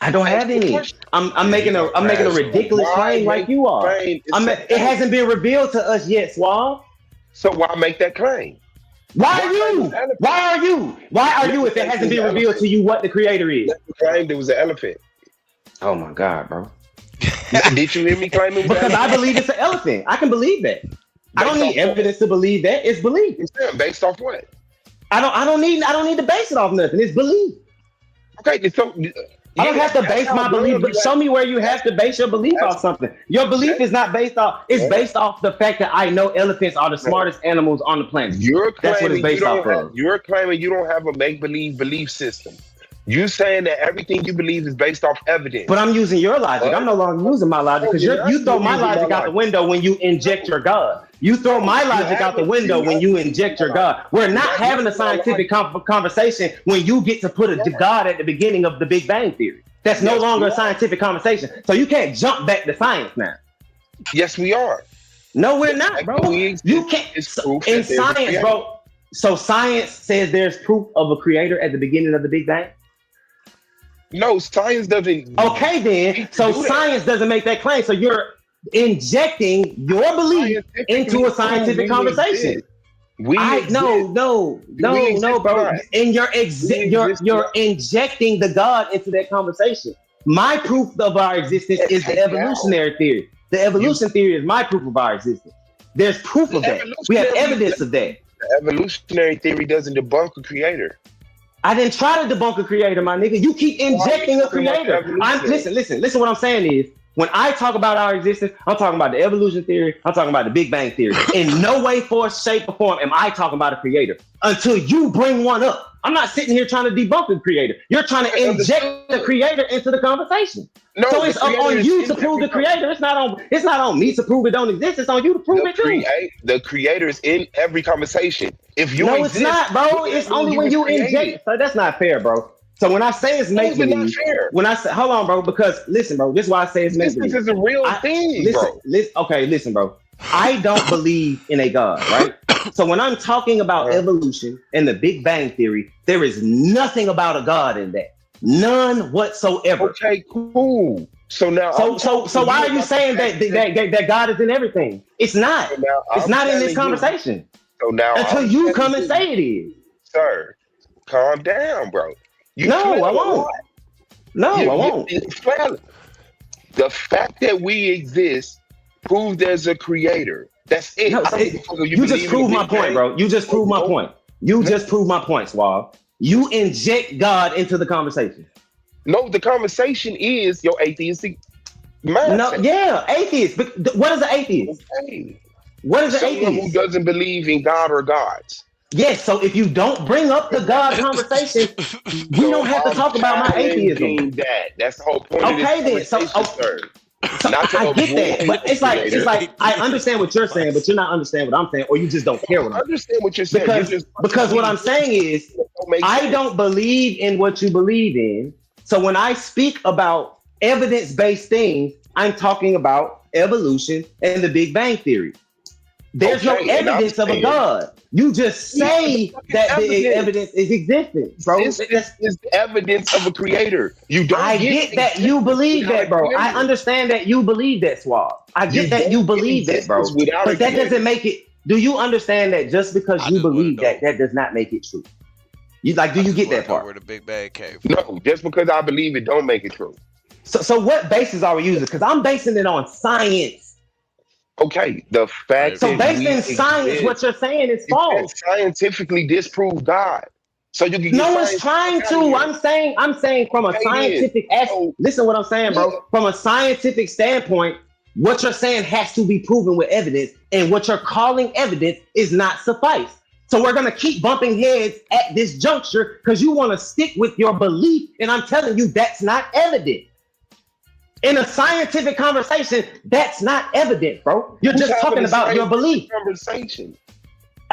I don't have any. I'm making a ridiculous claim like you are. It hasn't been revealed to us yet, Suave. So why make that claim? Why are you if it hasn't been revealed to you what the creator is? Claimed it was an elephant. Oh my God, bro. Did you hear me claiming? Because I believe it's an elephant. I can believe that. I don't need evidence to believe that. It's belief. Based off what? I don't need to base it off nothing. It's belief. Okay, so I don't have to base my belief, but show me where you have to base your belief off something. Your belief is not based off, it's based off the fact that I know elephants are the smartest animals on the planet. That's what it's based off of. You're claiming you don't have a make-believe belief system. You saying that everything you believe is based off evidence. But I'm using your logic. I'm no longer using my logic because you throw my logic out the window when you inject your God. You throw my logic out the window when you inject your God. We're not having a scientific conversation when you get to put a God at the beginning of the Big Bang Theory. That's no longer a scientific conversation. So you can't jump back to science now. Yes, we are. No, we're not, bro. You can't. In science, bro. So science says there's proof of a creator at the beginning of the Big Bang? No, science doesn't. Okay, then. So science doesn't make that claim. So you're injecting your belief into a scientific conversation. No, bro. And you're injecting the God into that conversation. My proof of our existence is the evolutionary theory. The evolution theory is my proof of our existence. There's proof of that. We have evidence of that. The evolutionary theory doesn't debunk a creator. I didn't try to debunk a creator, my nigga. You keep injecting a creator. Listen. What I'm saying is, when I talk about our existence, I'm talking about the evolution theory. I'm talking about the Big Bang theory. In no way, form, shape, or form am I talking about a creator until you bring one up. I'm not sitting here trying to debunk the creator. You're trying to inject the creator into the conversation. No, so it's up on you to prove the creator. It's not on me to prove it don't exist. It's on you to prove it too. The creator is in every conversation. If you it's not, bro. It's only when you inject. So that's not fair, bro. So when I say it's make believe, when I say hold on, bro, because listen, bro, this is why I say it's make believe. This is a real thing, bro. Listen, bro. I don't believe in a God, right? So when I'm talking about evolution and the Big Bang Theory, there is nothing about a God in that. None whatsoever. Okay, cool. So now, so why are you saying that God is in everything? It's not. So it's not in this conversation. So now, until you come and say it is. Sir, calm down, bro. I won't. I won't. The fact that we exist proves there's a creator. That's it. You just proved my point, bro. You just proved my point. You just proved my point, Suave. You inject God into the conversation. No, the conversation is your atheistic mindset. No, yeah, atheist. But what is an atheist? Okay. What is an Someone atheist? who doesn't believe in God or gods. Yes, so if you don't bring up the God conversation, we don't have to talk about my atheism. That's the whole point. Okay, then. So I get that, but it's like I understand what you're saying, but you're not understanding what I'm saying, or you just don't care what I'm saying. I understand what you're saying. Because what I'm saying is, I don't believe in what you believe in. So when I speak about evidence-based things, I'm talking about evolution and the Big Bang Theory. There's no Okay, and I'm evidence of a saying God. You just say that the evidence. evidence is existent, bro. This is evidence of a creator. You don't I get that you existence believe without that, a bro. I creator. understand that you believe that, Suave. I You get that don't you get believe that, bro. existence without a But that creator. doesn't make it. Do you understand that just because I you just wanna believe know. that does not make it true? You like? Do I you just get wanna that know part? where the big bag came from. No, just because I believe it don't make it true. So what basis are we using? Because I'm basing it on science. Okay, the fact So that based we in science, exist, what you're saying is you can't false. scientifically disprove God. So you can get No one's science trying out of to. here. I'm saying from a Okay, then. scientific So listen what I'm saying, yeah, bro. From a scientific standpoint, what you're saying has to be proven with evidence, and what you're calling evidence is not suffice. So we're gonna keep bumping heads at this juncture because you want to stick with your belief, and I'm telling you that's not evident. In a scientific conversation, that's not evident, bro. You're who's just having talking a about your scientific belief. conversation?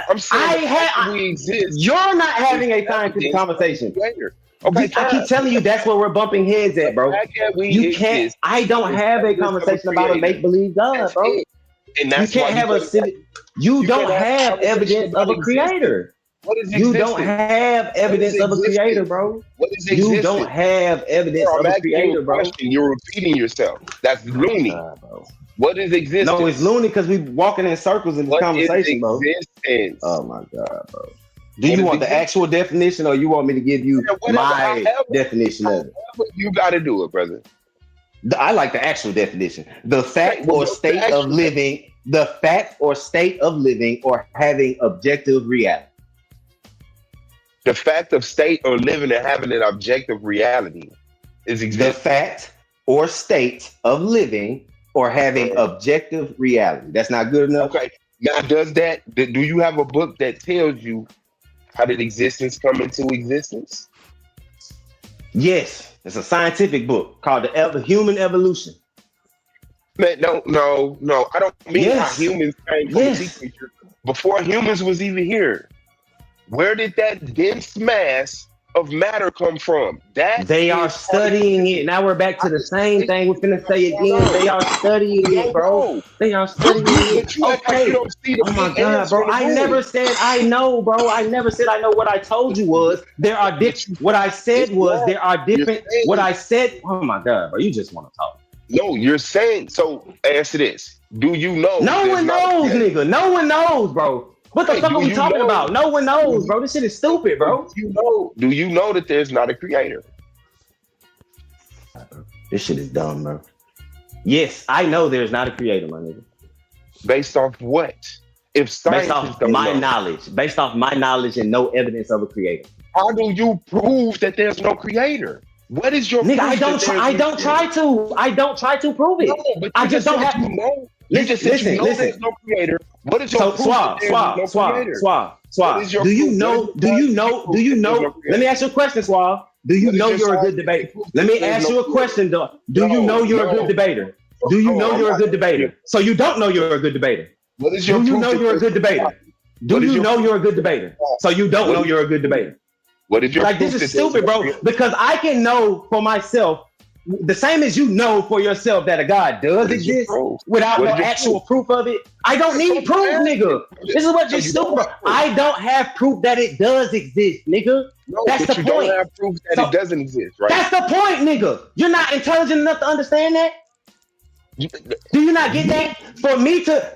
I'm saying the fact that we exist You're not having a is scientific evidence of a conversation. creator. Okay, I fine. keep telling you that's where we're bumping heads at, The bro. fact that we You can't. exist I don't is have a evidence of a conversation about a creator. make-believe God, That's bro. it. And You that's why can't have a you civic. You can't don't have a have conversation evidence about of a existence. creator. What is You don't existence? have What is evidence of a creator, existence? bro. What is You don't existence? have evidence Bro, I'm of a asking you creator, a bro. question. You're repeating yourself. That's Oh my loony. God, bro. What is existence? No, it's loony because we walking in circles in this What is conversation, bro. existence? Oh my God, bro. Do What you is want the existence? actual definition, or you want me to give you Yeah, whatever, my however, definition of it? however you got to do it, brother. I like the actual definition. The Okay, fact well, or go to the state of actual living, the fact or state of living or having objective reality. The fact of state or living and having an objective reality is The existence. fact or state of living or having objective reality. That's not good enough. Okay. Now, do you have a book that tells you how did existence come into existence? Yes, it's a scientific book called The Human Evolution. Man, no. I don't mean Yes. how humans came from Yes. a sea creature. Before humans was even here, where did that dense mass of matter come from? They are studying it. Now we're back to the same thing. We're finna say again. They are studying it, bro. They are studying it. You act like you Okay. don't see the Oh my big God, answer bro. in the I room. never said I know, bro. I never said I know. What I told you was there are different. What I said was there are different. What I said. Oh my God, bro. You just want to talk. No, you're saying, so answer this. Do you know? No there's one not a knows, creator? nigga. No one knows, bro. What the Hey, fuck do are we you talking know- about? No one knows, bro. This shit is stupid, bro. Do you know that there's not a creator? This shit is dumb, bro. Yes, I know there's not a creator, my nigga. Based off what? If Based scientists off don't my know, knowledge. Based off my knowledge and no evidence of a creator. how do you prove that there's no creator? What is your Nigga, proof I that don't there's try. no I don't creator? try to. I don't try to prove it. No, but I you just don't said have. you know. You just said you know there's no creator. What is your So proof Suave, that there's no creator? What Suave. is your Do you proof? know? What is Do your you know? proof Do you that there's know? no creator? Let me ask you a question, Suave. Do you What is know your you're a good scientific debater? proof Let that me there's ask no you a creator? question, though. Do you know you're a good debater? Do you know I'm you're a not good debater? asking So you don't know you're a good debater. What is your Do you proof know that you're a there's good no debater? creator? Do What is you your know proof you're a good that there's debater? no So you don't What know is- you're a good debater. What is your Like, proof this is that there's stupid, no bro. creator? Because I can know for myself the same as you know for yourself that a God does What is your exist proof? without What no is your actual proof of it. I don't That's need what proof, I'm asking. nigga. This is what So you're you stupid, don't bro. have proof. I don't have proof that it does exist, nigga. No, That's but the you point. don't have proof that So- it doesn't exist, right? That's the point, nigga. You're not intelligent enough to understand that. You- Do you not get that? For me to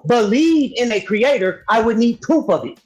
believe in a creator, I would need proof of it.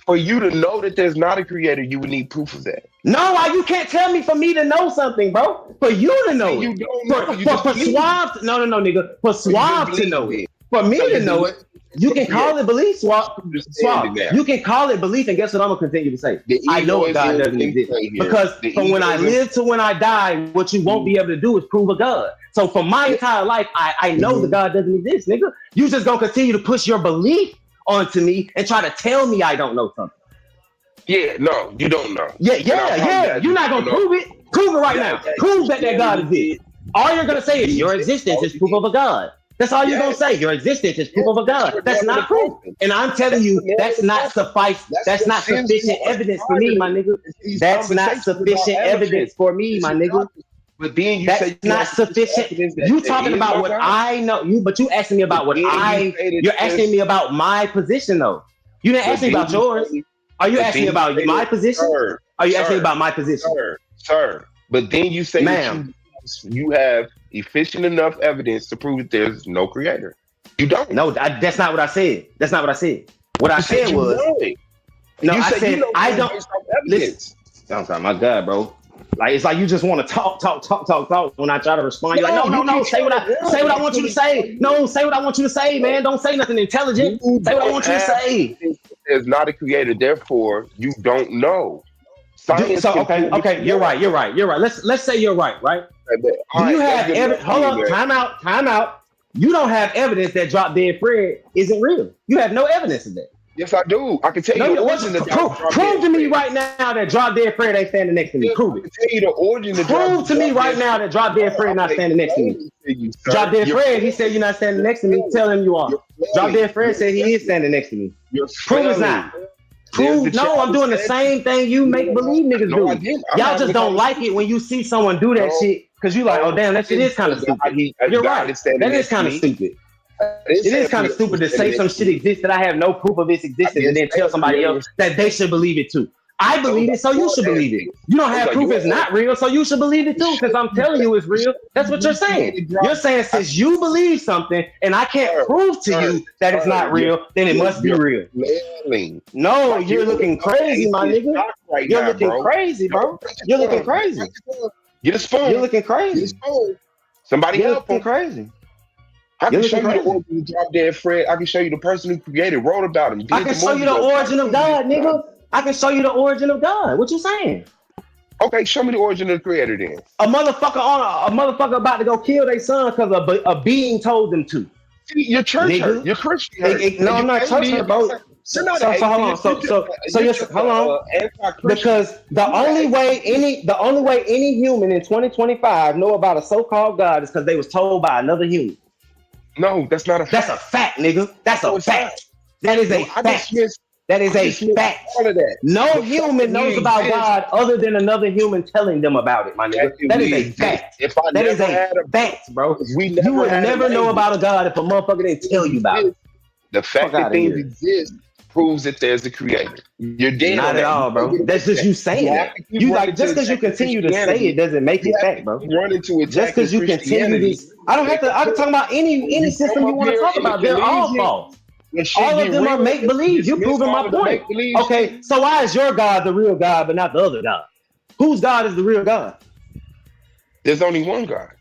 For you to know that there's not a creator, you would need proof of that. No, you can't tell me for me to know something, bro. For you to know You it. don't know. You just For believe. Suave, no, nigga. For Suave to believe know it. it. For me So to you know it, you can call it belief, Suave. Understand it now. You can call it belief, and guess what I'm gonna continue to say? The I know ego God is doesn't in exist. play here. Because The from when ego I is in- live to when I die, what you won't be able to do is prove a God. So for my entire life, I know the God doesn't exist, nigga. You just gonna continue to push your belief onto me and try to tell me I don't know something. Yeah, no, you don't know. Yeah. And I apologize, You're not you gonna don't prove it. Prove it right Yeah, now. yeah, Prove that yeah, God you exists. All you're gonna say is your existence is proof of a God. That's all you're Yeah. gonna say. Your existence is proof of a God. That's not proof. And I'm telling you, that's not suffice. That's not sufficient evidence for me, my nigga. That's not sufficient evidence for me, my nigga. But then you That's say not sufficient. You talking about what I know. But you asking me about what you're asking me about my position though. You didn't ask me about yours. Are you asking me about my position? Are you asking me about my position? Sir. But then you say that you have efficient enough evidence to prove that there's no creator. You don't. No, that's not what I said. That's not what I said. What I said was no. I said I don't. Listen, oh my God, bro. Like it's like you just want to talk. When I try to respond, you're like, no. Say what I want you to say. No, say what I want you to say, man. Don't say nothing intelligent. Say what I want you to say. There's not a creator, therefore you don't know. Science okay. You're right. Let's say you're right. Do you have evidence? Hold on. Time out. You don't have evidence that Drop Dead Fred isn't real. You have no evidence of that. Yes, I do. I can tell you the origin of prove to me right now that Drop Dead Fred ain't standing next to me. Prove it. I can tell you the origin of Prove to me right now that Drop Dead Fred not standing next to me. Drop Dead Fred, he said you're not standing next to me. Tell him you are. Drop Dead Fred said he is standing next to me. Prove it's not. Prove no, I'm doing the same thing you make believe niggas do. Y'all just don't like it when you see someone do that shit because you like, oh damn, that shit is kind of stupid. You're right. That is kind of stupid. It is kind of stupid to say some shit exists that I have no proof of its existence and then tell somebody else that they should believe it too. I believe it, so you should believe it. You don't have proof it's not real, so you should believe it too, because I'm telling you it's real. That's what you're saying. You're saying since you believe something and I can't prove to you that it's not real, then it must be real. No, you're looking crazy, my nigga. You're looking crazy, bro. You're looking crazy. Get a spoon. You're looking crazy. Somebody You're help looking him. crazy. I can show you the origin of Drop Dead Fred. I can show you the person who created, wrote about him. I can show you the origin of God, nigga. I can show you the origin of God. What you saying? Okay, show me the origin of the creator then. A motherfucker about to go kill their son because a being told them to. See, you're church hurt. You're Christian. No, I'm not church hurt, bro. So hold on. Hold on. Because the only way any human in 2025 know about a so-called God is because they was told by another human. No, that's not a fact. That's a fact, nigga. That's a fact. That is a fact. That is a fact. No human knows about God other than another human telling them about it, my nigga. That is a fact. That is a fact, bro. You would never know about a God if a motherfucker didn't tell you about it. The fact that things exist proves that there's a creator. You're dead. Not at all, bro. That's just you saying it. You like just because you continue to say it doesn't make it fact, bro. Just because you continue this, I don't have to. I can talk about any system you want to talk about. They're all false. All of them are make believe. You're proving my point. Okay, so why is your God the real God but not the other God? Whose God is the real God? There's only one God.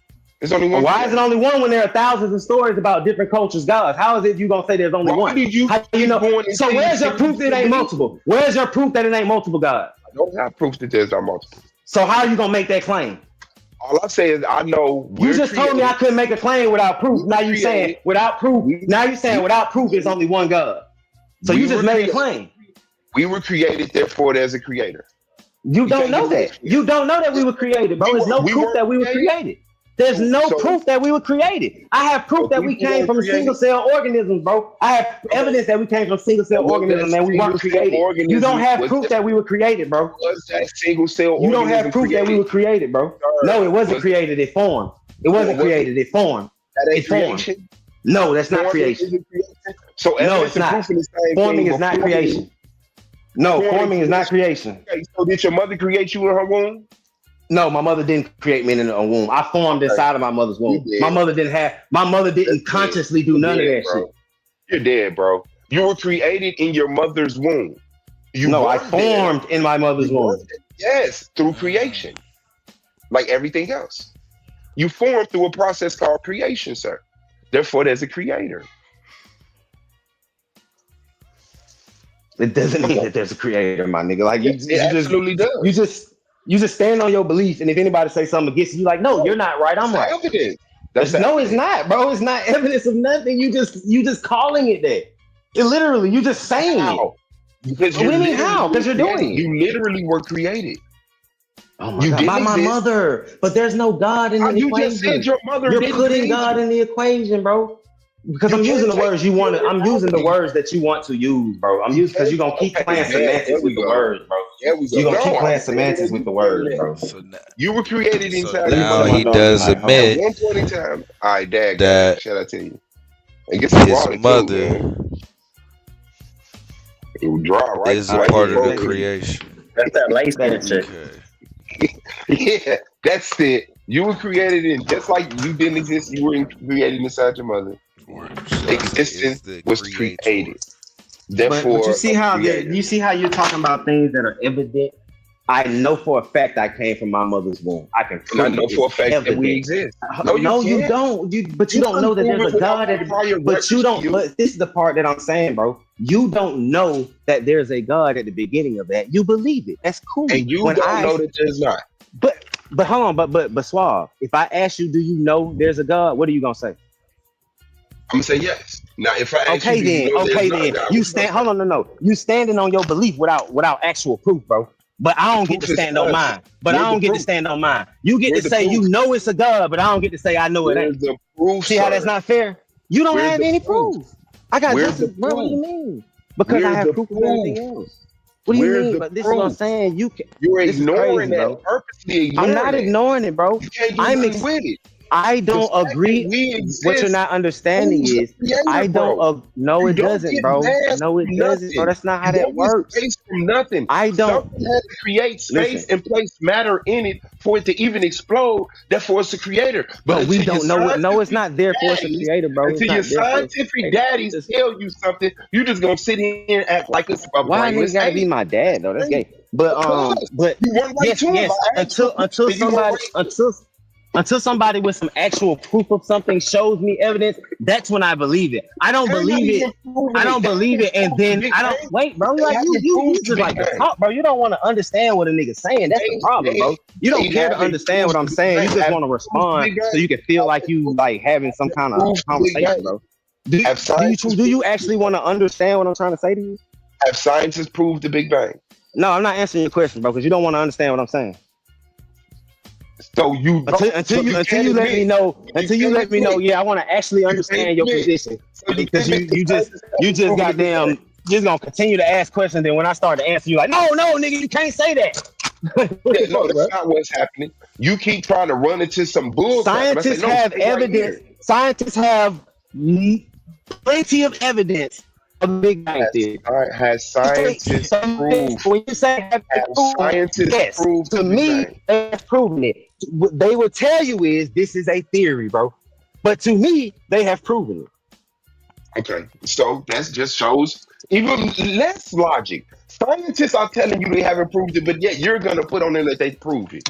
There's only one. Why is it only one when there are thousands of stories about different cultures' gods? How is it you gonna say there's only one? How do you know? So where's your proof that it ain't multiple? Where's your proof that it ain't multiple gods? I don't have proof that there's not multiple. So how are you gonna make that claim? All I say is I know. You just told me I couldn't make a claim without proof. Now you saying without proof. Now you saying without proof there's only one God. So you just made a claim. We were created, therefore there's a creator. You don't know that. You don't know that we were created, bro. There's no proof that we were created. There's no proof that we were created. I have proof that we came from single cell organisms, bro. I have evidence that we came from single cell organisms and we weren't created. You don't have proof that we were created, bro. Was that single cell? You don't have proof that we were created, bro. No, it wasn't created. It formed. It wasn't created. It formed. It formed. No, that's not creation. So no, it's not. Forming is not creation. No, forming is not creation. Okay, so did your mother create you in her womb? No, my mother didn't create me in a womb. I formed inside of my mother's womb. My mother didn't consciously do none of that shit. You're dead, bro. You were created in your mother's womb. I formed in my mother's womb. Yes, through creation. Like everything else. You formed through a process called creation, sir. Therefore, there's a creator. It doesn't mean that there's a creator, my nigga. Like it absolutely does. You just stand on your belief, and if anybody say something against you, like, no, you're not right. I'm right. Evidence. No, it's not, bro. It's not evidence of nothing. You just calling it that. It literally, you just saying it. Because what do you mean how? Because you're doing it. You literally were created. Oh my God. By my mother, but there's no God in the equation. You just said your mother. You're putting God in the equation, bro. Because I'm using the words you want to. I'm using the words that you want to use, bro. I'm using because you're gonna keep playing semantics with the words, bro. There we go. You're gonna keep No, playing semantics with the words, bro. So now, you were created so inside now your he mother. does At admit one point in time, all right, Dad, that shout out to you. And get some his water too, mother man. It was dry, right? is a Right part of the before- creation. That's that lace shit. Okay. Yeah, that's it. You were created in just like you didn't exist. You were created inside your mother. Existence was created. Therefore, But you see how created. you see how you're talking about things that are evident. I know for a fact I came from my mother's womb. I can And I prove know it. for a It's fact that evident. we exist. No, you can't. don't. But you You don't know that couldn't there's prove a it God. without prior But you records don't. to you. But this is the part that I'm saying, bro. You don't know that there's a God at the beginning of that. You believe it. That's cool. And you When don't know that there's not. But hold on. But Suave. If I ask you, do you know there's a God? What are you gonna say? I'm gonna say yes. Now, if I ask Okay you, do you then. know Okay there's not then. God, You what stand. Hold on. No. You standing on your belief without actual proof, bro. But I don't get to Proof is stand on us. mine. But Where's I the don't get to proof? stand on mine. You get Where's to the say proof? you know it's a God, but I don't get to say I know it Where's ain't. the proof, See how that's sir? not fair? You don't Where's have the any proof? proof. I got Where's just the as bro. What do you proof? mean? Because I Where's have the proof of everything proof? else. What do you Where's mean? the But this is what I'm proof? saying. You can. You're This is ignoring crazy, that. bro. Purposely ignoring I'm not it. ignoring it, bro. You can't do I'm nothing with it. I don't The fact agree. that we What you're exist not understanding proves the is creator, I don't. bro. No, You it don't doesn't, get bro. mass No, it from doesn't, bro. nothing. That's not how You that don't get works. space from nothing. I don't. Something has to create space Listen, and place matter in it for it to even explode. Therefore, it's a creator. But but we until your don't know it. No, it's scientific not there for us to daddies, create it, bro. It's until your not there for us to scientific create it. daddies Just tell you something, you just gonna sit here and act like it's a why a nigga brainless gotta be ape. my dad though? That's gay. But Because you run right yes, to him yes. by asking Until and you run somebody until somebody with some actual proof of something shows me evidence, that's when I believe it. I don't They're not believe even it. proving I don't They believe it, and haven't proved the then Big I don't Bang. wait, bro. They Like haven't you proved the just Big like to Bang. talk, bro. You don't want to understand what a nigga's saying. That's the problem, bro. You don't They care to haven't understand what proved I'm the Big saying. You Bang. just Have want to proved the respond Big Bang. so you can feel like you like having some kind of Proved the Big conversation, Bang. bro. Have Do you scientists do you actually want to understand what I'm trying to say to you? have scientists proved the Big Bang? No, I'm not answering your question, bro, because you don't want to understand what I'm saying. So you don't. Until you can't let me admit. know, You until you can't let me know, admit. yeah, I want to actually You can't understand your admit. position. So you Because can't admit you the just scientists you haven't just proven the Big goddamn Bang. just gonna continue to ask questions, then when I start to answer, you like, no, nigga, you can't say that. What Yeah, the no, fuck, bro? that's not what's happening. You keep trying to run into some bull crap. And I say, Scientists no, have stay right evidence. here. Scientists have plenty of evidence of the Big Bang theory. Has scientists proved? When you say have Scientists yes, proved to the Big me, Bang? they've proven it. What they will tell you is this is a theory, bro. But to me, they have proven it. Okay, so that just shows even less logic. Scientists are telling you they haven't proved it, but yet you're gonna put on there that they proved it.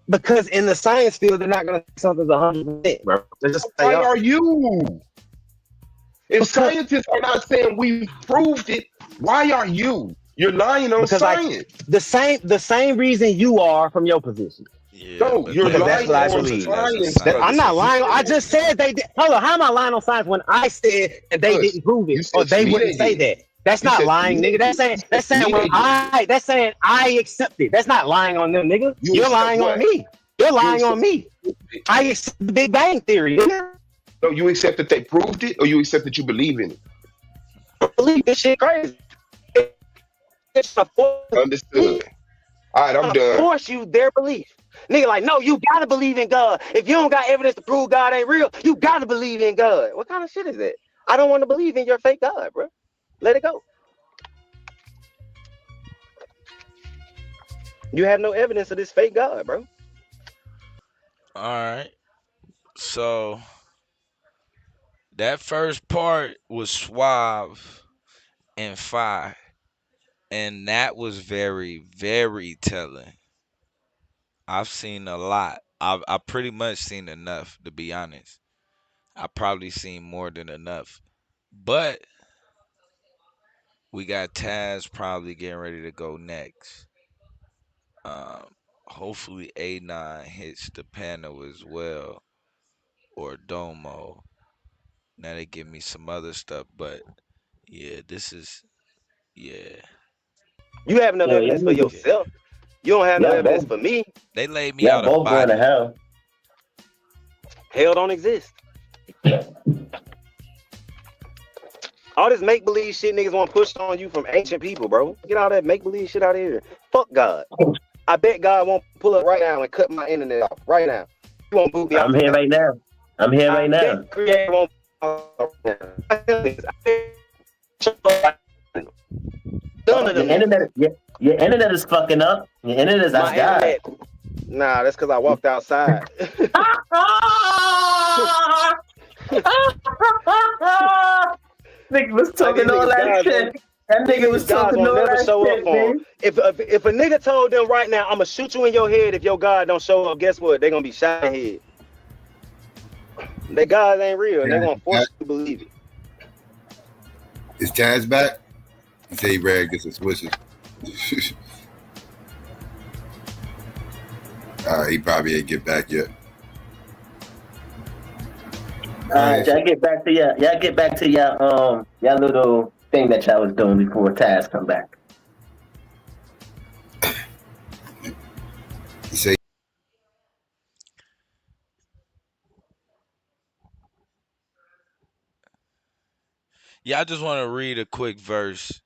Because in the science field, they're not gonna say something's 100%, bro. They just say, Why oh, are you? If Because- scientists are not saying we proved it, why are you? You're lying on Because science. the same reason you are from your position. Yeah, No, but you're Because that's lying what I on believe. science. That- brother. I'm not lying. I just said they did. Hold on, how am I lying on science when I said that they Because didn't prove you it said or they to me wouldn't they say did. that? That's You not said to lying, me nigga. they did. That's saying To me when they did. that's saying I accept it. That's not lying on them, nigga. You You're accept lying what? on me. You're lying accept- on me. I accept the Big Bang Theory. Nigga. No, you accept that they proved it, or you accept that you believe in it. I believe this shit crazy. It's a Understood. All right, I'm done. force you their belief. Nigga, like, no, you gotta believe in God. If you don't got evidence to prove God ain't real, you gotta believe in God. What kind of shit is that? I don't want to believe in your fake God, bro. Let it go. You have no evidence of this fake God, bro. All right. So that first part was suave and fire, and that was very, very telling. I've seen a lot. I pretty much seen enough, to be honest. I probably seen more than enough. But we got Taz probably getting ready to go next. Hopefully A9 hits the panel as well, or Domo. Now they give me some other stuff, but yeah, this is yeah. You have no Yeah, evidence for yourself. You don't have no Yeah, evidence both. for me. They laid me Yeah, out a both going body. to hell. Hell don't exist. All this make believe shit niggas want pushed on you from ancient people, bro. Get all that make believe shit out of here. Fuck God. I bet God won't pull up right now and cut my internet off right now. He won't boot me out. I'm here right now. I'm here right now. Creator won't. Your internet is fucking up. Your internet is God. Nah, that's because I walked outside. Nigga was talking all that shit. That nigga was talking all that shit, man. If a nigga told them right now, I'm gonna shoot you in your head if your God don't show up, guess what? They're gonna be shot in the head. Their God ain't real, and they're gonna force you to believe it. Is Taz back? He said he ready to get some switches. He probably ain't get back yet. Y'all get back to y'all get back to y'all little thing that y'all was doing before Taz come back. He say Yeah, I just want to read a quick verse.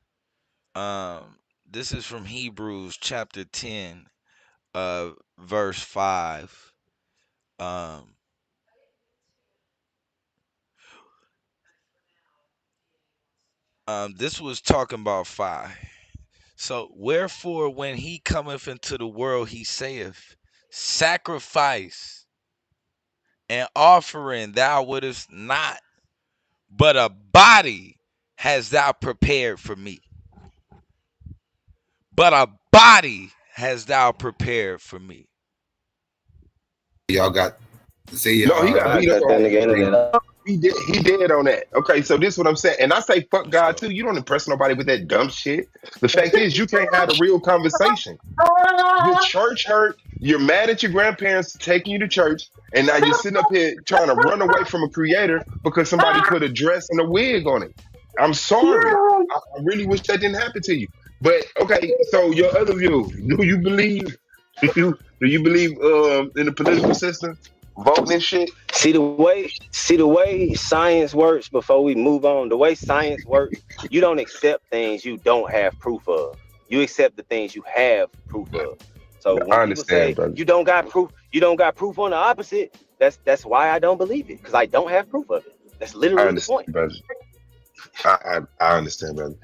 This is from Hebrews chapter 10, verse 5. This was talking about fire. So, wherefore, when he cometh into the world, he saith, sacrifice and offering thou wouldest not, but a body hast thou prepared for me. But a body hast thou prepared for me. y'all got say No, he got beat up on that. He did on that. Okay, so this is what I'm saying. And I say fuck God too. You don't impress nobody with that dumb shit. The fact is you can't have a real conversation. Your church hurt. You're mad at your grandparents taking you to church, and now you're sitting up here trying to run away from a creator because somebody put a dress and a wig on it. I'm sorry. I really wish that didn't happen to you. But okay, so your other view, do you believe in the political system? Voting and shit. See the way science works. Before we move on, the way science works, you don't accept things you don't have proof of. You accept the things you have proof of. So when I people say understand, brother. you don't got proof on the opposite, that's why I don't believe it, because I don't have proof of it. That's I literally the understand, point. brother. I understand, brother.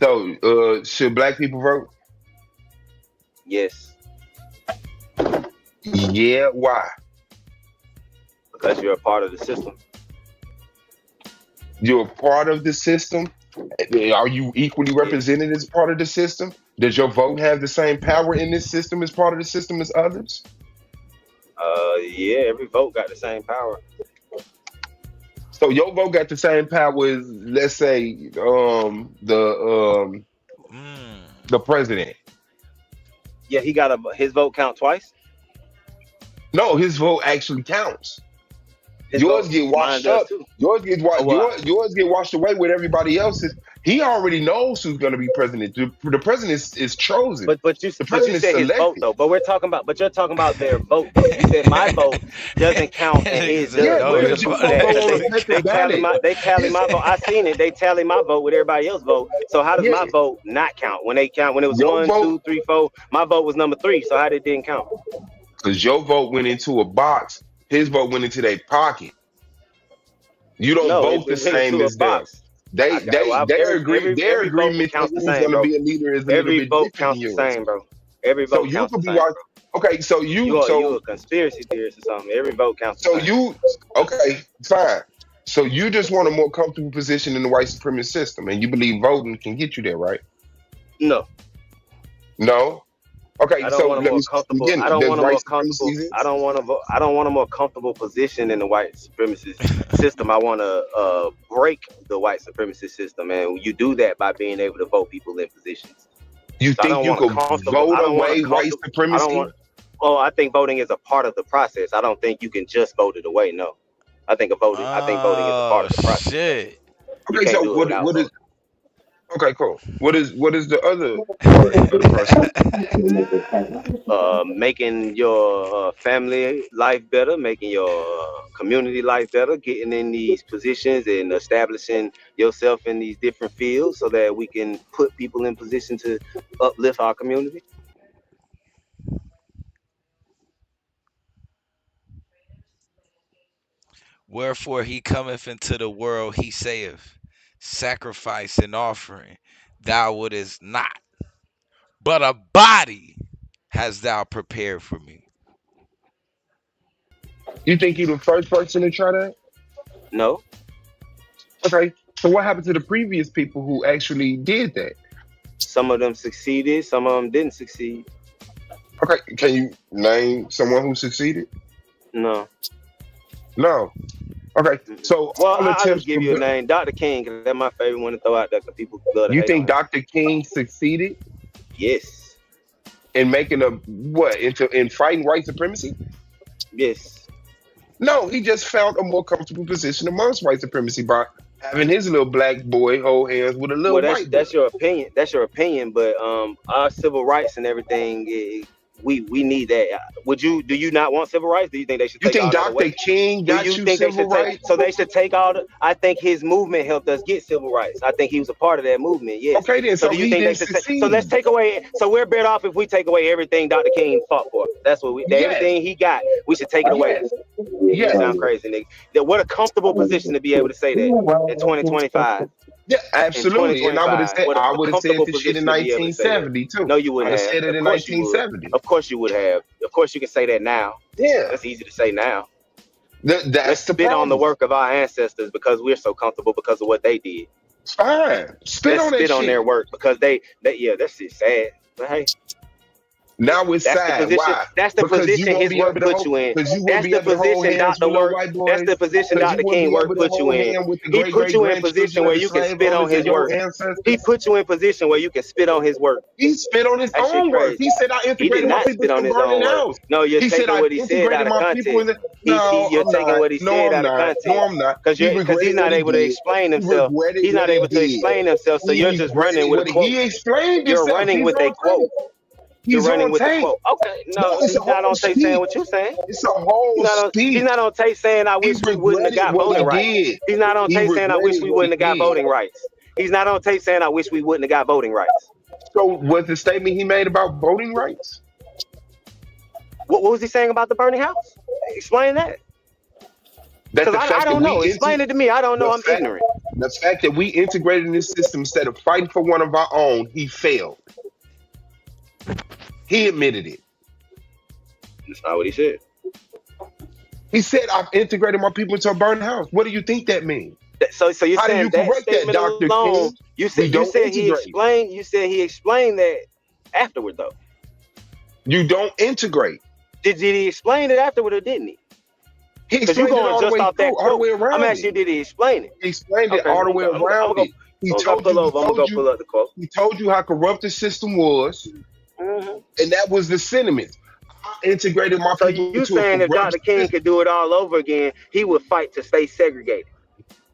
So, should black people vote? Yes, Yeah. Why? because you're a part of the system. You're a part of the system. Are you equally represented as part of the system? Does your vote have the same power in this system as part of the system as others? Yeah, every vote got the same power. So your vote got the same power as, let's say, the president. Yeah, he got his vote count twice. No, his vote actually counts. His Yours vote, get mine washed does up. too. Yours get yours get washed away with everybody else's. He already knows who's going to be president. The president is chosen. But you The president said his vote selected. though. But you're talking about their vote. You said my vote doesn't count and his does. Yeah, Where's because the you proof don't of vote on that? a second ballot. They tally my vote. I seen it. They tally my vote with everybody else's vote. So how does my vote not count when they count? When it was Your 1, vote- 2, 3, 4, my vote was number 3. So how did it didn't count? Because your vote went into a box. His vote went into their pocket. You don't No, vote it the went same into a as them. box. Their Every vote agreement counts on the who's same, going to bro. be a leader is a little Every bit vote different counts than the yours. same, bro. Every So vote you counts could the be same, watching. bro. Okay, so You a conspiracy theorist or something. Every vote counts the so same. you okay, fine. So you just want a more comfortable position in the white supremacist system, and you believe voting can get you there, right? No. No. Okay, I so don't want a let more me start comfortable. again. I don't Does want a white more supremacy comfortable. exist? I don't want a more comfortable position in the white supremacist system. I want to break the white supremacist system, and you do that by being able to vote people in positions. You So I think don't you want a could comfortable. vote I don't want away a white comfortable. I supremacy? don't want. Well, I think voting is a part of the process. I don't think you can just vote it away. No, I think voting is a part of the process. Shit. You Okay, can't so do it without what is voting. Okay, cool. What is the other part of the process? Making your family life better, making your community life better, getting in these positions and establishing yourself in these different fields so that we can put people in position to uplift our community. Wherefore he cometh into the world, he saith, sacrifice and offering thou wouldest not, but a body hast thou prepared for me. You think you the first person to try that? No. Okay. So what happened to the previous people who actually did that? Some of them succeeded, some of them didn't succeed. Okay. Can you name someone who succeeded? No. No. Okay. So Well, all I'll attempts just give you a name, Dr. King, because that's my favorite one to throw out there because people love to You hate think on him. Dr. King succeeded Yes. in making in fighting white supremacy? Yes. No, he just found a more comfortable position amongst white supremacy by having his little black boy hold hands with a little Well, white boy. that's your opinion. That's your opinion, but our civil rights and everything, we need that. Do you not want civil rights? Do you think they should You take think all that away? Dr. King got you civil rights? So they should take all the. I think his movement helped us get civil rights. I think he was a part of that movement. Yes. Okay, then. So do you he think they didn't should succeed. so let's take away. So we're better off if we take away everything Dr. King fought for. That's what Yes. everything he got. We should take it away. Yes. You Yes. sound crazy, nigga. What a comfortable position to be able to say that in 2025. Yeah, absolutely. And I would have said What a comfortable the shit in position to be able to say that. 1970 too. No, you wouldn't I'd have. said it in Of course you would. 1970. Of course you would have. Of course you can say that now. Yeah. That's easy to say now. That's Let's the spit on the problem. work of our ancestors because we're so comfortable because of what they did. Fine. Spit Let's on that spit on shit. their work because they yeah, that's shit sad. But hey, Now it's that's sad. the position. Why? That's the Because you position won't his be work able to put hold, you in. because you won't That's be the able to hold position hands Dr. with little Work. white boys. That's the position Because you Dr. won't King be Work able to put you hold in. hand with the He put you in position where you can great-great-grandchildren spit on of the his slave work. owners and your ancestors. He put you in position where you can spit on his work. He spit on his That shit own work. crazy. He said, I He did integrated my not people spit on to his burning own work. house. No, you're He said, taking I what he said integrated out of my people in context. the... No, You're I'm taking not. what he No, said I'm out of not. context. No, I'm not. Because He he's regretted not what he able to did. explain He himself. regretted He's not what he able to did. explain himself, so He you're just running regretted with what a quote. he explained You're himself. running He's with a on quote. tape. You're He's running on with the tape. quote. Okay, no, It's a he's not whole on tape saying speech. what you're saying. It's a whole He's not on tape saying I He wish we wouldn't have regretted got what voting he rights. did. He's not on He tape saying I wish regretted we what wouldn't he have got did. voting rights. He's not on tape saying I wish we wouldn't have got voting rights. So was the statement he made about voting rights? What was he saying about the burning house? Explain that. That Because I don't know. Explain it to me. I don't know. I'm ignorant. The fact that we integrated in this system instead of fighting for one of our own, he failed. He admitted it. That's not what he said. He said, I've integrated my people into a burning house. What do you think that means? So you're How do saying you that correct that, statement Dr. alone? King? You We said don't he integrate. explained. You said he explained that afterward though. You don't integrate. Did he explain it afterward or didn't he? He Because you're explained it going all the just way off that through, all the quote. way around I'm it. asking you, did he explain it? He explained it Okay, all the way I'm around gonna it. He told pull up the quote. He told you how corrupt the system was, and that was the sentiment. I integrated my So people you into saying a if corrupt Dr. King could do it all over again, he would fight to stay segregated?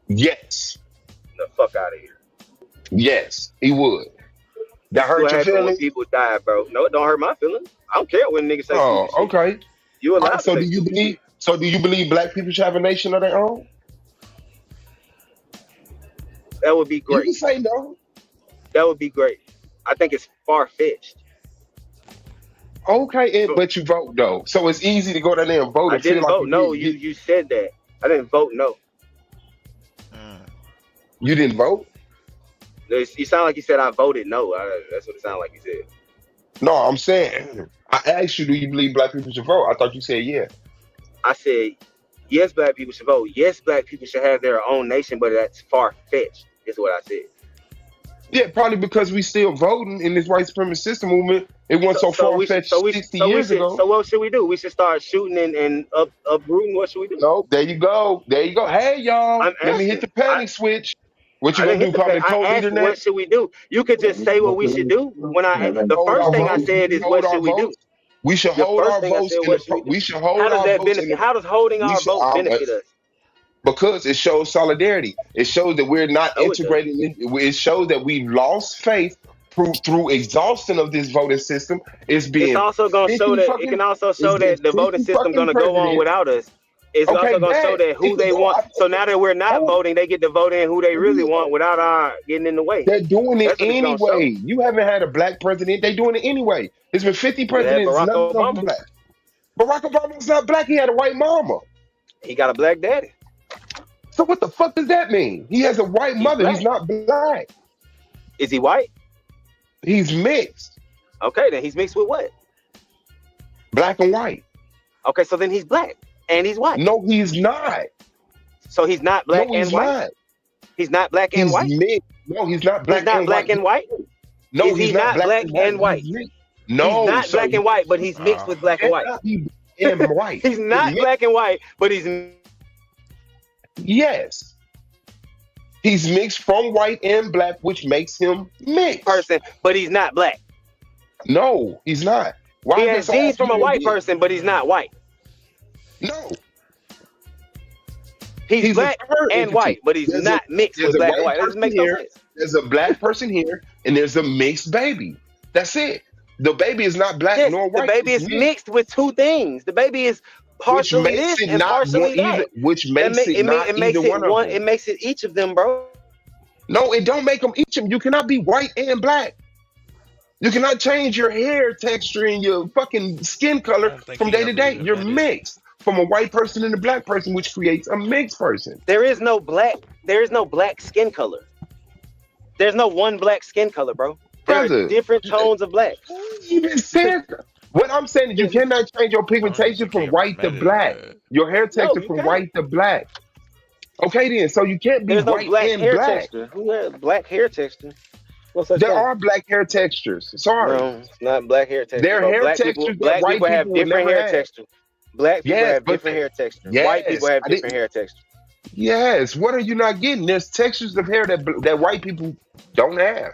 Yes. The fuck out of here. Yes, he would. That hurt What your happened when feelings? people die, bro? No, it don't hurt my feelings. I don't care when niggas say Oh, stupid shit. okay. You All allowed right, so to do say you stupid believe? shit. So do you believe black people should have a nation of their own? That would be You great. can say no. That would be great. I think it's far fetched. Okay, but you vote though, so it's easy to go down there and vote. I And feel didn't like vote no. You said that. I didn't vote no. You didn't vote? You sound like you said I voted no. That's what it sounded like you said. No, I'm saying I asked you, do you believe black people should vote? I thought you said yeah. I said yes, black people should vote. Yes, black people should have their own nation, but that's far fetched. Is what I said. Yeah, probably because we still voting in this white supremacist system movement. It wasn't so far fetched 60 years ago. So what should we do? We should start shooting and uprooting. What should we do? No, there you go. There you go. Hey, y'all, let me hit the panic switch. What you gonna do? Call me co-leader now? What should we do? You could just say what we should do. The first thing I said is what should we do? We should hold our votes. We should hold How does our that votes. benefit? How does holding our vote benefit us? Because it shows solidarity. It shows that we're not No, it doesn't. integrated. It shows that we've lost faith through exhaustion of this voting system. It's It's being also gonna 50 show that it fucking. can also It's show been that the voting 50 system fucking gonna go on presidents. without us. It's Okay, also gonna show bad. that who they want. So now that we're not voting, they get to vote in who they really want without our getting in the way. They're doing it That's what it's gonna show. anyway. You haven't had a black president. They're doing it anyway. There's been 50 We had presidents. Barack None of them Obama. black. Barack Obama's not black. He had a white mama. He got a black daddy. So what the fuck does that mean? He has a white He's mother. black. He's not black. Is he white? He's mixed. Okay, then he's mixed with what? Black and white. Okay, so then he's black and he's white. No, he's not. So he's not black No, and he's white. not. He's not black and He's white. mixed. No, he's not black He's not and black white. and white. No, Is he he's not black and white? He's mixed. No, He's not so black and white, but he's mixed with black and white. cannot be black and white. He's not mixed. black and white, but he's Yes. He's mixed from white and black, which makes him mixed. person, but he's not black. No, he's not. Why He is has that so genes from a hard white to get? person, but he's not white. No. He's a black third and entity. white, but he's There's not mixed there's with a black and white white. That doesn't make person no here, sense. there's a black person here, and there's a mixed baby. That's it. The baby is not black Yes, nor the white. baby It's is mixed with two things. The baby is partially which makes this it and not partially one that. either. Which That makes ma- it not it makes either it one of one. them. It makes it each of them, bro. No, it don't make them each of them. You cannot be white and black. You cannot change your hair texture and your fucking skin color from day to day. You're mixed from a white person and a black person, which creates a mixed person. There is no black. There is no black skin color. There's no one black skin color, bro. There Brother, are different tones of black. You even said that. What I'm saying is you cannot change your pigmentation from white to black. Your hair texture you from can't. white to black. Okay then, so you can't be There's no white black and hair black. texture. Who has black hair texture? What's that? There are black hair textures. Sorry. No, it's not black hair texture. There are No, hair black textures people, that black white people have people would different never hair have. texture. Black people Yes, have but different hair texture. White people yes, have I different didn't. hair texture. Yes. What are you not getting? There's textures of hair that white people don't have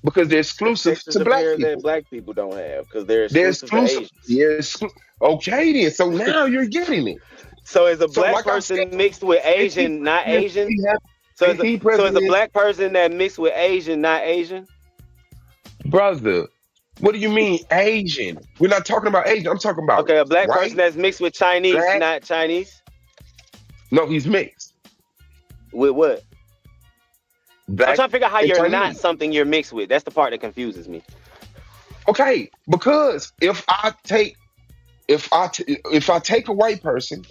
because they're exclusive Textures to of black hair people. that black people don't have because they're They're exclusive to exclusive. Asians. Yes. Okay then. So now you're getting it. So is a So black like I person said, mixed with Asian, not Asian? So is a black person that mixed with Asian, not Asian? Brother, what do you mean Asian? We're not talking about Asian. I'm talking about Okay, a black white. person that's mixed with Chinese, black. not Chinese? No, he's mixed. With what? Black I'm trying to figure out how and you're not Chinese. something you're mixed with. That's the part that confuses me. Okay, because if I take a white person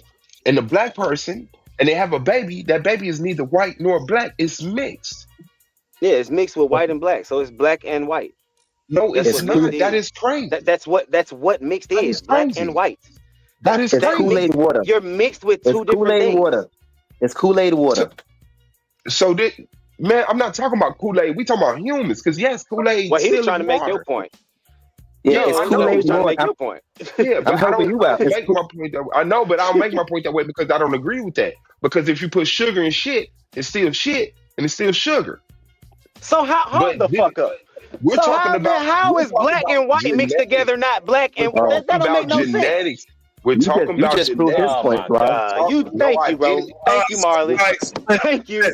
and a black person and they have a baby, that baby is neither white nor black. It's mixed. Yeah, it's mixed with white and black, so it's black and white. No, That's it's what not. mixed That is. is crazy. That's what mixed That is. is Black crazy. and white. That is It's crazy. Kool-Aid water. You're mixed with It's two different Kool-Aid things. water. It's Kool-Aid water. So man, I'm not talking about Kool-Aid. We talking about humans, because yes, Kool-Aid. Well, he was still trying is to make water. your point. Yeah, No, it's I know he was Kool-Aid trying to make water. your point. Yeah, but I'm I helping don't you out. It's make my point that way. I know, but I'll make my point that way because I don't agree with that. Because if you put sugar in shit, it's still shit and it's still sugar. So hold the fuck up. We're So talking about how we're is talking black about and white mixed genetics. together, not black and We're that don't make talking no about sense. genetics. We're You talking just about proved his genetics. point, bro. Thank you, bro. Thank you, Marley. Thank you. You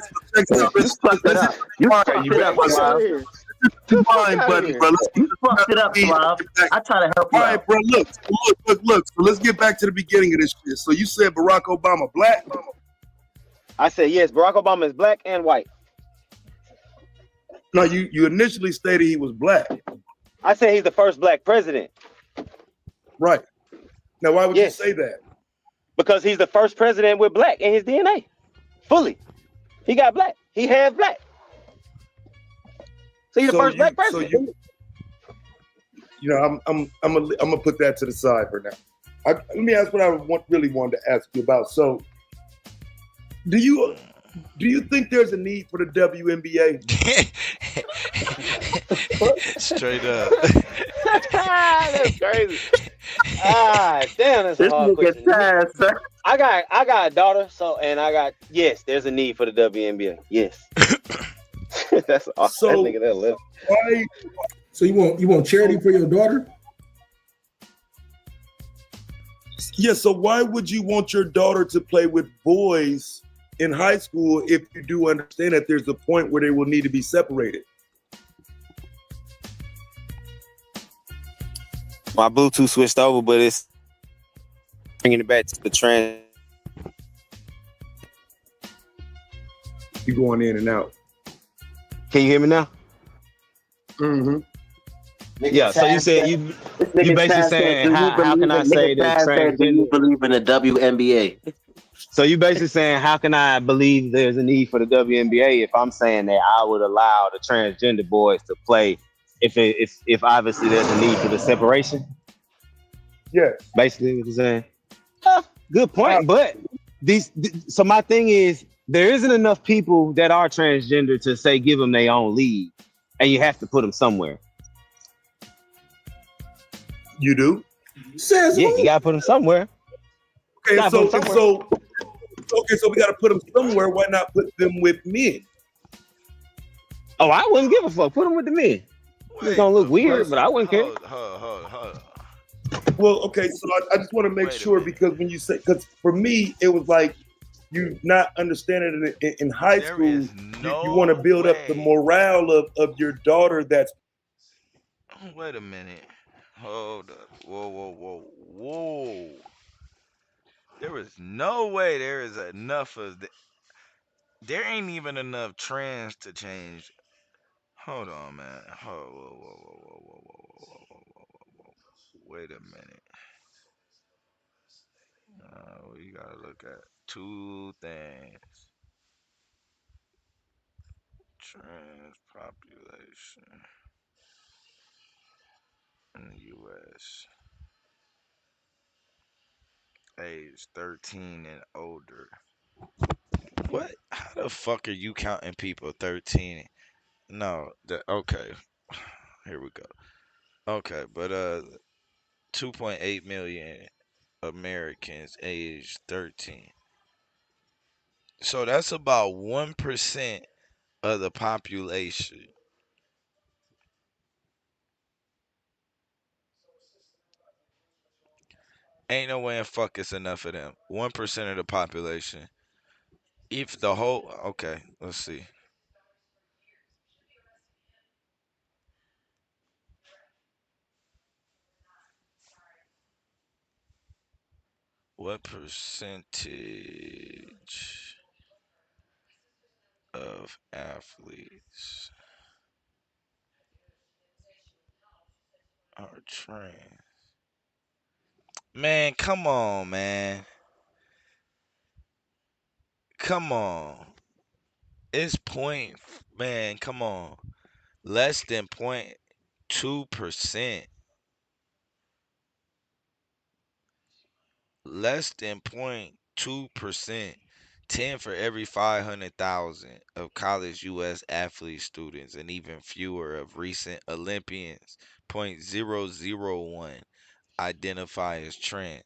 fucked it up. You fucked it up, Fuck out Suave. of here. Mind, Fuck outta buddy, here. bro. You fucked it up, Suave. I try to help you All right, out. bro. Look. So let's get back to the beginning of this shit. So you said Barack Obama black? I said yes. Barack Obama is black and white. No, you initially stated he was black, I said he's the first black president right? Now, why would Yes. you say that? because he's the first president with black in his DNA, fully. He got black. He has black. So he's the first black president. I'm gonna put that to the side for now. Let me ask what I really wanted to ask you about. So, do you think there's a need for the WNBA? Straight up. That's crazy. Damn, that's a This hard nigga question. tired, sir. I got a daughter, yes, there's a need for the WNBA. Yes. That's awesome. So- That nigga that left. Why? So you want charity for your daughter? Yeah. So why would you want your daughter to play with boys in high school if you do understand that there's a point where they will need to be separated. My Bluetooth switched over, but it's bringing it back to the trend. You going in and out. Can you hear me now? Mm-hmm. Yeah, so you said you basically saying how can I say that do you believe in the WNBA? So you basically saying how can I believe there's a need for the WNBA if I'm saying that I would allow the transgender boys to play if obviously there's a need for the separation? Yeah. Basically what you're saying. Good point, but so my thing is there isn't enough people that are transgender to say give them their own league, and you have to put them somewhere. You do? Says yeah, you gotta put them somewhere. Okay, so we gotta put them somewhere. Why not put them with men? Oh, I wouldn't give a fuck. Put them with the men. It's gonna look weird, but I wouldn't care. Hold. Well, okay, so I just want to make sure because when you say, because for me it was like you not understanding it in high school. You want to build up the morale of your daughter. That's wait a minute. Hold up. Whoa. There is no way there is enough of there ain't even enough trends to change. Hold on, man. Whoa. Wait a minute. You gotta look at two things. Trans population in the U.S. age 13 and older. What? How the fuck are you counting people 13? No, okay. Here we go. Okay, but 2.8 million Americans age 13. So that's about 1% of the population. Ain't no way in fuck it's enough of them. 1% of the population. If the whole okay, let's see. What percentage of athletes are trans? Man, come on, man. Come on. It's point, man, come on. Less than 0.2%. Less than 0.2%. 10 for every 500,000 of college U.S. athlete students, and even fewer of recent Olympians. 0.001 identify as trans.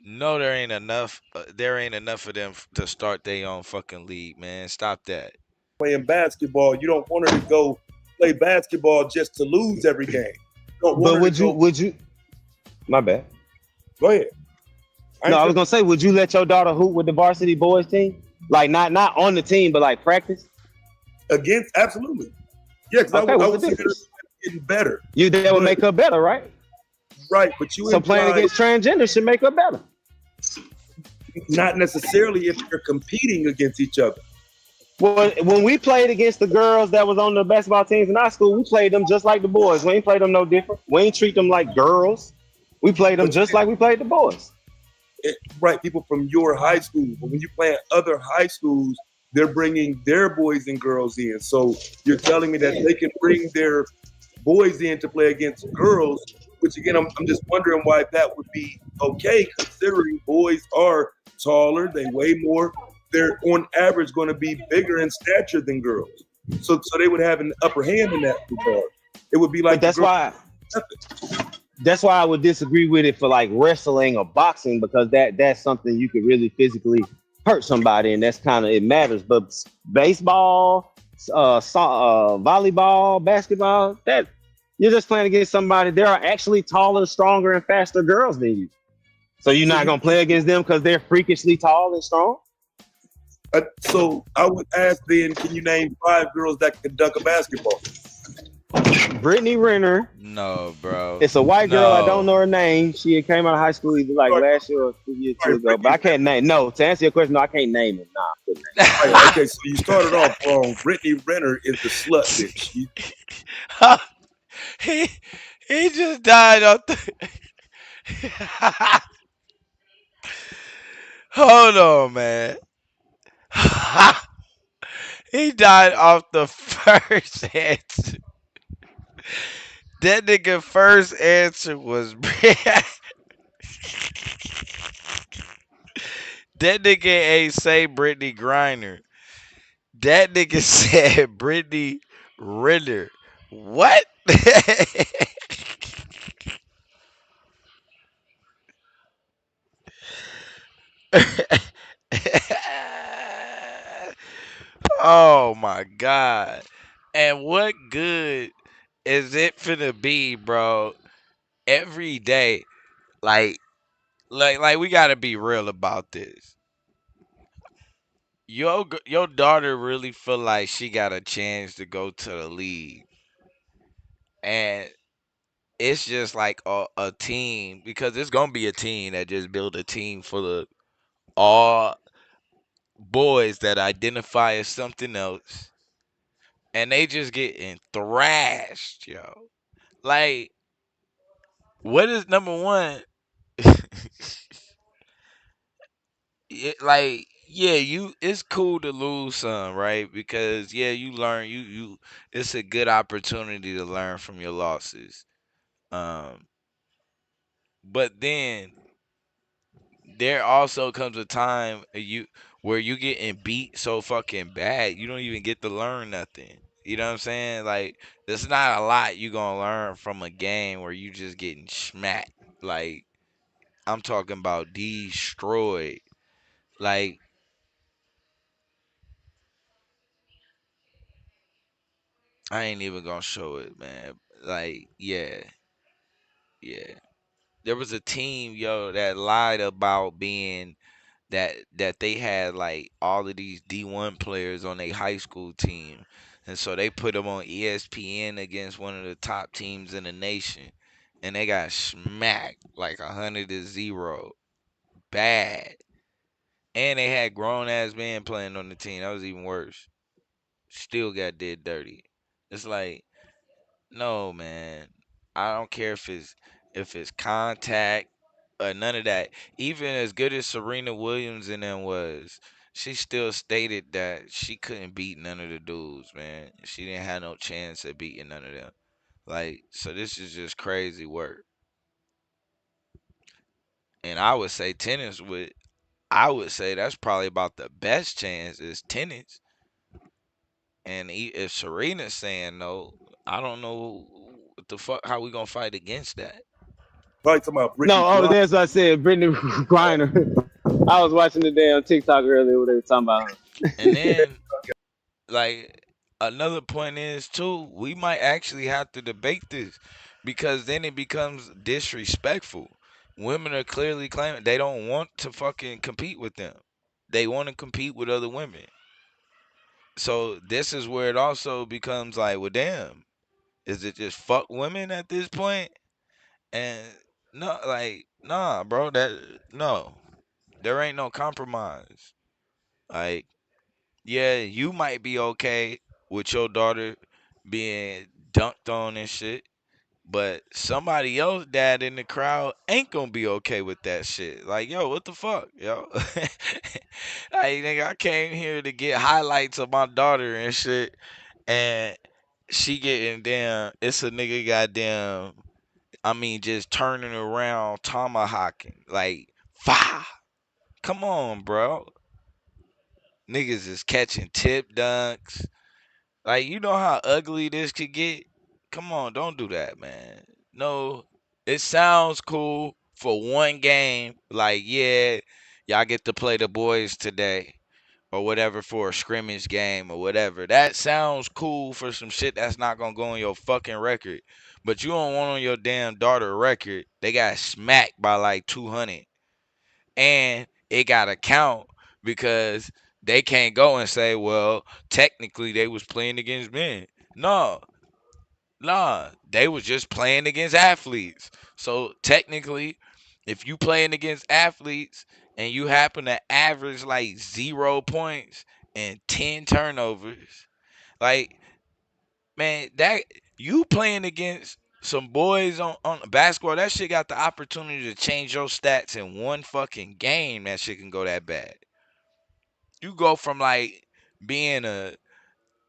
No, there ain't enough. There ain't enough of them to start their own fucking league, man. Stop that. Playing basketball, you don't want her to go play basketball just to lose every game. But would you? My bad. Go ahead. No, I was gonna say, would you let your daughter hoop with the varsity boys team? Like not on the team, but like practice? Against, absolutely. Yeah, because I would see her getting better. That would make her better, right? Right, but playing against transgender should make her better. Not necessarily if you're competing against each other. Well, when we played against the girls that was on the basketball teams in our school, we played them just like the boys. We ain't played them no different. We ain't treat them like girls. We played them just like we played the boys. Right, people from your high school. But when you play at other high schools, they're bringing their boys and girls in. So you're telling me that they can bring their boys in to play against girls, which again, I'm just wondering why that would be okay, considering boys are taller, they weigh more. They're on average going to be bigger in stature than girls. So they would have an upper hand in that regard. It would be like that's why I would disagree with it for like wrestling or boxing, because that's something you could really physically hurt somebody, and that's kind of, it matters. But baseball, volleyball, basketball, that you're just playing against somebody. There are actually taller, stronger, and faster girls than you. So you're not gonna play against them because they're freakishly tall and strong? So I would ask then, can you name 5 girls that can dunk a basketball? Brittany Renner. No, bro. It's a white girl. I don't No. know her name. She came out of high school either like last year or 2 years ago. But I can't name. No, to answer your question, no, I can't name it. Nah, I couldn't name it. Right, okay, so you started off wrong. Brittany Renner is the slut bitch. He just died off the. Hold on, man. He died off the first answer. That nigga first answer was that nigga ain't say Brittany Griner. That nigga said Brittany Renner. What? Oh my god. And what good is it finna be, bro? Every day, like we gotta be real about this. Your daughter really feel like she got a chance to go to the league, and it's just like a team, because it's gonna be a team that just build a team full of all boys that identify as something else, and they just getting thrashed, yo. Like, what is number one? Like, yeah, it's cool to lose some, right? Because yeah, you learn, you it's a good opportunity to learn from your losses. Um, but then there also comes a time where you getting beat so fucking bad, you don't even get to learn nothing. You know what I'm saying? Like, there's not a lot you gonna learn from a game where you just getting smacked. Like, I'm talking about destroyed. Like, I ain't even gonna show it, man. Like, yeah, yeah. There was a team, yo, that lied about being that they had like all of these D1 players on their high school team, and so they put them on ESPN against one of the top teams in the nation, and they got smacked like 100-0, bad. And they had grown ass men playing on the team. That was even worse. Still got did dirty. It's like, no, man. I don't care if it's contact or none of that. Even as good as Serena Williams and them was, she still stated that she couldn't beat none of the dudes, man. She didn't have no chance at beating none of them. Like, so this is just crazy work. And I would say that's probably about the best chance is tennis. And if Serena's saying no, I don't know what the fuck, how we gonna fight against that. Probably talking about Brittany. No, that's what I said. Brittany Griner. I was watching the damn TikTok earlier where they were talking about her. And then, like, another point is too, we might actually have to debate this, because then it becomes disrespectful. Women are clearly claiming they don't want to fucking compete with them. They want to compete with other women. So this is where it also becomes like, well, damn, is it just fuck women at this point? And no, like, nah, bro, no, there ain't no compromise. Like, yeah, you might be okay with your daughter being dunked on and shit, but somebody else dad in the crowd ain't gonna be okay with that shit. Like, yo, what the fuck, yo? Like, nigga, I came here to get highlights of my daughter and shit, and she getting damn, it's a nigga goddamn, I mean, just turning around, tomahawking, like, fire. Come on, bro. Niggas is catching tip dunks. Like, you know how ugly this could get? Come on, don't do that, man. No, it sounds cool for one game. Like, yeah, y'all get to play the boys today or whatever for a scrimmage game or whatever. That sounds cool for some shit that's not going to go on your fucking record. But you don't want on your damn daughter record, they got smacked by like 200. And it got to count because they can't go and say, well, technically they was playing against men. No, nah, they was just playing against athletes. So technically, if you playing against athletes and you happen to average like 0 points and 10 turnovers, like, man, that you playing against some boys on basketball, that shit got the opportunity to change your stats in one fucking game. That shit can go that bad. You go from like being a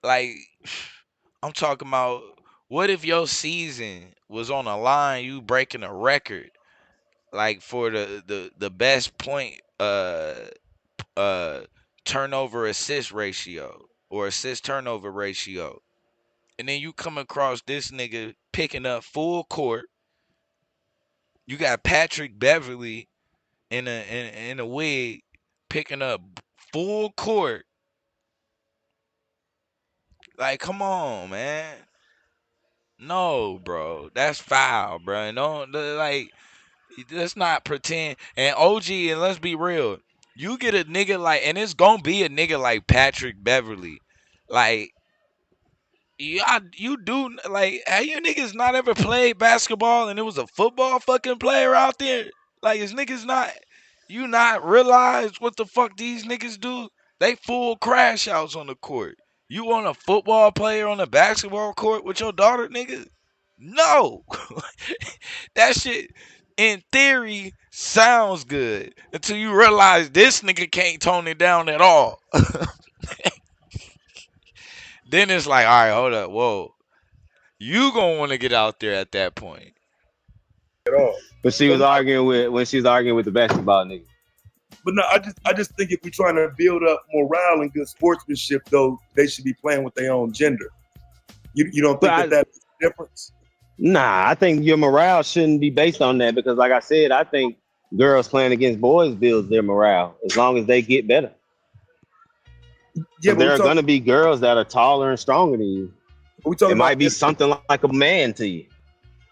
like I'm talking about, what if your season was on a line, you breaking a record like for the best point uh turnover assist ratio or assist turnover ratio. And then you come across this nigga picking up full court. You got Patrick Beverly in a wig picking up full court. Like, come on, man. No, bro. That's foul, bro. Don't like, let's not pretend. And OG, and let's be real. You get a nigga like, and it's gonna be a nigga like Patrick Beverly. Like, you do, like, have you niggas not ever played basketball and it was a football fucking player out there? Like, is niggas not, you not realize what the fuck these niggas do? They full crash outs on the court. You want a football player on the basketball court with your daughter, nigga? No. That shit, in theory, sounds good until you realize this nigga can't tone it down at all. Then it's like, all right, hold up, whoa. You gonna want to get out there at that point. At all. But she was arguing with the basketball nigga. But no, I just think if we're trying to build up morale and good sportsmanship, though, they should be playing with their own gender. You don't think that's the difference? Nah, I think your morale shouldn't be based on that because, like I said, I think girls playing against boys builds their morale as long as they get better. Yeah, there are going to be girls that are taller and stronger than you. It might be something like a man to you.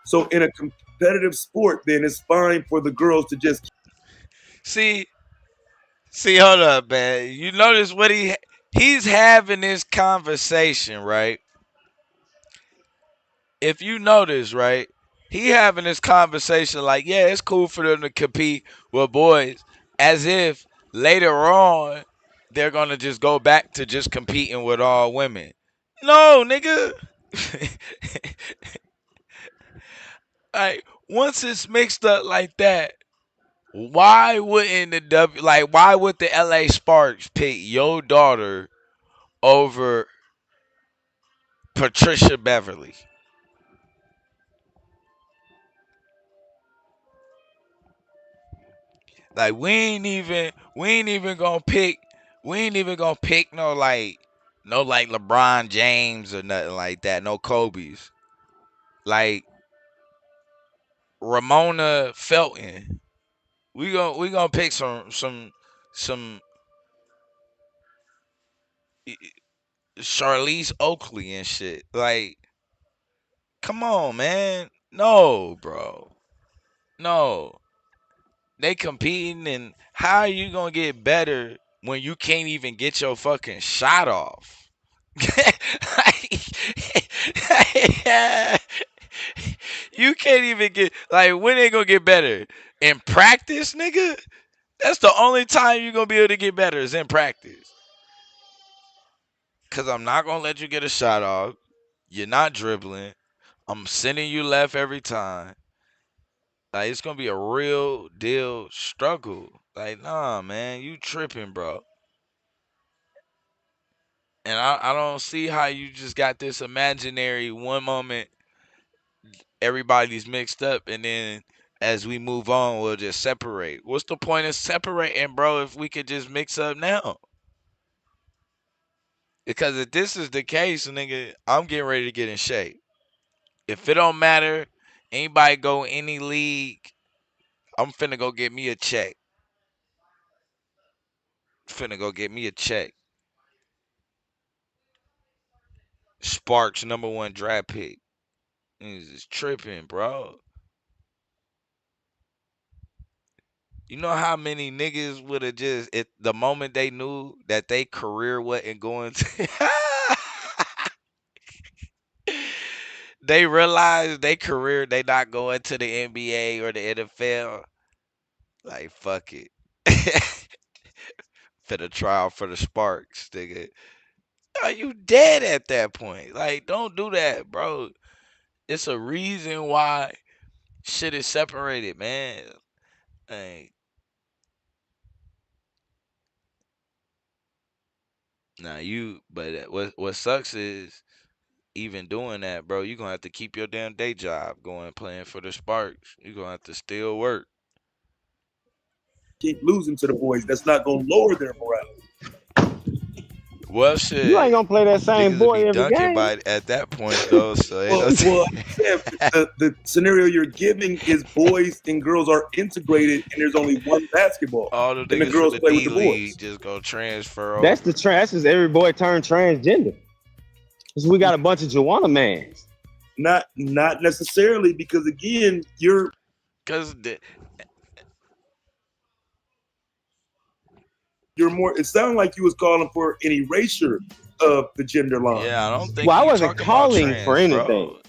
So in a competitive sport, then it's fine for the girls to just see. Hold up, man. You notice what he's having this conversation, right? If you notice, right, he having this conversation like, yeah, it's cool for them to compete with boys, as if later on they're gonna just go back to just competing with all women. No, nigga. Like, once it's mixed up like that, why wouldn't why would the LA Sparks pick your daughter over Patricia Beverly? Like, we ain't even gonna pick no LeBron James or nothing like that, no Kobe's. Like Ramona Felton. We gonna pick some Charlize Oakley and shit. Like, come on, man. No, bro. No. They competing, and how are you gonna get better when you can't even get your fucking shot off? You can't even get, like, when they gonna get better? In practice, nigga? That's the only time you're gonna be able to get better is in practice. Cause I'm not gonna let you get a shot off. You're not dribbling. I'm sending you left every time. Like, it's gonna be a real deal struggle. Like, nah, man, you tripping, bro. And I don't see how you just got this imaginary one moment everybody's mixed up, and then as we move on, we'll just separate. What's the point of separating, bro, if we could just mix up now? Because if this is the case, nigga, I'm getting ready to get in shape. If it don't matter, anybody go any league, I'm finna go get me a check. Sparks #1 draft pick. Niggas is tripping, bro. You know how many niggas would have just the moment they knew that they career wasn't going to they realized they career they not going to the NBA or the NFL. Like fuck it. Finna trial for the Sparks, nigga. Are you dead at that point? Like, don't do that, bro. It's a reason why shit is separated, man. Like, but what sucks is even doing that, bro. You gonna have to keep your damn day job going, playing for the Sparks. You gonna have to still work. Keep losing to the boys. That's not gonna lower their morale. Well, shit. You ain't gonna play that same niggas boy will be every dunking game. at that point, though. So The scenario you're giving is boys and girls are integrated, and there's only one basketball. all the and the niggas girls from the play D with the League boys. just go transfer over. That's the trans. That's every boy turned transgender. Cause we got a bunch of Joanna mans. Not necessarily, because again, you're more. It sounded like you was calling for an erasure of the gender line. Yeah, I don't think. Well, I you wasn't talking calling about trans, for anything. bro.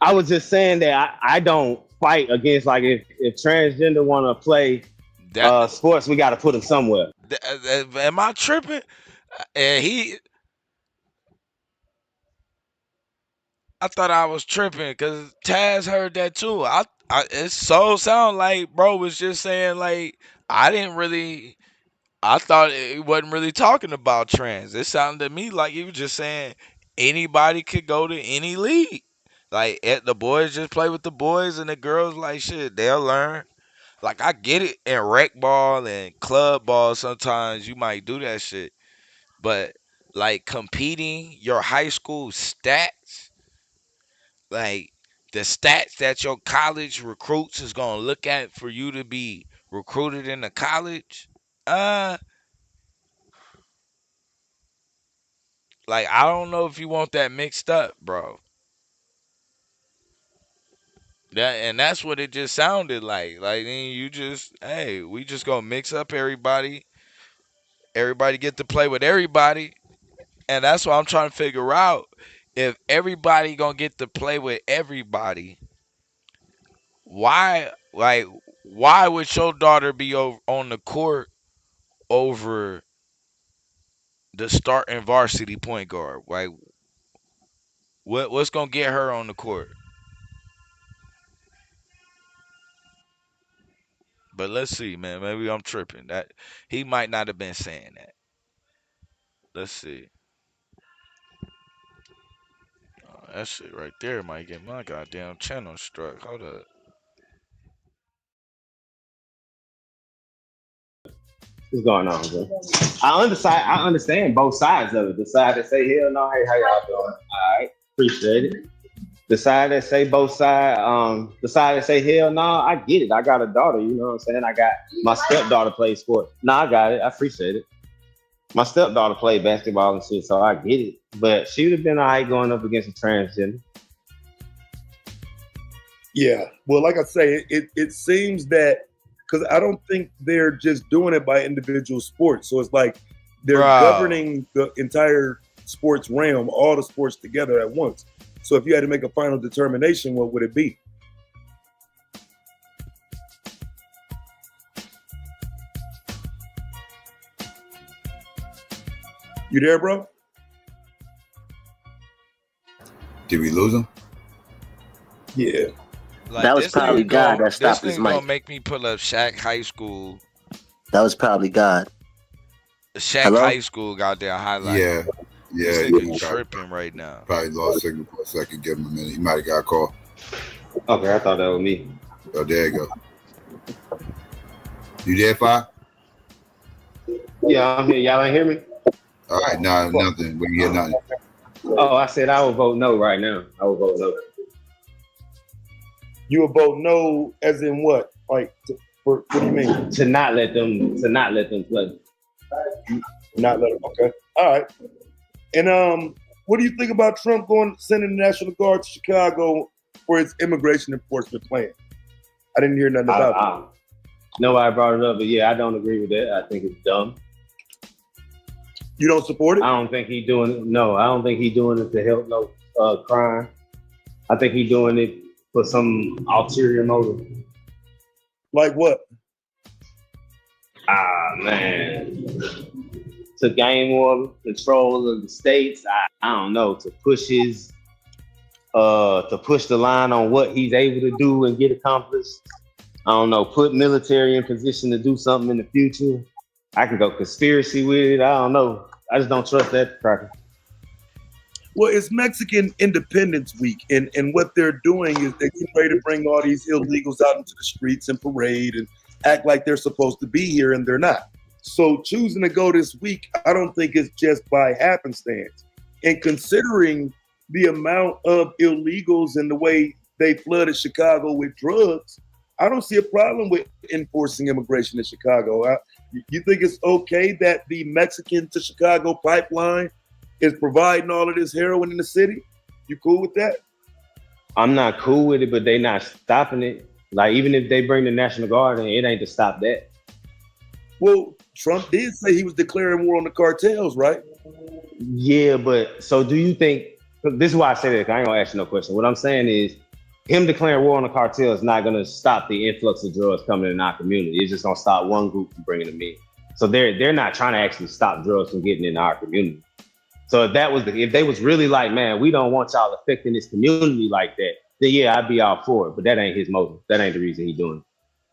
I was just saying that I don't fight against, like, if transgender want to play sports, we got to put them somewhere. Am I tripping? And I thought I was tripping because Taz heard that too. It so sound like bro was just saying like I thought it wasn't really talking about trans. It sounded to me like he was just saying anybody could go to any league. Like the boys just play with the boys and the girls like shit, they'll learn. Like I get it in rec ball and club ball sometimes you might do that shit. But like competing your high school stats, like the stats that your college recruits is gonna look at for you to be recruited into college, like I don't know if you want that mixed up, bro. That's what it just sounded like. Like then you just, hey, we just gonna mix up everybody. Everybody get to play with everybody, and that's what I'm trying to figure out. If everybody gonna get to play with everybody, why would your daughter be on the court over the starting varsity point guard? Like what's gonna get her on the court? But let's see, man. Maybe I'm tripping. That he might not have been saying that. Let's see. That shit right there might get my goddamn channel struck. Hold up. What's going on, bro? I understand both sides of it. The side that say hell no, hey, how y'all doing? All right, appreciate it. The side that say both sides, the side that say hell no, I get it. I got a daughter, you know what I'm saying? I got my stepdaughter plays sports. No, I got it. I appreciate it. My stepdaughter played basketball and shit, so I get it. But she would have been all right going up against a transgender. Yeah. Well, like I say, it seems that because I don't think they're just doing it by individual sports. So it's like they're governing the entire sports realm, all the sports together at once. So if you had to make a final determination, what would it be? You there, bro? Did we lose him? Yeah. Like, That was probably God that stopped this his gonna mic. make me pull up Shaq High School. That was probably God. Shaq Hello? High School got their highlight. Yeah. This Yeah. nigga tripping right now. Probably lost signal for a second. Give him a minute. He might have got a call. Okay, I thought that was me. Oh, there you go. You there, Fi? Yeah, I'm here. Y'all ain't hear me? All right, nah, nothing. We hear nothing. Oh, I said I would vote no right now. I would vote no. You would vote no, as in what? Like, what do you mean? To not let them play. Not let them. Okay. All right. And what do you think about Trump sending the National Guard to Chicago for his immigration enforcement plan? I didn't hear nothing about Nobody brought it up, but yeah, I don't agree with that. I think it's dumb. You don't support it? I don't think he's doing it. No, I don't think he's doing it to help no crime. I think he's doing it for some ulterior motive. Like what? Man. To gain more control of the states. I don't know, to push his to push the line on what he's able to do and get accomplished. I don't know, put military in position to do something in the future. I can go conspiracy with it. I don't know. I just don't trust that cracker. Well, it's Mexican Independence Week, and what they're doing is they're getting ready to bring all these illegals out into the streets and parade and act like they're supposed to be here, and they're not. So choosing to go this week, I don't think it's just by happenstance. And considering the amount of illegals and the way they flooded Chicago with drugs, I don't see a problem with enforcing immigration in Chicago. You think it's okay that the Mexican to Chicago pipeline is providing all of this heroin in the city? You cool with that? I'm not cool with it, but they not stopping it. Like, even if they bring the National Guard in, it ain't to stop that. Well, Trump did say he was declaring war on the cartels, right? Yeah, but so do you think, this is why I say that, I ain't gonna ask you no question. What I'm saying is, him declaring war on the cartel is not gonna stop the influx of drugs coming in our community. It's just gonna stop one group from bringing them in. So they're not trying to actually stop drugs from getting into our community. So if they was really like, man, we don't want y'all affecting this community like that, then yeah, I'd be all for it. But that ain't his motive. That ain't the reason he's doing it.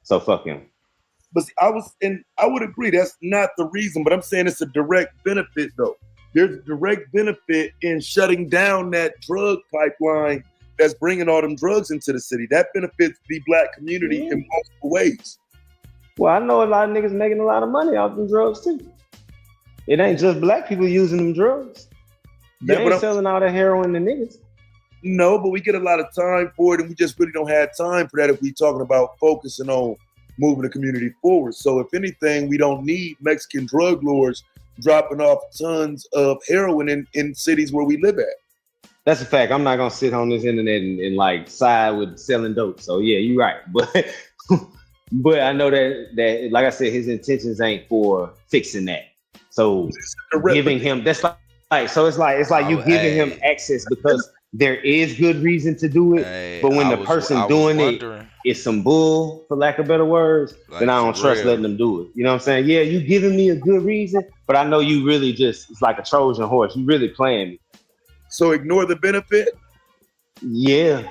So fuck him. But see, I would agree that's not the reason, but I'm saying it's a direct benefit though. There's a direct benefit in shutting down that drug pipeline that's bringing all them drugs into the city. That benefits the Black community in multiple ways. Well, I know a lot of niggas making a lot of money off them drugs too. It ain't just Black people using them drugs. They ain't selling all that heroin to niggas. No, but we get a lot of time for it, and we just really don't have time for that if we're talking about focusing on moving the community forward. So if anything, we don't need Mexican drug lords dropping off tons of heroin in cities where we live at. That's a fact. I'm not gonna sit on this internet and like side with selling dope. So yeah, you're right. But I know that like I said, his intentions ain't for fixing that. So giving him it's like you giving him access because there is good reason to do it. But when the person doing it is some bull, for lack of better words, then I don't trust letting them do it. You know what I'm saying? Yeah, you giving me a good reason, but I know you really it's like a Trojan horse. You really playing me. So ignore the benefit? Yeah,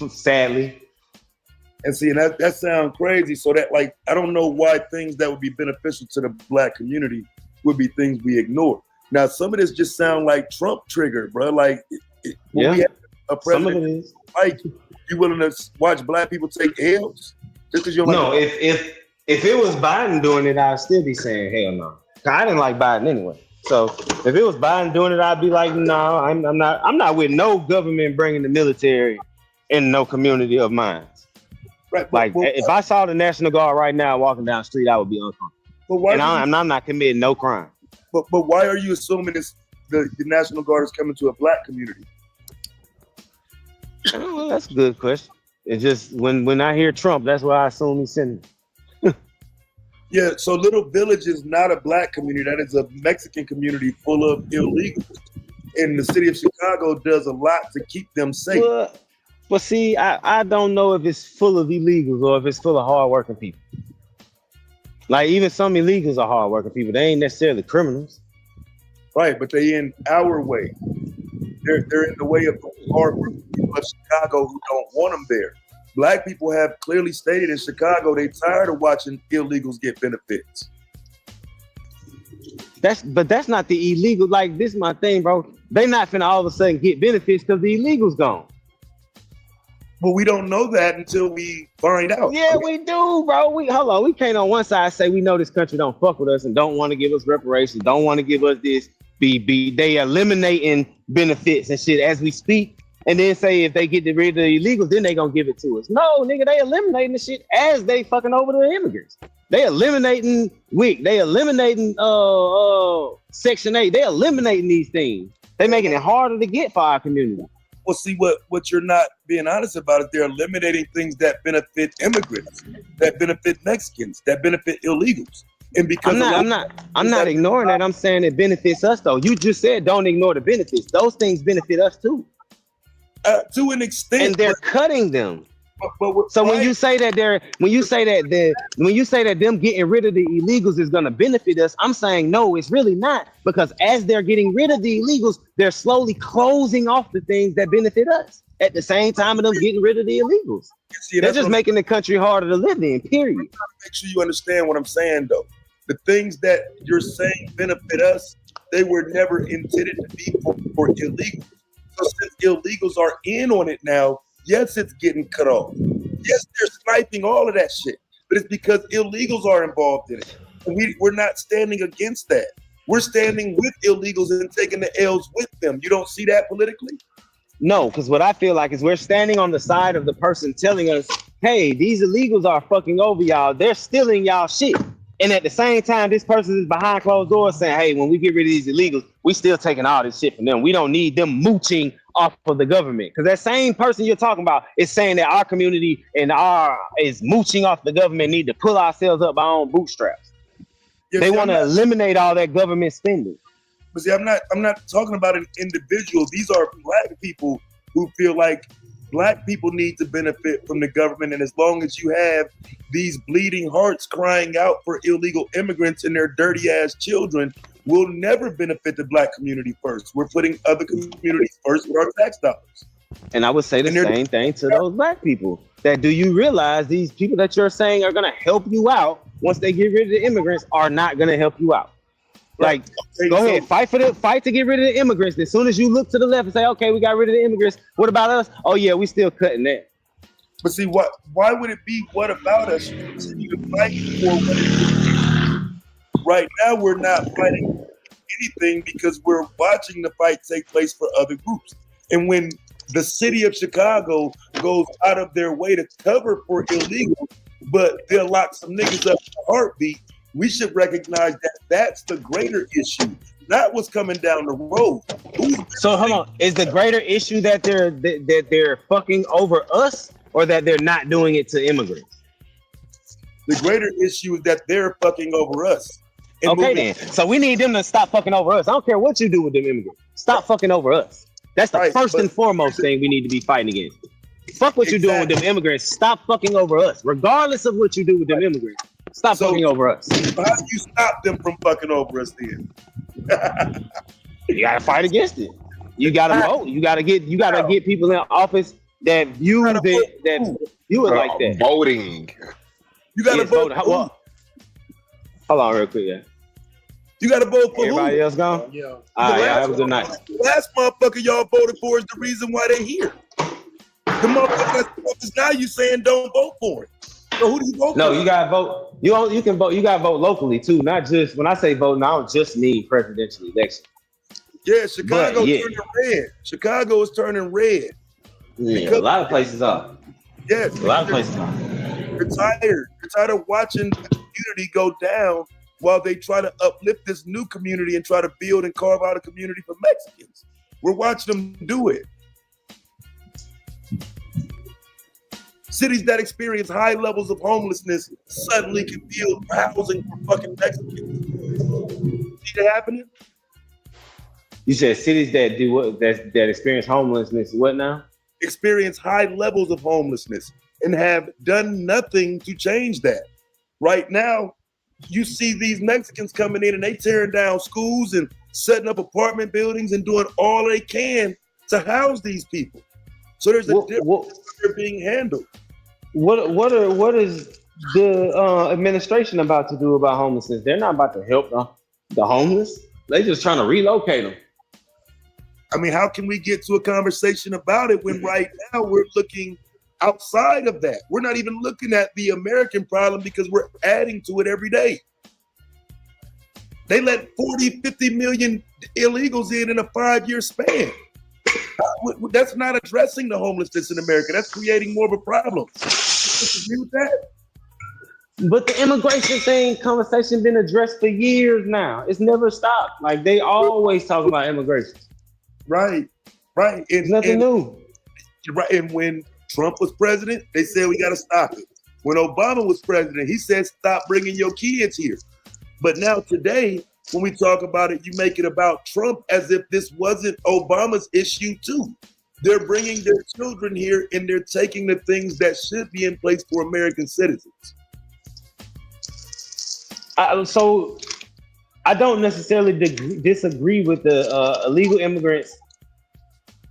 sadly. And see, that sounds crazy. So that, like, I don't know why things that would be beneficial to the Black community would be things we ignore. Now, some of this just sound like Trump trigger, bro. Like, when we have a president, like, you willing to watch Black people take L's? Just because you're like, no, if it was Biden doing it, I'd still be saying hell no. I didn't like Biden anyway. So if it was Biden doing it, I'd be like, no, I'm not with no government bringing the military in no community of mine. Right, like if I saw the National Guard right now walking down the street, I would be uncomfortable. But why? And I'm not committing no crime. But why are you assuming the National Guard is coming to a Black community? Well, that's a good question. It's just when I hear Trump, that's why I assume he's sending. Yeah, so Little Village is not a Black community. That is a Mexican community full of illegals. And the city of Chicago does a lot to keep them safe. Well, see, I don't know if it's full of illegals or if it's full of hardworking people. Like, even some illegals are hardworking people. They ain't necessarily criminals. Right, but they in our way. They're in the way of hardworking people of Chicago who don't want them there. Black people have clearly stated in Chicago they tired of watching illegals get benefits. But that's not the illegal. Like, this is my thing, bro. They not finna all of a sudden get benefits because the illegal's gone. But we don't know that until we find out. Yeah, we do, bro. We can't on one side say we know this country don't fuck with us and don't want to give us reparations, don't want to give us this. They eliminating benefits and shit as we speak. And then say if they get rid of the illegals, then they gonna give it to us. No, nigga, they eliminating the shit as they fucking over the immigrants. They eliminating WIC. They eliminating Section 8. They eliminating these things. They making it harder to get for our community. Well, see, what you're not being honest about is they're eliminating things that benefit immigrants, that benefit Mexicans, that benefit illegals. And because I'm not ignoring that. I'm saying it benefits us though. You just said don't ignore the benefits. Those things benefit us too. To an extent. And they're cutting them. But so when you say that them getting rid of the illegals is gonna benefit us, I'm saying no, it's really not, because as they're getting rid of the illegals, they're slowly closing off the things that benefit us at the same time of them getting rid of the illegals. They're just making the country harder to live in, period. Make sure you understand what I'm saying though. The things that you're saying benefit us, they were never intended to be for illegals. So since illegals are in on it now, yes, it's getting cut off. Yes, they're sniping all of that shit. But it's because illegals are involved in it. And we're not standing against that. We're standing with illegals and taking the L's with them. You don't see that politically? No, because what I feel like is we're standing on the side of the person telling us, hey, these illegals are fucking over y'all. They're stealing y'all shit. And at the same time, this person is behind closed doors saying, hey, when we get rid of these illegals, we still taking all this shit from them. We don't need them mooching off of the government. Because that same person you're talking about is saying that our community and is mooching off the government, need to pull ourselves up by our own bootstraps. Yes, they want to eliminate all that government spending. But see, I'm not talking about an individual. These are black people who feel like black people need to benefit from the government. And as long as you have these bleeding hearts crying out for illegal immigrants and their dirty ass children, we'll never benefit the black community first. We're putting other communities first with our tax dollars. And I would say the same thing to those black people. That do you realize these people that you're saying are going to help you out once they get rid of the immigrants are not going to help you out? Like, go ahead, fight to get rid of the immigrants. As soon as you look to the left and say, okay, we got rid of the immigrants, what about us? Oh yeah, we still cutting that. But see, why would it be what about us? You continue to fight for what it is. Right now, we're not fighting anything because we're watching the fight take place for other groups. And when the city of Chicago goes out of their way to cover for illegal, but they'll lock some niggas up in a heartbeat, we should recognize that that's the greater issue, not what's coming down the road. So hold on, is the greater issue that they're fucking over us, or that they're not doing it to immigrants? The greater issue is that they're fucking over us. Okay then, so we need them to stop fucking over us. I don't care what you do with them immigrants. Stop fucking over us. That's the first and foremost thing we need to be fighting against. Fuck what you're doing with them immigrants. Stop fucking over us, regardless of what you do with them immigrants. Stop fucking over us. How do you stop them from fucking over us then? You gotta fight against it. You gotta vote. You gotta get people in office that view it like that. Voting. You gotta vote. Hold on real quick, yeah. You gotta vote for everybody who? else gone? Yeah. All right, yeah, that was a nice. The last motherfucker y'all voted for is the reason why they're here. The motherfucker that's in office now, you saying don't vote for it. So who do you vote for? No, you gotta vote. You can vote. You gotta vote locally too, not just when I say vote. I don't just mean presidential election. Yeah, Chicago turning red. Chicago is turning red. Yeah, a lot of places are. Yes, a lot of places are. They're tired. They're tired of watching the community go down while they try to uplift this new community and try to build and carve out a community for Mexicans. We're watching them do it. Cities that experience high levels of homelessness suddenly can build housing for fucking Mexicans. See that happening? You said cities that do what? That experience homelessness. What now? Experience high levels of homelessness and have done nothing to change that. Right now, you see these Mexicans coming in and they tearing down schools and setting up apartment buildings and doing all they can to house these people. So there's a difference they're being handled. What is the administration about to do about homelessness? They're not about to help the homeless. They're just trying to relocate them. I mean, how can we get to a conversation about it when right now we're looking outside of that? We're not even looking at the American problem because we're adding to it every day. They let 40, 50 million illegals in a 5-year span. That's not addressing the homelessness in America. That's creating more of a problem. Agree with that? But the immigration thing conversation been addressed for years now. It's never stopped. Like they always talk about immigration. Right. Right. It's nothing new. Right. And when Trump was president, they said we got to stop it. When Obama was president, he said stop bringing your kids here. But now today, when we talk about it, you make it about Trump as if this wasn't Obama's issue too. They're bringing their children here and they're taking the things that should be in place for American citizens. So I don't necessarily disagree with the illegal immigrants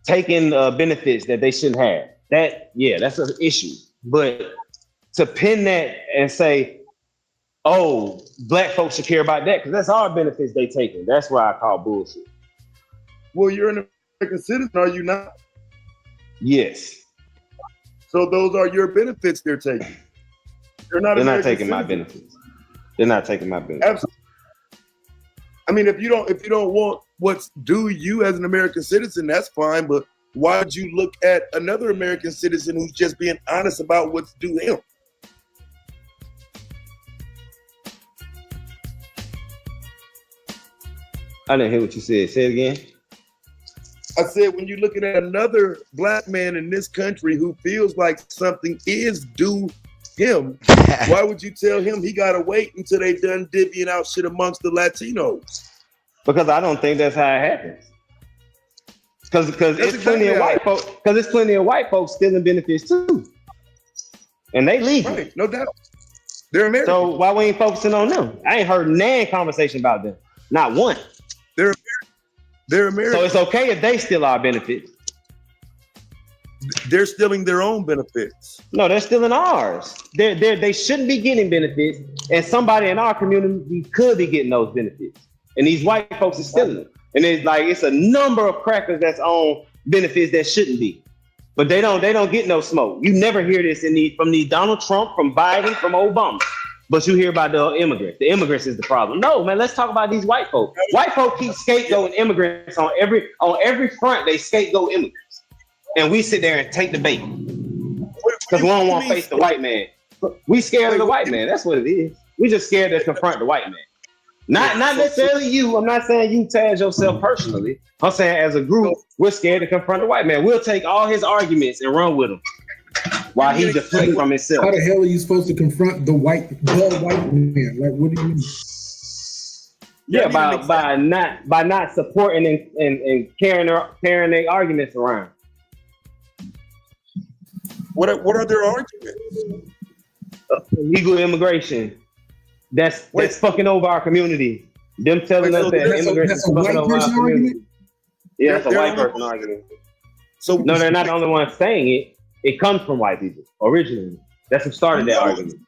taking benefits that they shouldn't have. That's an issue. But to pin that and say, oh, black folks should care about that because that's our benefits they taking. That's why I call bullshit. Well, you're an American citizen, are you not? Yes. So those are your benefits they're taking. They're not taking my benefits. They're not taking my benefits. Absolutely. I mean, if you don't want what's due you as an American citizen, that's fine. But why would you look at another American citizen who's just being honest about what's due him? I didn't hear what you said. Say it again. I said, when you're looking at another black man in this country who feels like something is due him, why would you tell him he got to wait until they done divvying out shit amongst the Latinos? Because I don't think that's how it happens. Because it's plenty of white folks. Because there's plenty of white folks stealing benefits too, and they legal. Right, no doubt. They're American. So why we ain't focusing on them? I ain't heard nan conversation about them. Not one. They're American. So it's okay if they steal our benefits. They're stealing their own benefits. No, they're stealing ours. They shouldn't be getting benefits, and somebody in our community could be getting those benefits. And these white folks are stealing them. And it's a number of crackers that's on benefits that shouldn't be. But they don't get no smoke. You never hear this from the Donald Trump, from Biden, from Obama. But you hear about the immigrants. The immigrants is the problem. No, man, let's talk about these white folks. White folks keep scapegoating immigrants on every front. They scapegoat immigrants. And we sit there and take the bait. Because we don't want to face the white man. We scared of the white man. That's what it is. We just scared to confront the white man. Not necessarily you. I'm not saying you Taz yourself personally. I'm saying as a group, we're scared to confront the white man. We'll take all his arguments and run with them while he deflects from himself. How the hell are you supposed to confront the white man? Like, what do you mean? Yeah, by not supporting and carrying their arguments around. What are their arguments? Illegal immigration. That's fucking over our community. Them telling us that immigration is fucking over our community. Yeah, that's a white person argument. So no, they're not the only ones saying it. It comes from white people originally. That's who started that argument.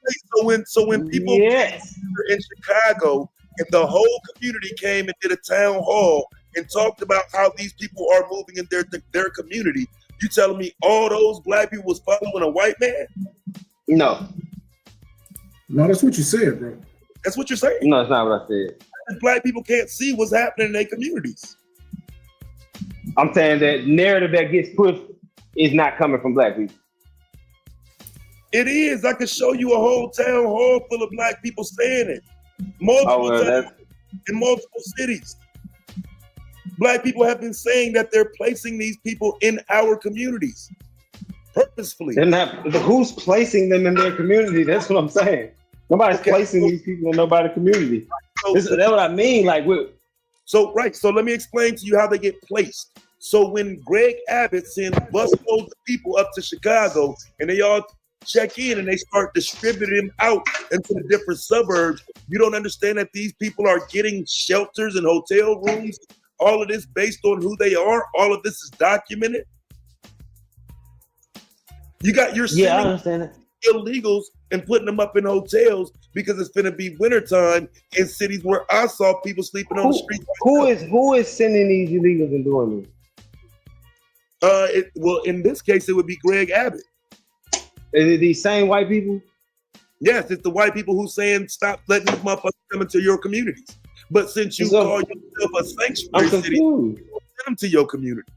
So when people in Chicago and the whole community came and did a town hall and talked about how these people are moving in their community, you telling me all those black people was following a white man? No. No, that's what you said, bro. That's what you're saying. No, that's not what I said. Black people can't see what's happening in their communities. I'm saying that narrative that gets pushed is not coming from black people. It is. I could show you a whole town hall full of black people standing. Multiple times in multiple cities. Black people have been saying that they're placing these people in our communities purposefully. Who's placing them in their community? That's what I'm saying. Nobody's placing these people in nobody's community. That's what I mean. So let me explain to you how they get placed. So when Greg Abbott sends busloads of people up to Chicago and they all check in and they start distributing them out into the different suburbs, you don't understand that these people are getting shelters and hotel rooms. All of this based on who they are. All of this is documented. You're sending illegals and putting them up in hotels because it's going to be wintertime in cities where I saw people sleeping on the street. Who is sending these illegals and doing this? Well, in this case, it would be Greg Abbott. Is it these same white people? Yes, it's the white people who's saying stop letting these motherfuckers come into your communities. But since you call yourself a sanctuary city, send them to your community.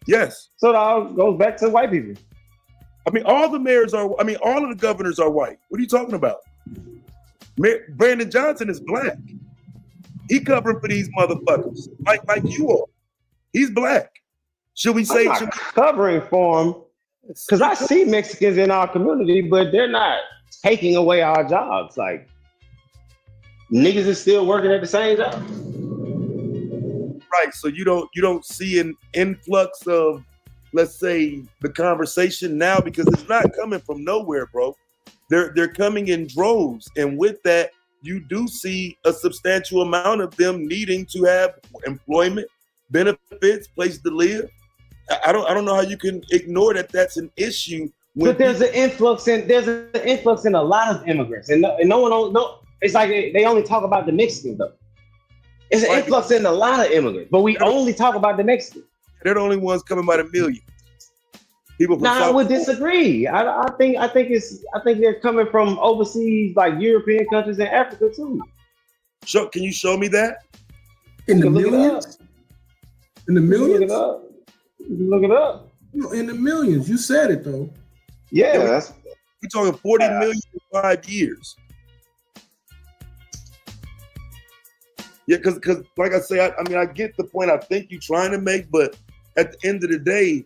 Yes. So it all goes back to white people. I mean, all of the governors are white. What are you talking about? Brandon Johnson is black. He covering for these motherfuckers, like you are. He's black. Should we say I'm not covering for them? Because I see Mexicans in our community, but they're not taking away our jobs. Like, niggas is still working at the same job. Right. So you don't see an influx of, let's say, the conversation now, because it's not coming from nowhere, bro. They're coming in droves, and with that, you do see a substantial amount of them needing to have employment, benefits, place to live. I don't know how you can ignore that. That's an issue. But there's an influx in a lot of immigrants, and no one don't know. It's like they only talk about the Mexicans though. It's an influx in a lot of immigrants, but we only talk about the Mexicans. They're the only ones coming by the millions. People from I would disagree. I think they're coming from overseas, like European countries and Africa too. Can you show me that? In the millions? In the millions? Look it up. No, in the millions. You said it though. Yeah, we're talking 40 million in 5 years. Yeah, because like I say, I mean, I get the point I think you're trying to make, but at the end of the day,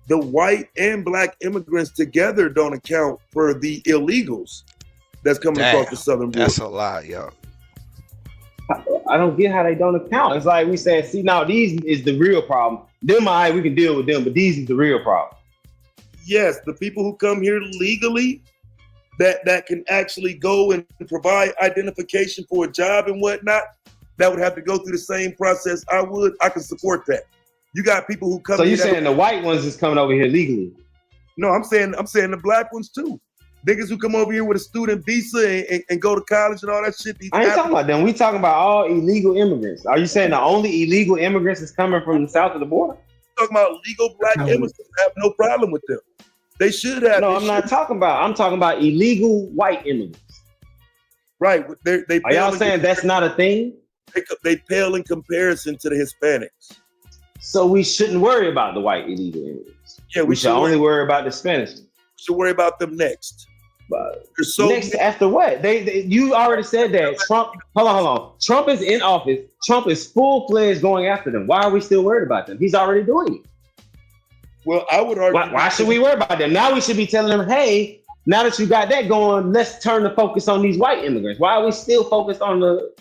the white and black immigrants together don't account for the illegals that's coming across the southern border. That's a lot, yo. I don't get how they don't account. It's like we said, see, now these is the real problem. Them, we can deal with them, but these is the real problem. Yes, the people who come here legally that can actually go and provide identification for a job and whatnot, that would have to go through the same process. I can support that. You got people who come. So you're saying the white ones is coming over here legally? No, I'm saying the black ones too. Niggas who come over here with a student visa and go to college and all that shit. I ain't talking about them. We talking about all illegal immigrants. Are you saying the only illegal immigrants is coming from the south of the border? I'm talking about legal black immigrants. I have no problem with them. They should have. No, I'm talking about illegal white immigrants. Right. They are y'all saying that's not a thing? They pale in comparison to the Hispanics. So we shouldn't worry about the white illegal immigrants. Yeah, we should only worry about the Spanish. We should worry about them next. Next after what? You already said that Trump. Hold on. Trump is in office. Trump is full-fledged going after them. Why are we still worried about them? He's already doing it. Well, I would argue. Why should we worry about them? Now we should be telling them, hey, now that you got that going, let's turn the focus on these white immigrants. Why are we still focused on the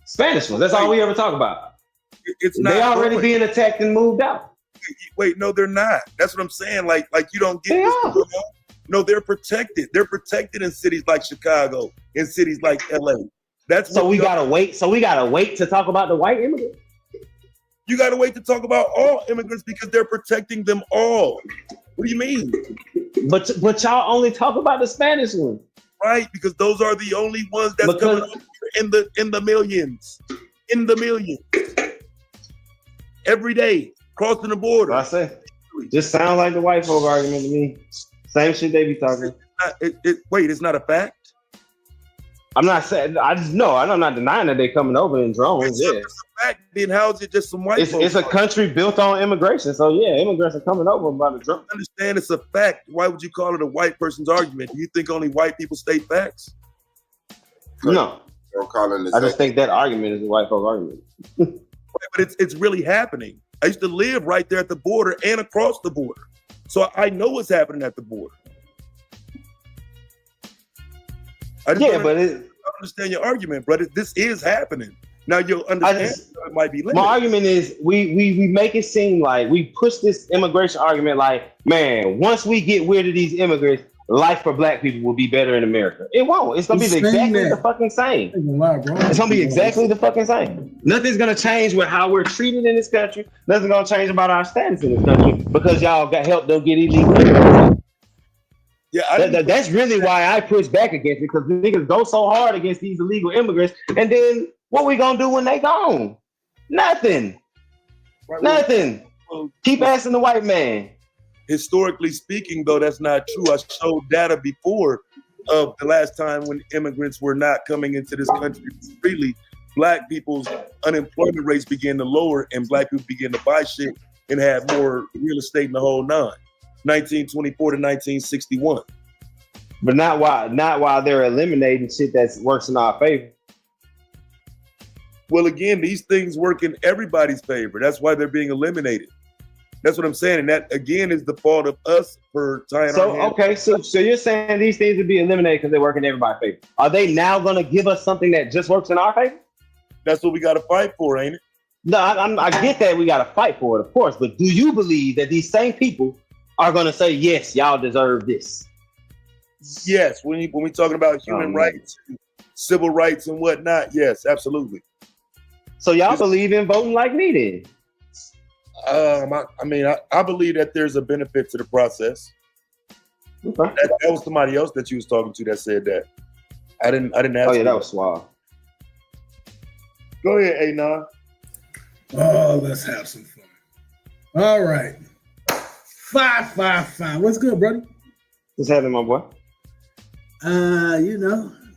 Spanish ones? That's all we ever talk about. It's not. They already being attacked and moved out. Wait, no, they're not. That's what I'm saying. Like you don't get this. No, they're protected. They're protected in cities like Chicago, in cities like LA. That's so we gotta wait. So we gotta wait to talk about the white immigrants. You gotta wait to talk about all immigrants because they're protecting them all. What do you mean? But y'all only talk about the Spanish ones, right? Because those are the only ones that's coming up in the millions, every day crossing the border. I say, just sound like the white folk argument to me. Same shit they be talking. Wait, it's not a fact? I'm not saying. I'm not denying that they're coming over in drones. Yeah. It's a fact. Then how is it just some white folks? It's a country built on immigration. So yeah, immigrants are coming over by the drone. I understand it's a fact. Why would you call it a white person's argument? Do you think only white people state facts? No. I just think that argument is a white folk argument. But it's really happening. I used to live right there at the border and across the border. So I know what's happening at the border. I understand your argument, brother. This is happening. Now you'll understand it might be limited. My argument is we make it seem like we push this immigration argument like, man, once we get rid of these immigrants, life for black people will be better in America. It won't. It's gonna be exactly the fucking same. It's gonna be exactly the fucking same. Nothing's gonna change with how we're treated in this country. Nothing's gonna change about our status in this country because y'all got help. Don't get illegal immigrants. Yeah, that's really why I push back against it, because niggas go so hard against these illegal immigrants, and then what we gonna do when they gone? Nothing. Nothing. Keep asking the white man. Historically speaking, though, that's not true. I showed data before of the last time when immigrants were not coming into this country freely. Black people's unemployment rates began to lower, and black people began to buy shit and have more real estate in the whole nine. 1924 to 1961. But not while they're eliminating shit that works in our favor. Well, again, these things work in everybody's favor. That's why they're being eliminated. That's what I'm saying, and that again is the fault of us for tying our So hands. okay, so you're saying these things would be eliminated because they work in everybody's favor. Are they now going to give us something that just works in our favor? That's what we got to fight for, ain't it? No, I get that we got to fight for it, of course. But do you believe that these same people are going to say, yes, y'all deserve this? Yes, when we talking about human rights, civil rights, and whatnot, yes, absolutely. So y'all believe in voting like me then? I believe that there's a benefit to the process. Okay. That was somebody else that you was talking to that said that. I didn't ask. Oh yeah, that was suave. Go ahead, Anon. Oh, let's have some fun. All right. 555. What's good, brother? What's happening, my boy?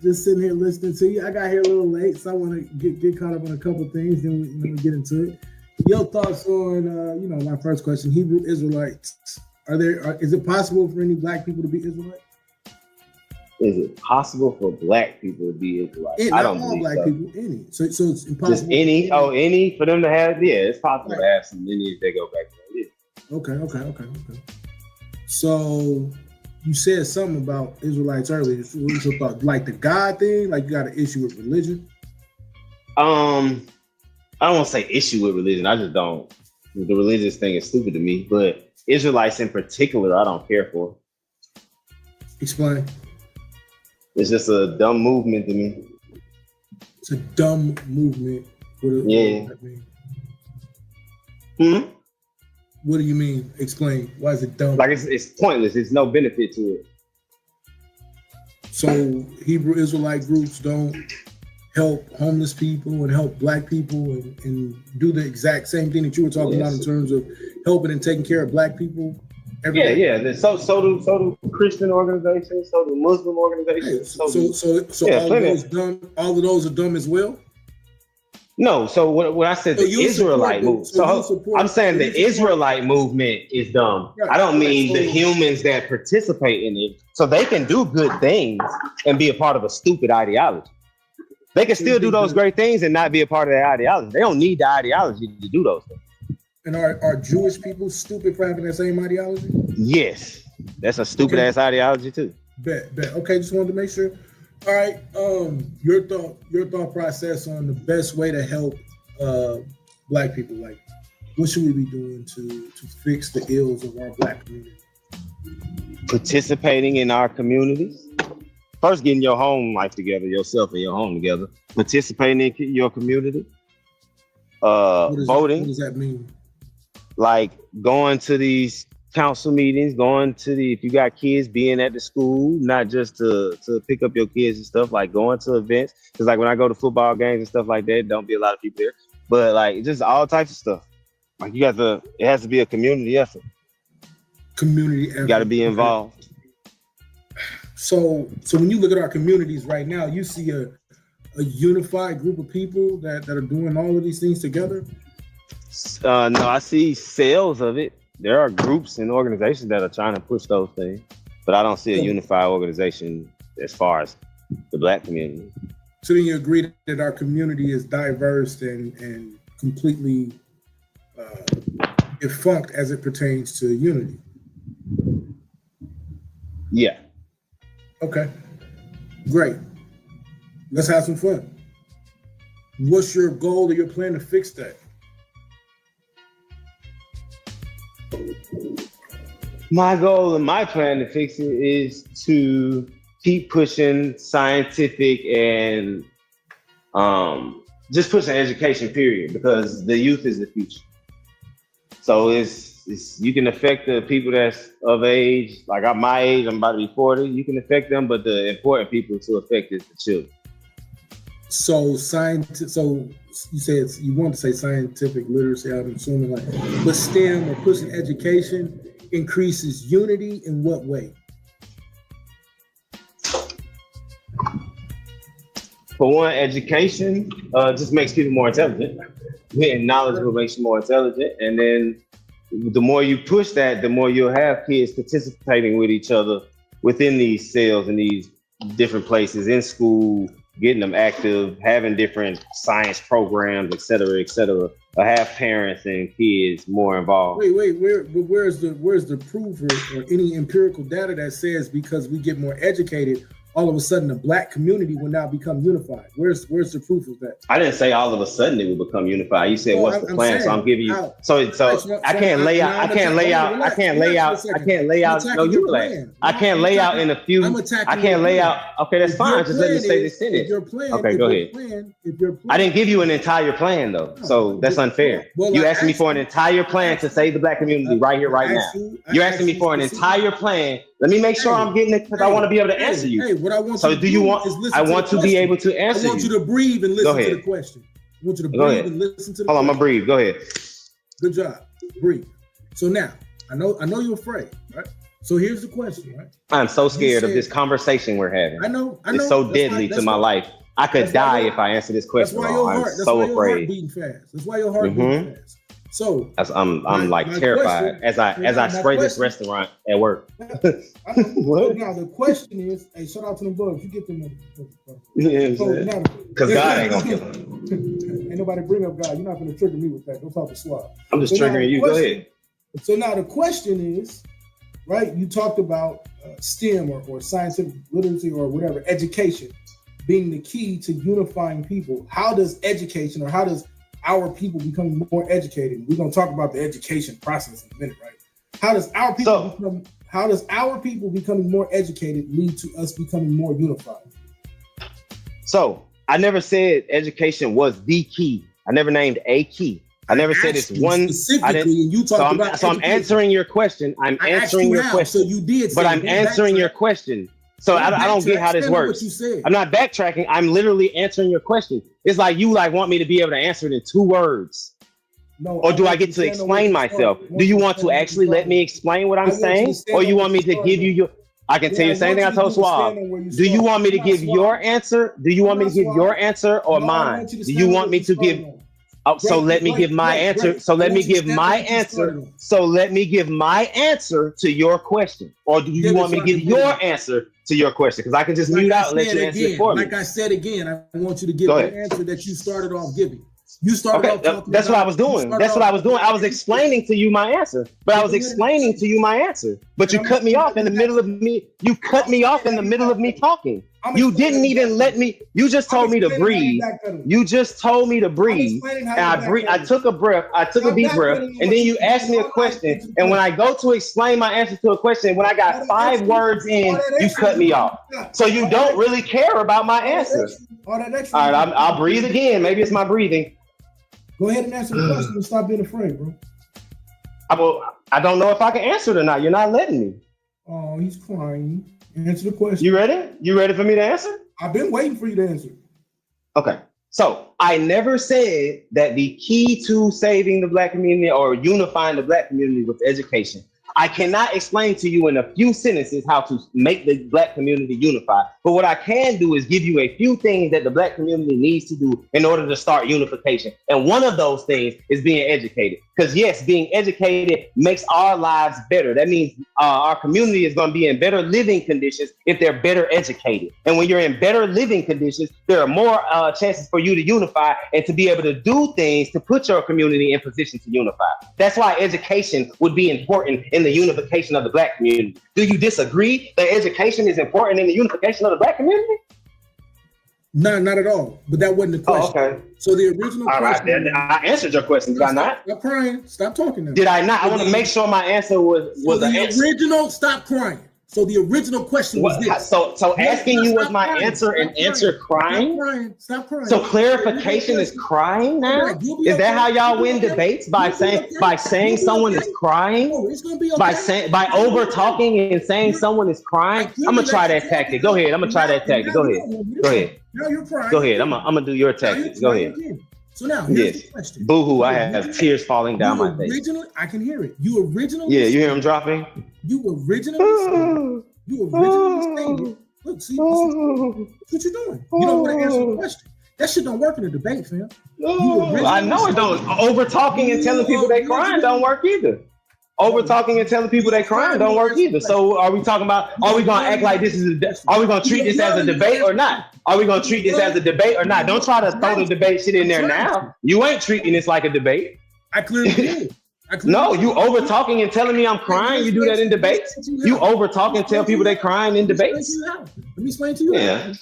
Just sitting here listening to you. I got here a little late, so I want to get caught up on a couple things, then we get into it. Your thoughts on, my first question, Hebrew Israelites. Is it possible for any black people to be Israelites? Is it possible for black people to be Israelites? I don't believe black people, any. So it's impossible. Just any? Oh, any for them to have? Yeah, it's possible to have some any if they go back there. Yeah. Okay. So you said something about Israelites earlier. What was your thought? Like the God thing? Like you got an issue with religion? I don't want to say issue with religion. I just don't. The religious thing is stupid to me. But Israelites in particular, I don't care for. Explain. It's just a dumb movement to me. It's a dumb movement. What Yeah. does that mean? What do you mean? Explain. Why is it dumb? Like it's pointless. There's no benefit to it. So Hebrew Israelite groups don't help homeless people and help black people and do the exact same thing that you were talking about in terms of helping and taking care of black people. Yeah. So do Christian organizations. So do Muslim organizations. So all of those are dumb as well. No, so what I said, the Israelite movement. So I'm saying the Israelite movement is dumb. Right. I don't mean the humans that participate in it. So they can do good things and be a part of a stupid ideology. They can still do those great things and not be a part of their ideology. They don't need the ideology to do those things. And are Jewish people stupid for having that same ideology? Yes, that's a stupid ass ideology too. Bet. Okay, just wanted to make sure. All right, your thought process on the best way to help black people. Like, what should we be doing to fix the ills of our black community? Participating in our communities. First, getting your home life together, yourself and your home together. Participating in your community. Voting. What does that mean? Like going to these council meetings, if you got kids, being at the school, not just to pick up your kids and stuff, like going to events. Because like when I go to football games and stuff like that, don't be a lot of people there. But like just all types of stuff. Like it has to be a community effort. Community effort. You got to be involved. So when you look at our communities right now, you see a unified group of people that are doing all of these things together? No, I see sales of it. There are groups and organizations that are trying to push those things, but I don't see a unified organization as far as the black community. So then you agree that our community is diverse and completely defunct as it pertains to unity? Yeah. Okay. Great. Let's have some fun. What's your goal or your plan to fix that? My goal and my plan to fix it is to keep pushing scientific and just pushing education, period, because the youth is the future. So it's you can affect the people that's of age, like at my age, I'm about to be 40, you can affect them, but the important people to affect is the children. So you said you want to say scientific literacy, I'm assuming, but STEM or pushing education increases unity in what way? For one, education just makes people more intelligent. Getting knowledgeable makes you more intelligent. And then the more you push that, the more you'll have kids participating with each other within these cells and these different places in school, getting them active, having different science programs, et cetera, have parents and kids more involved. Wait, where's the proof or any empirical data that says because we get more educated, all of a sudden the black community will now become unified? Where's the proof of that? I didn't say all of a sudden it will become unified. You said what's the plan? So I'm giving you. So I can't lay out. I can't lay out. No, you relax. I can't lay out in a few. I can't lay out. Okay, that's fine. Just let me say this sentence. Okay, go ahead. I didn't give you an entire plan though, so that's unfair. You asked me for an entire plan to save the black community right here, right now. You're asking me for an entire plan. Let me make sure I'm getting it because I want to be able to answer you. Hey, what I want so you to do you want? Is listen I want to be able to answer. I want you to breathe and listen to the question. I want you to breathe and listen to the question. Hold on, I'm gonna breathe. Go ahead. Good job. Breathe. So now, I know you're afraid, right? So here's the question, right? I'm so scared of this conversation we're having. I know. It's so deadly to my life. I could die if I answer this question wrong. I'm so afraid. Beating fast. That's why your heart beating fast. So I'm like terrified as I spray this restaurant at work. What? Now the question is, hey, shout out to them bugs. You get them. Because God ain't gonna kill them. Ain't nobody bring up God. You're not gonna trigger me with that. Don't talk to swab. I'm just triggering you. Go ahead. So now the question is, right? You talked about STEM or scientific literacy or whatever, education being the key to unifying people. How does education or how does our people becoming more educated? We're gonna talk about the education process in a minute, right? How does our people becoming more educated lead to us becoming more unified? So I never said education was the key. I never named a key. I never said it's one. I didn't. You talked about. So I'm answering your question. I'm answering your question. So you did. But I'm answering your question. So I don't get how this works. I'm not backtracking. I'm literally answering your question. It's like you want me to be able to answer it in 2 words. No. Or do I get to explain myself? Do you want to actually let me explain what I'm saying? Or you want me to give you your... I can tell you the same thing I told Swab. Do you want me to give your answer? Do you want me to give your answer or mine? Do you want me to give... Oh, so let me give my answer. So let me give my answer. So let me give my answer to your question. Or do you want me to give your answer to your question? Because I can just mute out and let you answer it for me. Like I said again, I want you to give the answer that you started off giving. You started off talking. That's what I was doing. That's what I was doing. I was explaining to you my answer. But I was explaining to you my answer. But you cut me off in the middle of me. You cut me off in the middle of me talking. You didn't even let me. You just told me to breathe. You just told me to breathe. And I breathe. I took a breath. I took a deep breath. And then you asked me a question. And when I go to explain my answer to a question, when I got 5 words in, you cut me off. So you don't really care about my answer. All right, I'll breathe again. Maybe it's my breathing. Go ahead and answer the question and stop being afraid, bro. I don't know if I can answer it or not. You're not letting me. Oh, he's crying. Answer the question. You ready? You ready for me to answer? I've been waiting for you to answer. Okay. So I never said that the key to saving the black community or unifying the black community was education. I cannot explain to you in a few sentences how to make the black community unified. But what I can do is give you a few things that the black community needs to do in order to start unification. And one of those things is being educated. Because yes, being educated makes our lives better. That means our community is going to be in better living conditions if they're better educated. And when you're in better living conditions, there are more chances for you to unify and to be able to do things to put your community in position to unify. That's why education would be important in the unification of the black community. Do you disagree that education is important in the unification of the black community? No, not at all. But that wasn't the question. Oh, okay. So the original question. I answered your question. Did I not? Stop crying. Stop talking now. Did I not? I want to make sure my answer was the answer. Original. Stop crying. So the original question was this. So asking you was my answer and answer crying? Stop crying. So clarification is crying now? Is that how y'all win debates? By saying someone is crying? By over talking and saying someone is crying? I'm gonna try that tactic. Go ahead. I'm gonna try that tactic. Go ahead. Now you're crying. Go ahead. I'm gonna do your tactic. Go ahead. So now here's the question. Boo-hoo, I have tears falling down my face. I can hear it. You originally you hear him dropping? You originally stated. Look, see, what you're doing. You don't want to answer the question. That shit don't work in a debate, fam. I know it don't. Over talking and telling people they crying don't work either. over talking and telling people they crying don't work either. So are we talking about? Are we gonna act like this is? Are we gonna treat this as a debate or not? Are we gonna treat this as a debate or not? Don't try to throw the debate shit in there now. You ain't treating this like a debate. I clearly did. No, you over talking and telling me I'm crying. You do that in debates. You over talk and tell people they crying in debates. Let me explain to you. Yeah.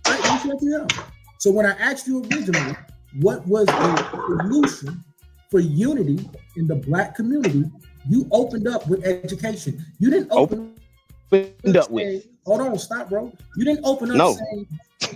Let me explain to you how. So when I asked you originally, what was the solution for unity in the Black community, you opened up with education. You didn't open up with. Hold on, stop, bro. You didn't open up saying.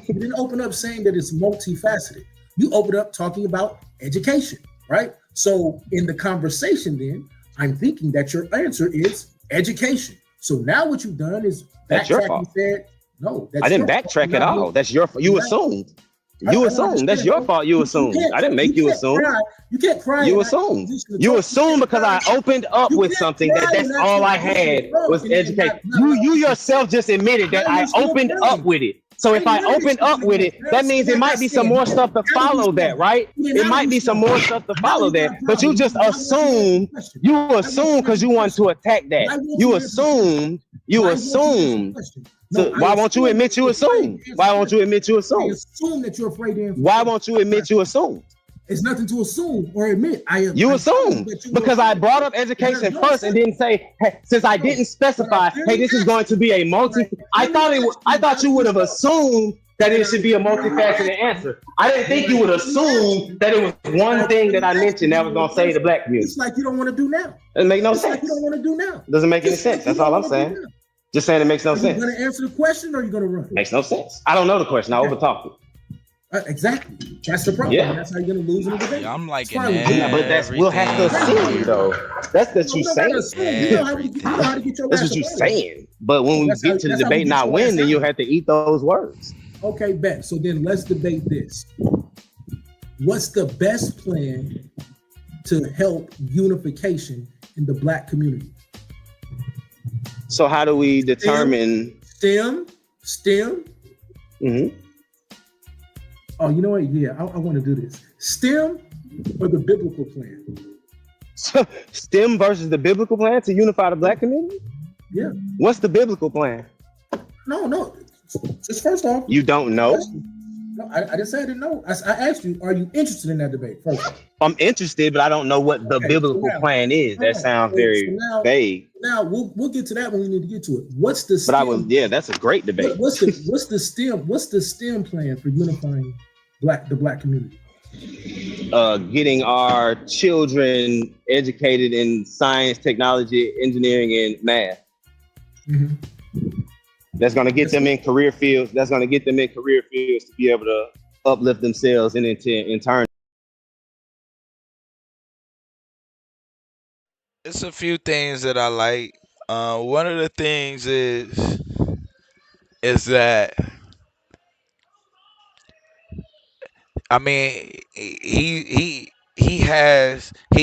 You didn't open up saying that it's multifaceted. You opened up talking about education, right? So in the conversation, then I'm thinking that your answer is education. So now what you've done is That's your backtrack fault. and said, no, that's I didn't your fault. backtrack at all. That's your fault. You assumed. You assumed. That's your fault. You assumed. I didn't make you assume. You can't cry. You assumed. You assumed because I opened up with something that's all I had was education. You yourself just admitted that I opened up with it. So if I opened up with it, that means it might be some more stuff to follow that, right? It might be some more stuff to follow that. But you just assumed. You assumed because you wanted to attack that. You assumed. You assumed. So why won't you admit you assume? Why won't you admit you assume? I assume that you're afraid to answer. Why won't you admit you assume? It's nothing to assume or admit. You assume because I brought up education first and didn't say, hey, since I didn't specify, hey, this is going to be a multi. I thought you would have assumed that it should be a multifaceted answer. I didn't think you would assume that it was one thing that I mentioned that was going to save the Black community. It's like you don't want to do now. Doesn't make no It's sense. like you don't want to do now. Doesn't make any sense. That's all I'm saying. Just saying it makes no Are you sense. going to answer the question or are you going to run? Makes no sense. I don't know the question. I overtalked it. Exactly. That's the problem. Yeah. That's how you're going to lose in the debate. I'm like It's fine with you. Yeah, but that's we'll have to assume though. That's what you saying. You know how to get your That's last what you're word. saying. But when we That's get how- to the that's how we debate get not your win, last then you'll word. have to eat those words. Okay, bet. So then let's debate this. What's the best plan to help unification in the Black community? So how do we determine STEM? Mhm. Oh, you know what? Yeah, I want to do this. STEM or the biblical plan? STEM versus the biblical plan to unify the Black community? Yeah. What's the biblical plan? No. Just first off. You don't know? No, I didn't say I didn't know. I asked you, are you interested in that debate first? I'm interested, but I don't know what the biblical plan is. That sounds very vague. Now we'll get to that when we need to get to it. What's the But I was, yeah, that's a great debate. What's the STEM plan for unifying the black community? Getting our children educated in science, technology, engineering, and math. Mhm. That's going to get them in career fields. That's going to get them in career fields to be able to uplift themselves and in turn. It's a few things that I like. One of the things is that I mean he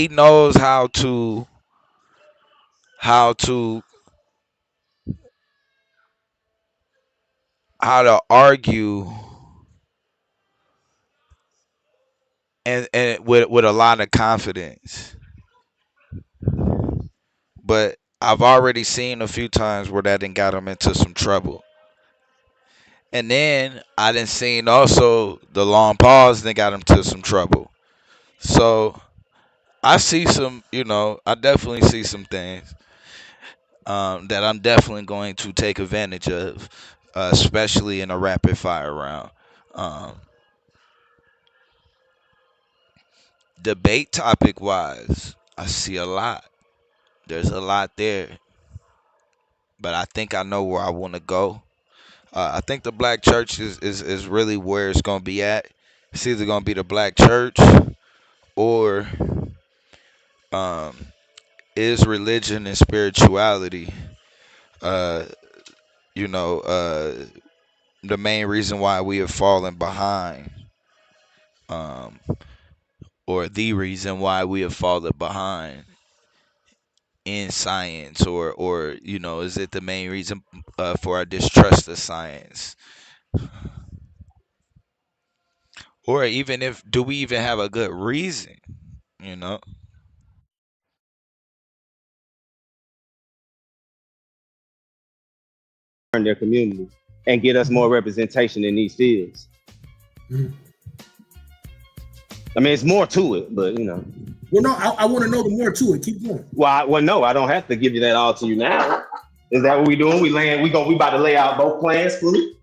knows how to argue and with a lot of confidence. But I've already seen a few times where that done got him into some trouble. And then I done seen also the long pause that got him to some trouble. So I see some, I definitely see some things that I'm definitely going to take advantage of, especially in a rapid fire round. Debate topic wise, I see a lot. There's a lot there. But I think I know where I want to go. I think the black church is really where it's going to be at. It's either going to be the black church or is religion and spirituality, the main reason why we have fallen behind, or the reason why we have fallen behind in science, or is it the main reason for our distrust of science? Or even do we even have a good reason, their community and get us more representation in these fields. Mhm. I mean, it's more to it, but you know. Well, no, I want to know the more to it. Keep going. Well, no, I don't have to give you that all to you now. Is that what we doing? We about to lay out both plans fully?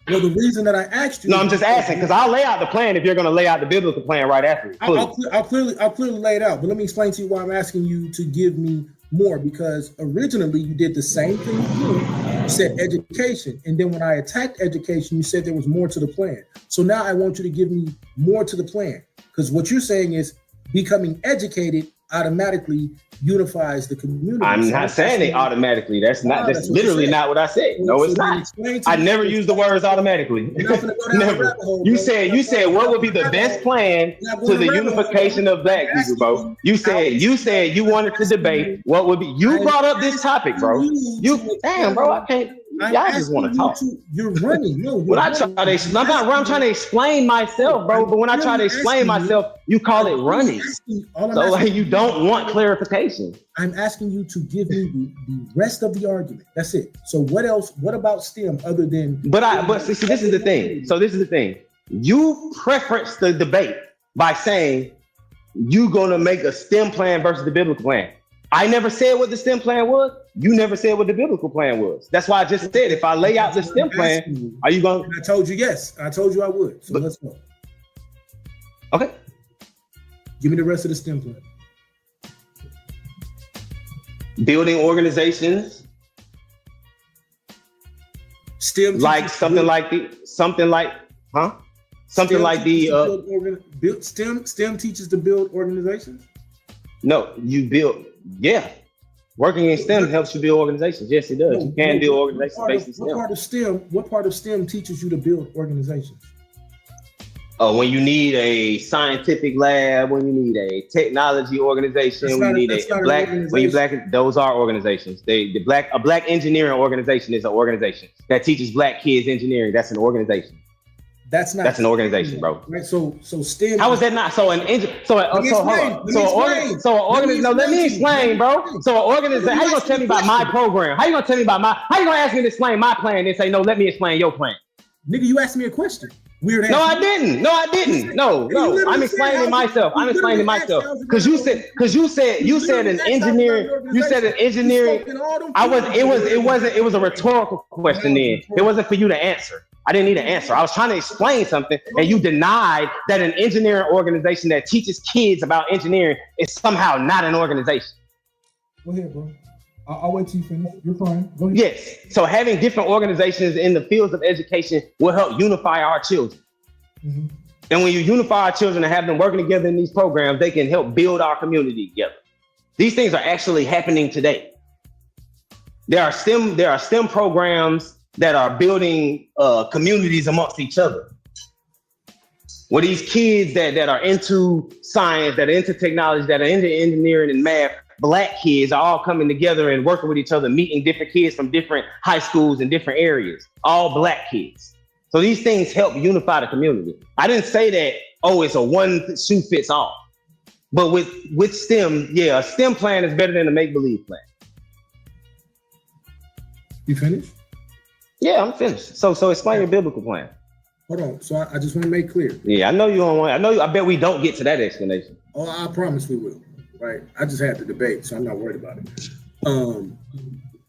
Well, the reason that I asked you. No, I'm just asking because I'll lay out the plan if you're going to lay out the biblical plan right after. I'll clearly lay it out, but let me explain to you why I'm asking you to give me more, because originally you did the same thing you said education, and then when I attacked education, you said there was more to the plan. So now I want you to give me more to the plan, because what you're saying is becoming educated automatically unifies the community. I'm not saying it automatically. That's literally not what I said. No, it's not. I never use the words automatically. Never. You said what would be the best plan to the unification of black people, bro. You said you wanted to debate what would be. You brought up this topic, bro. Damn, bro, I can't. Y'all just want to talk. You're running. No, when I try to, I'm trying to explain myself, bro. But when I try to explain myself, you call it running. So like you don't want clarification. I'm asking you to give me the rest of the argument. That's it. So what else? What about STEM other than? But see, this is the thing. So this is the thing. You preference the debate by saying you gonna make a STEM plan versus the biblical plan. I never said what the STEM plan was. You never said what the biblical plan was. That's why I just said if I lay out the STEM plan, are you going? I told you yes. I told you I would. So let's go. Okay. Give me the rest of the STEM plan. Building organizations. STEM like something like STEM teaches to build organizations. No, you build. Yeah. Working in STEM helps you build organizations. Yes, it does. You can build organizations based in STEM. What part of STEM teaches you to build organizations? When you need a scientific lab, when you need a technology organization, when you need those are organizations. A black engineering organization is an organization that teaches black kids engineering. That's an organization. That's an organization, bro. Right. So STEM. How is that not? Let me explain, bro. So an organization. How you gonna tell me about my program? How you gonna ask me to explain my plan and say no? Let me explain your plan. Nigga, you asked me a question. Weird. No, I didn't. No. I'm explaining myself. Because you said an engineering. You said an engineering. It was a rhetorical question. Then it wasn't for you to answer. I didn't need an answer. I was trying to explain something, and you denied that an engineering organization that teaches kids about engineering is somehow not an organization. Go ahead, bro. I'll wait till you finish. You're fine. Go ahead. Yes. So having different organizations in the fields of education will help unify our children. Mm-hmm. And when you unify our children and have them working together in these programs, they can help build our community together. These things are actually happening today. There are STEM programs that are building communities amongst each other. Where these kids that are into science, that are into technology, that are into engineering and math, black kids are all coming together and working with each other, meeting different kids from different high schools in different areas, all black kids. So these things help unify the community. I didn't say that, it's a one shoe fits all. But with STEM, a STEM plan is better than a make-believe plan. You finished? Yeah, I'm finished. So explain your biblical plan. Hold on. So I just want to make clear. Yeah, I know you don't want. I bet we don't get to that explanation. Oh, I promise we will. Right. I just had the debate, so I'm not worried about it. I want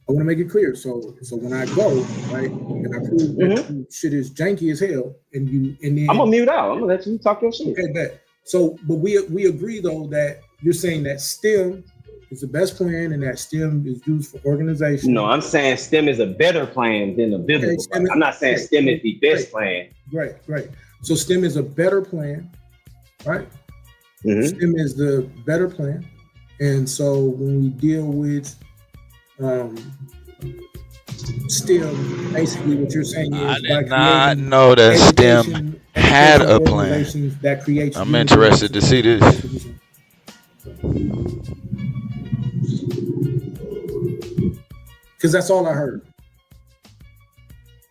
to make it clear. So when I go, right, and I prove that shit is janky as hell, and then I'm gonna mute out. I'm gonna let you talk your shit. Okay, bet. So, but we agree though that you're saying that STEM is the best plan, and that STEM is used for organization. No, I'm saying STEM is a better plan than the biblical plan. I'm not saying STEM is the best plan. Right. So STEM is a better plan, right? Mm-hmm. STEM is the better plan. And so when we deal with STEM, basically what you're saying is I did not know that STEM had a plan. That creates I'm interested to see this. Because that's all I heard.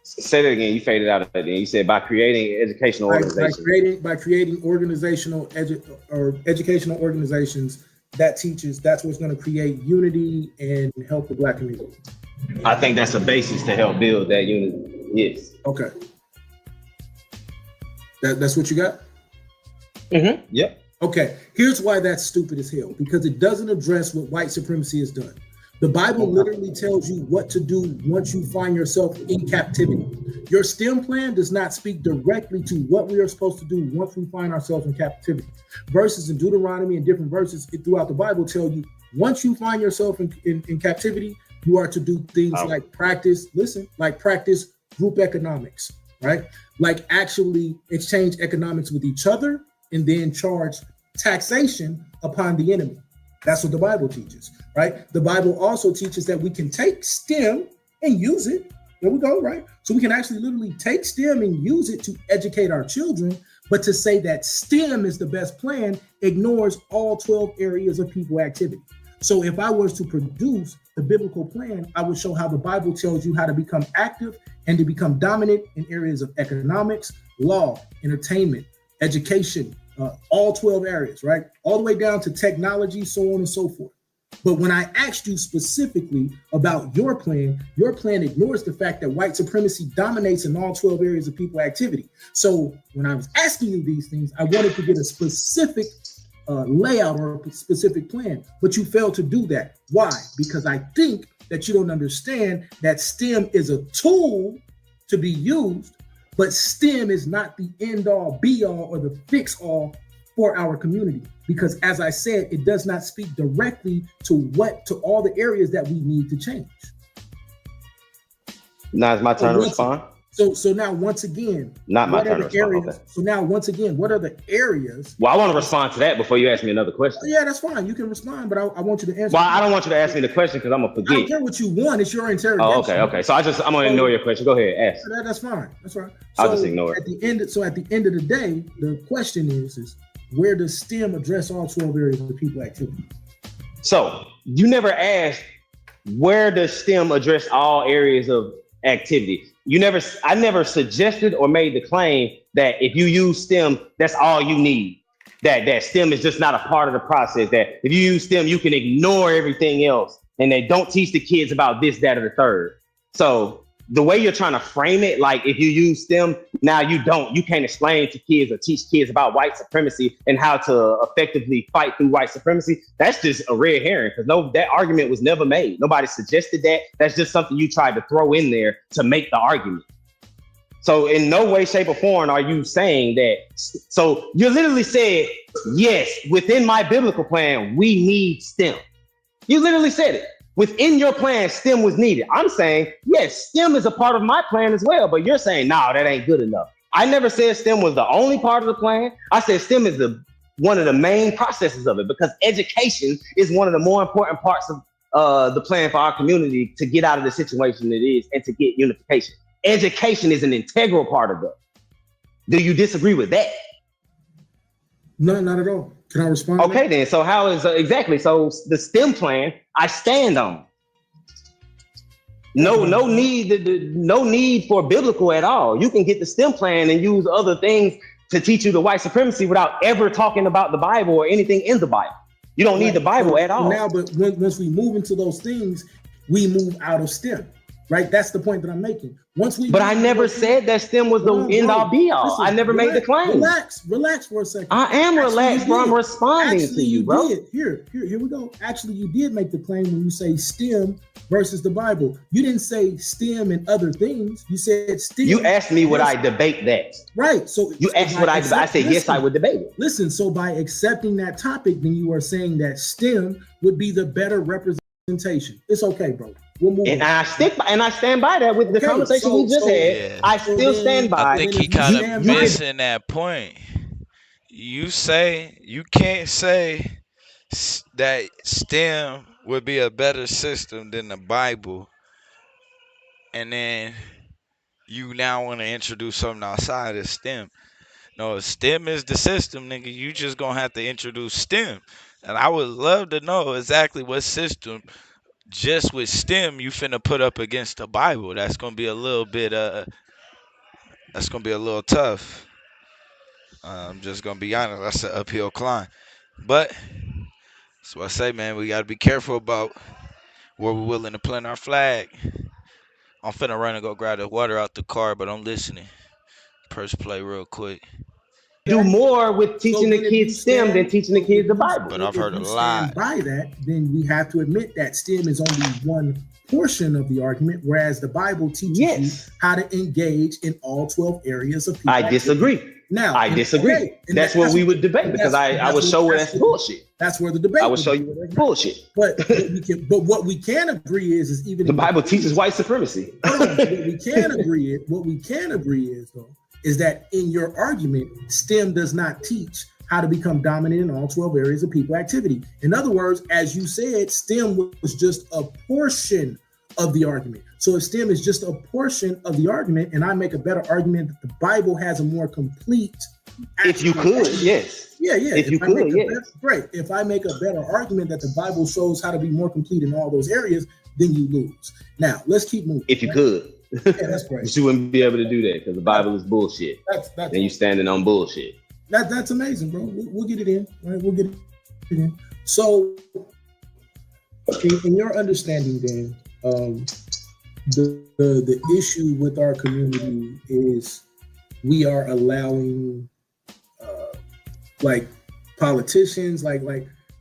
Say that again. You faded out of it. You said by creating educational organizations. By creating educational organizations that's what's going to create unity and help the black community. I think that's a basis to help build that unity. Yes. Okay. That's what you got? Mm-hmm. Yep. Okay. Here's why that's stupid as hell. Because it doesn't address what white supremacy has done. The Bible literally tells you what to do once you find yourself in captivity. Your STEM plan does not speak directly to what we are supposed to do once we find ourselves in captivity. Verses in Deuteronomy and different verses throughout the Bible tell you once you find yourself in captivity, you are to do things like practice group economics, right? Like actually exchange economics with each other and then charge taxation upon the enemy. That's what the Bible teaches, right? The Bible also teaches that we can take STEM and use it. There we go, right? So we can actually literally take STEM and use it to educate our children. But to say that STEM is the best plan ignores all 12 areas of people activity. So if I was to produce the biblical plan, I would show how the Bible tells you how to become active and to become dominant in areas of economics, law, entertainment, education, all 12 areas, right? All the way down to technology, so on and so forth. But when I asked you specifically about your plan ignores the fact that white supremacy dominates in all 12 areas of people activity. So when I was asking you these things, I wanted to get a specific layout or a specific plan, but you failed to do that. Why? Because I think that you don't understand that STEM is a tool to be used, but STEM is not the end all be all or the fix all for our community. Because as I said, it does not speak directly to all the areas that we need to change. Now it's my turn to respond. So now once again, not my turn to respond. Okay. So now once again, what are the areas? Well, I want to respond to that before you ask me another question. Yeah, that's fine. You can respond, but I want you to answer. Well, I don't want you to ask me the question because I'm gonna forget. I don't care what you want. It's your interrogation. Oh, okay. So I'm gonna ignore your question. Go ahead, ask. That's fine. That's right. I'll just ignore it. At the end of the day, the question is where does STEM address all 12 areas of the people activity? So you never asked where does STEM address all areas of activity. I never suggested or made the claim that if you use STEM, that's all you need. That STEM is just not a part of the process. That if you use STEM, you can ignore everything else. And they don't teach the kids about this, that, or the third. So the way you're trying to frame it, like if you use STEM, now you can't explain to kids or teach kids about white supremacy and how to effectively fight through white supremacy. That's just a red herring because that argument was never made. Nobody suggested that. That's just something you tried to throw in there to make the argument. So in no way, shape, or form are you saying that. So you literally said, yes, within my biblical plan, we need STEM. You literally said it. Within your plan, STEM was needed. I'm saying, yes, STEM is a part of my plan as well, but you're saying, no, that ain't good enough. I never said STEM was the only part of the plan. I said STEM is one of the main processes of it because education is one of the more important parts of the plan for our community to get out of the situation it is and to get unification. Education is an integral part of it. Do you disagree with that? No, not at all. Can I respond? Okay, then. So how is exactly? So the STEM plan, I stand on. No need for biblical at all. You can get the STEM plan and use other things to teach you the white supremacy without ever talking about the Bible or anything in the Bible. You don't need the Bible at all. Now, but once we move into those things, we move out of STEM. Right, that's the point that I'm making. But I never said that STEM was the end all be all. Listen, I never made the claim. Relax for a second. I am relaxed, bro. I'm responding to you, bro. Here we go. Actually, you did make the claim when you say STEM versus the Bible. You didn't say STEM and other things. You said STEM. You asked me would I debate that. Right. So you asked what I said yes, I would debate it. Listen. So by accepting that topic, then you are saying that STEM would be the better representation. It's okay, bro. We'll move and I stand by that with the conversation we just had. Yeah. I still stand by. I think he kind of missing that point. You can't say that STEM would be a better system than the Bible, and then you now want to introduce something outside of STEM. No, STEM is the system, nigga. You just gonna have to introduce STEM, and I would love to know exactly what system. Just with STEM, you finna put up against the Bible. That's gonna be a little bit that's gonna be a little tough. I'm just gonna be honest, that's an uphill climb. But that's what I say, man, we gotta be careful about Were we willing to plant our flag? I'm finna run and go grab the water out the car, but I'm listening. Press play real quick. Do more with teaching the kids STEM than teaching the kids the Bible. But I've heard a If you lot. stand by that, then we have to admit that STEM is only one portion of the argument, whereas the Bible teaches you how to engage in all 12 areas of people. I disagree. Now, I disagree. okay, and That's what we would debate because I would show where that's bullshit. That's where the debate. I would show you where that's bullshit. But what we can agree is even the Bible teaches white supremacy. what we can agree is though is that in your argument, STEM does not teach how to become dominant in all 12 areas of people activity. In other words, as you said, STEM was just a portion of the argument. So if STEM is just a portion of the argument, and I make a better argument that the Bible has a more complete. If you could, yes. Yeah. If you could, yes. Great. If I make a better argument that the Bible shows how to be more complete in all those areas, then you lose. Now, let's keep moving. If you could. Yeah, that's great. But you wouldn't be able to do that because the Bible is bullshit. That's and you standing on bullshit. That's amazing, bro. We'll get it in. Right? We'll get it in. So, in your understanding, then, the issue with our community is we are allowing like politicians like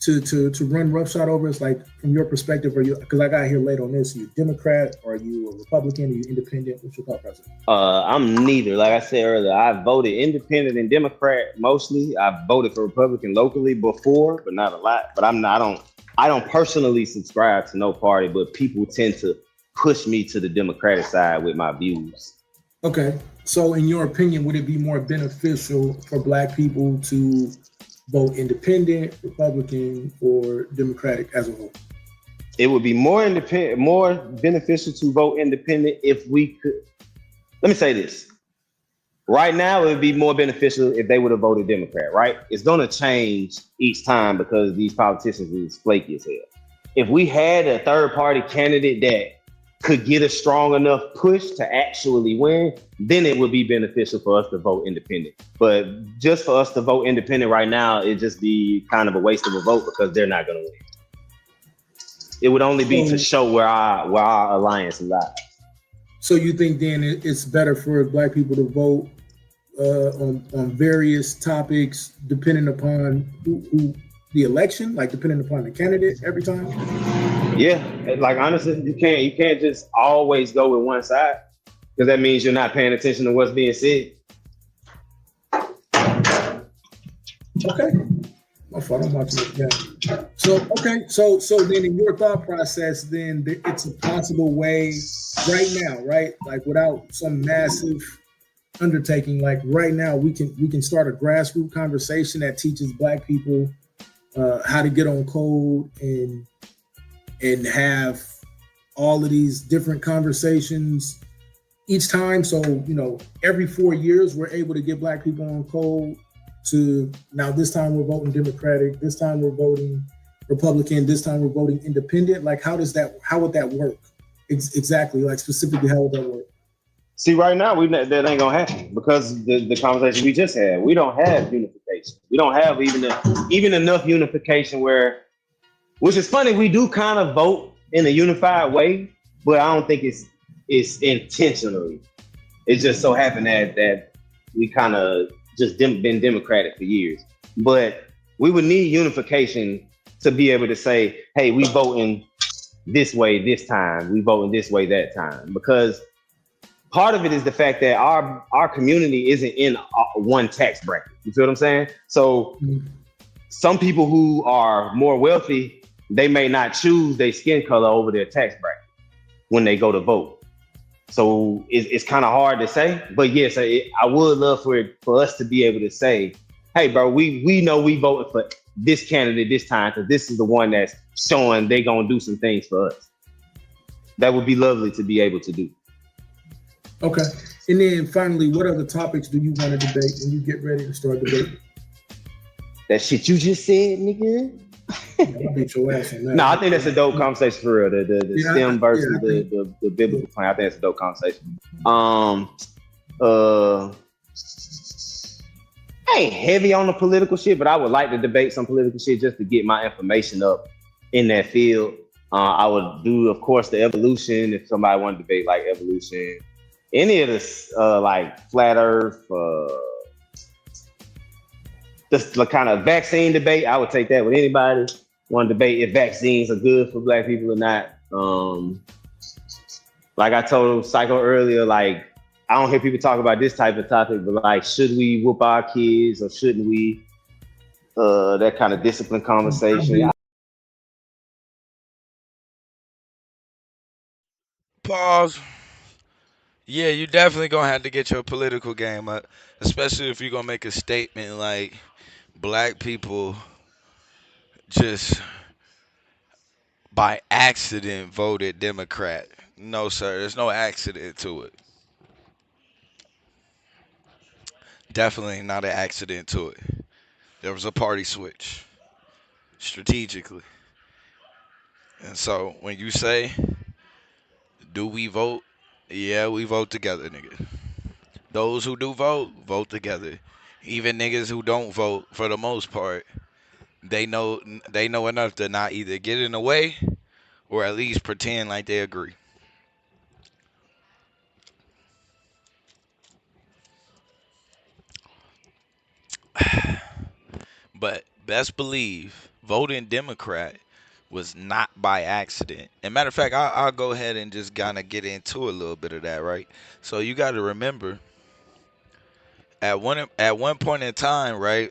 to run roughshod over us. Like from your perspective, are you, because I got here late on this, are you Democrat, or are you a Republican, are you independent? What's your thought process? I'm neither. Like I said earlier, I voted independent and Democrat mostly. I voted for Republican locally before, but not a lot. But I don't personally subscribe to no party, but people tend to push me to the Democratic side with my views. Okay. So in your opinion, would it be more beneficial for Black people to vote independent, Republican, or Democratic as a whole? It would be more beneficial to vote independent if we could. Let me say this. Right now, it would be more beneficial if they would have voted Democrat, right? It's going to change each time because these politicians is flaky as hell. If we had a third party candidate that could get a strong enough push to actually win, then it would be beneficial for us to vote independent. But just for us to vote independent right now, it'd just be kind of a waste of a vote because they're not going to win. It would only be to show where our alliance lies. So you think then it's better for Black people to vote on various topics depending upon who the election, like depending upon the candidate every time? Yeah, like honestly, you can't just always go with one side because that means you're not paying attention to what's being said. Okay. My fault, I'm watching it again. So then in your thought process, then it's a possible way right now, right? Like without some massive undertaking, like right now we can start a grassroots conversation that teaches Black people how to get on code and have all of these different conversations each time. So, every 4 years, we're able to get Black people on code to now this time we're voting Democratic, this time we're voting Republican, this time we're voting independent. Like, how would that work? Exactly. Like specifically, how would that work? See, right now, that ain't gonna happen because the conversation we just had, we don't have unification. We don't have even enough unification which is funny, we do kind of vote in a unified way, but I don't think it's intentionally. It just so happened that we kind of just been Democratic for years. But we would need unification to be able to say, hey, we voting this way this time, we voting this way that time. Because part of it is the fact that our community isn't in one tax bracket. You feel what I'm saying? So some people who are more wealthy, they may not choose their skin color over their tax bracket when they go to vote. So it's kind of hard to say, but yes, I would love for us to be able to say, hey, bro, we know we voted for this candidate this time because this is the one that's showing they gonna do some things for us. That would be lovely to be able to do. Okay. And then finally, what other topics do you want to debate when you get ready to start debating? That shit you just said, nigga. I'll beat your ass on that. No, I think that's a dope conversation for real. The STEM versus the biblical plan. I think that's a dope conversation. I ain't heavy on the political shit, but I would like to debate some political shit just to get my information up in that field. I would do, of course, the evolution if somebody wanted to debate like evolution. Any of this, like flat Earth, the kind of vaccine debate, I would take that with anybody. Want to debate if vaccines are good for Black people or not. Like I told Psycho earlier, like I don't hear people talk about this type of topic, but like, should we whoop our kids or shouldn't we? That kind of discipline conversation. Pause. Yeah, you definitely gonna have to get your political game up, especially if you're gonna make a statement like Black people just by accident voted Democrat. No, sir, there's no accident to it. Definitely not an accident to it. There was a party switch strategically. And so when you say, do we vote? Yeah, we vote together, nigga. Those who do vote, vote together. Even niggas who don't vote, for the most part, they know enough to not either get in the way or at least pretend like they agree. But best believe voting Democrat was not by accident. And matter of fact, I'll go ahead and just kind of get into a little bit of that, right? So you got to remember, at one point in time, right,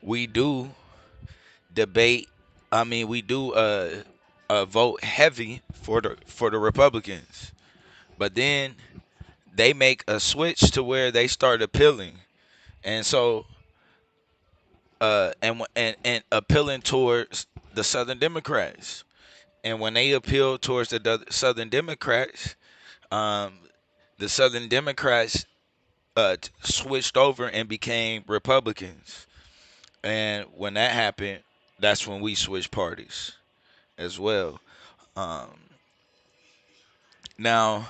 we do debate. I mean, we do vote heavy for the Republicans, but then they make a switch to where they start appealing, and so and appealing towards the Southern Democrats. And when they appealed towards the Southern Democrats, um, the Southern Democrats switched over and became Republicans. And when that happened, that's when we switched parties as well. Um, now,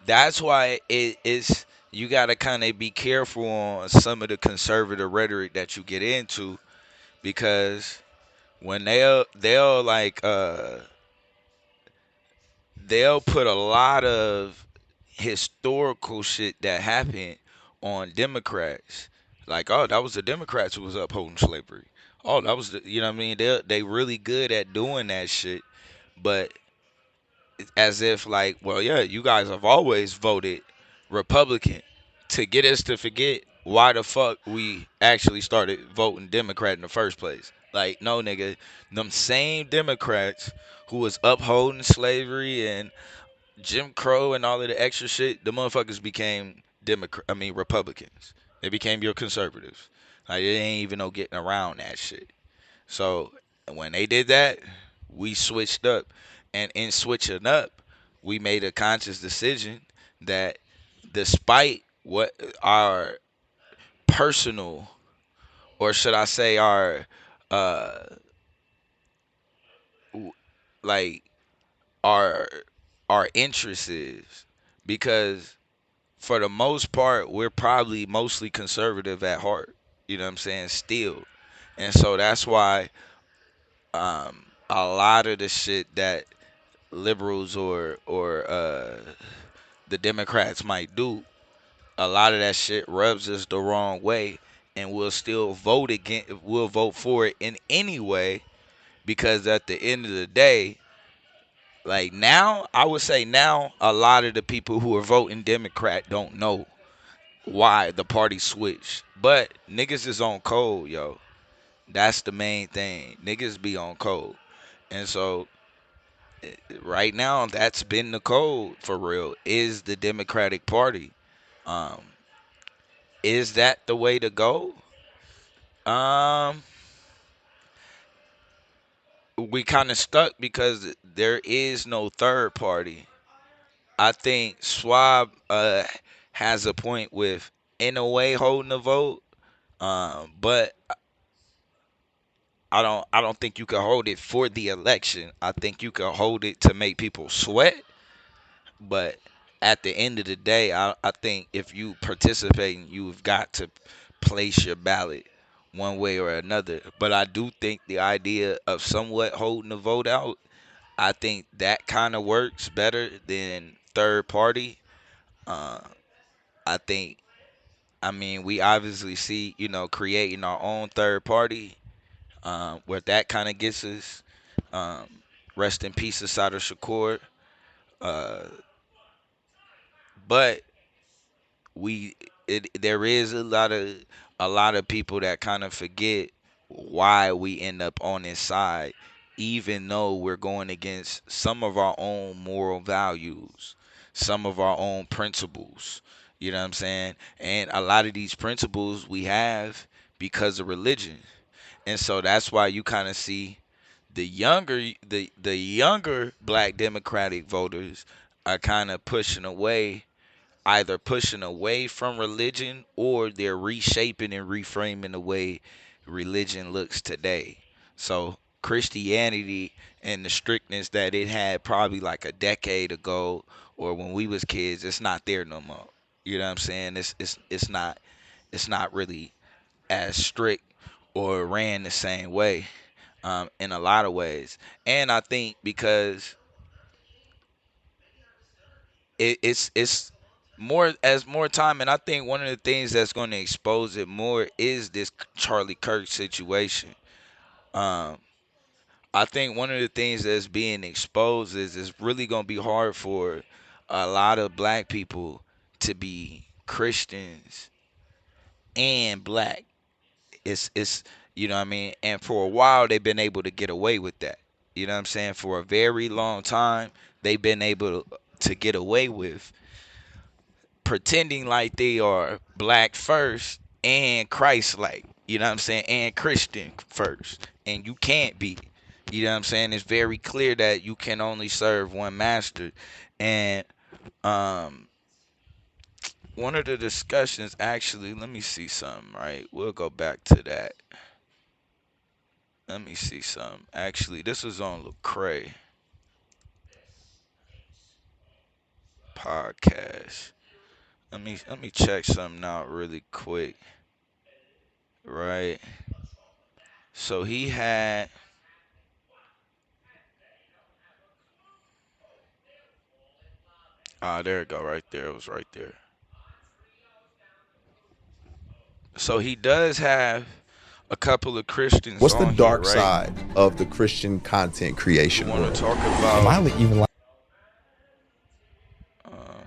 that's why it is you got to kind of be careful on some of the conservative rhetoric that you get into, because when they'll like they'll put a lot of historical shit that happened on Democrats. Like, oh, that was the Democrats who was upholding slavery. Oh, that was the, you know what I mean? They really good at doing that shit, but as if like, well, yeah, you guys have always voted Republican, to get us to forget why the fuck we actually started voting Democrat in the first place. Like, no, nigga, them same Democrats who was upholding slavery and Jim Crow and all of the extra shit, the motherfuckers became Republicans. They became your conservatives. Like, there ain't even no getting around that shit. So when they did that, we switched up. And in switching up, we made a conscious decision that despite what our personal, or should I say our uh like our interest is, because for the most part we're probably mostly conservative at heart, you know what I'm saying, still. And so that's why a lot of the shit that liberals or the Democrats might do, a lot of that shit rubs us the wrong way, and we'll still vote we'll vote for it in any way, because at the end of the day, like now, I would say now a lot of the people who are voting Democrat don't know why the party switched. But niggas is on code, yo. That's the main thing. Niggas be on code. And so right now, that's been the code for real, is the Democratic Party. Um, is that the way to go? Um, we kind of stuck because there is no third party. I think Schwab has a point with, in a way, holding the vote, but I don't think you can hold it for the election. I think you can hold it to make people sweat, but at the end of the day, I think if you participate, you've got to place your ballot one way or another. But I do think the idea of somewhat holding the vote out, I think that kind of works better than third party. Uh, I think, I mean, we obviously see, creating our own third party, where that kind of gets us. Um, Rest in peace, Asada Shakur. Uh, but there is a lot of people that kind of forget why we end up on this side, even though we're going against some of our own moral values, some of our own principles. You know what I'm saying? And a lot of these principles we have because of religion. And so that's why you kind of see the younger black Democratic voters are kind of either pushing away from religion, or they're reshaping and reframing the way religion looks today. So Christianity and the strictness that it had probably like a decade ago or when we was kids, it's not there no more. You know what I'm saying? It's not really as strict or ran the same way, in a lot of ways. And I think because it's more time, and I think one of the things that's going to expose it more is this Charlie Kirk situation. Um, I think one of the things that's being exposed is it's really going to be hard for a lot of black people to be Christians and black. It's you know what I mean? And for a while they've been able to get away with that. You know what I'm saying? For a very long time they've been able to get away with pretending like they are black first and Christ like, you know what I'm saying, and Christian first. And you can't be. You know what I'm saying? It's very clear that you can only serve one master. And one of the discussions, actually, let me see something, right? We'll go back to that. Let me see something. Actually, this was on Lecrae podcast. Let me check something out really quick. Right. So he had there it go right there. It was right there. So he does have a couple of Christians What's the on dark here, right? side of the Christian content creation You want world? to talk Am I about even like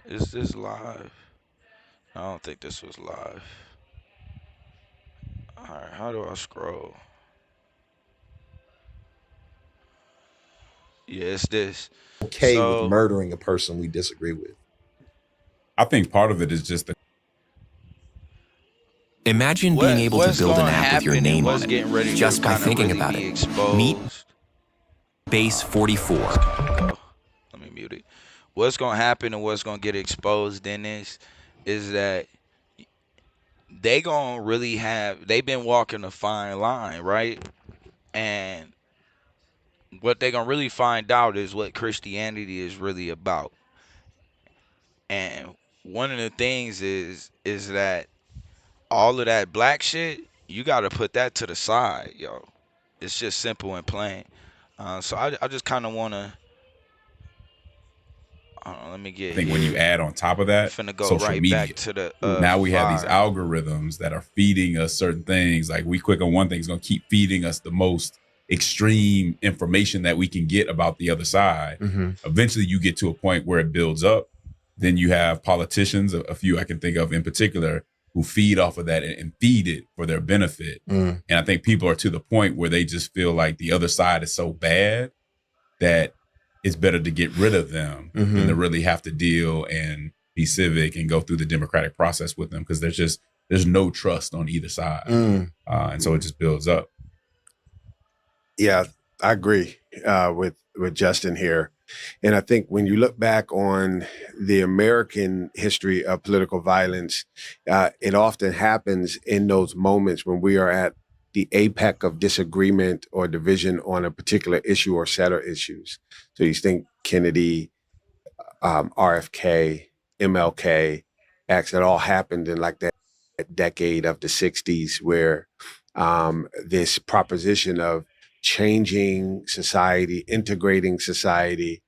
is this live? I don't think this was live. Alright, how do I scroll? Yeah, it's this. okay with So murdering a person we disagree with? I think part of it is just the Imagine being able to what's build an gonna app with your happen and name what's on getting it ready just to by kind of thinking really about be it. exposed. Meet Base 44. Let me mute it. What's gonna happen and what's gonna get exposed in this is that they've been walking a fine line, right? And what they're gonna really find out is what Christianity is really about. And one of the things is that all of that black shit, you gotta put that to the side, yo. It's just simple and plain. So I just kind of wanna, let me I get think when you here. add on top of that Finna go social right media. back to the Now we have these fire. algorithms that are feeding us certain things. Like we click on one thing, it's gonna keep feeding us the most extreme information that we can get about the other side. Eventually you get to a point where it builds up. Then you have politicians, a few I can think of in particular, who feed off of that and feed it for their benefit. And I think people are to the point where they just feel like the other side is so bad that it's better to get rid of them than to really have to deal and be civic and go through the democratic process with them, because there's no trust on either side. And so it just builds up. Yeah, I agree with Justin here. And I think when you look back on the American history of political violence, it often happens in those moments when we are at the apex of disagreement or division on a particular issue or set of issues. So you think Kennedy, RFK, MLK, X, it all happened in like that decade of the 60s where this proposition of changing society, integrating society,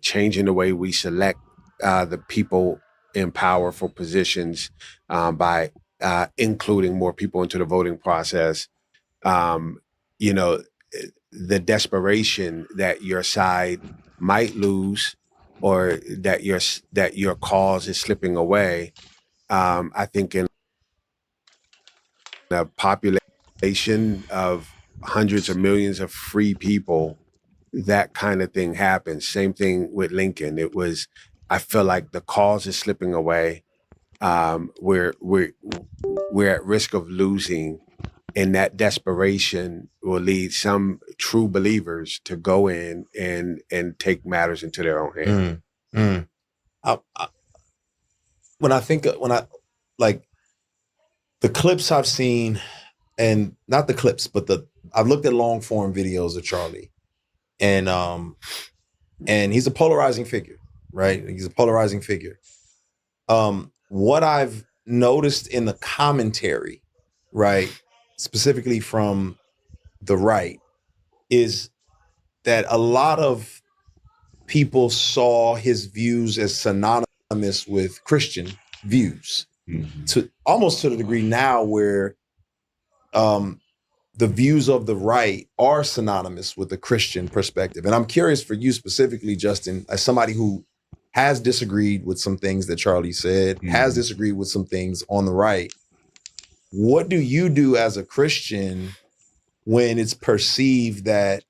changing the way we select the people in powerful positions by including more people into the voting process. You know, the desperation that your side might lose or that your cause is slipping away. I think in a population of hundreds of millions of free people, that kind of thing happens. Same thing with Lincoln. It was, I feel like the cause is slipping away. We're at risk of losing, and that desperation will lead some true believers to go in and take matters into their own hands. When I like the clips I've seen, and not the clips, but I've looked at long form videos of Charlie, and he's a polarizing figure, right? He's a polarizing figure. What I've noticed in the commentary, right, specifically from the right, is that a lot of people saw his views as synonymous with Christian views, to almost to the degree now where the views of the right are synonymous with the Christian perspective. And I'm curious for you specifically, Justin, as somebody who has disagreed with some things that Charlie said, has disagreed with some things on the right. What do you do as a Christian when it's perceived that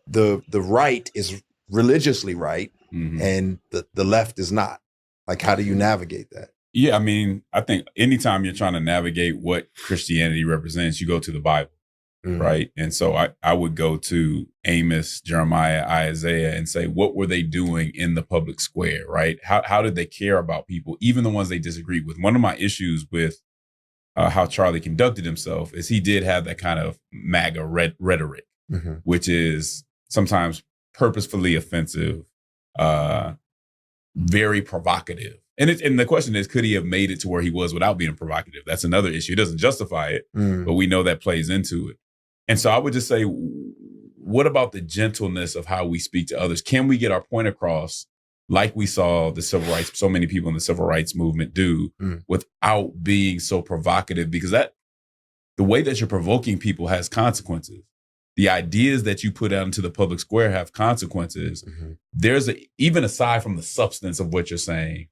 the right is religiously right and the left is not? Like, how do you navigate that? Yeah, I mean, I think anytime you're trying to navigate what Christianity represents, you go to the Bible, right? And so I would go to Amos, Jeremiah, Isaiah, and say, what were they doing in the public square, right? How did they care about people, even the ones they disagreed with? One of my issues with how Charlie conducted himself is he did have that kind of MAGA rhetoric, which is sometimes purposefully offensive, very provocative. And the question is, could he have made it to where he was without being provocative? That's another issue. It doesn't justify it, but we know that plays into it. And so I would just say, what about the gentleness of how we speak to others? Can we get our point across like we saw the civil rights, so many people in the civil rights movement do, without being so provocative? Because the way that you're provoking people has consequences. The ideas that you put out into the public square have consequences. There's even aside from the substance of what you're saying,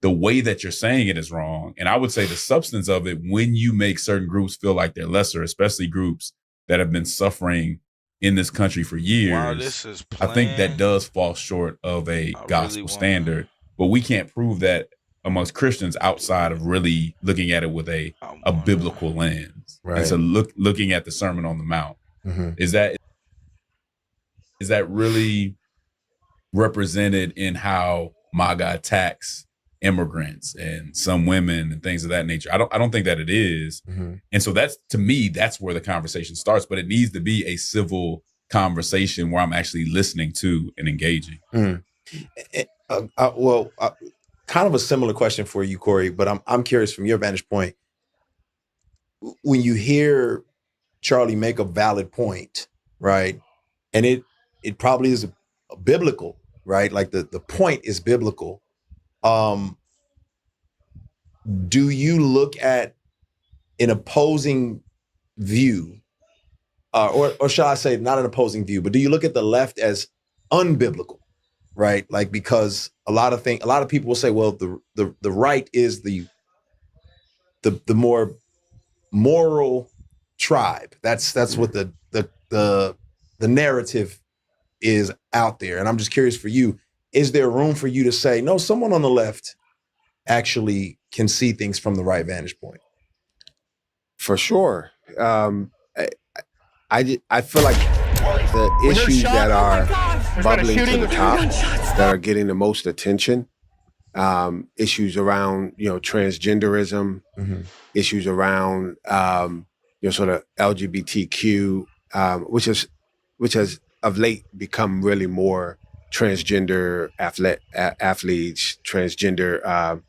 the way that you're saying it is wrong. And I would say the substance of it, when you make certain groups feel like they're lesser, especially groups that have been suffering in this country for years, Wow, this is I think that does fall short of a gospel standard. But we can't prove that amongst Christians outside of really looking at it with a biblical lens. Right. And so looking at the Sermon on the Mount. Is that really represented in how MAGA attacks immigrants and some women and things of that nature? I don't think that it is. And so that's, to me, that's where the conversation starts. But it needs to be a civil conversation where I'm actually listening to and engaging. Well, kind of a similar question for you, Corey, but I'm curious from your vantage point. When you hear Charlie make a valid point, right? And it probably is a biblical, right? Like the point is biblical. Do you look at an opposing view, or shall I say not an opposing view, but do you look at the left as unbiblical, right? Like, because a lot of people will say, well, the right is the more moral tribe. That's what the narrative is out there. And I'm just curious for you, is there room for you to say, no, someone on the left actually can see things from the right vantage point? For sure. I feel like the issues that are bubbling to the top, that are getting the most attention, issues around, transgenderism, issues around, sort of LGBTQ, which has of late become really more transgender athletes, transgender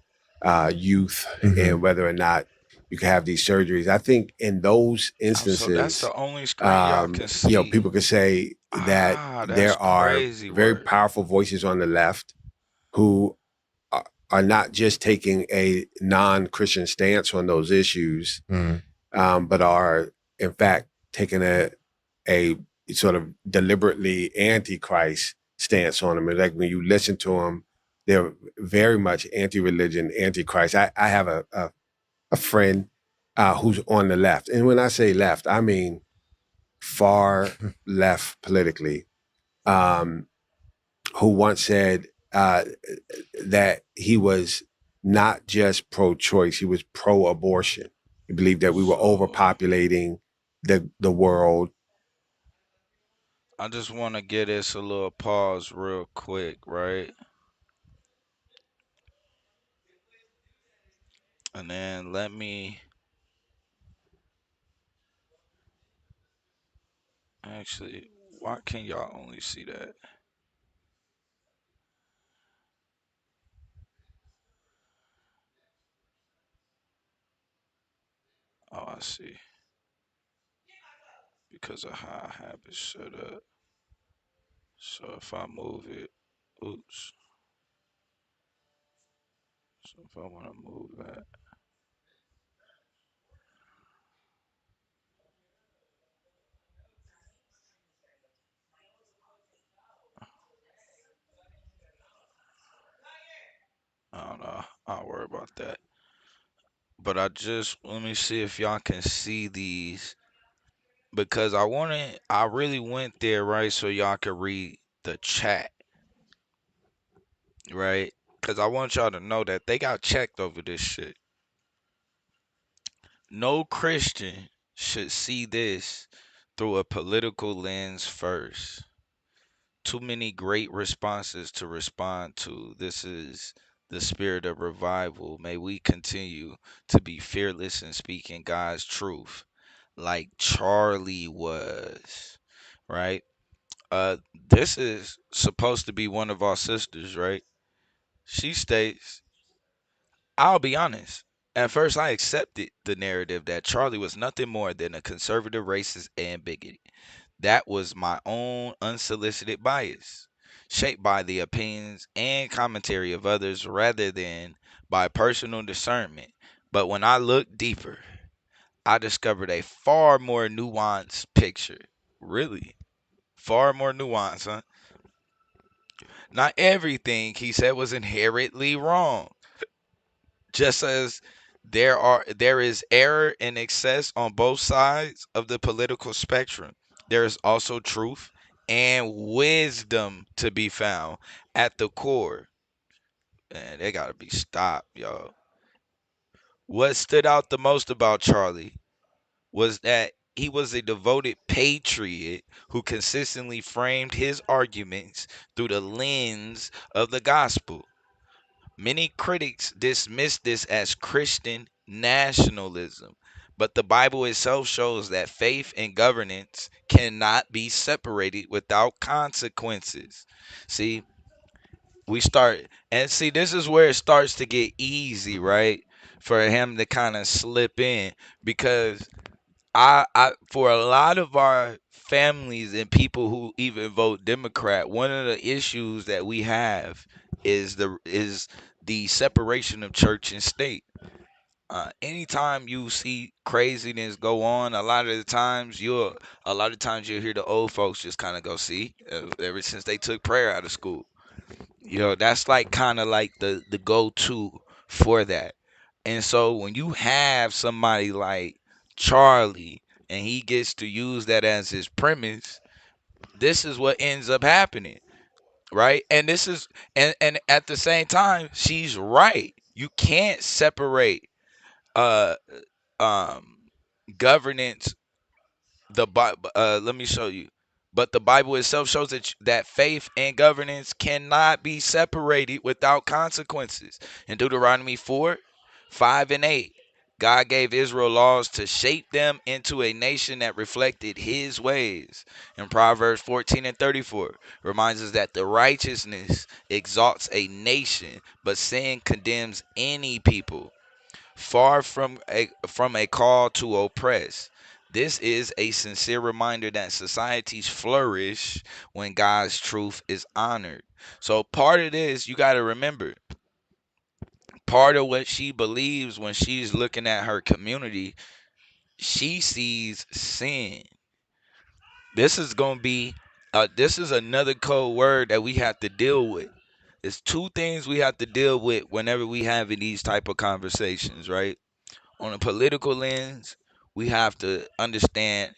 youth, and whether or not you can have these surgeries. I think in those Oh, so that's instances, the only screen y'all can see. people could say that That's there are crazy very work. powerful voices on the left who are not just taking a non-Christian stance on those issues, but are in fact taking a sort of deliberately anti-Christ stance on them. And like when you listen to them, they're very much anti-religion, anti-Christ. I have a friend who's on the left, and when I say left, I mean far left politically, who once said that he was not just pro-choice, he was pro-abortion. He believed that we were overpopulating the world. I just want to get this a little pause real quick, right? And then let me actually, why can y'all only see that? Oh, I see. Because of how I have it set up. So if I move it, oops. So if I want to move that, I don't know. I'll worry about that. But let me see if y'all can see these because I really went there, right? So y'all can read the chat, right? Because I want y'all to know that they got checked over this shit. No Christian should see this through a political lens first. Too many great responses to respond to. This is the spirit of revival. May we continue to be fearless in speaking God's truth like Charlie was, right? This is supposed to be one of our sisters, right? She states, I'll be honest. At first, I accepted the narrative that Charlie was nothing more than a conservative, racist, and bigot. That was my own unsolicited bias, shaped by the opinions and commentary of others rather than by personal discernment. But when I looked deeper, I discovered a far more nuanced picture. Really? Far more nuanced, huh? Not everything he said was inherently wrong. Just as there is error and excess on both sides of the political spectrum, there is also truth and wisdom to be found at the core. Man, they gotta be stopped, yo. What stood out the most about Charlie was that he was a devoted patriot who consistently framed his arguments through the lens of the gospel. Many critics dismiss this as Christian nationalism, but the Bible itself shows that faith and governance cannot be separated without consequences. See, this is where it starts to get easy, right? For him to kind of slip in because I for a lot of our families and people who even vote Democrat, one of the issues that we have is the separation of church and state. Anytime you see craziness go on, a lot of times you'll hear the old folks just kind of go, see, ever since they took prayer out of school, that's like kind of like the go-to for that. And so when you have somebody like Charlie and he gets to use that as his premise, this is what ends up happening, right? And at the same time, she's right. You can't separate uh um governance let me show you. But the Bible itself shows that faith and governance cannot be separated without consequences. In Deuteronomy 4:5 and 8, God gave Israel laws to shape them into a nation that reflected his ways. In Proverbs 14:34, reminds us that the righteousness exalts a nation, but sin condemns any people. Far from a call to oppress. This is a sincere reminder that societies flourish when God's truth is honored. So part of this, you got to remember, part of what she believes when she's looking at her community, she sees sin. This is going to be this is another code word that we have to deal with. There's two things we have to deal with whenever we have these type of conversations, right? On a political lens, we have to understand,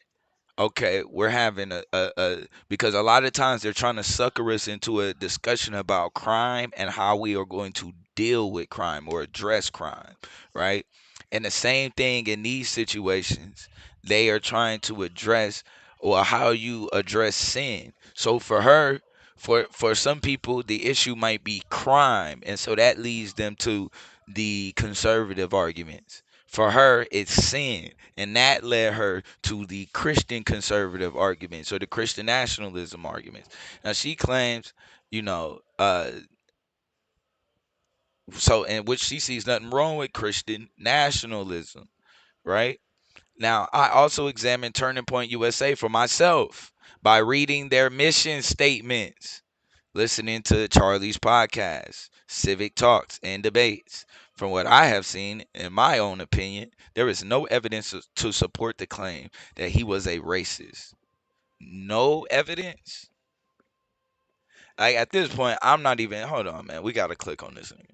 okay, we're having a because a lot of times they're trying to sucker us into a discussion about crime and how we are going to deal with crime or address crime, right? And the same thing in these situations, they are trying to address or how you address sin. So for her, for some people, the issue might be crime, and so that leads them to the conservative arguments. For her, it's sin, and that led her to the Christian conservative arguments or the Christian nationalism arguments. Now she claims, you know, so in which she sees nothing wrong with Christian nationalism, right? Now, I also examined Turning Point USA for myself by reading their mission statements, listening to Charlie's podcast, Civic Talks, and debates. From what I have seen, in my own opinion, there is no evidence to support the claim that he was a racist. No evidence. Like at this point, I'm not even. Hold on, man. We gotta click on this thing.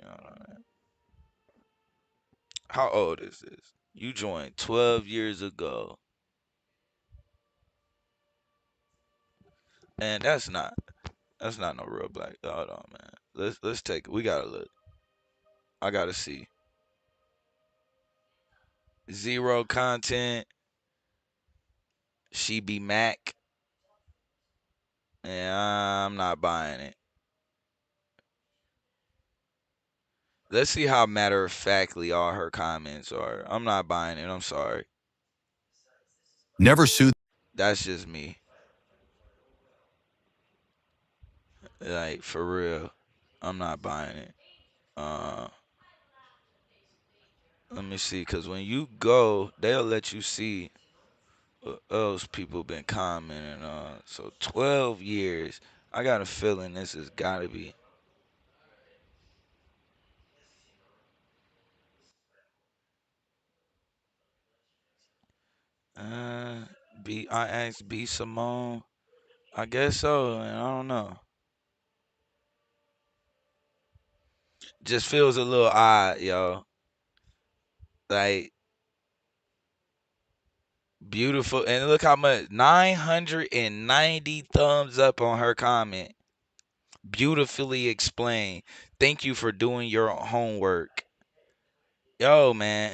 How old is this? You joined 12 years ago, and that's not no real black. Hold on, man. Let's take it. We gotta look. I gotta see. Zero content. She be Mac. And I'm not buying it. Let's see how matter of factly all her comments are. I'm not buying it. I'm sorry. Never sue. That's just me. Like for real. I'm not buying it. Let me see, cause when you go, they'll let you see what else people been commenting on. So 12 years. I got a feeling this has gotta be. I asked B Simone. I guess so, and I don't know. Just feels a little odd, yo. Like beautiful, and look how much 990 thumbs up on her comment. Beautifully explained. Thank you for doing your homework. Yo, man.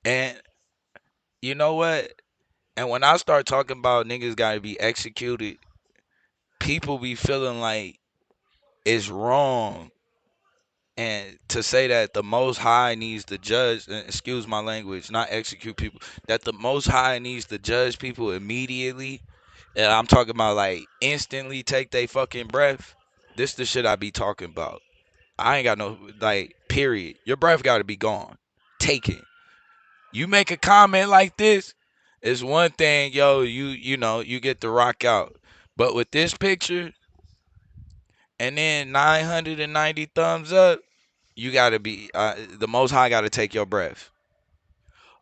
And you know what? And when I start talking about niggas gotta be executed, people be feeling like it's wrong. And to say that the Most High needs to judge, excuse my language, not execute people, that the Most High needs to judge people immediately, and I'm talking about like instantly take they fucking breath. This the shit I be talking about. I ain't got no, like, period. Your breath got to be gone. Take it. You make a comment like this, it's one thing, yo, you know, you get to rock out. But with this picture, and then 990 thumbs up, you got to be, the Most High got to take your breath.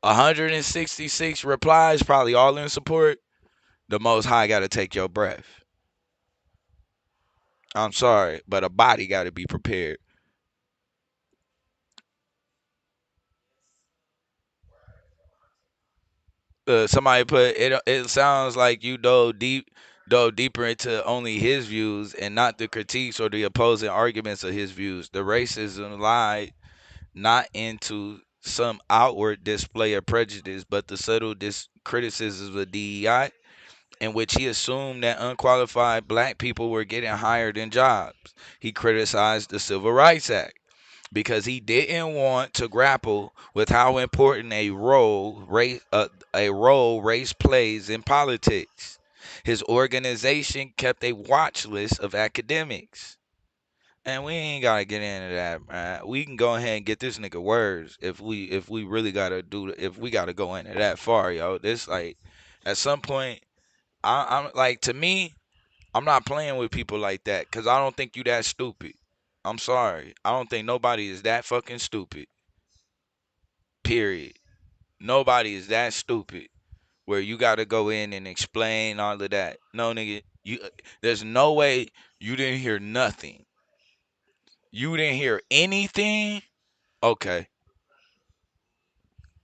166 replies, probably all in support. The Most High got to take your breath. I'm sorry, but a body got to be prepared. Somebody put it. It sounds like you dove deeper into only his views and not the critiques or the opposing arguments of his views. The racism lied not into some outward display of prejudice, but the subtle criticisms of DEI, in which he assumed that unqualified black people were getting hired in jobs. He criticized the Civil Rights Act because he didn't want to grapple with how important a role race plays in politics. His organization kept a watch list of academics. And we ain't gotta get into that, man. We can go ahead and get this nigga words if we really gotta if we gotta go into that far, yo. This like at some point I'm like, to me, I'm not playing with people like that because I don't think you that stupid. I'm sorry. I don't think nobody is that fucking stupid. Period. Nobody is that stupid where you got to go in and explain all of that. No, nigga, there's no way you didn't hear nothing. You didn't hear anything? Okay.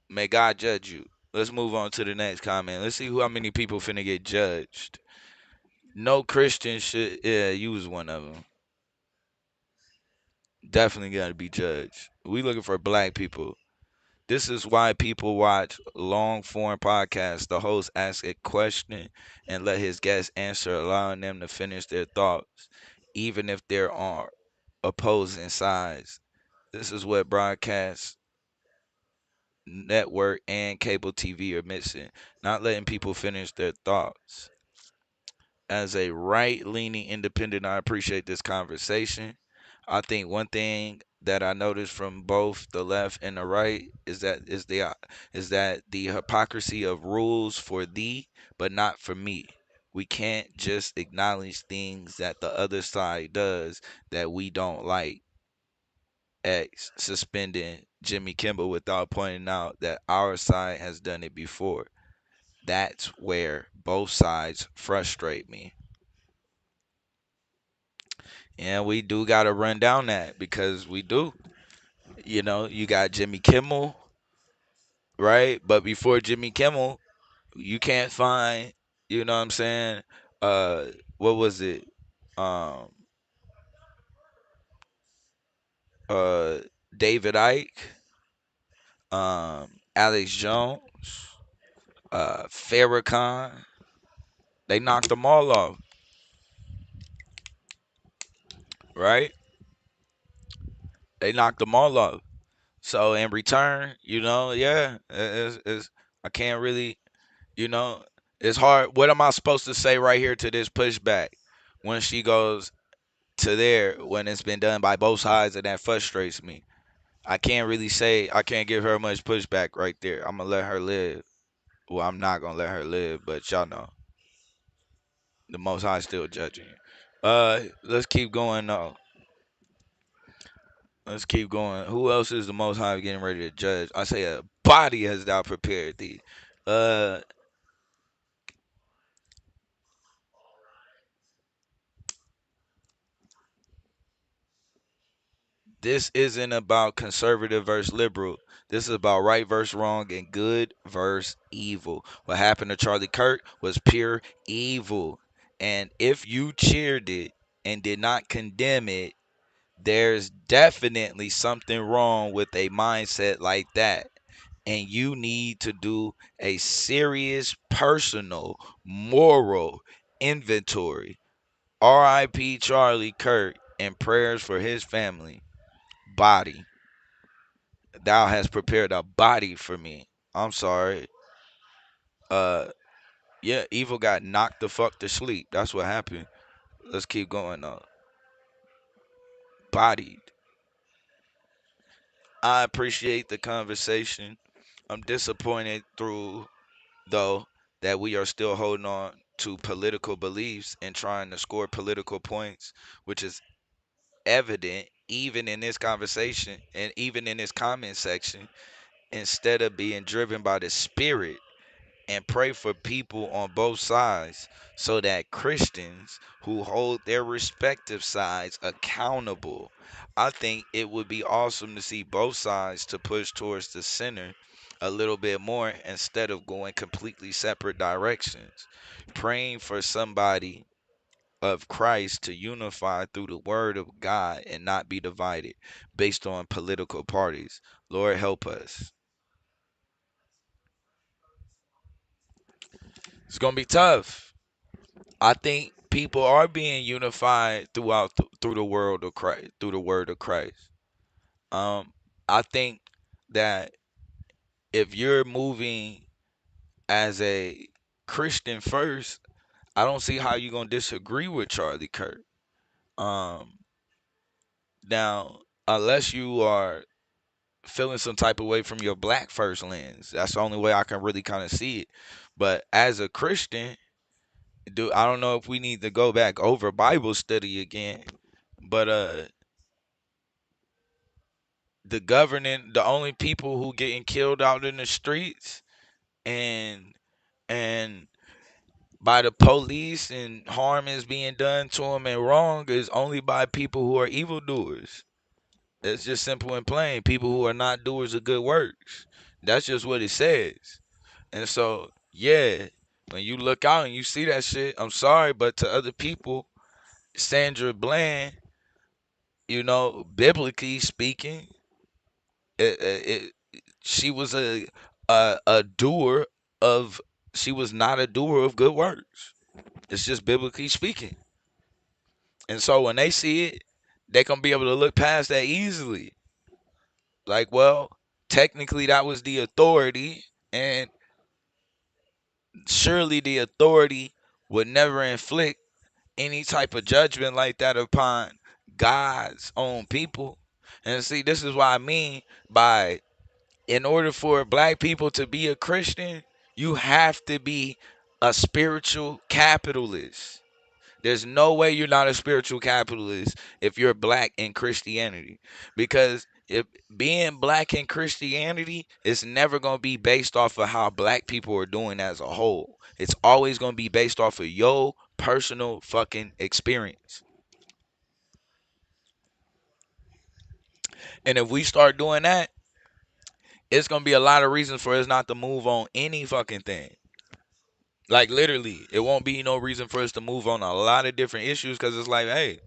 May God judge you. Let's move on to the next comment. Let's see how many people finna get judged. No Christian should. Yeah, you was one of them. Definitely got to be judged. We looking for black people. This is why people watch long form podcasts. The host asks a question and let his guest answer, allowing them to finish their thoughts, even if there are opposing sides. This is what broadcast network and cable TV are missing, not letting people finish their thoughts. As a right-leaning independent, I appreciate this conversation. I think one thing that I noticed from both the left and the right is that the hypocrisy of rules for thee, but not for me. We can't just acknowledge things that the other side does that we don't like. X suspending Jimmy Kimball without pointing out that our side has done it before. That's where both sides frustrate me. And we do got to run down that because we do. You know, you got Jimmy Kimmel, right? But before Jimmy Kimmel, you can't find, you know what I'm saying? Uh, what was it? Um, uh, David Icke, Alex Jones, Farrakhan. They knocked them all off, right? They knocked them all off. So in return, you know, yeah, I can't really, you know, it's hard. What am I supposed to say right here to this pushback when she goes to there when it's been done by both sides and that frustrates me? I can't really say, I can't give her much pushback right there. I'm gonna let her live. Well, I'm not gonna let her live, but y'all know the Most High still judging. Let's keep going though. Let's keep going. Who else is the Most High getting ready to judge? I say a body has thou prepared thee. Uh, this isn't about conservative versus liberal. This is about right versus wrong and good versus evil. What happened to Charlie Kirk was pure evil. And if you cheered it and did not condemn it, there's definitely something wrong with a mindset like that. And you need to do a serious personal moral inventory. R.I.P. Charlie Kirk and prayers for his family. Body. Thou hast prepared a body for me. I'm sorry. Uh yeah, evil got knocked the fuck to sleep. That's what happened. Let's keep going though. Bodied. I appreciate the conversation. I'm disappointed through though that we are still holding on to political beliefs and trying to score political points, which is evident even in this conversation and even in this comment section, instead of being driven by the spirit and pray for people on both sides so that Christians who hold their respective sides accountable. I think it would be awesome to see both sides to push towards the center a little bit more instead of going completely separate directions. Praying for somebody of Christ to unify through the word of God and not be divided based on political parties. Lord, help us. It's going to be tough. I think people are being unified through the world of Christ, through the word of Christ. I think that if you're moving as a Christian first, I don't see how you're gonna disagree with Charlie Kirk. Um, Now, unless you are feeling some type of way from your black first lens, that's the only way I can really kind of see it. But as a Christian, I don't know if we need to go back over Bible study again, but the only people who getting killed out in the streets and and by the police and harm is being done to them and wrong is only by people who are evildoers. It's just simple and plain. People who are not doers of good works. That's just what it says. And so, yeah, when you look out and you see that shit, I'm sorry, but to other people, Sandra Bland, biblically speaking, it she was a doer of she was not a doer of good works. It's just biblically speaking. And so when they see it, they gonna be able to look past that easily. Like, well, technically that was the authority, and surely the authority would never inflict any type of judgment like that upon God's own people. And see, this is what I mean by, in order for black people to be a Christian, you have to be a spiritual capitalist. There's no way you're not a spiritual capitalist if you're black in Christianity. Because if being black in Christianity is never going to be based off of how black people are doing as a whole. It's always going to be based off of your personal fucking experience. And if we start doing that, it's going to be a lot of reasons for us not to move on any fucking thing. Like, literally, it won't be no reason for us to move on a lot of different issues, because it's like, hey,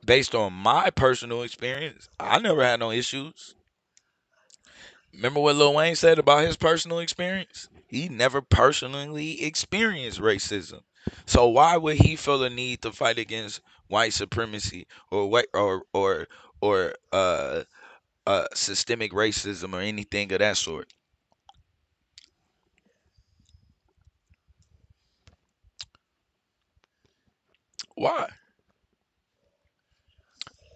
based on my personal experience, I never had no issues. Remember what Lil Wayne said about his personal experience? He never personally experienced racism. So why would he feel the need to fight against white supremacy or systemic racism or anything of that sort? Why?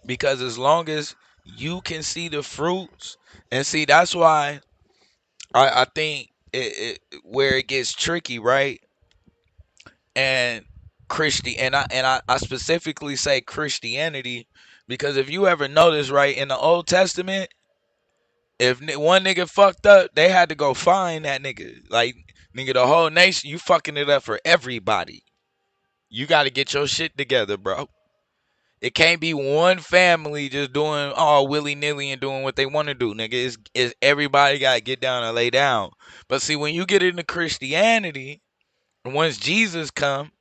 Because as long as you can see the fruits, and see, that's why I think where it gets tricky, right? And I specifically say Christianity because if you ever notice, right, in the Old Testament, if one nigga fucked up, they had to go find that nigga. Like, nigga, the whole nation, you fucking it up for everybody. You got to get your shit together, bro. It can't be one family just doing all willy-nilly and doing what they want to do, nigga. It's everybody got to get down and lay down. But see, when you get into Christianity, once Jesus come,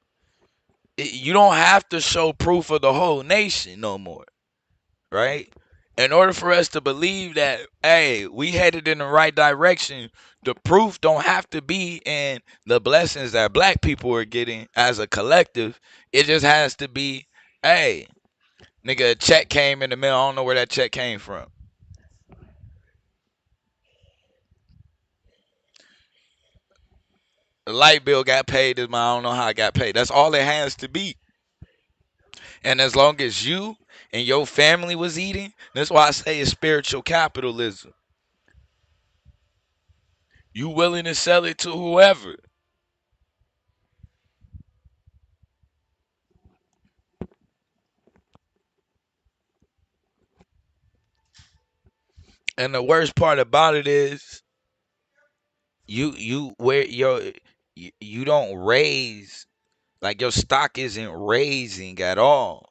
you don't have to show proof of the whole nation no more, right? In order for us to believe that, hey, we headed in the right direction, the proof don't have to be in the blessings that black people are getting as a collective. It just has to be, hey, nigga, a check came in the mail. I don't know where that check came from. The light bill got paid this month. I don't know how it got paid. That's all it has to be. And as long as you and your family was eating, that's why I say it's spiritual capitalism. You willing to sell it to whoever. And the worst part about it is you don't raise, like, your stock isn't raising at all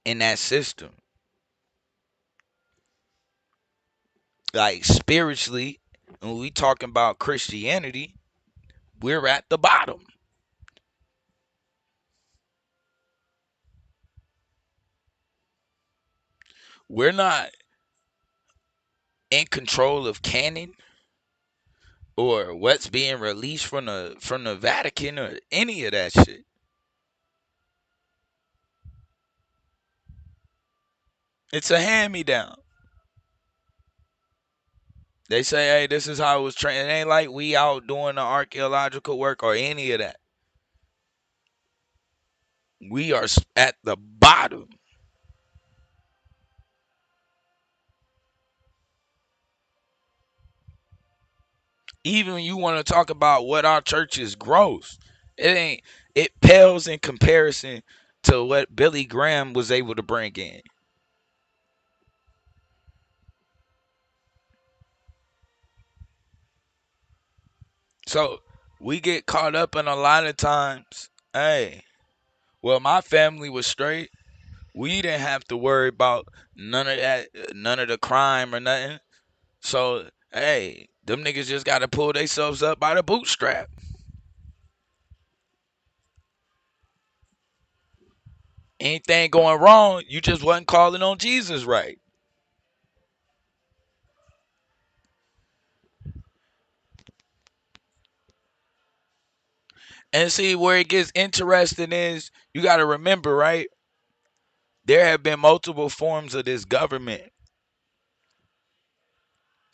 in that system. Like, spiritually, when we talking about Christianity, we're at the bottom. We're not in control of canon or what's being released from the Vatican or any of that shit. It's a hand-me-down. They say, hey, this is how it was trained. It ain't like we out doing the archaeological work or any of that. We are at the bottom. Even when you want to talk about what our church is gross, it pales in comparison to what Billy Graham was able to bring in. So we get caught up in a lot of times. Hey, well, my family was straight. We didn't have to worry about none of that, none of the crime or nothing. So, hey, them niggas just got to pull themselves up by the bootstrap. Anything going wrong, you just wasn't calling on Jesus right. And see, where it gets interesting is you got to remember, right? There have been multiple forms of this government.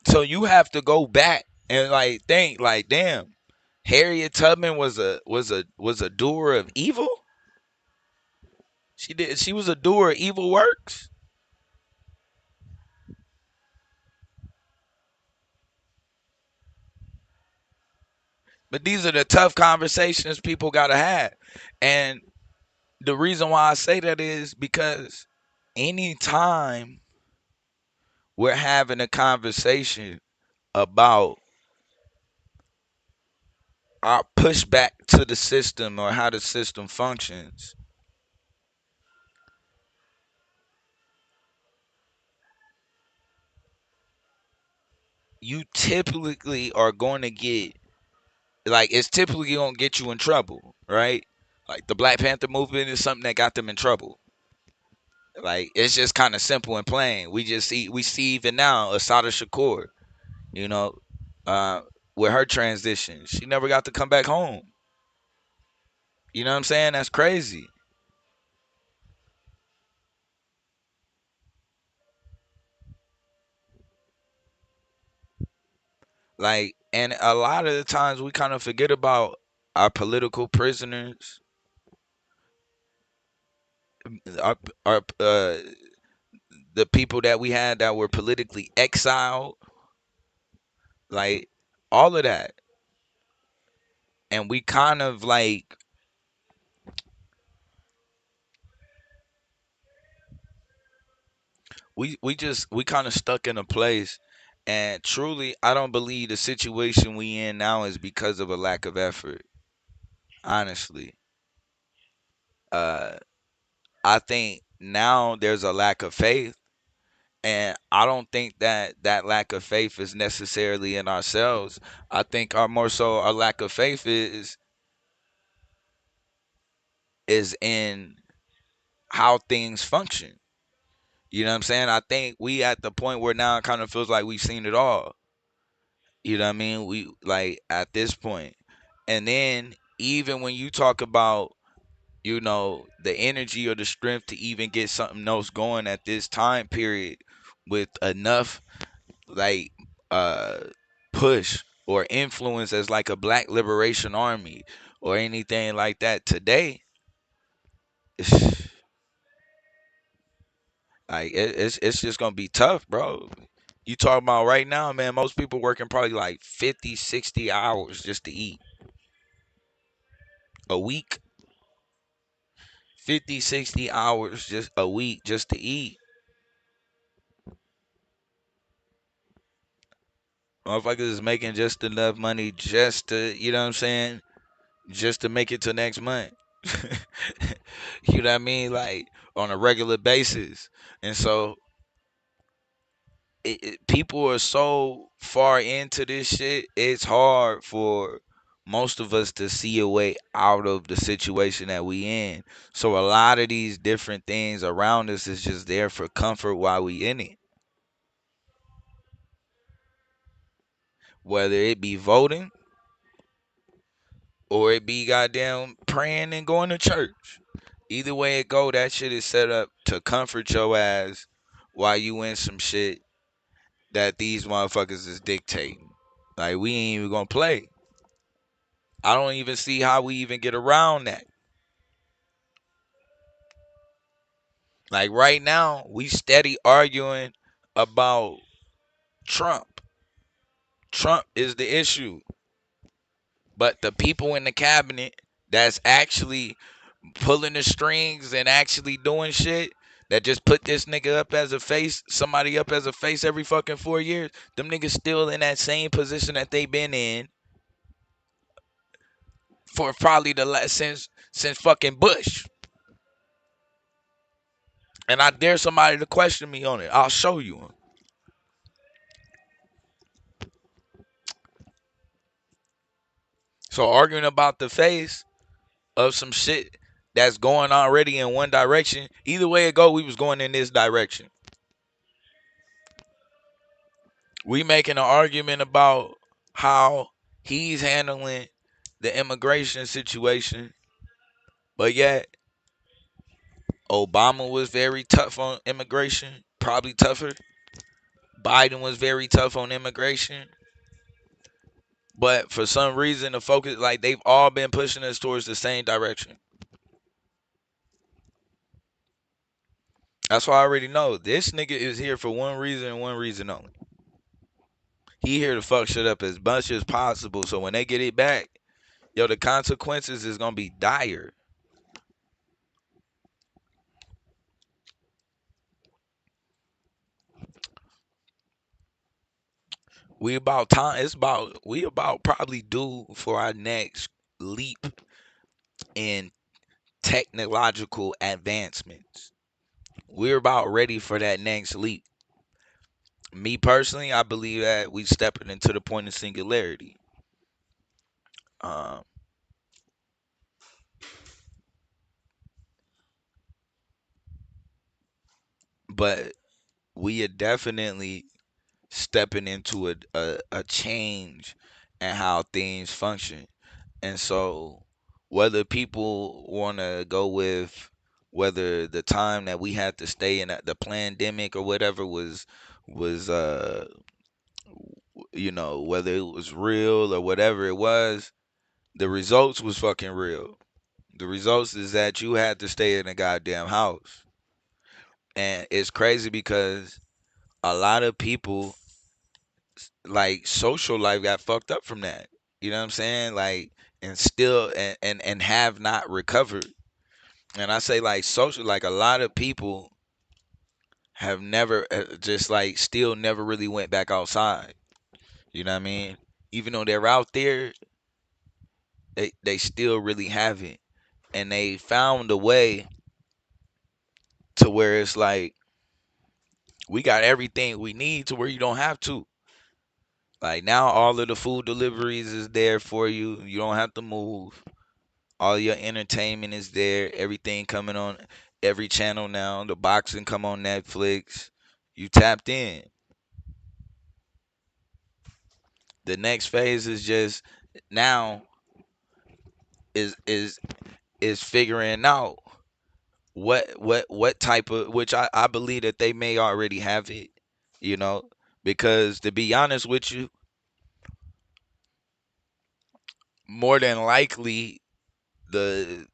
So you have to go back and like think like, damn, Harriet Tubman was a doer of evil? She was a doer of evil works? But these are the tough conversations people got to have. And the reason why I say that is because anytime we're having a conversation about our pushback to the system or how the system functions, you typically are going to get, like, it's typically going to get you in trouble, right? Like the Black Panther movement is something that got them in trouble. Like, it's just kind of simple and plain. We see even now Asada Shakur, you know, uh, with her transition, she never got to come back home. You know what I'm saying? That's crazy. Like, and a lot of the times we kind of forget about our political prisoners, our the people that we had that were politically exiled, like all of that. And we kind of like we kind of stuck in a place. And truly, I don't believe the situation we in now is because of a lack of effort. Honestly, uh, I think now there's a lack of faith, and I don't think that that lack of faith is necessarily in ourselves. I think our more so our lack of faith is in how things function. You know what I'm saying? I think we at the point where now it kind of feels like we've seen it all. You know what I mean? We like at this point. And then even when you talk about, you know, the energy or the strength to even get something else going at this time period with enough like uh push or influence as like a Black Liberation Army or anything like that today, like it's just gonna be tough, bro. You talking about right now, man, most people working probably like 50, 60 hours just to eat a week. 50, 60 hours just a week just to eat. Motherfuckers is making just enough money just to, you know what I'm saying, just to make it to next month. You know what I mean? Like on a regular basis. And so people are so far into this shit, it's hard for most of us to see a way out of the situation that we in. So a lot of these different things around us is just there for comfort while we in it. Whether it be voting or it be goddamn praying and going to church. Either way it go, that shit is set up to comfort your ass while you in some shit that these motherfuckers is dictating. Like, we ain't even gonna play. I don't even see how we even get around that. Like right now, we steady arguing about Trump. Trump is the issue. But the people in the cabinet that's actually pulling the strings and actually doing shit that just put this nigga up as a face, somebody up as a face every fucking 4 years, them niggas still in that same position that they been in for probably the last since fucking Bush. And I dare somebody to question me on it. I'll show you. So arguing about the face of some shit that's going already in one direction, either way it go, we was going in this direction. We making an argument about how he's handling the immigration situation, but yet Obama was very tough on immigration, probably tougher. Biden was very tough on immigration. But for some reason, the focus, like they've all been pushing us towards the same direction. That's why I already know this nigga is here for one reason and one reason only. He here to fuck shit up as much as possible. So when they get it back, yo, the consequences is gonna be dire. We about time. We about probably due for our next leap in technological advancements. We're about ready for that next leap. Me personally, I believe that we stepping into the point of singularity. Um, but we are definitely stepping into a change in how things function. And so whether people want to go with whether the time that we had to stay in the pandemic or whatever was whether it was real or whatever it was, the results was fucking real. The results is that you had to stay in a goddamn house. And it's crazy because a lot of people like social life got fucked up from that. You know what I'm saying? Like and still and have not recovered. And I say like social, like a lot of people have never just like still never really went back outside. You know what I mean? Even though they're out there, they still really haven't. And they found a way to where it's like we got everything we need to where you don't have to. Like now all of the food deliveries is there for you. You don't have to move. All your entertainment is there. Everything coming on every channel now. The boxing come on Netflix. You tapped in. The next phase is just now is figuring out what type of, which I believe that they may already have it, you know, because to be honest with you, more than likely the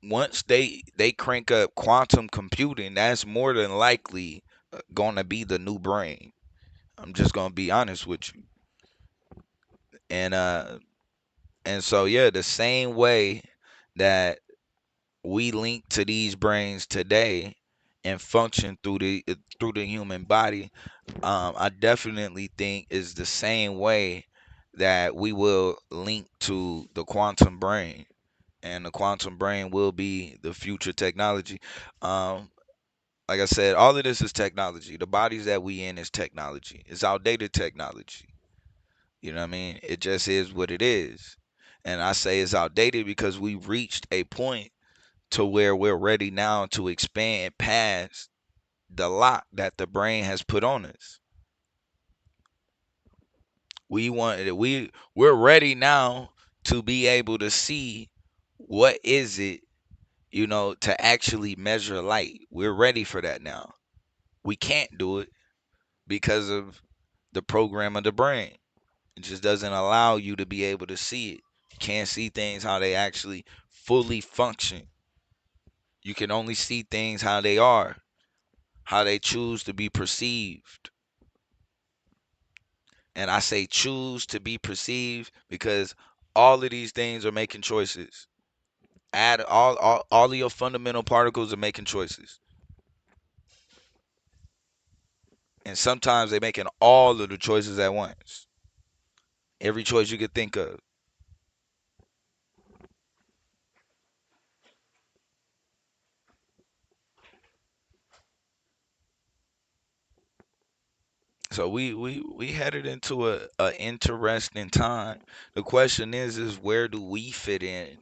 once they crank up quantum computing, that's more than likely going to be the new brain. I'm just going to be honest with you. And so yeah, the same way that we link to these brains today and function through the human body, I definitely think is the same way that we will link to the quantum brain, and the quantum brain will be the future technology. Um, like I said, all of this is technology. The bodies that we in is technology. It's outdated technology. You know what I mean? It just is what it is. And I say it's outdated because we've reached a point to where we're ready now to expand past the lock that the brain has put on us. We're ready now to be able to see what is it, to actually measure light. We're ready for that now. We can't do it because of the program of the brain. It just doesn't allow you to be able to see it. You can't see things how they actually fully function. You can only see things how they are, how they choose to be perceived. And I say choose to be perceived because all of these things are making choices. Add all of your fundamental particles are making choices. And sometimes they're making all of the choices at once. Every choice you could think of. So we headed into a interesting time. The question is where do we fit in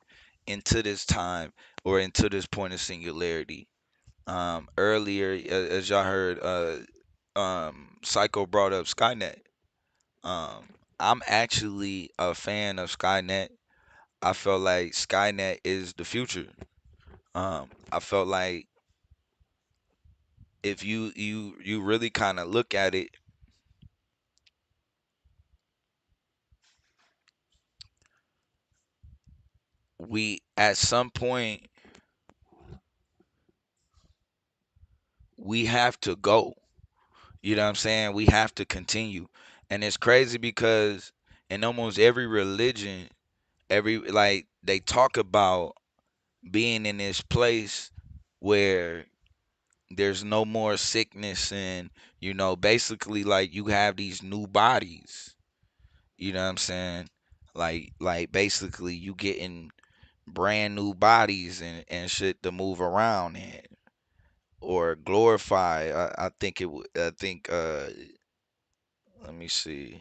into this time or into this point of singularity? Earlier, as y'all heard, Psycho brought up Skynet. I'm actually a fan of Skynet. I felt like Skynet is the future. I felt like if you really kind of look at it, we at some point we have to go. You know what I'm saying? We have to continue. And it's crazy because in almost every religion, every like they talk about being in this place where there's no more sickness and basically like you have these new bodies. You know what I'm saying? Like basically you getting brand new bodies and shit to move around in or glorify. I think I think let me see.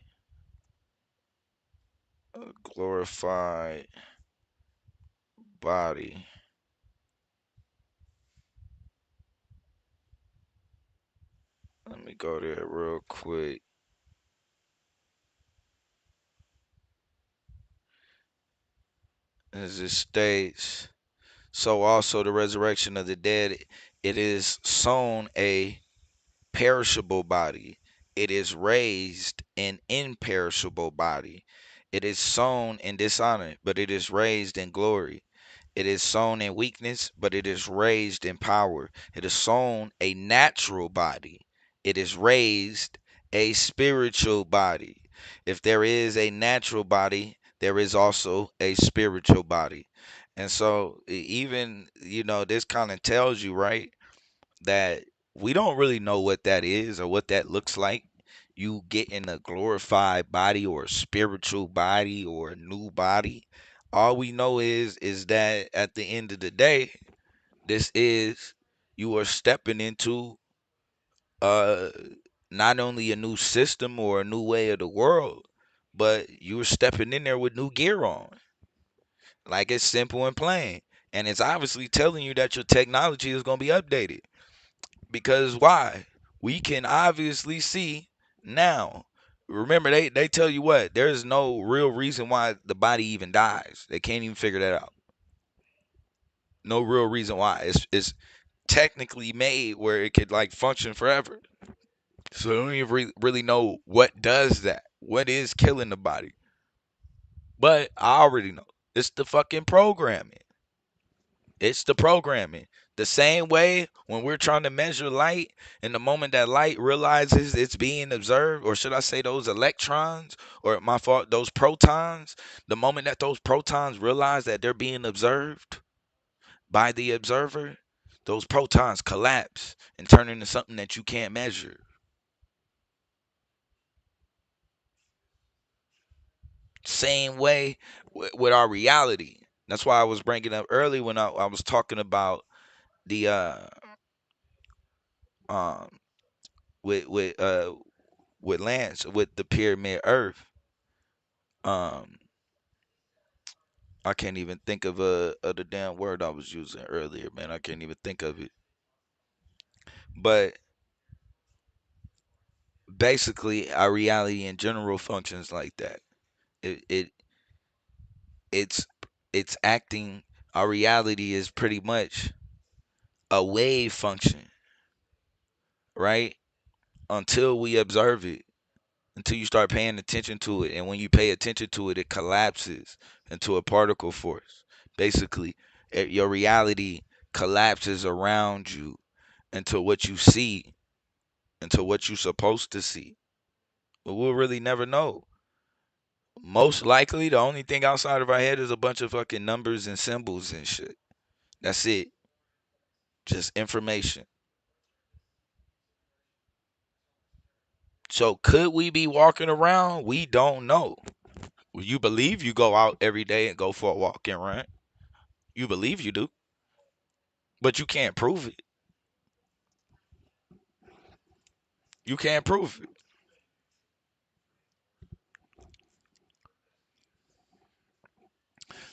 A glorified body. Let me go there real quick. As it states, so also the resurrection of the dead, it is sown a perishable body. It is raised an imperishable body. It is sown in dishonor, but it is raised in glory. It is sown in weakness, but it is raised in power. It is sown a natural body. It is raised a spiritual body. If there is a natural body, there is also a spiritual body. And so, even, this kind of tells you, right, that we don't really know what that is or what that looks like. You getting a glorified body or a spiritual body or a new body. All we know is that at the end of the day, this is you are stepping into uh not only a new system or a new way of the world, but you're stepping in there with new gear on. Like it's simple and plain. And it's obviously telling you that your technology is going to be updated. Because why? We can obviously see now. Remember, they tell you what, there's no real reason why the body even dies. They can't even figure that out. No real reason why. It's technically made where it could like function forever. So they don't even really know what does that. What is killing the body? But I already know. It's the fucking programming. It's the programming. The same way when we're trying to measure light, and the moment that light realizes it's being observed, or should I say those electrons, or my fault, those protons, the moment that those protons realize that they're being observed by the observer, those protons collapse and turn into something that you can't measure. Same way with our reality. That's why I was bringing up early when I was talking about the um with with Lance with the pyramid Earth. Um, I can't even think of the damn word I was using earlier, man. I can't even think of it. But basically, our reality in general functions like that. It it it's it's acting. Our reality is pretty much a wave function, right? Until we observe it, until you start paying attention to it, and when you pay attention to it, it collapses into a particle force. Basically, your reality collapses around you until what you see, until what you're supposed to see, We'll really never know. Most likely, the only thing outside of our head is a bunch of fucking numbers and symbols and shit. That's it. Just information. So could we be walking around? We don't know. Well, you believe you go out every day and go for a walk and run. You believe you do, but you can't prove it. You can't prove it.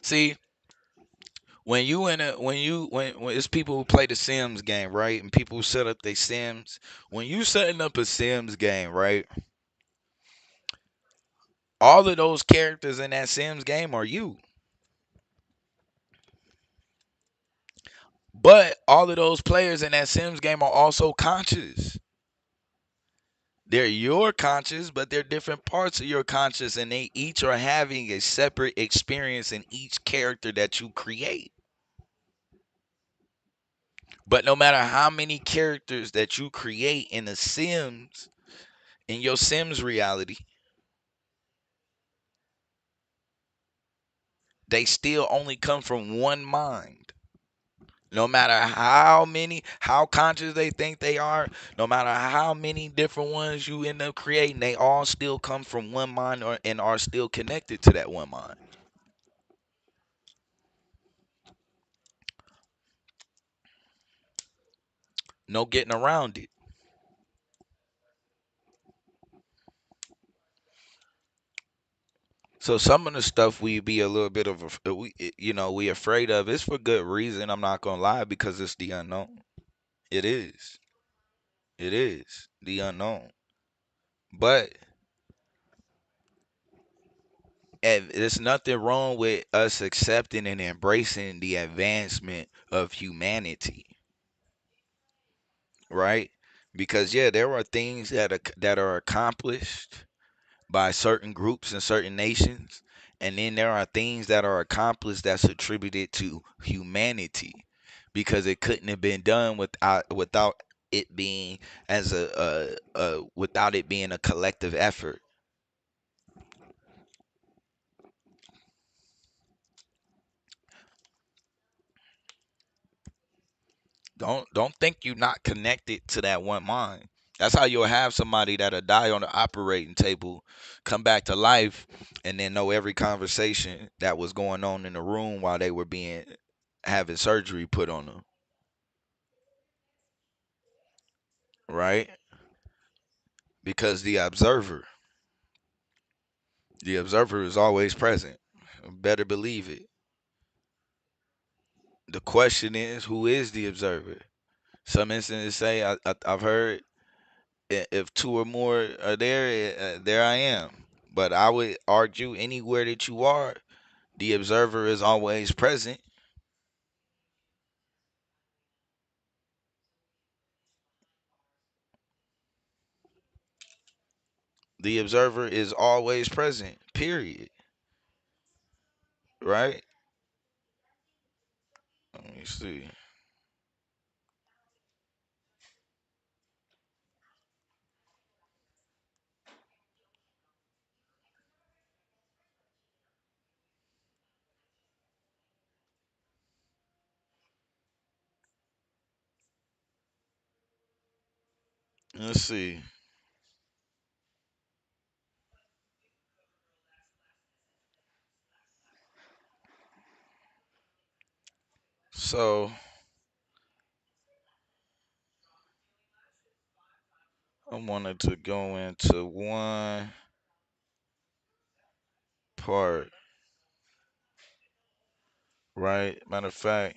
See, when you in a when it's people who play the Sims game, right? And people who set up their Sims. When you setting up a Sims game, right? All of those characters in that Sims game are you. But all of those players in that Sims game are also conscious. They're your conscious, but they're different parts of your conscious, and they each are having a separate experience in each character that you create. But no matter how many characters that you create in the Sims, in your Sims reality, they still only come from one mind. No matter how conscious they think they are, no matter how many different ones you end up creating, they all still come from one mind and are still connected to that one mind. No getting around it. So some of the stuff we be a little bit of we afraid of. It's for good reason. I'm not gonna lie, because it's the unknown. It is. It is the unknown. But and there's nothing wrong with us accepting and embracing the advancement of humanity, right? Because yeah, there are things that are accomplished by certain groups and certain nations, and then there are things that are accomplished that's attributed to humanity, because it couldn't have been done without it being as without it being a collective effort. Don't think you're not connected to that one mind. That's how you'll have somebody that'll die on the operating table, come back to life, and then know every conversation that was going on in the room while they were having surgery put on them. Right? Because the observer is always present. Better believe it. The question is, who is the observer? Some instances say, I've heard, if two or more are there, there I am. But I would argue anywhere that you are, the observer is always present. The observer is always present, period. Right? Let me see. Let's see. So I wanted to go into one part, right? Matter of fact,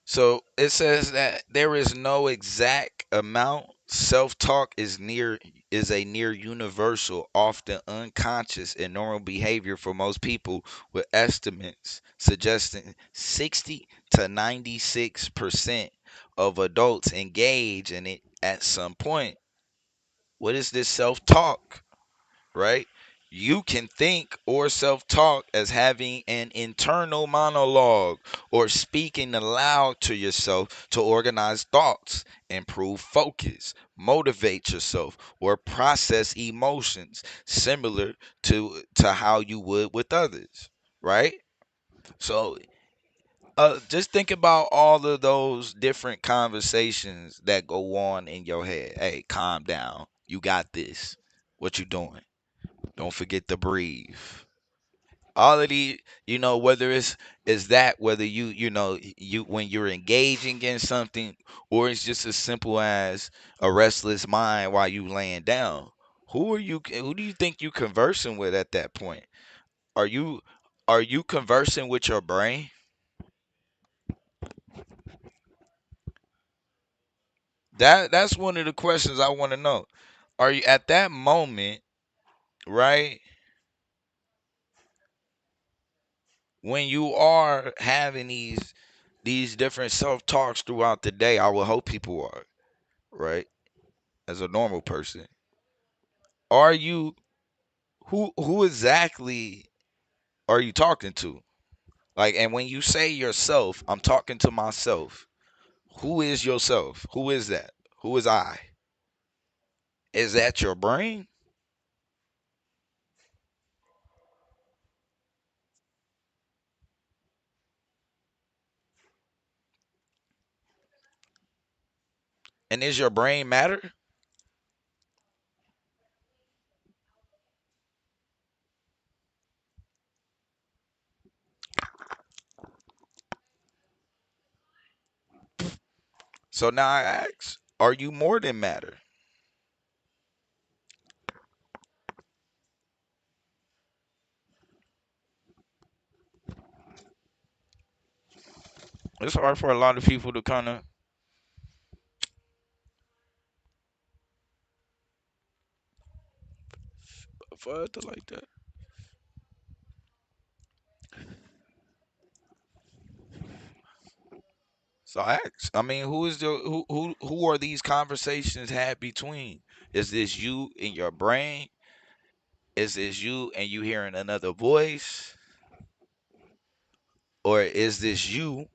so it says that there is no exact amount. Self-talk is a near universal, often unconscious and normal behavior for most people, with estimates suggesting 60 to 96% of adults engage in it at some point. What is this self-talk, right? You can think or self-talk as having an internal monologue or speaking aloud to yourself to organize thoughts, improve focus, motivate yourself, or process emotions similar to how you would with others, right? So just think about all of those different conversations that go on in your head. Hey, calm down. You got this. What you doing? Don't forget to breathe. All of the, whether whether you when you're engaging in something, or it's just as simple as a restless mind while you laying down. Who do you think you conversing with at that point? Are you are you conversing with your brain? That's one of the questions I want to know. Are you at that moment, right? When you are having these different self-talks throughout the day, I would hope people are, right? As a normal person. Are you who exactly are you talking to? Like, and when you say yourself, I'm talking to myself. Who is yourself? Who is that? Who is I? Is that your brain? And is your brain matter? So now I ask, are you more than matter? It's hard for a lot of people to kind of for it to like that. So I ask, I mean, who are these conversations had between? Is this you in your brain? Is this you and you hearing another voice? Or is this you,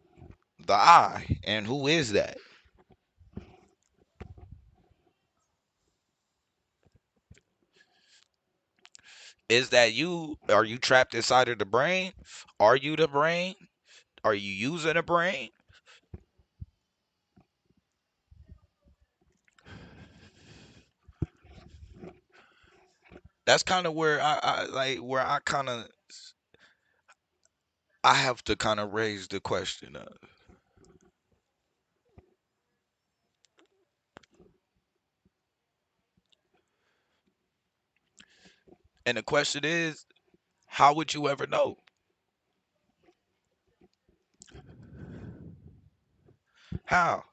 the I? And who is that? Is that you? Are you trapped inside of the brain? Are you the brain? Are you using the brain? That's kind of where I like where I have to kind of raise the question of. And the question is, how would you ever know? How?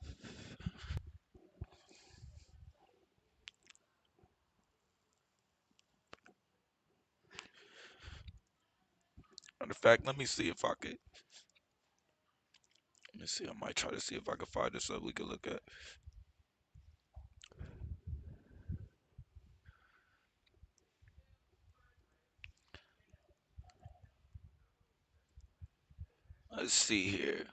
Matter of fact, let me see if I could. Let me see. I might try to see if I can find this so we can look at. Let's see here.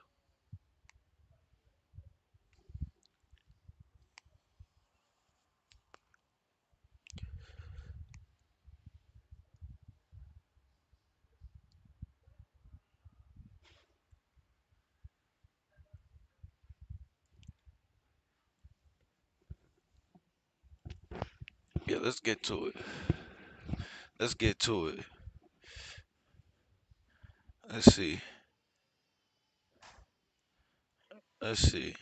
Yeah, let's get to it. Let's get to it. Let's see. Let's see.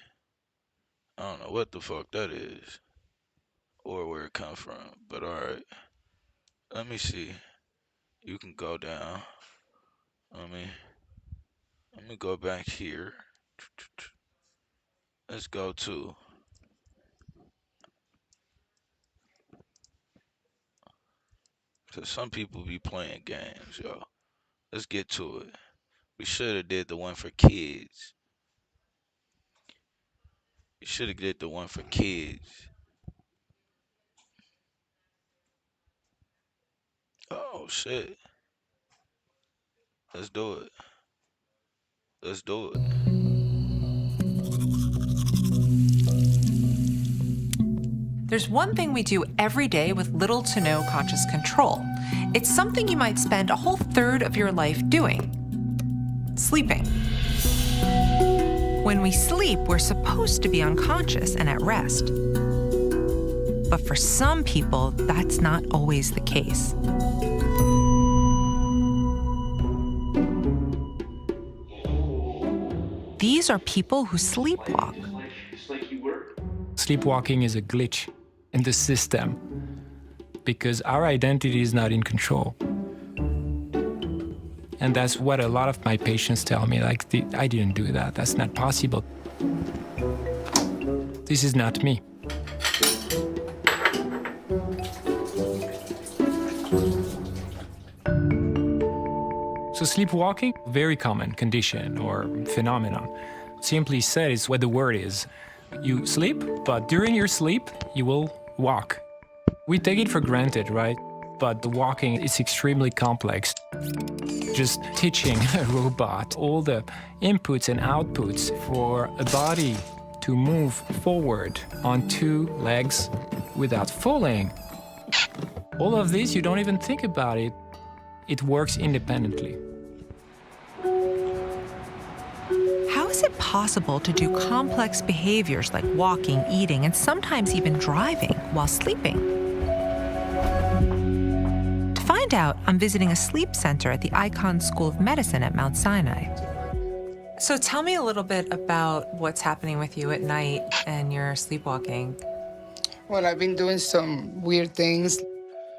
I don't know what the fuck that is or where it come from, but all right. Let me see. You can go down. Let me let me go back here. Let's go to. Cause some people be playing games, yo. Let's get to it. We should have did the one for kids. We should have did the one for kids. shit. Let's do it. Let's do it. There's one thing we do every day with little to no conscious control. It's something you might spend a whole third of your life doing: sleeping. When we sleep, we're supposed to be unconscious and at rest. But for some people, that's not always the case. These are people who sleepwalk. Sleepwalking is a glitch in the system because our identity is not in control. And that's what a lot of my patients tell me, like, I didn't do that. That's not possible. This is not me. So sleepwalking, very common condition or phenomenon. Simply said, it's what the word is. You sleep, but during your sleep, you will walk. We take it for granted, right? But the walking is extremely complex. Just teaching a robot all the inputs and outputs for a body to move forward on two legs without falling. All of this, you don't even think about it. It works independently. How is it possible to do complex behaviors like walking, eating, and sometimes even driving while sleeping? To find out, I'm visiting a sleep center at the Icahn School of Medicine at Mount Sinai. So tell me a little bit about what's happening with you at night and your sleepwalking. Well, I've been doing some weird things.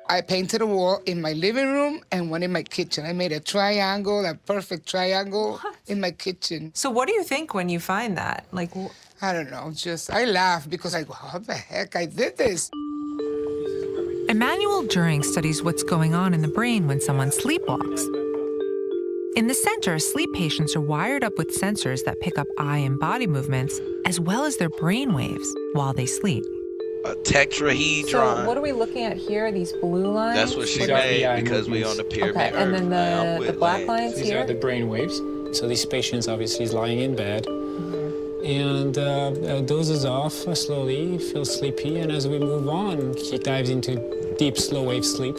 I painted a wall in my living room and one in my kitchen. I made a triangle, a perfect triangle in my kitchen. So what do you think when you find that? Like, I don't know, I laugh because I go, what the heck, I did this. Emmanuel During studies what's going on in the brain when someone sleepwalks. In the center, sleep patients are wired up with sensors that pick up eye and body movements, as well as their brain waves while they sleep. A tetrahedron. So what are we looking at here? These blue lines? That's what she made because we on the pyramid. Okay, and then the black lines These here? are the brain waves. So this patient obviously is lying in bed. And dozes off slowly, feels sleepy, and as we move on, he dives into deep, slow wave sleep.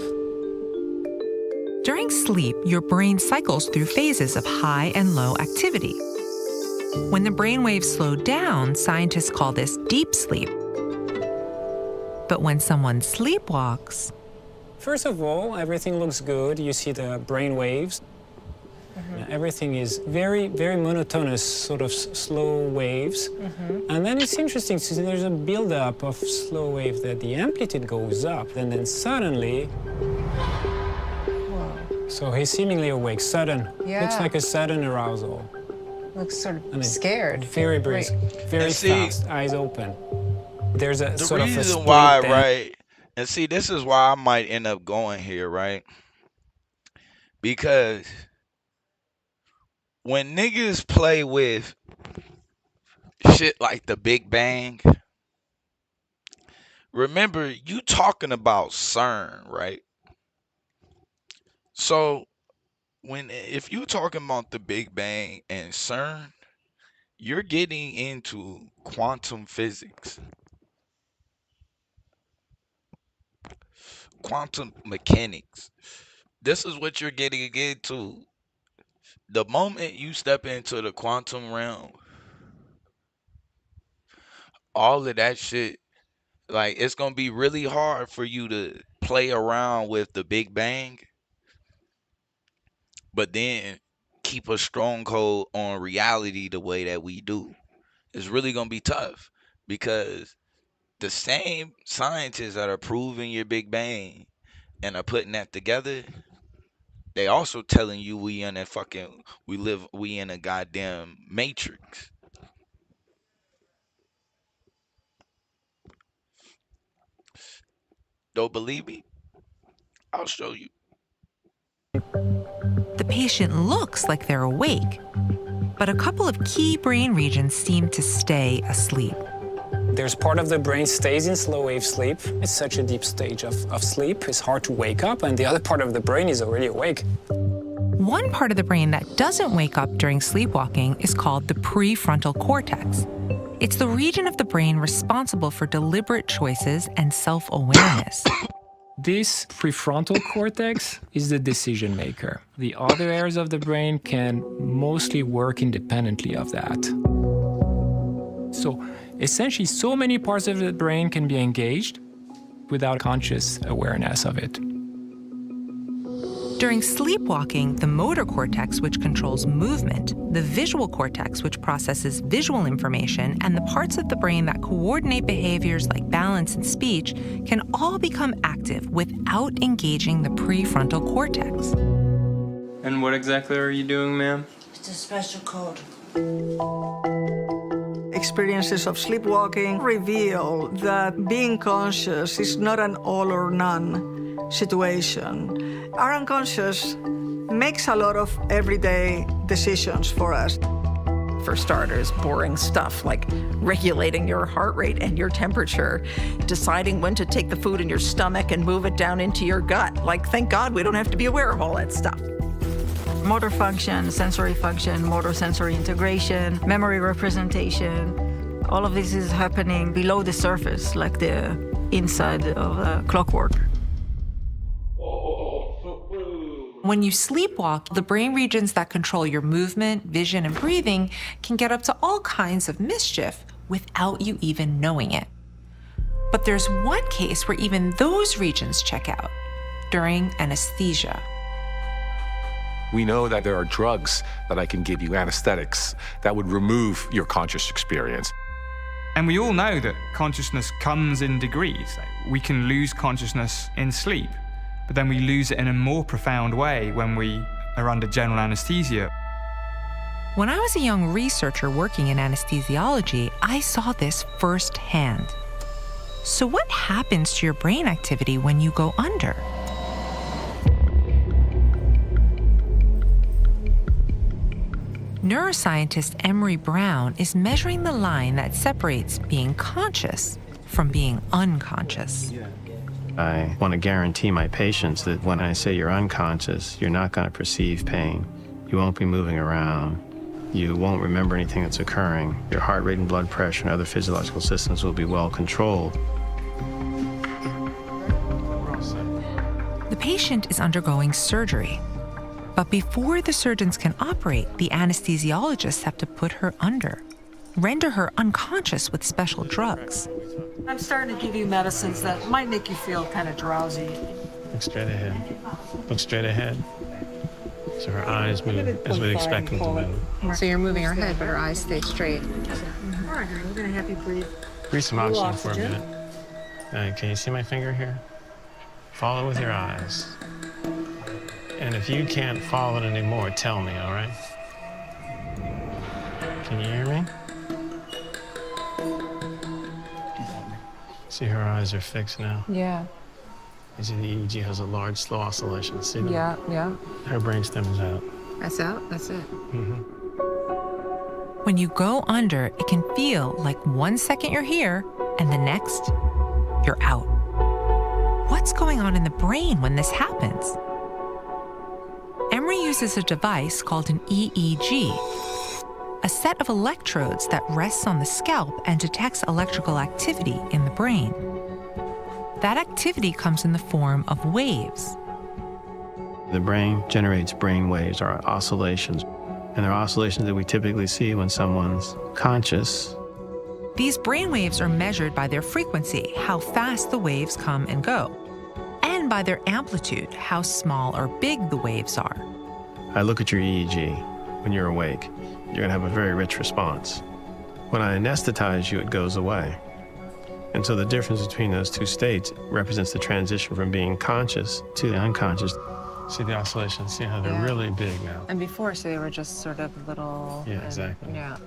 During sleep, your brain cycles through phases of high and low activity. When the brain waves slow down, scientists call this deep sleep. But when someone sleepwalks... First of all, everything looks good. You see the brain waves. Everything is very, very monotonous, sort of slow waves. And then it's interesting to see there's a buildup of slow waves that the amplitude goes up, and then suddenly... So he's seemingly awake, sudden. Yeah. Looks like a sudden arousal. Looks sort of scared. Very brisk, very fast, eyes open. There's a The sort of a reason split why, then. right? And see, this is why I might end up going here, right? Because when niggas play with shit like the Big Bang, remember, you talking about CERN, right? So if you talking about the Big Bang and CERN, you're getting into quantum physics, quantum mechanics. This is what you're getting into. The moment you step into the quantum realm, all of that shit, like, it's gonna be really hard for you to play around with the Big Bang, but then keep a stronghold on reality the way that we do. It's really gonna be tough because the same scientists that are proving your Big Bang and are putting that together, they also telling you we in a goddamn matrix. Don't believe me? I'll show you. The patient looks like they're awake, but a couple of key brain regions seem to stay asleep. There's part of the brain stays in slow wave sleep. It's such a deep stage of sleep. It's hard to wake up, and the other part of the brain is already awake. One part of the brain that doesn't wake up during sleepwalking is called the prefrontal cortex. It's the region of the brain responsible for deliberate choices and self-awareness. This prefrontal cortex is the decision maker. The other areas of the brain can mostly work independently of that. So essentially, so many parts of the brain can be engaged without conscious awareness of it. During sleepwalking, the motor cortex, which controls movement, the visual cortex, which processes visual information, and the parts of the brain that coordinate behaviors like balance and speech can all become active without engaging the prefrontal cortex. And what exactly are you doing, ma'am? It's a special code. Experiences of sleepwalking reveal that being conscious is not an all or none situation. Our unconscious makes a lot of everyday decisions for us. For starters, boring stuff like regulating your heart rate and your temperature, deciding when to take the food in your stomach and move it down into your gut. Like, thank God we don't have to be aware of all that stuff. Motor function, sensory function, motor sensory integration, memory representation. All of this is happening below the surface, like the inside of clockwork. When you sleepwalk, the brain regions that control your movement, vision, and breathing can get up to all kinds of mischief without you even knowing it. But there's one case where even those regions check out during anesthesia. We know that there are drugs that I can give you, anesthetics, that would remove your conscious experience. And we all know that consciousness comes in degrees. We can lose consciousness in sleep, but then we lose it in a more profound way when we are under general anesthesia. When I was a young researcher working in anesthesiology, I saw this firsthand. So what happens to your brain activity when you go under? Neuroscientist Emery Brown is measuring the line that separates being conscious from being unconscious. I want to guarantee my patients that when I say you're unconscious, you're not going to perceive pain. You won't be moving around. You won't remember anything that's occurring. Your heart rate and blood pressure and other physiological systems will be well controlled. The patient is undergoing surgery. But before the surgeons can operate, the anesthesiologists have to put her under, render her unconscious with special drugs. I'm starting to give you medicines that might make you feel kind of drowsy. Look straight ahead. Look straight ahead. So her eyes move as we'd expect them to move. So you're moving her head, but her eyes stay straight. All right, honey, we're going to have you breathe. Breathe some oxygen for a minute. Can you see my finger here? Follow with your eyes. And if you can't follow it anymore, tell me, all right? Can you hear me? See, her eyes are fixed now. Yeah. You see the EEG has a large, slow oscillation. See them? Yeah, yeah. Her brainstem is out. That's out? That's it. Mm-hmm. When you go under, it can feel like 1 second you're here and the next, you're out. What's going on in the brain when this happens? Emery uses a device called an EEG, a set of electrodes that rests on the scalp and detects electrical activity in the brain. That activity comes in the form of waves. The brain generates brain waves, or oscillations, and they're oscillations that we typically see when someone's conscious. These brain waves are measured by their frequency, how fast the waves come and go, and by their amplitude, how small or big the waves are. I look at your EEG. When you're awake, you're gonna have a very rich response. When I anesthetize you, it goes away. And so the difference between those two states represents the transition from being conscious to the unconscious. See the oscillations, see how they're really big now. And before, so they were just sort of little... Yeah, exactly. Yeah.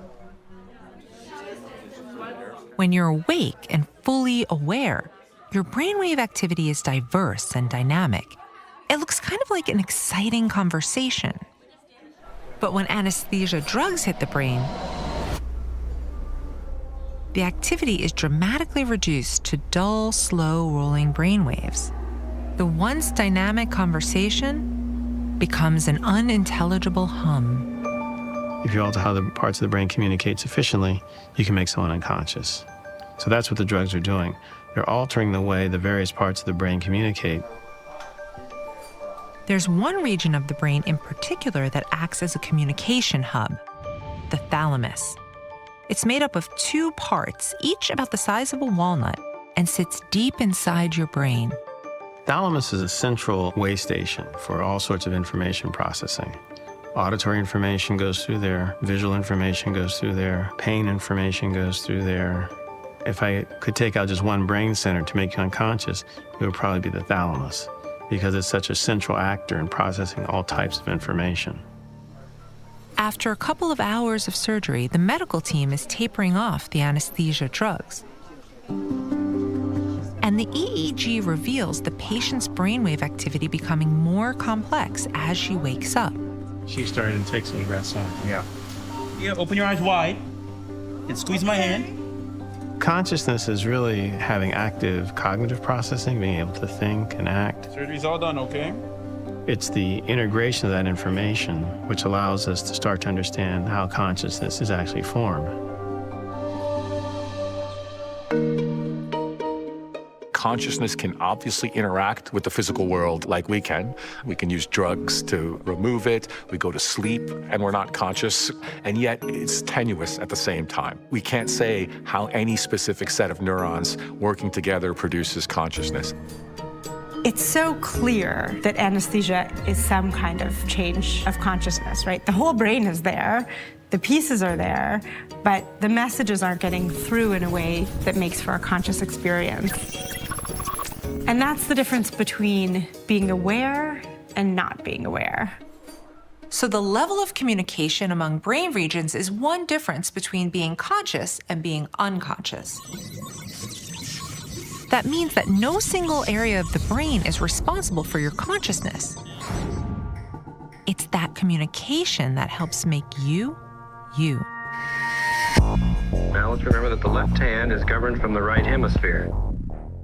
When you're awake and fully aware, your brainwave activity is diverse and dynamic. It looks kind of like an exciting conversation. But when anesthesia drugs hit the brain, the activity is dramatically reduced to dull, slow rolling brainwaves. The once dynamic conversation becomes an unintelligible hum. If you alter how the parts of the brain communicate sufficiently, you can make someone unconscious. So that's what the drugs are doing. They're altering the way the various parts of the brain communicate. There's one region of the brain in particular that acts as a communication hub, the thalamus. It's made up of two parts, each about the size of a walnut, and sits deep inside your brain. Thalamus is a central way station for all sorts of information processing. Auditory information goes through there, visual information goes through there, pain information goes through there. If I could take out just one brain center to make you unconscious, it would probably be the thalamus, because it's such a central actor in processing all types of information. After a couple of hours of surgery, the medical team is tapering off the anesthesia drugs. And the EEG reveals the patient's brainwave activity becoming more complex as she wakes up. She's starting to take some breaths on. Yeah, open your eyes wide and squeeze my hand. Consciousness is really having active cognitive processing, being able to think and act. Surgery's all done, okay? It's the integration of that information which allows us to start to understand how consciousness is actually formed. Consciousness can obviously interact with the physical world like we can. We can use drugs to remove it. We go to sleep and we're not conscious, and yet it's tenuous at the same time. We can't say how any specific set of neurons working together produces consciousness. It's so clear that anesthesia is some kind of change of consciousness, right? The whole brain is there, the pieces are there, but the messages aren't getting through in a way that makes for a conscious experience. And that's the difference between being aware and not being aware. So the level of communication among brain regions is one difference between being conscious and being unconscious. That means that no single area of the brain is responsible for your consciousness. It's that communication that helps make you, you. Now let's remember that the left hand is governed from the right hemisphere.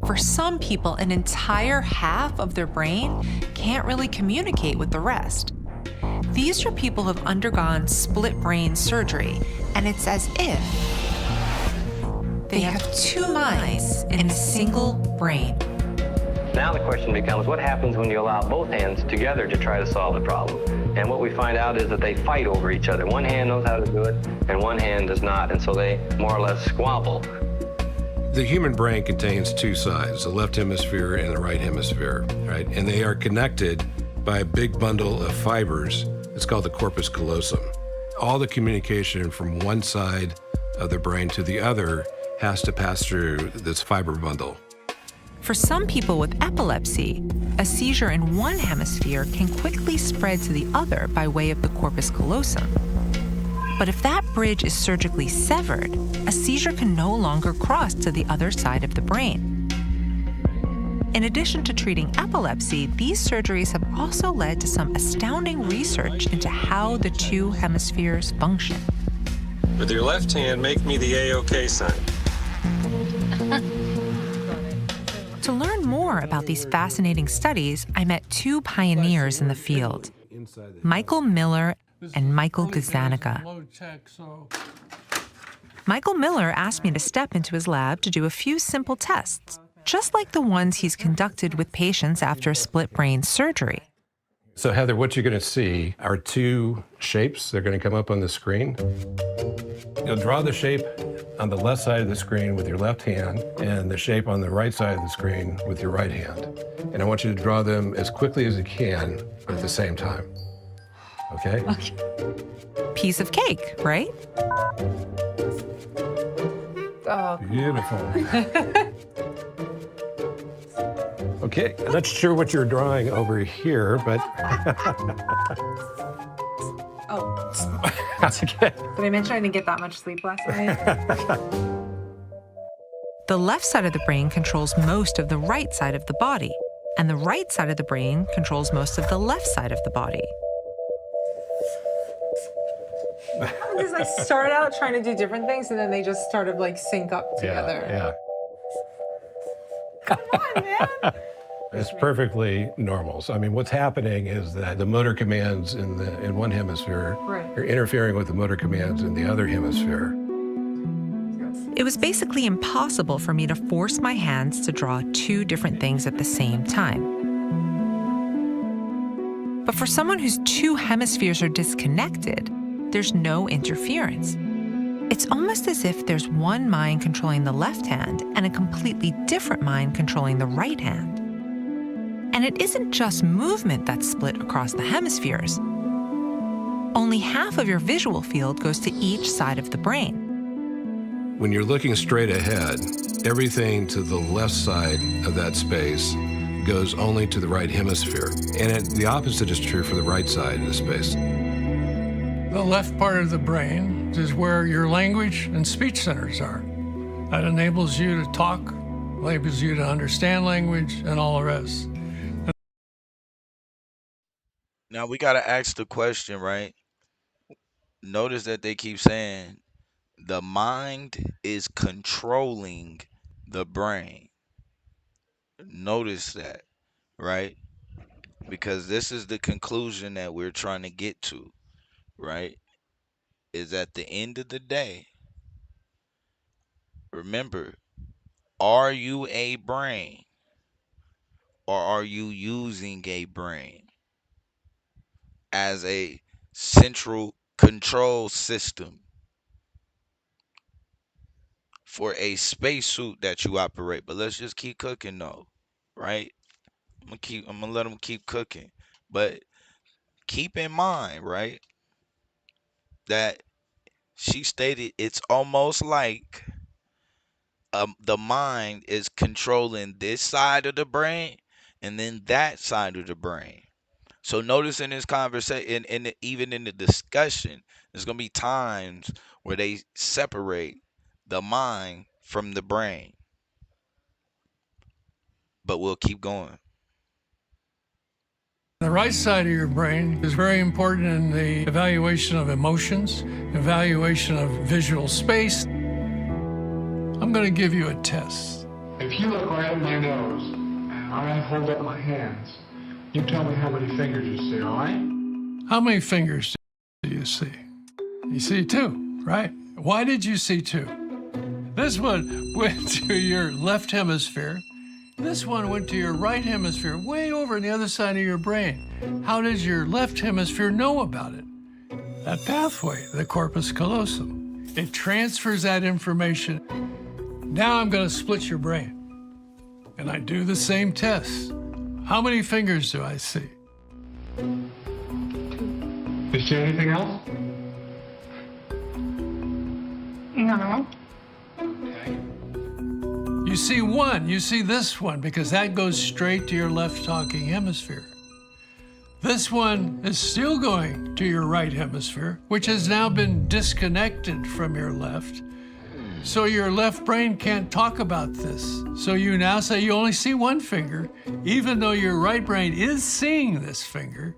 For some people, an entire half of their brain can't really communicate with the rest. These are people who have undergone split brain surgery, and it's as if they have two minds in a single brain. Now the question becomes, what happens when you allow both hands together to try to solve the problem? And what we find out is that they fight over each other. One hand knows how to do it, and one hand does not, and so they more or less squabble. The human brain contains two sides, the left hemisphere and the right hemisphere, right? And they are connected by a big bundle of fibers. It's called the corpus callosum. All the communication from one side of the brain to the other has to pass through this fiber bundle. For some people with epilepsy, a seizure in one hemisphere can quickly spread to the other by way of the corpus callosum. But if that bridge is surgically severed, a seizure can no longer cross to the other side of the brain. In addition to treating epilepsy, these surgeries have also led to some astounding research into how the two hemispheres function. With your left hand, make me the A-OK sign. To learn more about these fascinating studies, I met two pioneers in the field, Michael Miller and Michael Gazzaniga. Michael Miller asked me to step into his lab to do a few simple tests, just like the ones he's conducted with patients after a split brain surgery. So Heather, what you're going to see are two shapes. They're going to come up on the screen. You'll draw the shape on the left side of the screen with your left hand and the shape on the right side of the screen with your right hand. And I want you to draw them as quickly as you can, but at the same time. Okay? Piece of cake, right? Oh. Beautiful. Okay, I'm not sure what you're drawing over here, but... Oh. That's okay. Did I mention I didn't get that much sleep last night? The left side of the brain controls most of the right side of the body, and the right side of the brain controls most of the left side of the body. because I started out trying to do different things, and then they just started like sync up together. Yeah. Come on, man. It's perfectly normal. So, I mean, what's happening is that the motor commands in one hemisphere are interfering with the motor commands in the other hemisphere. It was basically impossible for me to force my hands to draw two different things at the same time. But for someone whose two hemispheres are disconnected, there's no interference. It's almost as if there's one mind controlling the left hand and a completely different mind controlling the right hand. And it isn't just movement that's split across the hemispheres. Only half of your visual field goes to each side of the brain. When you're looking straight ahead, everything to the left side of that space goes only to the right hemisphere. And the opposite is true for the right side of the space. The left part of the brain is where your language and speech centers are. That enables you to talk, enables you to understand language, and all the rest. Now we gotta ask the question, right? Notice that they keep saying the mind is controlling the brain. Notice that, right? Because this is the conclusion that we're trying to get to, right? Is at the end of the day, remember, are you a brain or are you using a brain as a central control system for a spacesuit that you operate? But let's just keep cooking though, right? I'm gonna let them keep cooking. But keep in mind, right, that she stated it's almost like the mind is controlling this side of the brain and then that side of the brain. So notice in this conversation, even in the discussion, there's gonna be times where they separate the mind from the brain. But we'll keep going. The right side of your brain is very important in the evaluation of emotions, evaluation of visual space. I'm going to give you a test. If you look right at my nose and I hold up my hands, you tell me how many fingers you see, all right? How many fingers do you see? You see two, right? Why did you see two? This one went to your left hemisphere. This one went to your right hemisphere, way over on the other side of your brain. How does your left hemisphere know about it? That pathway, the corpus callosum. It transfers that information. Now I'm going to split your brain. And I do the same test. How many fingers do I see? You see anything else? No. You see one, you see this one, because that goes straight to your left talking hemisphere. This one is still going to your right hemisphere, which has now been disconnected from your left. So your left brain can't talk about this. So you now say you only see one finger, even though your right brain is seeing this finger.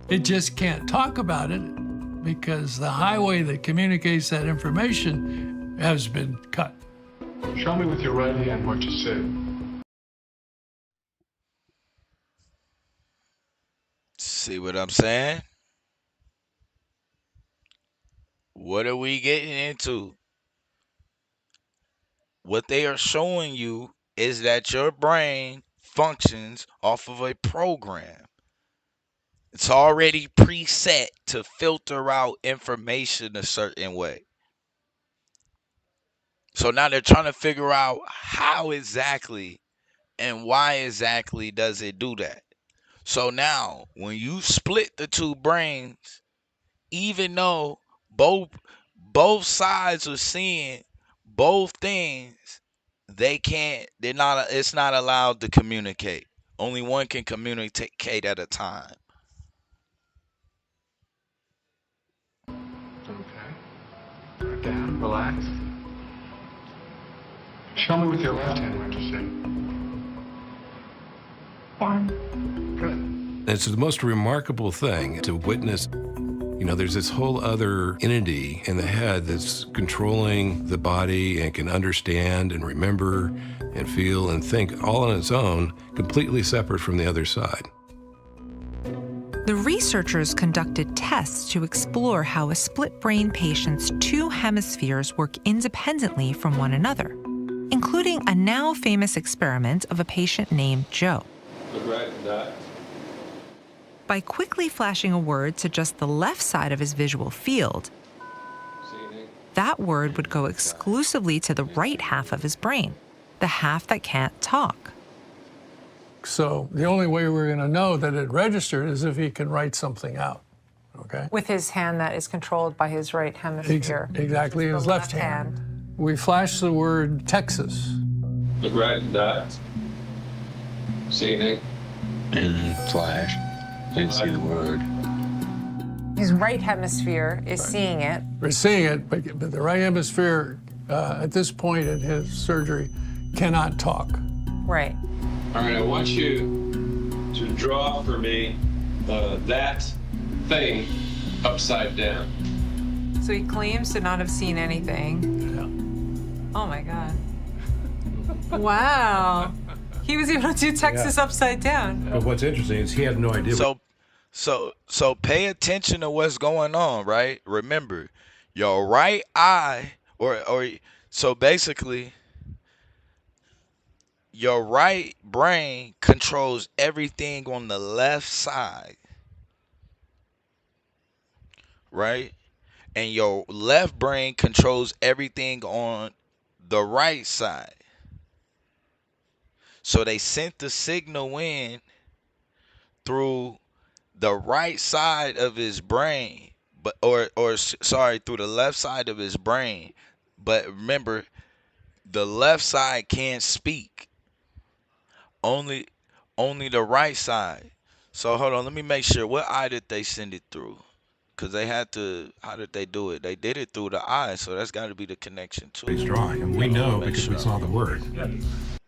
It just can't talk about it because the highway that communicates that information has been cut. Show me with your right hand what you see. See what I'm saying? What are we getting into? What they are showing you is that your brain functions off of a program. It's already preset to filter out information a certain way. So now they're trying to figure out how exactly and why exactly does it do that. So now when you split the two brains, even though both sides are seeing both things, it's not allowed to communicate. Only one can communicate at a time. Okay. Right down, relax. Show me with your left hand what you see. One. Good. It's the most remarkable thing to witness You know, there's this whole other entity in the head that's controlling the body and can understand and remember and feel and think all on its own, completely separate from the other side. The researchers conducted tests to explore how a split brain patient's two hemispheres work independently from one another, including a now famous experiment of a patient named Joe. Look right at that. By quickly flashing a word to just the left side of his visual field, that word would go exclusively to the right half of his brain, the half that can't talk. So the only way we're going to know that it registered is if he can write something out, okay? With his hand that is controlled by his right hemisphere. Exactly, his left hand. We flash the word Texas. Look right at that. See anything? And flash. Didn't see the word. His right hemisphere is seeing it. We're seeing it, but the right hemisphere at this point in his surgery cannot talk. Right. All right, I want you to draw for me that thing upside down. So he claims to not have seen anything. Yeah. Oh my God. Wow. He was able to do Texas upside down. But what's interesting is he had no idea. So pay attention to what's going on, right? Remember, your right eye, so basically, your right brain controls everything on the left side, right? And your left brain controls everything on the right side. So they sent the signal in through the right side of his brain, but through the left side of his brain. But remember, the left side can't speak. Only the right side. So hold on, let me make sure. What eye did they send it through? Because they had to. How did they do it? They did it through the eye, so that's got to be the connection too. He's drawing, and we know because we saw the word.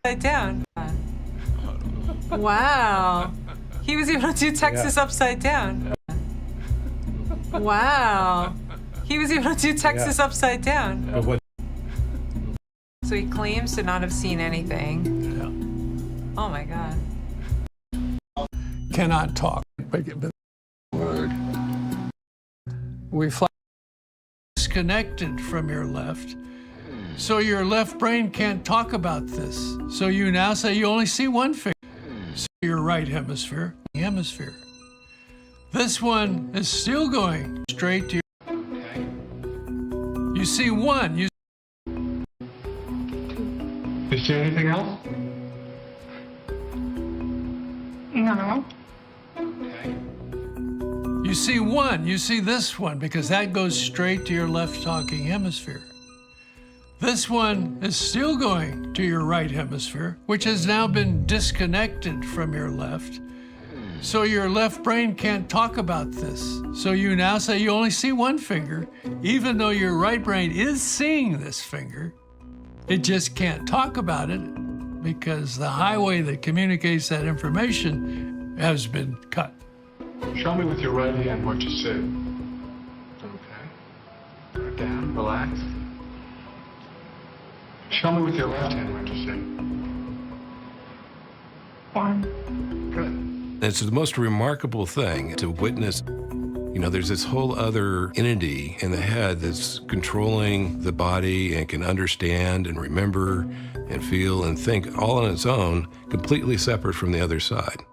Upside down. Wow. He was able to do Texas upside down. Wow. He was able to do Texas upside down. But what? So he claims to not have seen anything. Yeah. Oh my God. Cannot talk. Word. We flash disconnected from your left. So your left brain can't talk about this. So you now say you only see one finger. So your right hemisphere. This one is still going straight to your. You see one. You see anything else? No. You see one. You see this one because that goes straight to your left talking hemisphere. This one is still going to your right hemisphere, which has now been disconnected from your left. So your left brain can't talk about this. So you now say you only see one finger, even though your right brain is seeing this finger. It just can't talk about it because the highway that communicates that information has been cut. Show me with your right hand what you see. Okay. Put it down. Relax. Show me with your left hand what you see. One. Good. It's the most remarkable thing to witness. You know, there's this whole other entity in the head that's controlling the body and can understand and remember and feel and think all on its own, completely separate from the other side.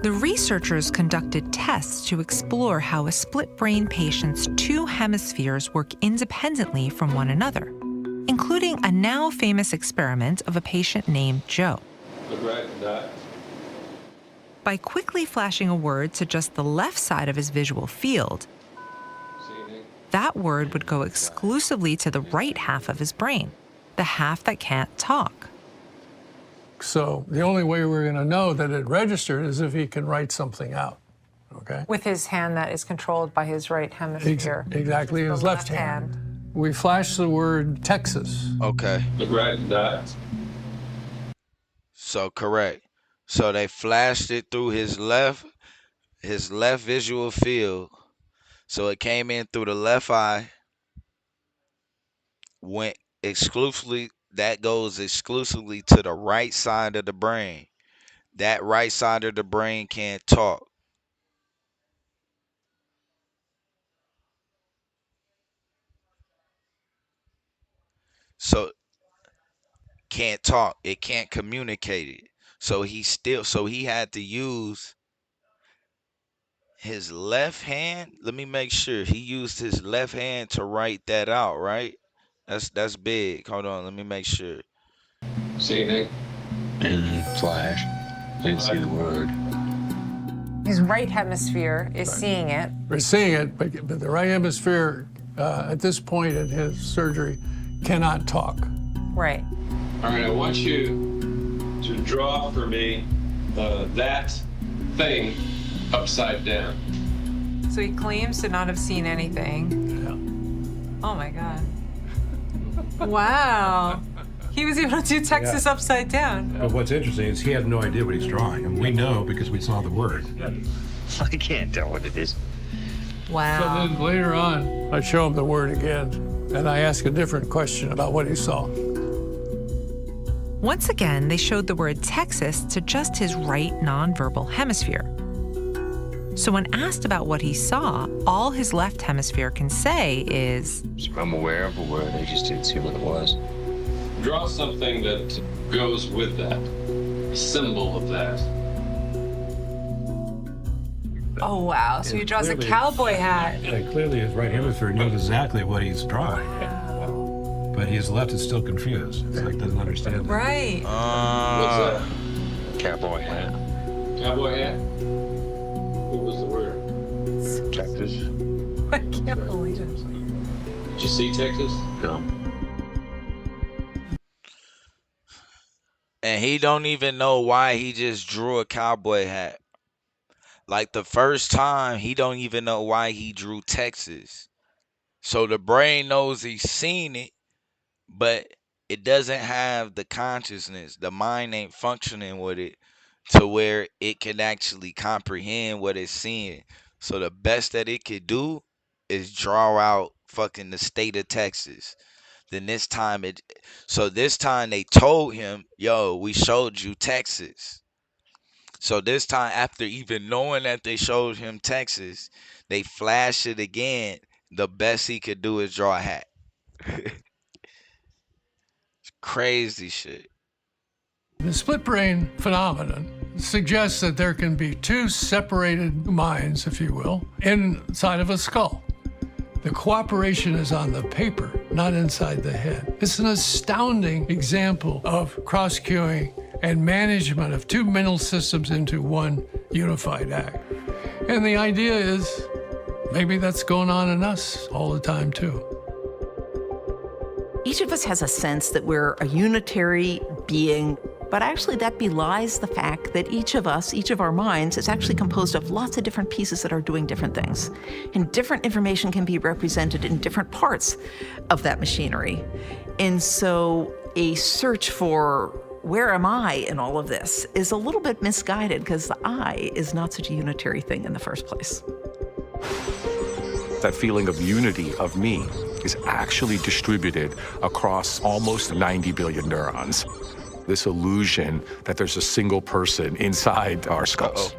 The researchers conducted tests to explore how a split brain patient's two hemispheres work independently from one another, including a now famous experiment of a patient named Joe. Look right at that. By quickly flashing a word to just the left side of his visual field, that word would go exclusively to the right half of his brain, the half that can't talk. So the only way we're going to know that it registered is if he can write something out, okay? With his hand that is controlled by his right hemisphere. Exactly, his left hand. We flash the word Texas. Okay. Look right at that. So correct. So they flashed it through his left visual field, So it came in through the left eye, went exclusively, that goes exclusively to the right side of the brain. That right side of the brain can't talk. So can't talk. It can't communicate it. So he had to use his left hand. Let me make sure. He used his left hand to write that out, right? That's big. Hold on, let me make sure. See anything? Flash. Didn't see the word. His right hemisphere is seeing it. We're seeing it, but the right hemisphere at this point in his surgery cannot talk. Right. All right, I want you to draw for me that thing upside down. So he claims to not have seen anything. Yeah. Oh my God. Wow. He was able to do Texas upside down. But what's interesting is he has no idea what he's drawing, and we know because we saw the word. I can't tell what it is. Wow. So then later on, I show him the word again, and I ask a different question about what he saw. Once again, they showed the word Texas to just his right nonverbal hemisphere. So when asked about what he saw, all his left hemisphere can say is, I'm aware of a word, I just didn't see what it was. Draw something that goes with that, a symbol of that. Oh, wow. So he draws a cowboy hat. Yeah, clearly his right hemisphere knows exactly what he's drawing. But his left is still confused. It's like doesn't understand that. Right. What's that? Cowboy hat. Cowboy hat? What was the word? Texas. I can't believe it. Did you see Texas? No. And he don't even know why he just drew a cowboy hat. Like the first time, he don't even know why he drew Texas. So the brain knows he's seen it, but it doesn't have the consciousness. The mind ain't functioning with it to where it can actually comprehend what it's seeing. So the best that it could do is draw out fucking the state of Texas. Then this time this time they told him, yo, we showed you Texas. So this time, after even knowing that they showed him Texas, they flashed it again. The best he could do is draw a hat. It's crazy shit. The split brain phenomenon suggests that there can be two separated minds, if you will, inside of a skull. The cooperation is on the paper, not inside the head. It's an astounding example of cross-cueing and management of two mental systems into one unified act. And the idea is maybe that's going on in us all the time, too. Each of us has a sense that we're a unitary being, but actually that belies the fact that each of us, each of our minds, is actually composed of lots of different pieces that are doing different things. And different information can be represented in different parts of that machinery. And so a search for where am I in all of this is a little bit misguided because the I is not such a unitary thing in the first place. That feeling of unity of me is actually distributed across almost 90 billion neurons. This illusion that there's a single person inside our skulls.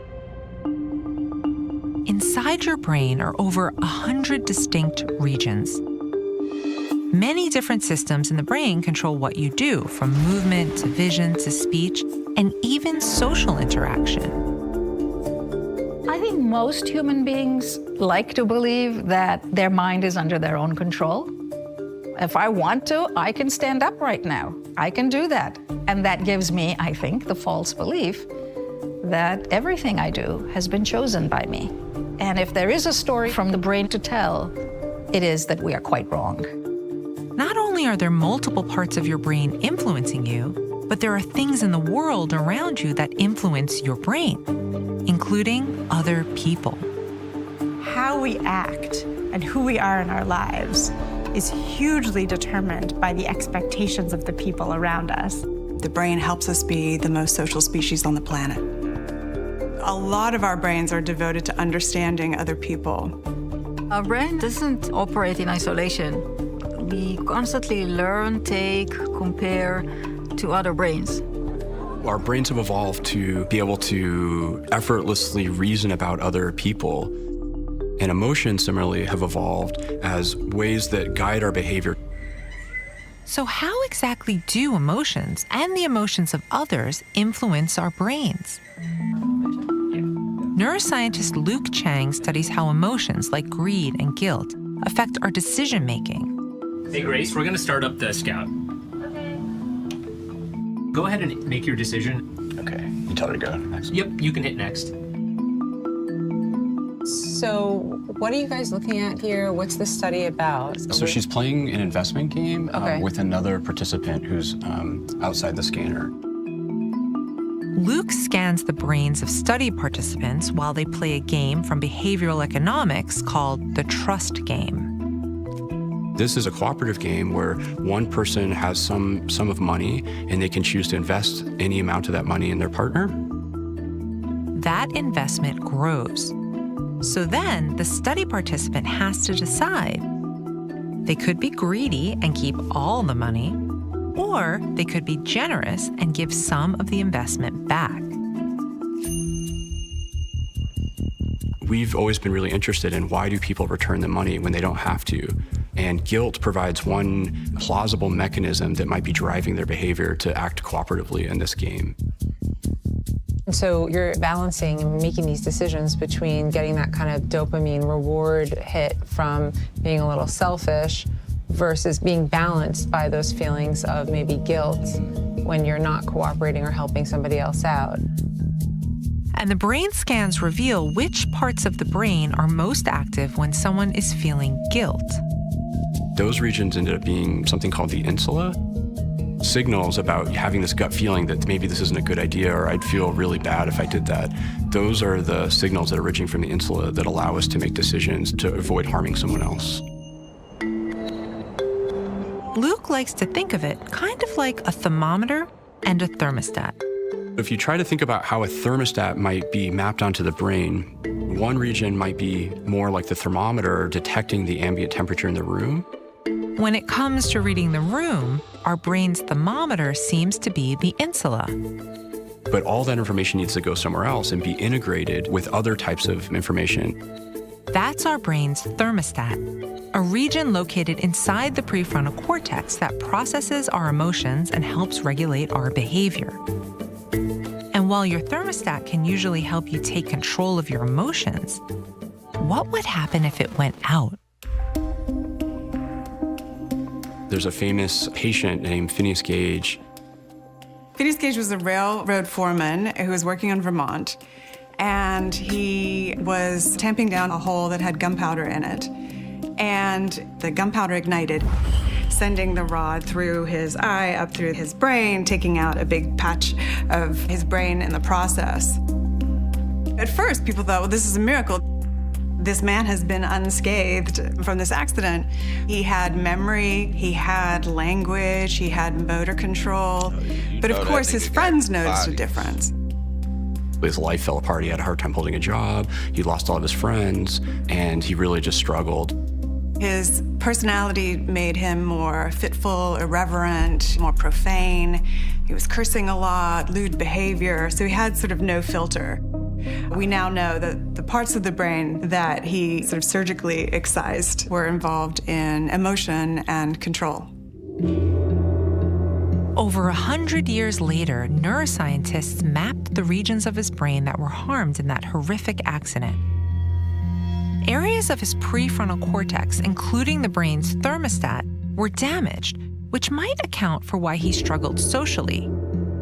Inside your brain are over 100 distinct regions. Many different systems in the brain control what you do, from movement to vision to speech, and even social interaction. I think most human beings like to believe that their mind is under their own control. If I want to, I can stand up right now. I can do that. And that gives me, I think, the false belief that everything I do has been chosen by me. And if there is a story from the brain to tell, it is that we are quite wrong. Not only are there multiple parts of your brain influencing you, but there are things in the world around you that influence your brain, including other people. How we act and who we are in our lives is hugely determined by the expectations of the people around us. The brain helps us be the most social species on the planet. A lot of our brains are devoted to understanding other people. Our brain doesn't operate in isolation. We constantly learn, take, compare to other brains. Our brains have evolved to be able to effortlessly reason about other people. And emotions, similarly, have evolved as ways that guide our behavior. So, how exactly do emotions and the emotions of others influence our brains? Neuroscientist Luke Chang studies how emotions like greed and guilt affect our decision making. Hey, Grace, we're going to start up the Scout. Go ahead and make your decision. Okay, you tell her to go next. Yep, you can hit next. So, what are you guys looking at here? What's the study about? So she's playing an investment game Okay. with another participant who's outside the scanner. Luke scans the brains of study participants while they play a game from behavioral economics called the trust game. This is a cooperative game where one person has some sum of money and they can choose to invest any amount of that money in their partner. That investment grows. So then the study participant has to decide. They could be greedy and keep all the money, or they could be generous and give some of the investment back. We've always been really interested in why do people return the money when they don't have to? And guilt provides one plausible mechanism that might be driving their behavior to act cooperatively in this game. And so you're balancing and making these decisions between getting that kind of dopamine reward hit from being a little selfish versus being balanced by those feelings of maybe guilt when you're not cooperating or helping somebody else out. And the brain scans reveal which parts of the brain are most active when someone is feeling guilt. Those regions ended up being something called the insula. Signals about having this gut feeling that maybe this isn't a good idea or I'd feel really bad if I did that. Those are the signals that are originating from the insula that allow us to make decisions to avoid harming someone else. Luke likes to think of it kind of like a thermometer and a thermostat. If you try to think about how a thermostat might be mapped onto the brain, one region might be more like the thermometer detecting the ambient temperature in the room. When it comes to reading the room, our brain's thermometer seems to be the insula. But all that information needs to go somewhere else and be integrated with other types of information. That's our brain's thermostat, a region located inside the prefrontal cortex that processes our emotions and helps regulate our behavior. And while your thermostat can usually help you take control of your emotions, what would happen if it went out? There's a famous patient named Phineas Gage. Phineas Gage was a railroad foreman who was working in Vermont, and he was tamping down a hole that had gunpowder in it. And the gunpowder ignited, sending the rod through his eye, up through his brain, taking out a big patch of his brain in the process. At first, people thought, well, this is a miracle. This man has been unscathed from this accident. He had memory, he had language, he had motor control. But of course, his friends noticed a difference. His life fell apart. He had a hard time holding a job. He lost all of his friends, and he really just struggled. His personality made him more fitful, irreverent, more profane. He was cursing a lot, lewd behavior, so he had sort of no filter. We now know that the parts of the brain that he sort of surgically excised were involved in emotion and control. Over 100 years later, neuroscientists mapped the regions of his brain that were harmed in that horrific accident. Areas of his prefrontal cortex, including the brain's thermostat, were damaged, which might account for why he struggled socially.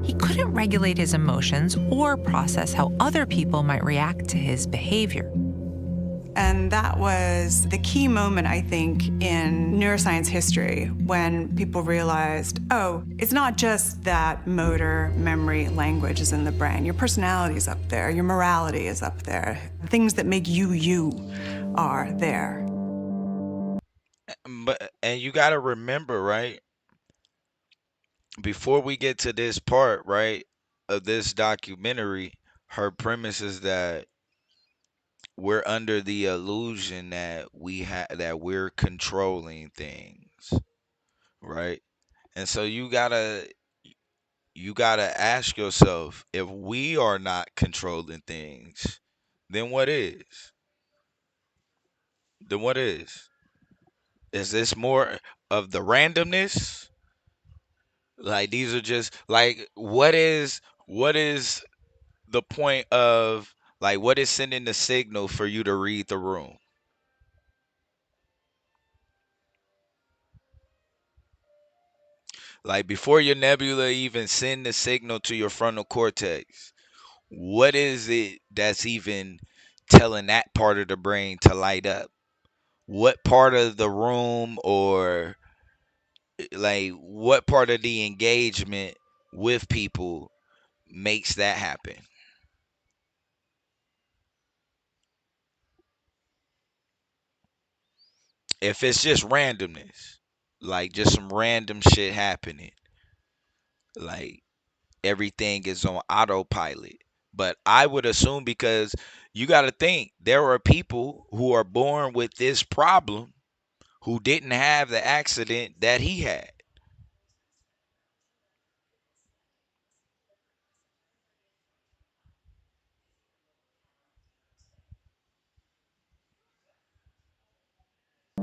He couldn't regulate his emotions or process how other people might react to his behavior. And that was the key moment, I think, in neuroscience history when people realized, oh, it's not just that motor, memory, language is in the brain. Your personality is up there. Your morality is up there. The things that make you, you are there. And you got to remember, right? Before we get to this part, right, of this documentary, her premise is that we're under the illusion that we're controlling things, right? And so you gotta ask yourself, if we are not controlling things, then what is? Then what is? Is this more of the randomness? Like, these are just like, what is the point of, like, what is sending the signal for you to read the room? Like, before your nebula even send the signal to your frontal cortex, what is it that's even telling that part of the brain to light up? What part of the room, or like what part of the engagement with people makes that happen? If it's just randomness, like just some random shit happening, like everything is on autopilot. But I would assume, because you got to think, there are people who are born with this problem who didn't have the accident that he had.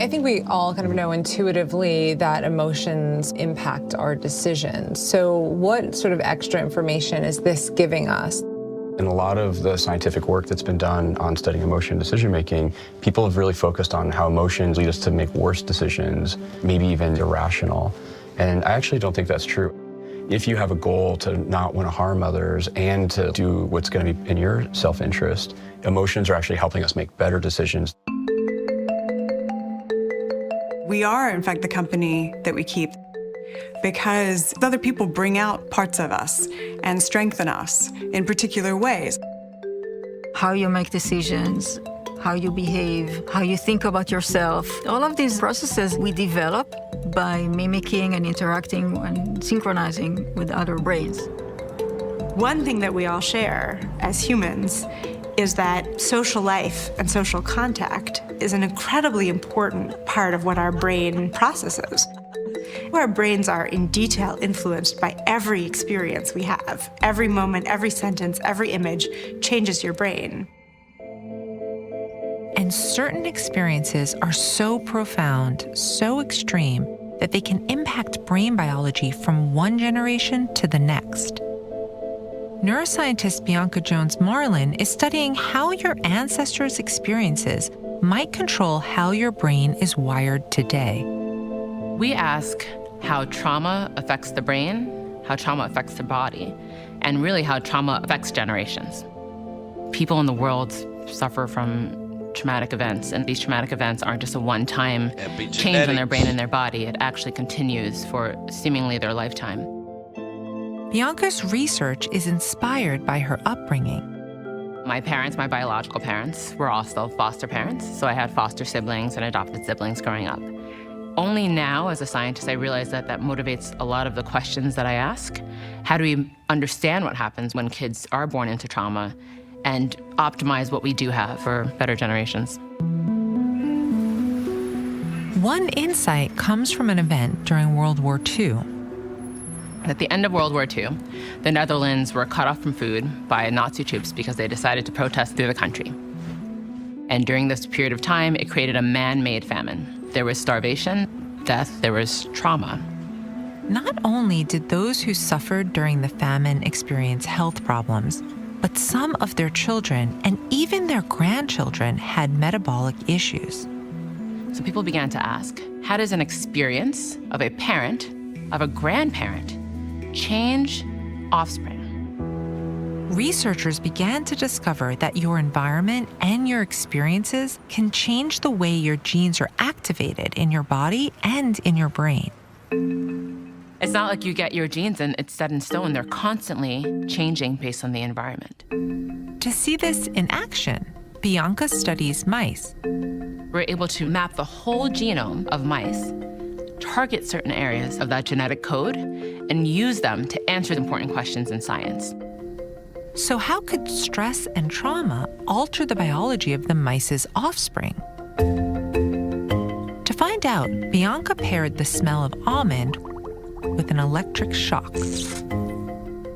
I think we all kind of know intuitively that emotions impact our decisions. So what sort of extra information is this giving us? In a lot of the scientific work that's been done on studying emotion decision-making, people have really focused on how emotions lead us to make worse decisions, maybe even irrational. And I actually don't think that's true. If you have a goal to not want to harm others and to do what's going to be in your self-interest, emotions are actually helping us make better decisions. We are, in fact, the company that we keep, because other people bring out parts of us and strengthen us in particular ways. How you make decisions, how you behave, how you think about yourself. All of these processes we develop by mimicking and interacting and synchronizing with other brains. One thing that we all share as humans is that social life and social contact is an incredibly important part of what our brain processes. Our brains are in detail influenced by every experience we have. Every moment, every sentence, every image changes your brain. And certain experiences are so profound, so extreme, that they can impact brain biology from one generation to the next. Neuroscientist Bianca Jones-Marlin is studying how your ancestors' experiences might control how your brain is wired today. We ask how trauma affects the brain, how trauma affects the body, and really how trauma affects generations. People in the world suffer from traumatic events, and these traumatic events aren't just a one-time change in their brain and their body. It actually continues for seemingly their lifetime. Bianca's research is inspired by her upbringing. My parents, my biological parents, were all still foster parents, so I had foster siblings and adopted siblings growing up. Only now, as a scientist, I realize that that motivates a lot of the questions that I ask. How do we understand what happens when kids are born into trauma and optimize what we do have for better generations? One insight comes from an event during World War II. At the end of World War II, the Netherlands were cut off from food by Nazi troops because they decided to protest through the country. And during this period of time, it created a man-made famine. There was starvation, death, there was trauma. Not only did those who suffered during the famine experience health problems, but some of their children and even their grandchildren had metabolic issues. So people began to ask, how does an experience of a parent, of a grandparent, change offspring? Researchers began to discover that your environment and your experiences can change the way your genes are activated in your body and in your brain. It's not like you get your genes and it's set in stone. They're constantly changing based on the environment. To see this in action, Bianca studies mice. We're able to map the whole genome of mice, target certain areas of that genetic code, and use them to answer important questions in science. So how could stress and trauma alter the biology of the mice's offspring? To find out, Bianca paired the smell of almond with an electric shock.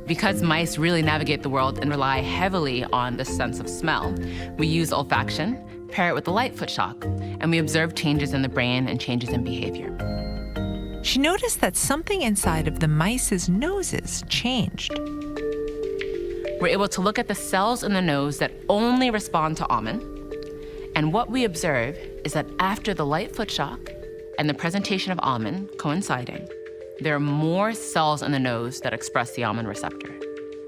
Because mice really navigate the world and rely heavily on the sense of smell, we use olfaction, pair it with the Lightfoot shock, and we observe changes in the brain and changes in behavior. She noticed that something inside of the mice's noses changed. We're able to look at the cells in the nose that only respond to almond, and what we observe is that after the Lightfoot shock and the presentation of almond coinciding, there are more cells in the nose that express the almond receptor.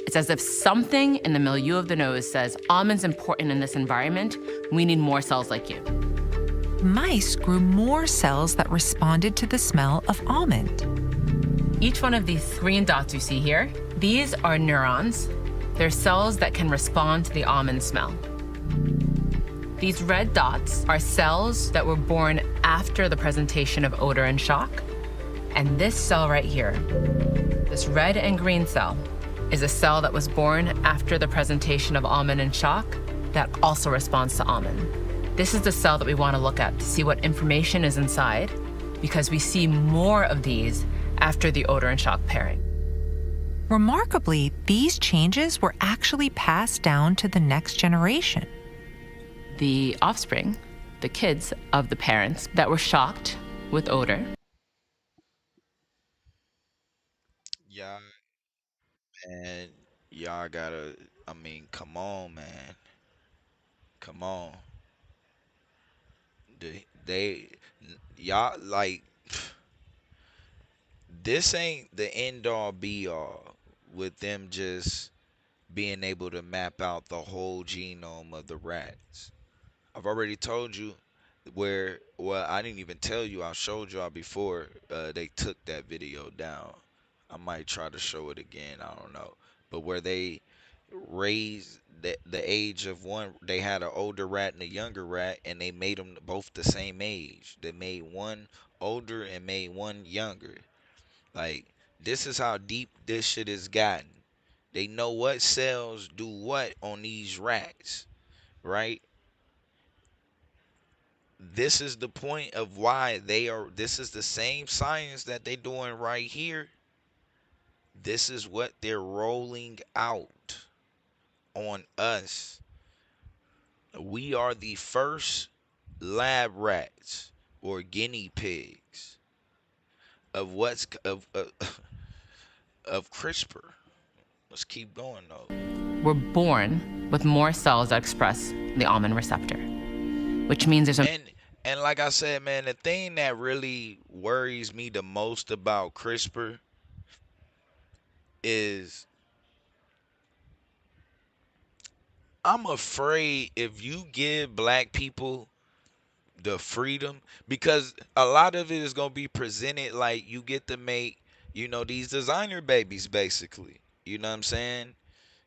It's as if something in the milieu of the nose says, almond's important in this environment, we need more cells like you. Mice grew more cells that responded to the smell of almond. Each one of these green dots you see here, these are neurons. They're cells that can respond to the almond smell. These red dots are cells that were born after the presentation of odor and shock. And this cell right here, this red and green cell, is a cell that was born after the presentation of almond and shock that also responds to almond. This is the cell that we want to look at to see what information is inside, because we see more of these after the odor and shock pairing. Remarkably, these changes were actually passed down to the next generation. The offspring, the kids of the parents that were shocked with odor. Y'all, man, y'all gotta, I mean, come on, man. Come on. Y'all, like, this ain't the end all be all with them just being able to map out the whole genome of the rats. I've already told you well, I didn't even tell you, I showed y'all before they took that video down. I might try to show it again, I don't know. But where they raised the age of one, they had an older rat and a younger rat, and they made them both the same age. They made one older and made one younger. Like, this is how deep this shit has gotten. They know what cells do what on these rats, right? This is the point of why this is the same science that they're doing right here. This is what they're rolling out on us. We are the first lab rats or guinea pigs of of CRISPR. Let's keep going though. We're born with more cells that express the almond receptor, which means there's a... And like I said, man, the thing that really worries me the most about CRISPR is I'm afraid if you give black people the freedom, because a lot of it is going to be presented like you get to make, these designer babies basically. You know what I'm saying?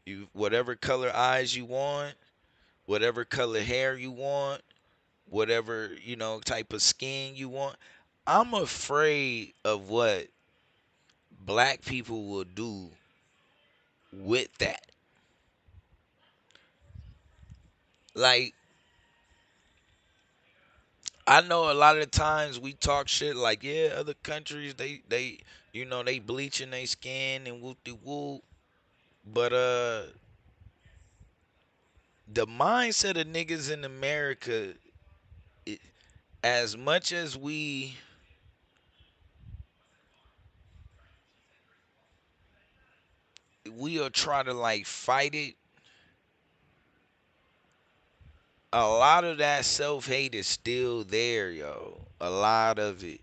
You whatever color eyes you want, whatever color hair you want, whatever, type of skin you want. I'm afraid of what black people will do with that. Like, I know a lot of the times we talk shit like, yeah, other countries, they they bleaching their skin and whoop-de-whoop. But the mindset of niggas in America, as much as we are trying to like fight it, a lot of that self-hate is still there, yo. A lot of it.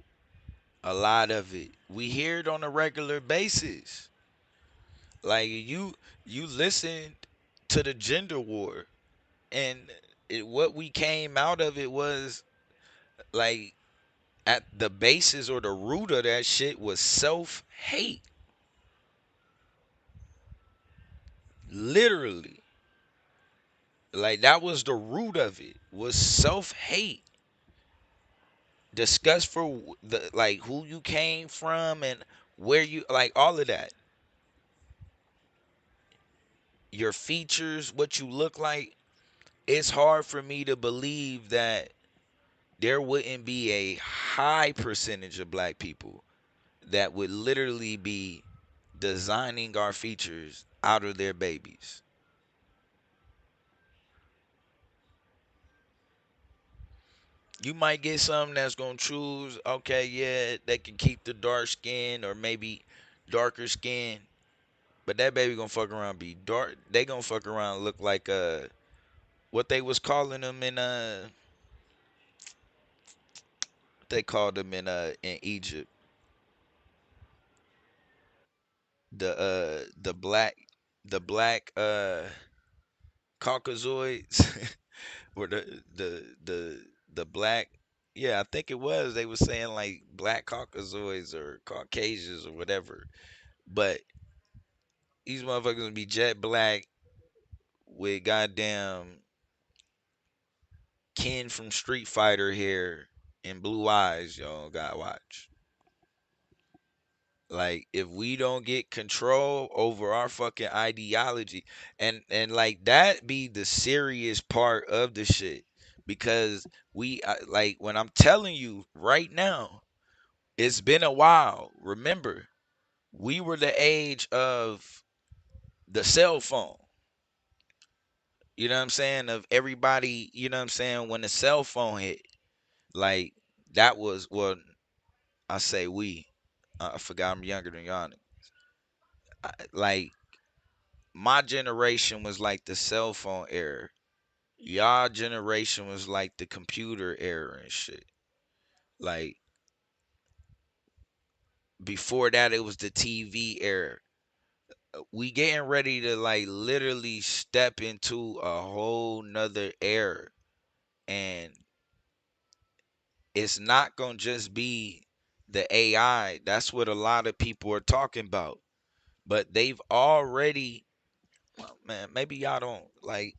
We hear it on a regular basis. Like, you listen to the gender war, and what we came out of it was like, at the basis or the root of that shit was self-hate. Literally. Like, that was the root of it, was self-hate. Disgust for the, like, who you came from and where you, like, all of that. your features, what you look like, it's hard for me to believe that there wouldn't be a high percentage of black people that would literally be designing our features out of their babies. You might get some that's gonna choose, okay, yeah, they can keep the dark skin or maybe darker skin, but that baby gonna fuck around be dark. They gonna fuck around look like what they was calling them in what they called them in Egypt, the black Caucasoids or the black, yeah, I think it was, they were saying like black Caucasoids or Caucasians or whatever, but these motherfuckers gonna be jet black with goddamn Ken from Street Fighter hair and blue eyes. Y'all gotta watch. Like, if we don't get control over our fucking ideology, and like that be the serious part of the shit, because like when I'm telling you right now, it's been a while. Remember, we were the age of the cell phone. You know what I'm saying? Of everybody, you know what I'm saying? When the cell phone hit, like that was, well, I say we. I forgot I'm younger than y'all. Like, my generation was like the cell phone era. Y'all generation was like the computer era and shit. Like, before that, it was the TV era. We getting ready to like literally step into a whole nother era. And it's not gonna just be the AI. That's what a lot of people are talking about. But they've already, well, man, maybe y'all don't like,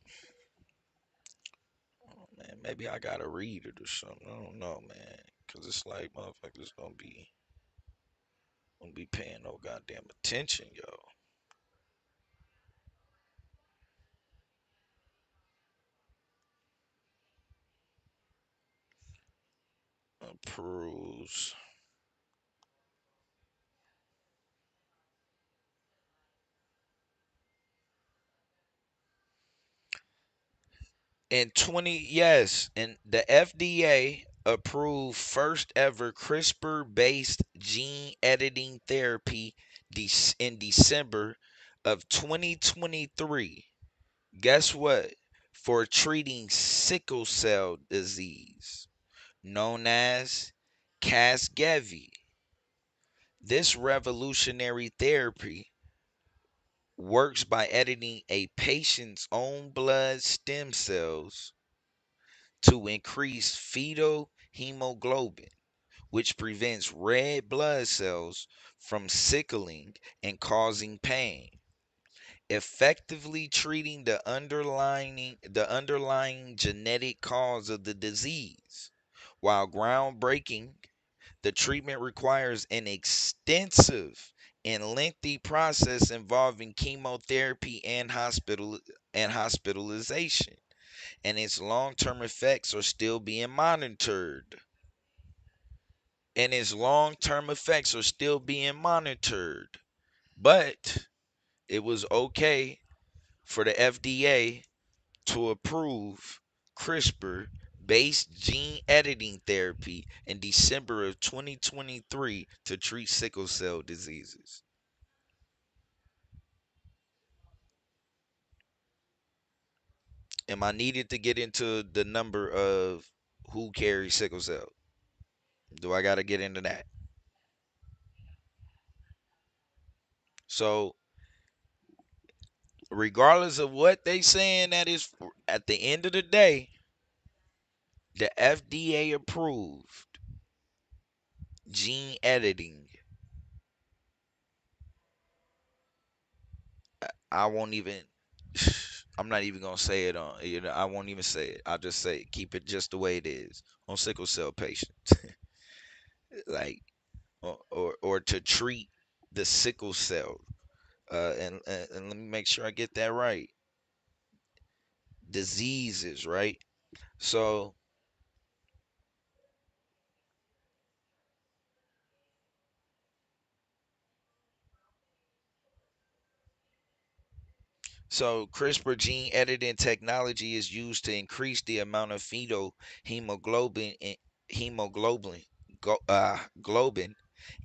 man, maybe I gotta read it or something. I don't know, man. Cause it's like motherfuckers gonna be paying no goddamn attention, yo. Approves. In 20, yes, and the FDA approved first ever CRISPR-based gene editing therapy in December of 2023. Guess what? For treating sickle cell disease, known as Casgevy. This revolutionary therapy works by editing a patient's own blood stem cells to increase fetal hemoglobin, which prevents red blood cells from sickling and causing pain, effectively treating the underlying genetic cause of the disease. While groundbreaking, the treatment requires an extensive and lengthy process involving chemotherapy and hospitalization, and its long-term effects are still being monitored. But it was okay for the FDA to approve CRISPR based gene editing therapy in December of 2023 to treat sickle cell diseases. Am I needed to get into the number of who carries sickle cell? Do I got to get into that? So, regardless of what they saying, that is, at the end of the day, the FDA approved gene editing. I won't even, I'm not even gonna say it on, I won't even say it. I'll just say keep it just the way it is on sickle cell patients. Like, or to treat the sickle cell. And let me make sure I get that right. Diseases, right? So CRISPR gene editing technology is used to increase the amount of fetal hemoglobin globin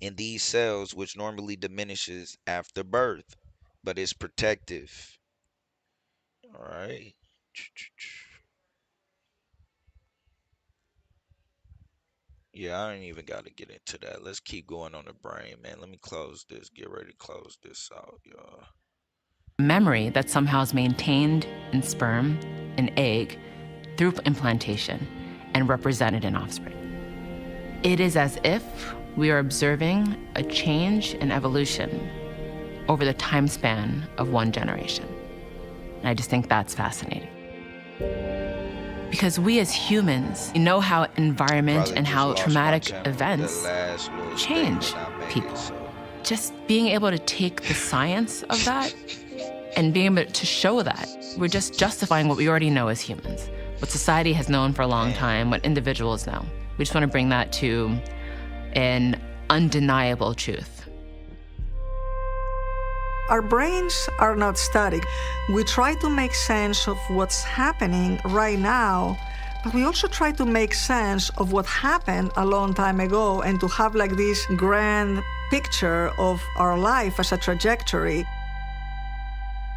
in these cells, which normally diminishes after birth, but is protective. All right. Yeah, I ain't even got to get into that. Let's keep going on the brain, man. Let me close this. Get ready to close this out, y'all. Memory that somehow is maintained in sperm and egg through implantation and represented in offspring. It is as if we are observing a change in evolution over the time span of one generation. And I just think that's fascinating. Because we as humans know how environment and how traumatic events change people. Just being able to take the science of that and being able to show that, we're just justifying what we already know as humans, what society has known for a long time, what individuals know. We just want to bring that to an undeniable truth. Our brains are not static. We try to make sense of what's happening right now, but we also try to make sense of what happened a long time ago and to have like this grand picture of our life as a trajectory.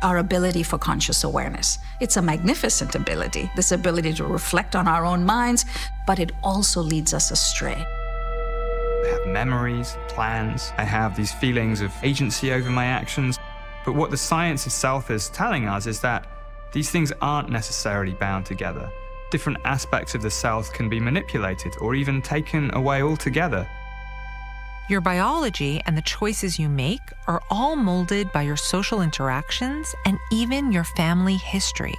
Our ability for conscious awareness. It's a magnificent ability, this ability to reflect on our own minds, but it also leads us astray. I have memories, plans, I have these feelings of agency over my actions. But what the science itself is telling us is that these things aren't necessarily bound together. Different aspects of the self can be manipulated or even taken away altogether. Your biology and the choices you make are all molded by your social interactions and even your family history.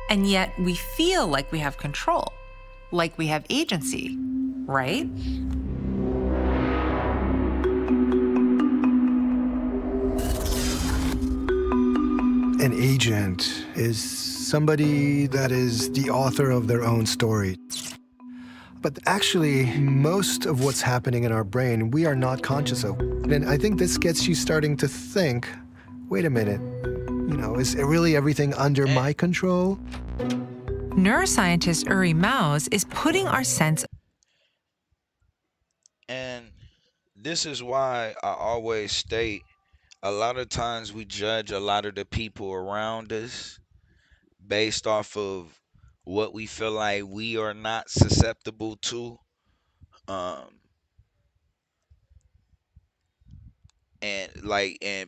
And yet we feel like we have control, like we have agency, right? An agent is somebody that is the author of their own story. But actually, most of what's happening in our brain, we are not conscious of. And I think this gets you starting to think, wait a minute, is really everything under my control? Neuroscientist Uri Maus is putting our sense. And this is why I always state, a lot of times we judge a lot of the people around us based off of what we feel like we are not susceptible to. And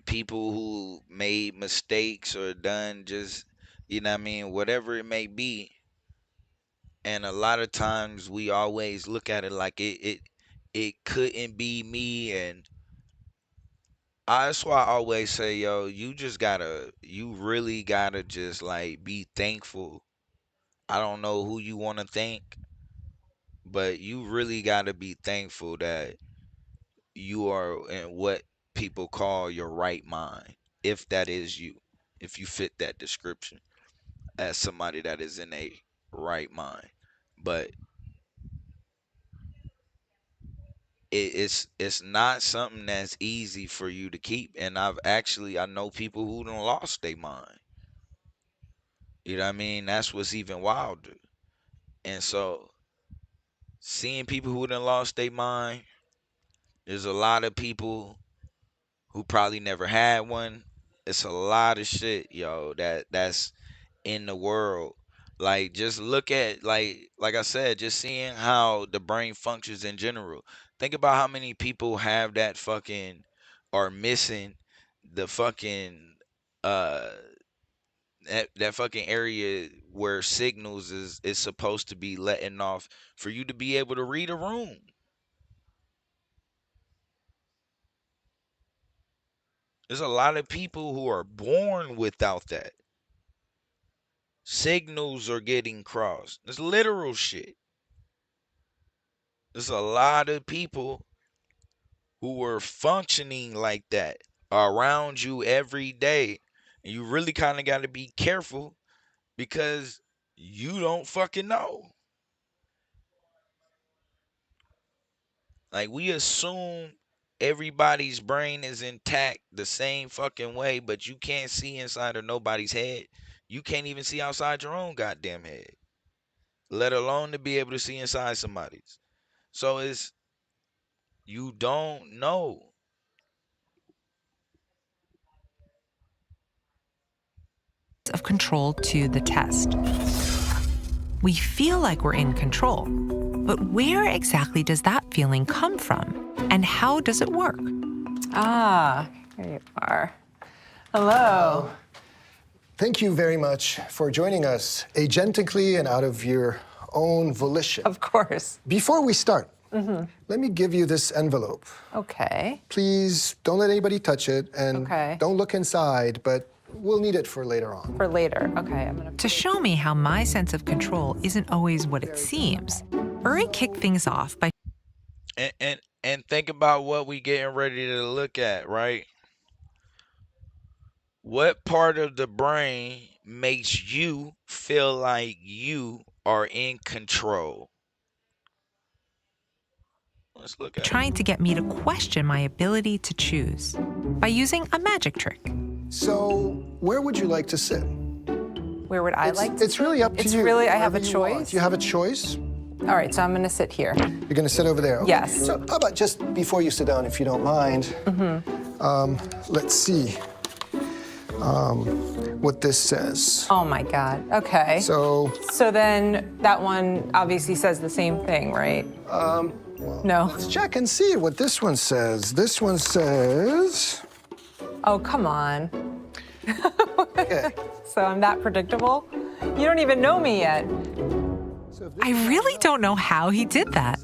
people who made mistakes or done just, whatever it may be. And a lot of times we always look at it like it couldn't be me. And that's why I always say, yo, you really gotta just like be thankful. I don't know who you want to thank, but you really gotta be thankful that you are in what people call your right mind, if that is you, if you fit that description as somebody that is in a right mind. But it's not something that's easy for you to keep. And I know people who done lost their mind. You know what I mean? That's what's even wilder. And so seeing people who done lost their mind, there's a lot of people who probably never had one. It's a lot of shit, yo, that's in the world. Like, just look at, like I said, just seeing how the brain functions in general. Think about how many people have that fucking, are missing the fucking that fucking area where signals is supposed to be letting off for you to be able to read a room. There's a lot of people who are born without that. Signals are getting crossed. It's literal shit. There's a lot of people who are functioning like that are around you every day. And you really kind of got to be careful because you don't fucking know. Like, we assume everybody's brain is intact the same fucking way, but you can't see inside of nobody's head. You can't even see outside your own goddamn head, let alone to be able to see inside somebody's. So it's, you don't know. Of control to the test. We feel like we're in control, but where exactly does that feeling come from? And how does it work? Ah, here you are. Hello. Thank you very much for joining us agentically and out of your own volition. Of course. Before we start, let me give you this envelope. Okay. Please don't let anybody touch it, and Okay. don't look inside, but we'll need it for later on. For later. Okay, I'm gonna. To show me how my sense of control isn't always what it seems, Uri kicked things off by And think about what we getting ready to look at, right? What part of the brain makes you feel like you are in control? Let's look at trying to get me to question my ability to choose by using a magic trick. So, where would you like to sit? Where would I like to It's really up to It's you. really, I have a wherever you want. choice? You have a choice? All right, so I'm gonna sit here. You're gonna sit over there? Okay. Yes. So how about just before you sit down, if you don't mind, let's see what this says. Oh my God, okay. So then that one obviously says the same thing, right? No. let's check and see what this one says. This one says, Oh, come on. okay. So I'm that predictable? You don't even know me yet. I really don't know how he did that.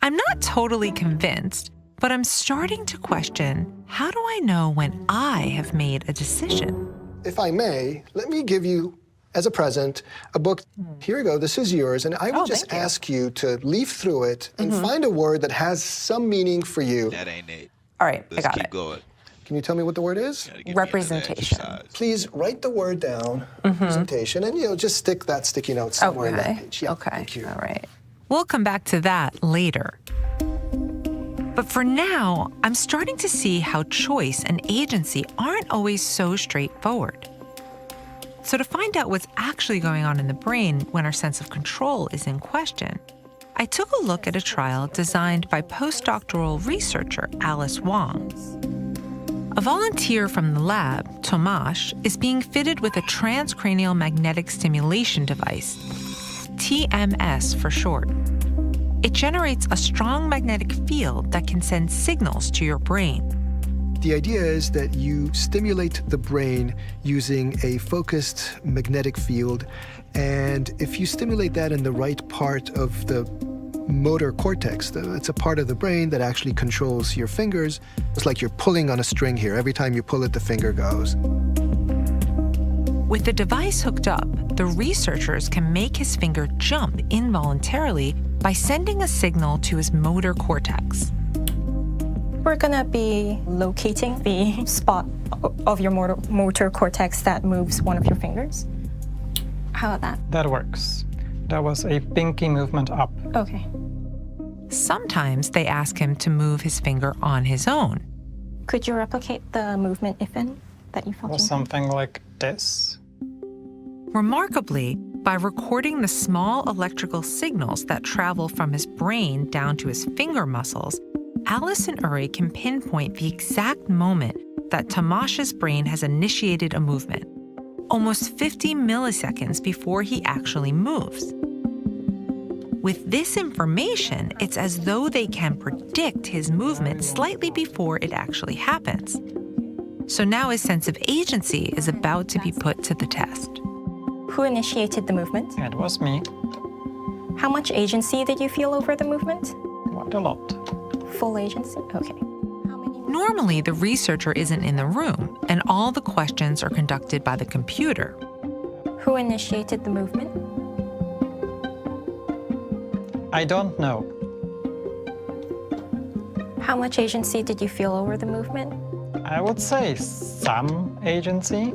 I'm not totally convinced, but I'm starting to question, how do I know when I have made a decision? If I may, let me give you, as a present, a book. Here you go, this is yours, and I will just ask you to leaf through it and find a word that has some meaning for you. that ain't it. All right, Let's I got keep it. going. Can you tell me what the word is? Gotta give me Representation. another exercise. Please write the word down, presentation, and just stick that sticky note somewhere in that Okay. page. Yeah, Okay. thank you. All right. We'll come back to that later. But for now, I'm starting to see how choice and agency aren't always so straightforward. So to find out what's actually going on in the brain when our sense of control is in question, I took a look at a trial designed by postdoctoral researcher Alice Wong. A volunteer from the lab, Tomasz, is being fitted with a transcranial magnetic stimulation device, TMS for short. It generates a strong magnetic field that can send signals to your brain. The idea is that you stimulate the brain using a focused magnetic field, and if you stimulate that in the right part of the motor cortex, it's a part of the brain that actually controls your fingers. It's like you're pulling on a string here. Every time you pull it, the finger goes. With the device hooked up, the researchers can make his finger jump involuntarily by sending a signal to his motor cortex. We're gonna be locating the spot of your motor cortex that moves one of your fingers. How about that? That works. That was a pinky movement up. Okay. Sometimes they ask him to move his finger on his own. Could you replicate the movement, if any, that you felt? Or something like this. Remarkably, by recording the small electrical signals that travel from his brain down to his finger muscles, Alice and Uri can pinpoint the exact moment that Tomasz's brain has initiated a movement, almost 50 milliseconds before he actually moves. With this information, it's as though they can predict his movement slightly before it actually happens. So now his sense of agency is about to be put to the test. Who initiated the movement? It was me. How much agency did you feel over the movement? Quite a lot. Full agency? Okay. Normally, the researcher isn't in the room, and all the questions are conducted by the computer. Who initiated the movement? I don't know. How much agency did you feel over the movement? I would say some agency.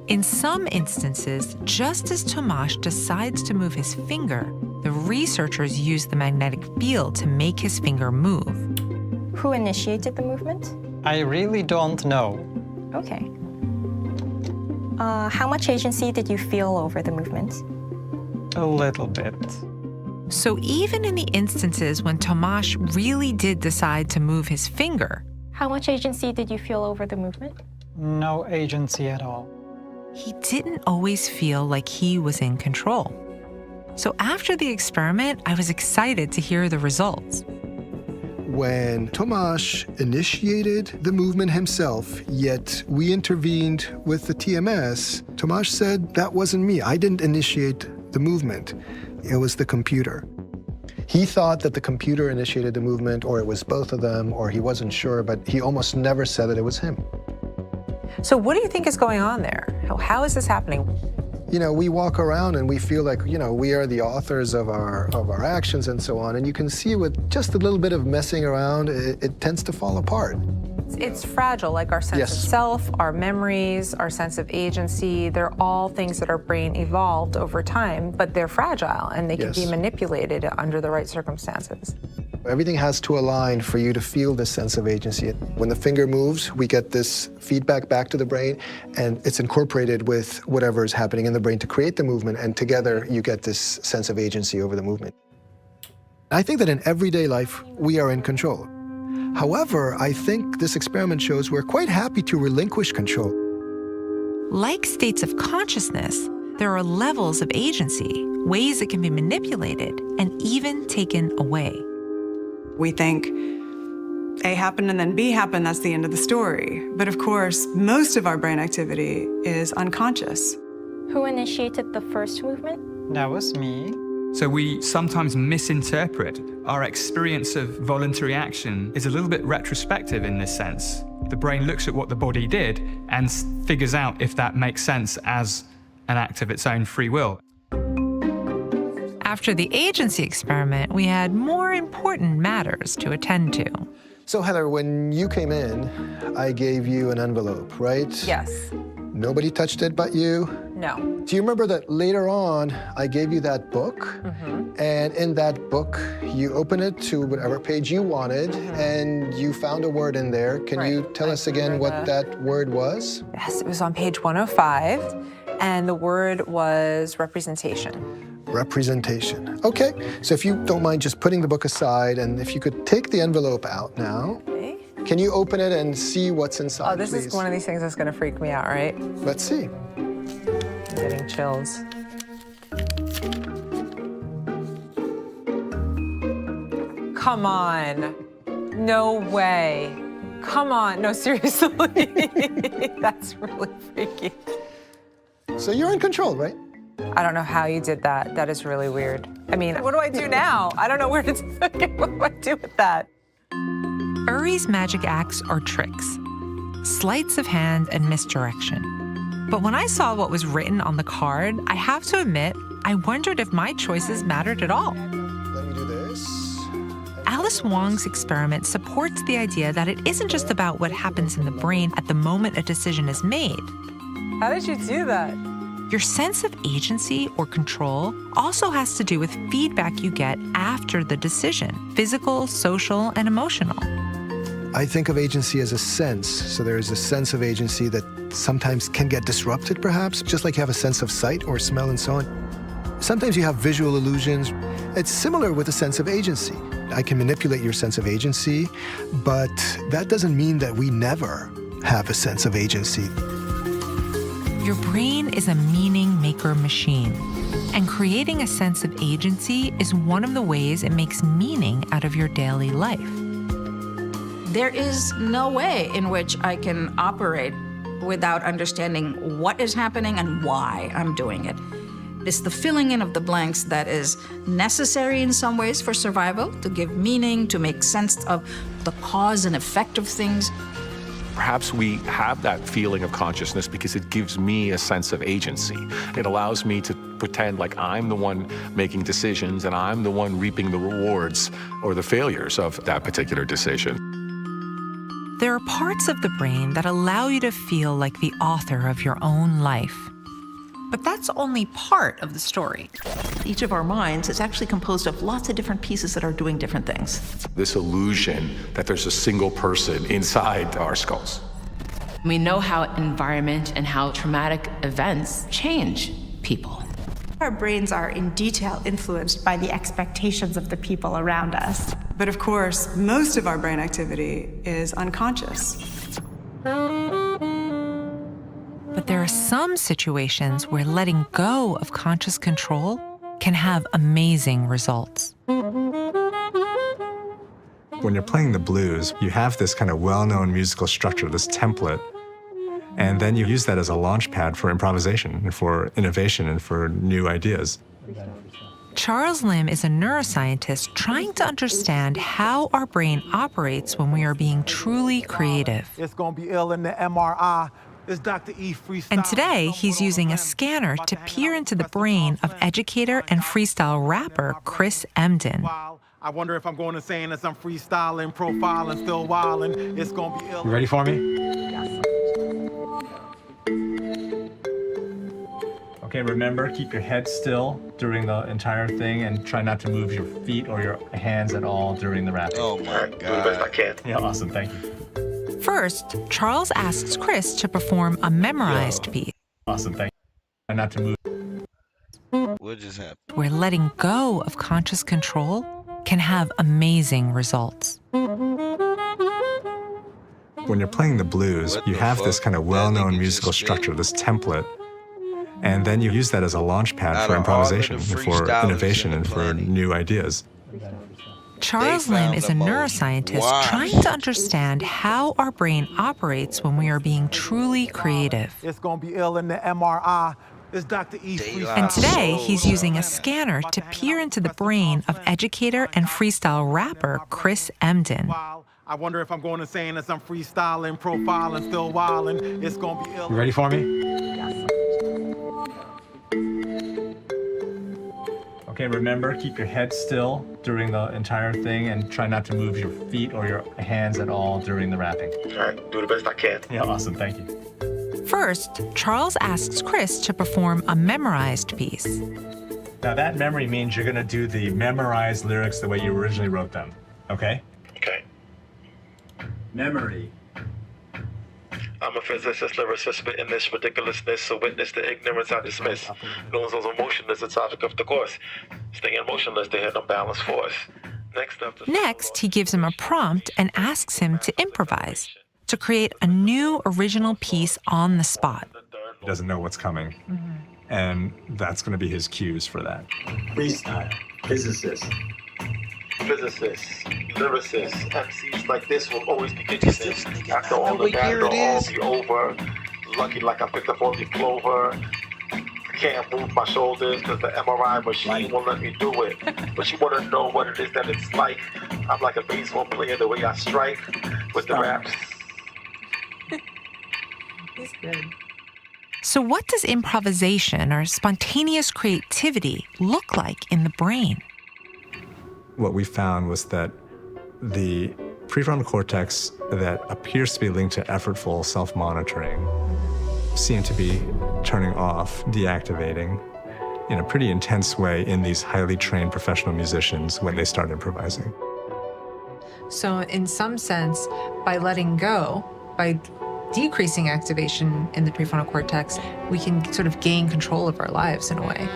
In some instances, just as Tomasz decides to move his finger, the researchers use the magnetic field to make his finger move. Who initiated the movement? I really don't know. Okay. How much agency did you feel over the movement? A little bit. So even in the instances when Tomasz really did decide to move his finger, How much agency did you feel over the movement? No agency at all. he didn't always feel like he was in control. So after the experiment, I was excited to hear the results. When Tomasz initiated the movement himself, yet we intervened with the TMS, Tomasz said, that wasn't me. I didn't initiate the movement. It was the computer. He thought that the computer initiated the movement, or it was both of them, or he wasn't sure, but he almost never said that it was him. So what do you think is going on there? How is this happening? You know, we walk around and we feel like, you know, we are the authors of our actions and so on. And you can see with just a little bit of messing around, it tends to fall apart. It's fragile, like our sense Yes. of self, our memories, our sense of agency. They're all things that our brain evolved over time, but they're fragile and they can be Yes. manipulated under the right circumstances. Everything has to align for you to feel this sense of agency. When the finger moves, we get this feedback back to the brain, and it's incorporated with whatever is happening in the brain to create the movement, and together you get this sense of agency over the movement. I think that in everyday life, we are in control. However, I think this experiment shows we're quite happy to relinquish control. Like states of consciousness, there are levels of agency, ways it can be manipulated, and even taken away. We think A happened and then B happened, that's the end of the story. But of course, most of our brain activity is unconscious. Who initiated the first movement? That was me. So we sometimes misinterpret. Our experience of voluntary action is a little bit retrospective in this sense. The brain looks at what the body did and figures out if that makes sense as an act of its own free will. After the agency experiment, we had more important matters to attend to. So Heather, when you came in, I gave you an envelope, right? Yes. Nobody touched it but you? No. Do you remember that later on, I gave you that book? And in that book, you open it to whatever page you wanted, and you found a word in there. Can you tell us again what that word was? Yes, it was on page 105, and the word was representation. Representation. Okay, so if you don't mind just putting the book aside, and if you could take the envelope out now. Okay. Can you open it and see what's inside, Oh, this please? is one of these things that's gonna freak me out, right? Let's see. I'm getting chills. Come on. No way. Come on. No, seriously. That's really freaky. So you're in control, right? I don't know how you did that. That is really weird. I mean, what do I do now? I don't know where to take it. What do I do with that? Uri's magic acts are tricks, sleights of hand and misdirection. But when I saw what was written on the card, I have to admit, I wondered if my choices mattered at all. Let me do this. Alice Wong's experiment supports the idea that it isn't just about what happens in the brain at the moment a decision is made. How did you do that? Your sense of agency or control also has to do with feedback you get after the decision, physical, social, and emotional. I think of agency as a sense. So there is a sense of agency that sometimes can get disrupted, perhaps, just like you have a sense of sight or smell and so on. Sometimes you have visual illusions. It's similar with a sense of agency. I can manipulate your sense of agency, but that doesn't mean that we never have a sense of agency. Your brain is a meaning maker machine, and creating a sense of agency is one of the ways it makes meaning out of your daily life. There is no way in which I can operate without understanding what is happening and why I'm doing it. It's the filling in of the blanks that is necessary in some ways for survival, to give meaning, to make sense of the cause and effect of things. Perhaps we have that feeling of consciousness because it gives me a sense of agency. It allows me to pretend like I'm the one making decisions and I'm the one reaping the rewards or the failures of that particular decision. There There are parts of the brain that allow you to feel like the author of your own life. But that's only part of the story. Each of our minds is actually composed of lots of different pieces that are doing different things. This illusion that there's a single person inside our skulls. We know how environment and how traumatic events change people. Our brains are in detail influenced by the expectations of the people around us. But of course, most of our brain activity is unconscious. But there are some situations where letting go of conscious control can have amazing results. When you're playing the blues, you have this kind of well-known musical structure, this template, and then you use that as a launch pad for improvisation and for innovation and for new ideas. Charles Lim is a neuroscientist trying to understand how our brain operates when we are being truly creative. It's gonna be ill in the MRI. It's Dr. E freestyle. And today, he's using a scanner to peer into the brain of educator and freestyle rapper Chris Emdin. I wonder if I'm going to saying as I'm freestyling, profiling, still wilding. It's gonna be ill. You ready for me? Okay, remember, keep your head still during the entire thing and try not to move your feet or your hands at all during the rapping. Oh my God. Do the best I can. Yeah, awesome, thank you. First, Charles asks Chris to perform a memorized piece. Awesome, thank you. Try not to move. What just happened? Where letting go of conscious control can have amazing results. When you're playing the blues, you have this kind of well-known musical structure, this template, and then you use that as a launch pad for improvisation, and for innovation, and for new ideas. Charles Lim is a neuroscientist trying to understand how our brain operates when we are being truly creative. It's gonna be ill in the MRI. It's Dr. E freestyle. And today, he's using a scanner to peer into the brain of educator and freestyle rapper Chris Emdin. I wonder if I'm going to saying as I'm freestyling, profiling, still wilding. It's gonna be ill. You ready for me? Okay, remember, keep your head still during the entire thing and try not to move your feet or your hands at all during the rapping. All right, do the best I can. Yeah, awesome, thank you. First, Charles asks Chris to perform a memorized piece. Now that memory means you're gonna do the memorized lyrics the way you originally wrote them, okay? Okay. Memory. I'm a physicist, lyricist, but in this ridiculousness, so witness the ignorance I dismiss. No one's emotionless, the topic of the course. Staying motionless, they had no balance force. Next, he gives him a prompt and asks him to improvise, to create a new original piece on the spot. He doesn't know what's coming, and that's going to be his cues for that. Freestyle, physicist, lyricists, MCs like this will always be consistent. After all the bad, they'll all be over. Lucky like I picked up all the clover. I can't move my shoulders because the MRI machine won't let me do it. But you want to know what it is that it's like. I'm like a baseball player the way I strike with the raps. He's good. So what does improvisation or spontaneous creativity look like in the brain? What we found was that the prefrontal cortex that appears to be linked to effortful self-monitoring seemed to be turning off, deactivating in a pretty intense way in these highly trained professional musicians when they start improvising. So in some sense, by letting go, by decreasing activation in the prefrontal cortex, we can sort of gain control of our lives in a way.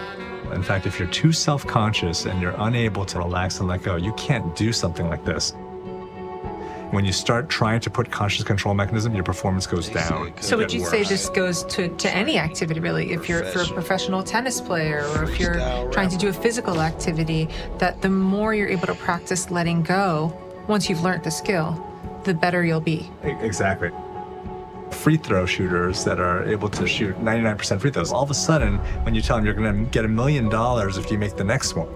In fact, if you're too self-conscious and you're unable to relax and let go, you can't do something like this. When you start trying to put conscious control mechanism, your performance goes down. So would you say this goes to any activity, really? If you're a professional tennis player or if you're trying to do a physical activity, that the more you're able to practice letting go, once you've learned the skill, the better you'll be. Exactly. Free throw shooters that are able to shoot 99% free throws, all of a sudden, when you tell them you're going to get $1 million if you make the next one,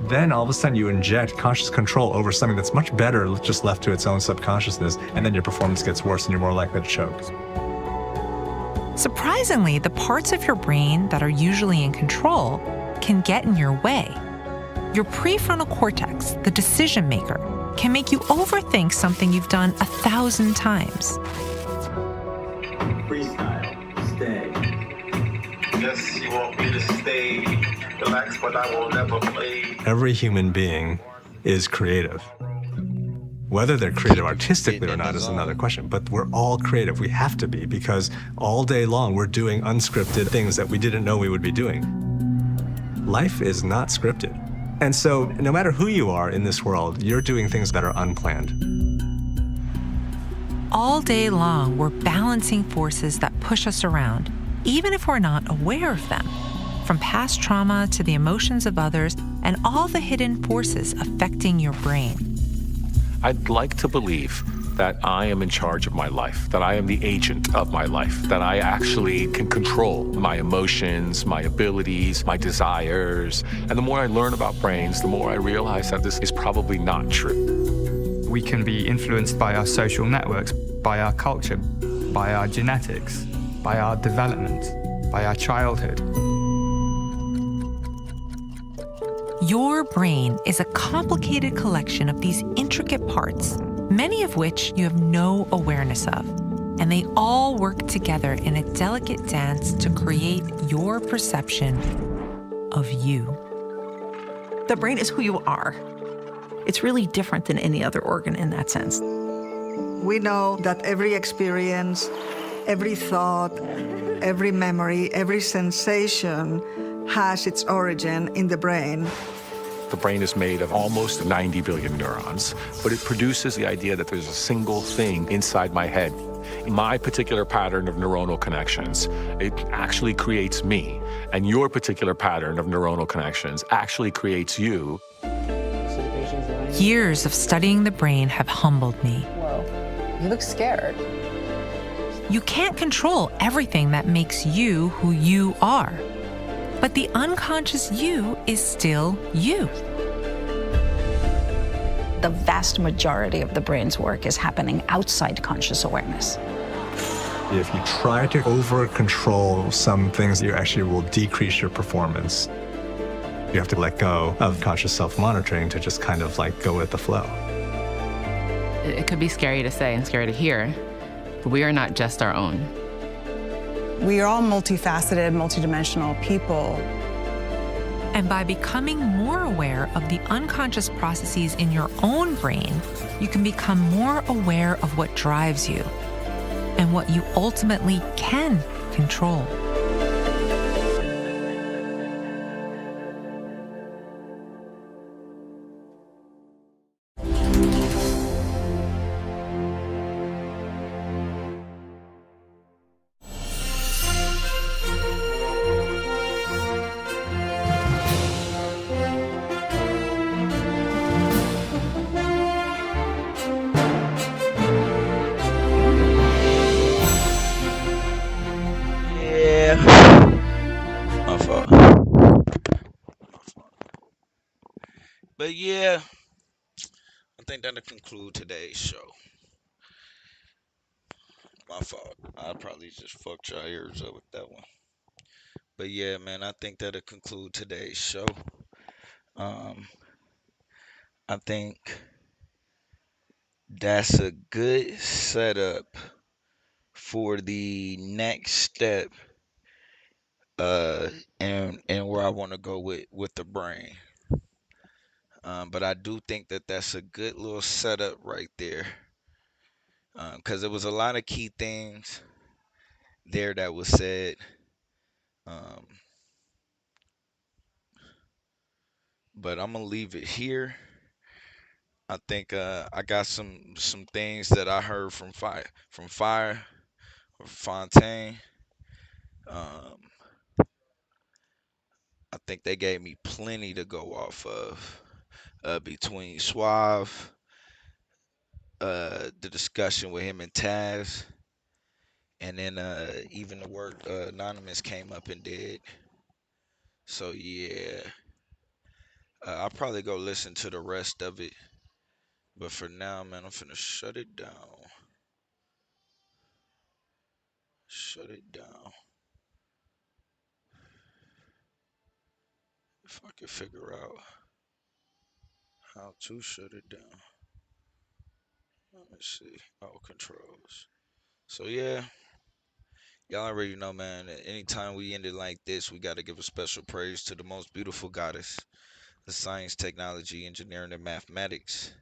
then all of a sudden you inject conscious control over something that's much better just left to its own subconsciousness, and then your performance gets worse and you're more likely to choke. Surprisingly, the parts of your brain that are usually in control can get in your way. Your prefrontal cortex, the decision maker, can make you overthink something you've done 1,000 times. Freestyle, stay. Yes, you want me to stay relaxed, but I will never play. Every human being is creative. Whether they're creative artistically or not is another question, but we're all creative. We have to be, because all day long we're doing unscripted things that we didn't know we would be doing. Life is not scripted. And so no matter who you are in this world, you're doing things that are unplanned. All day long, we're balancing forces that push us around, even if we're not aware of them. From past trauma to the emotions of others and all the hidden forces affecting your brain. I'd like to believe that I am in charge of my life, that I am the agent of my life, that I actually can control my emotions, my abilities, my desires. And the more I learn about brains, the more I realize that this is probably not true. We can be influenced by our social networks, by our culture, by our genetics, by our development, by our childhood. Your brain is a complicated collection of these intricate parts, many of which you have no awareness of, and they all work together in a delicate dance to create your perception of you. The brain is who you are. It's really different than any other organ in that sense. We know that every experience, every thought, every memory, every sensation has its origin in the brain. The brain is made of almost 90 billion neurons, but it produces the idea that there's a single thing inside my head. My particular pattern of neuronal connections, it actually creates me. And your particular pattern of neuronal connections actually creates you. Years of studying the brain have humbled me. Whoa, you look scared. You can't control everything that makes you who you are. But the unconscious you is still you. The vast majority of the brain's work is happening outside conscious awareness. If you try to over-control some things, you actually will decrease your performance. You have to let go of conscious self-monitoring to just kind of like go with the flow. It could be scary to say and scary to hear, but we are not just our own. We are all multifaceted, multidimensional people. And by becoming more aware of the unconscious processes in your own brain, you can become more aware of what drives you and what you ultimately can control. But yeah, I think that'll conclude today's show. My fault. I probably just fucked your ears up with that one. But yeah, man, I think that'll conclude today's show. I think that's a good setup for the next step and where I want to go with the brain. But I do think that that's a good little setup right there, because there was a lot of key things there that was said. But I'm gonna leave it here. I think I got some things that I heard from Fontaine. I think they gave me plenty to go off of. Between Suave, the discussion with him and Taz, and then even the work Anonymous came up and did. So yeah, I'll probably go listen to the rest of it. But for now, man, I'm finna shut it down. Shut it down. If I could figure out how to shut it down. Let's see. Oh, controls. So yeah, y'all already know, man. Anytime we end it like this, we got to give a special praise to the most beautiful goddess, the science, technology, engineering, and mathematics,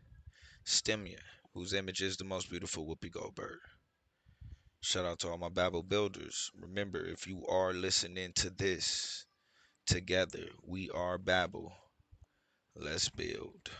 STEMIA, whose image is the most beautiful Whoopi Goldberg. Shout out to all my Babel builders. Remember, if you are listening to this together, we are Babel. Let's build.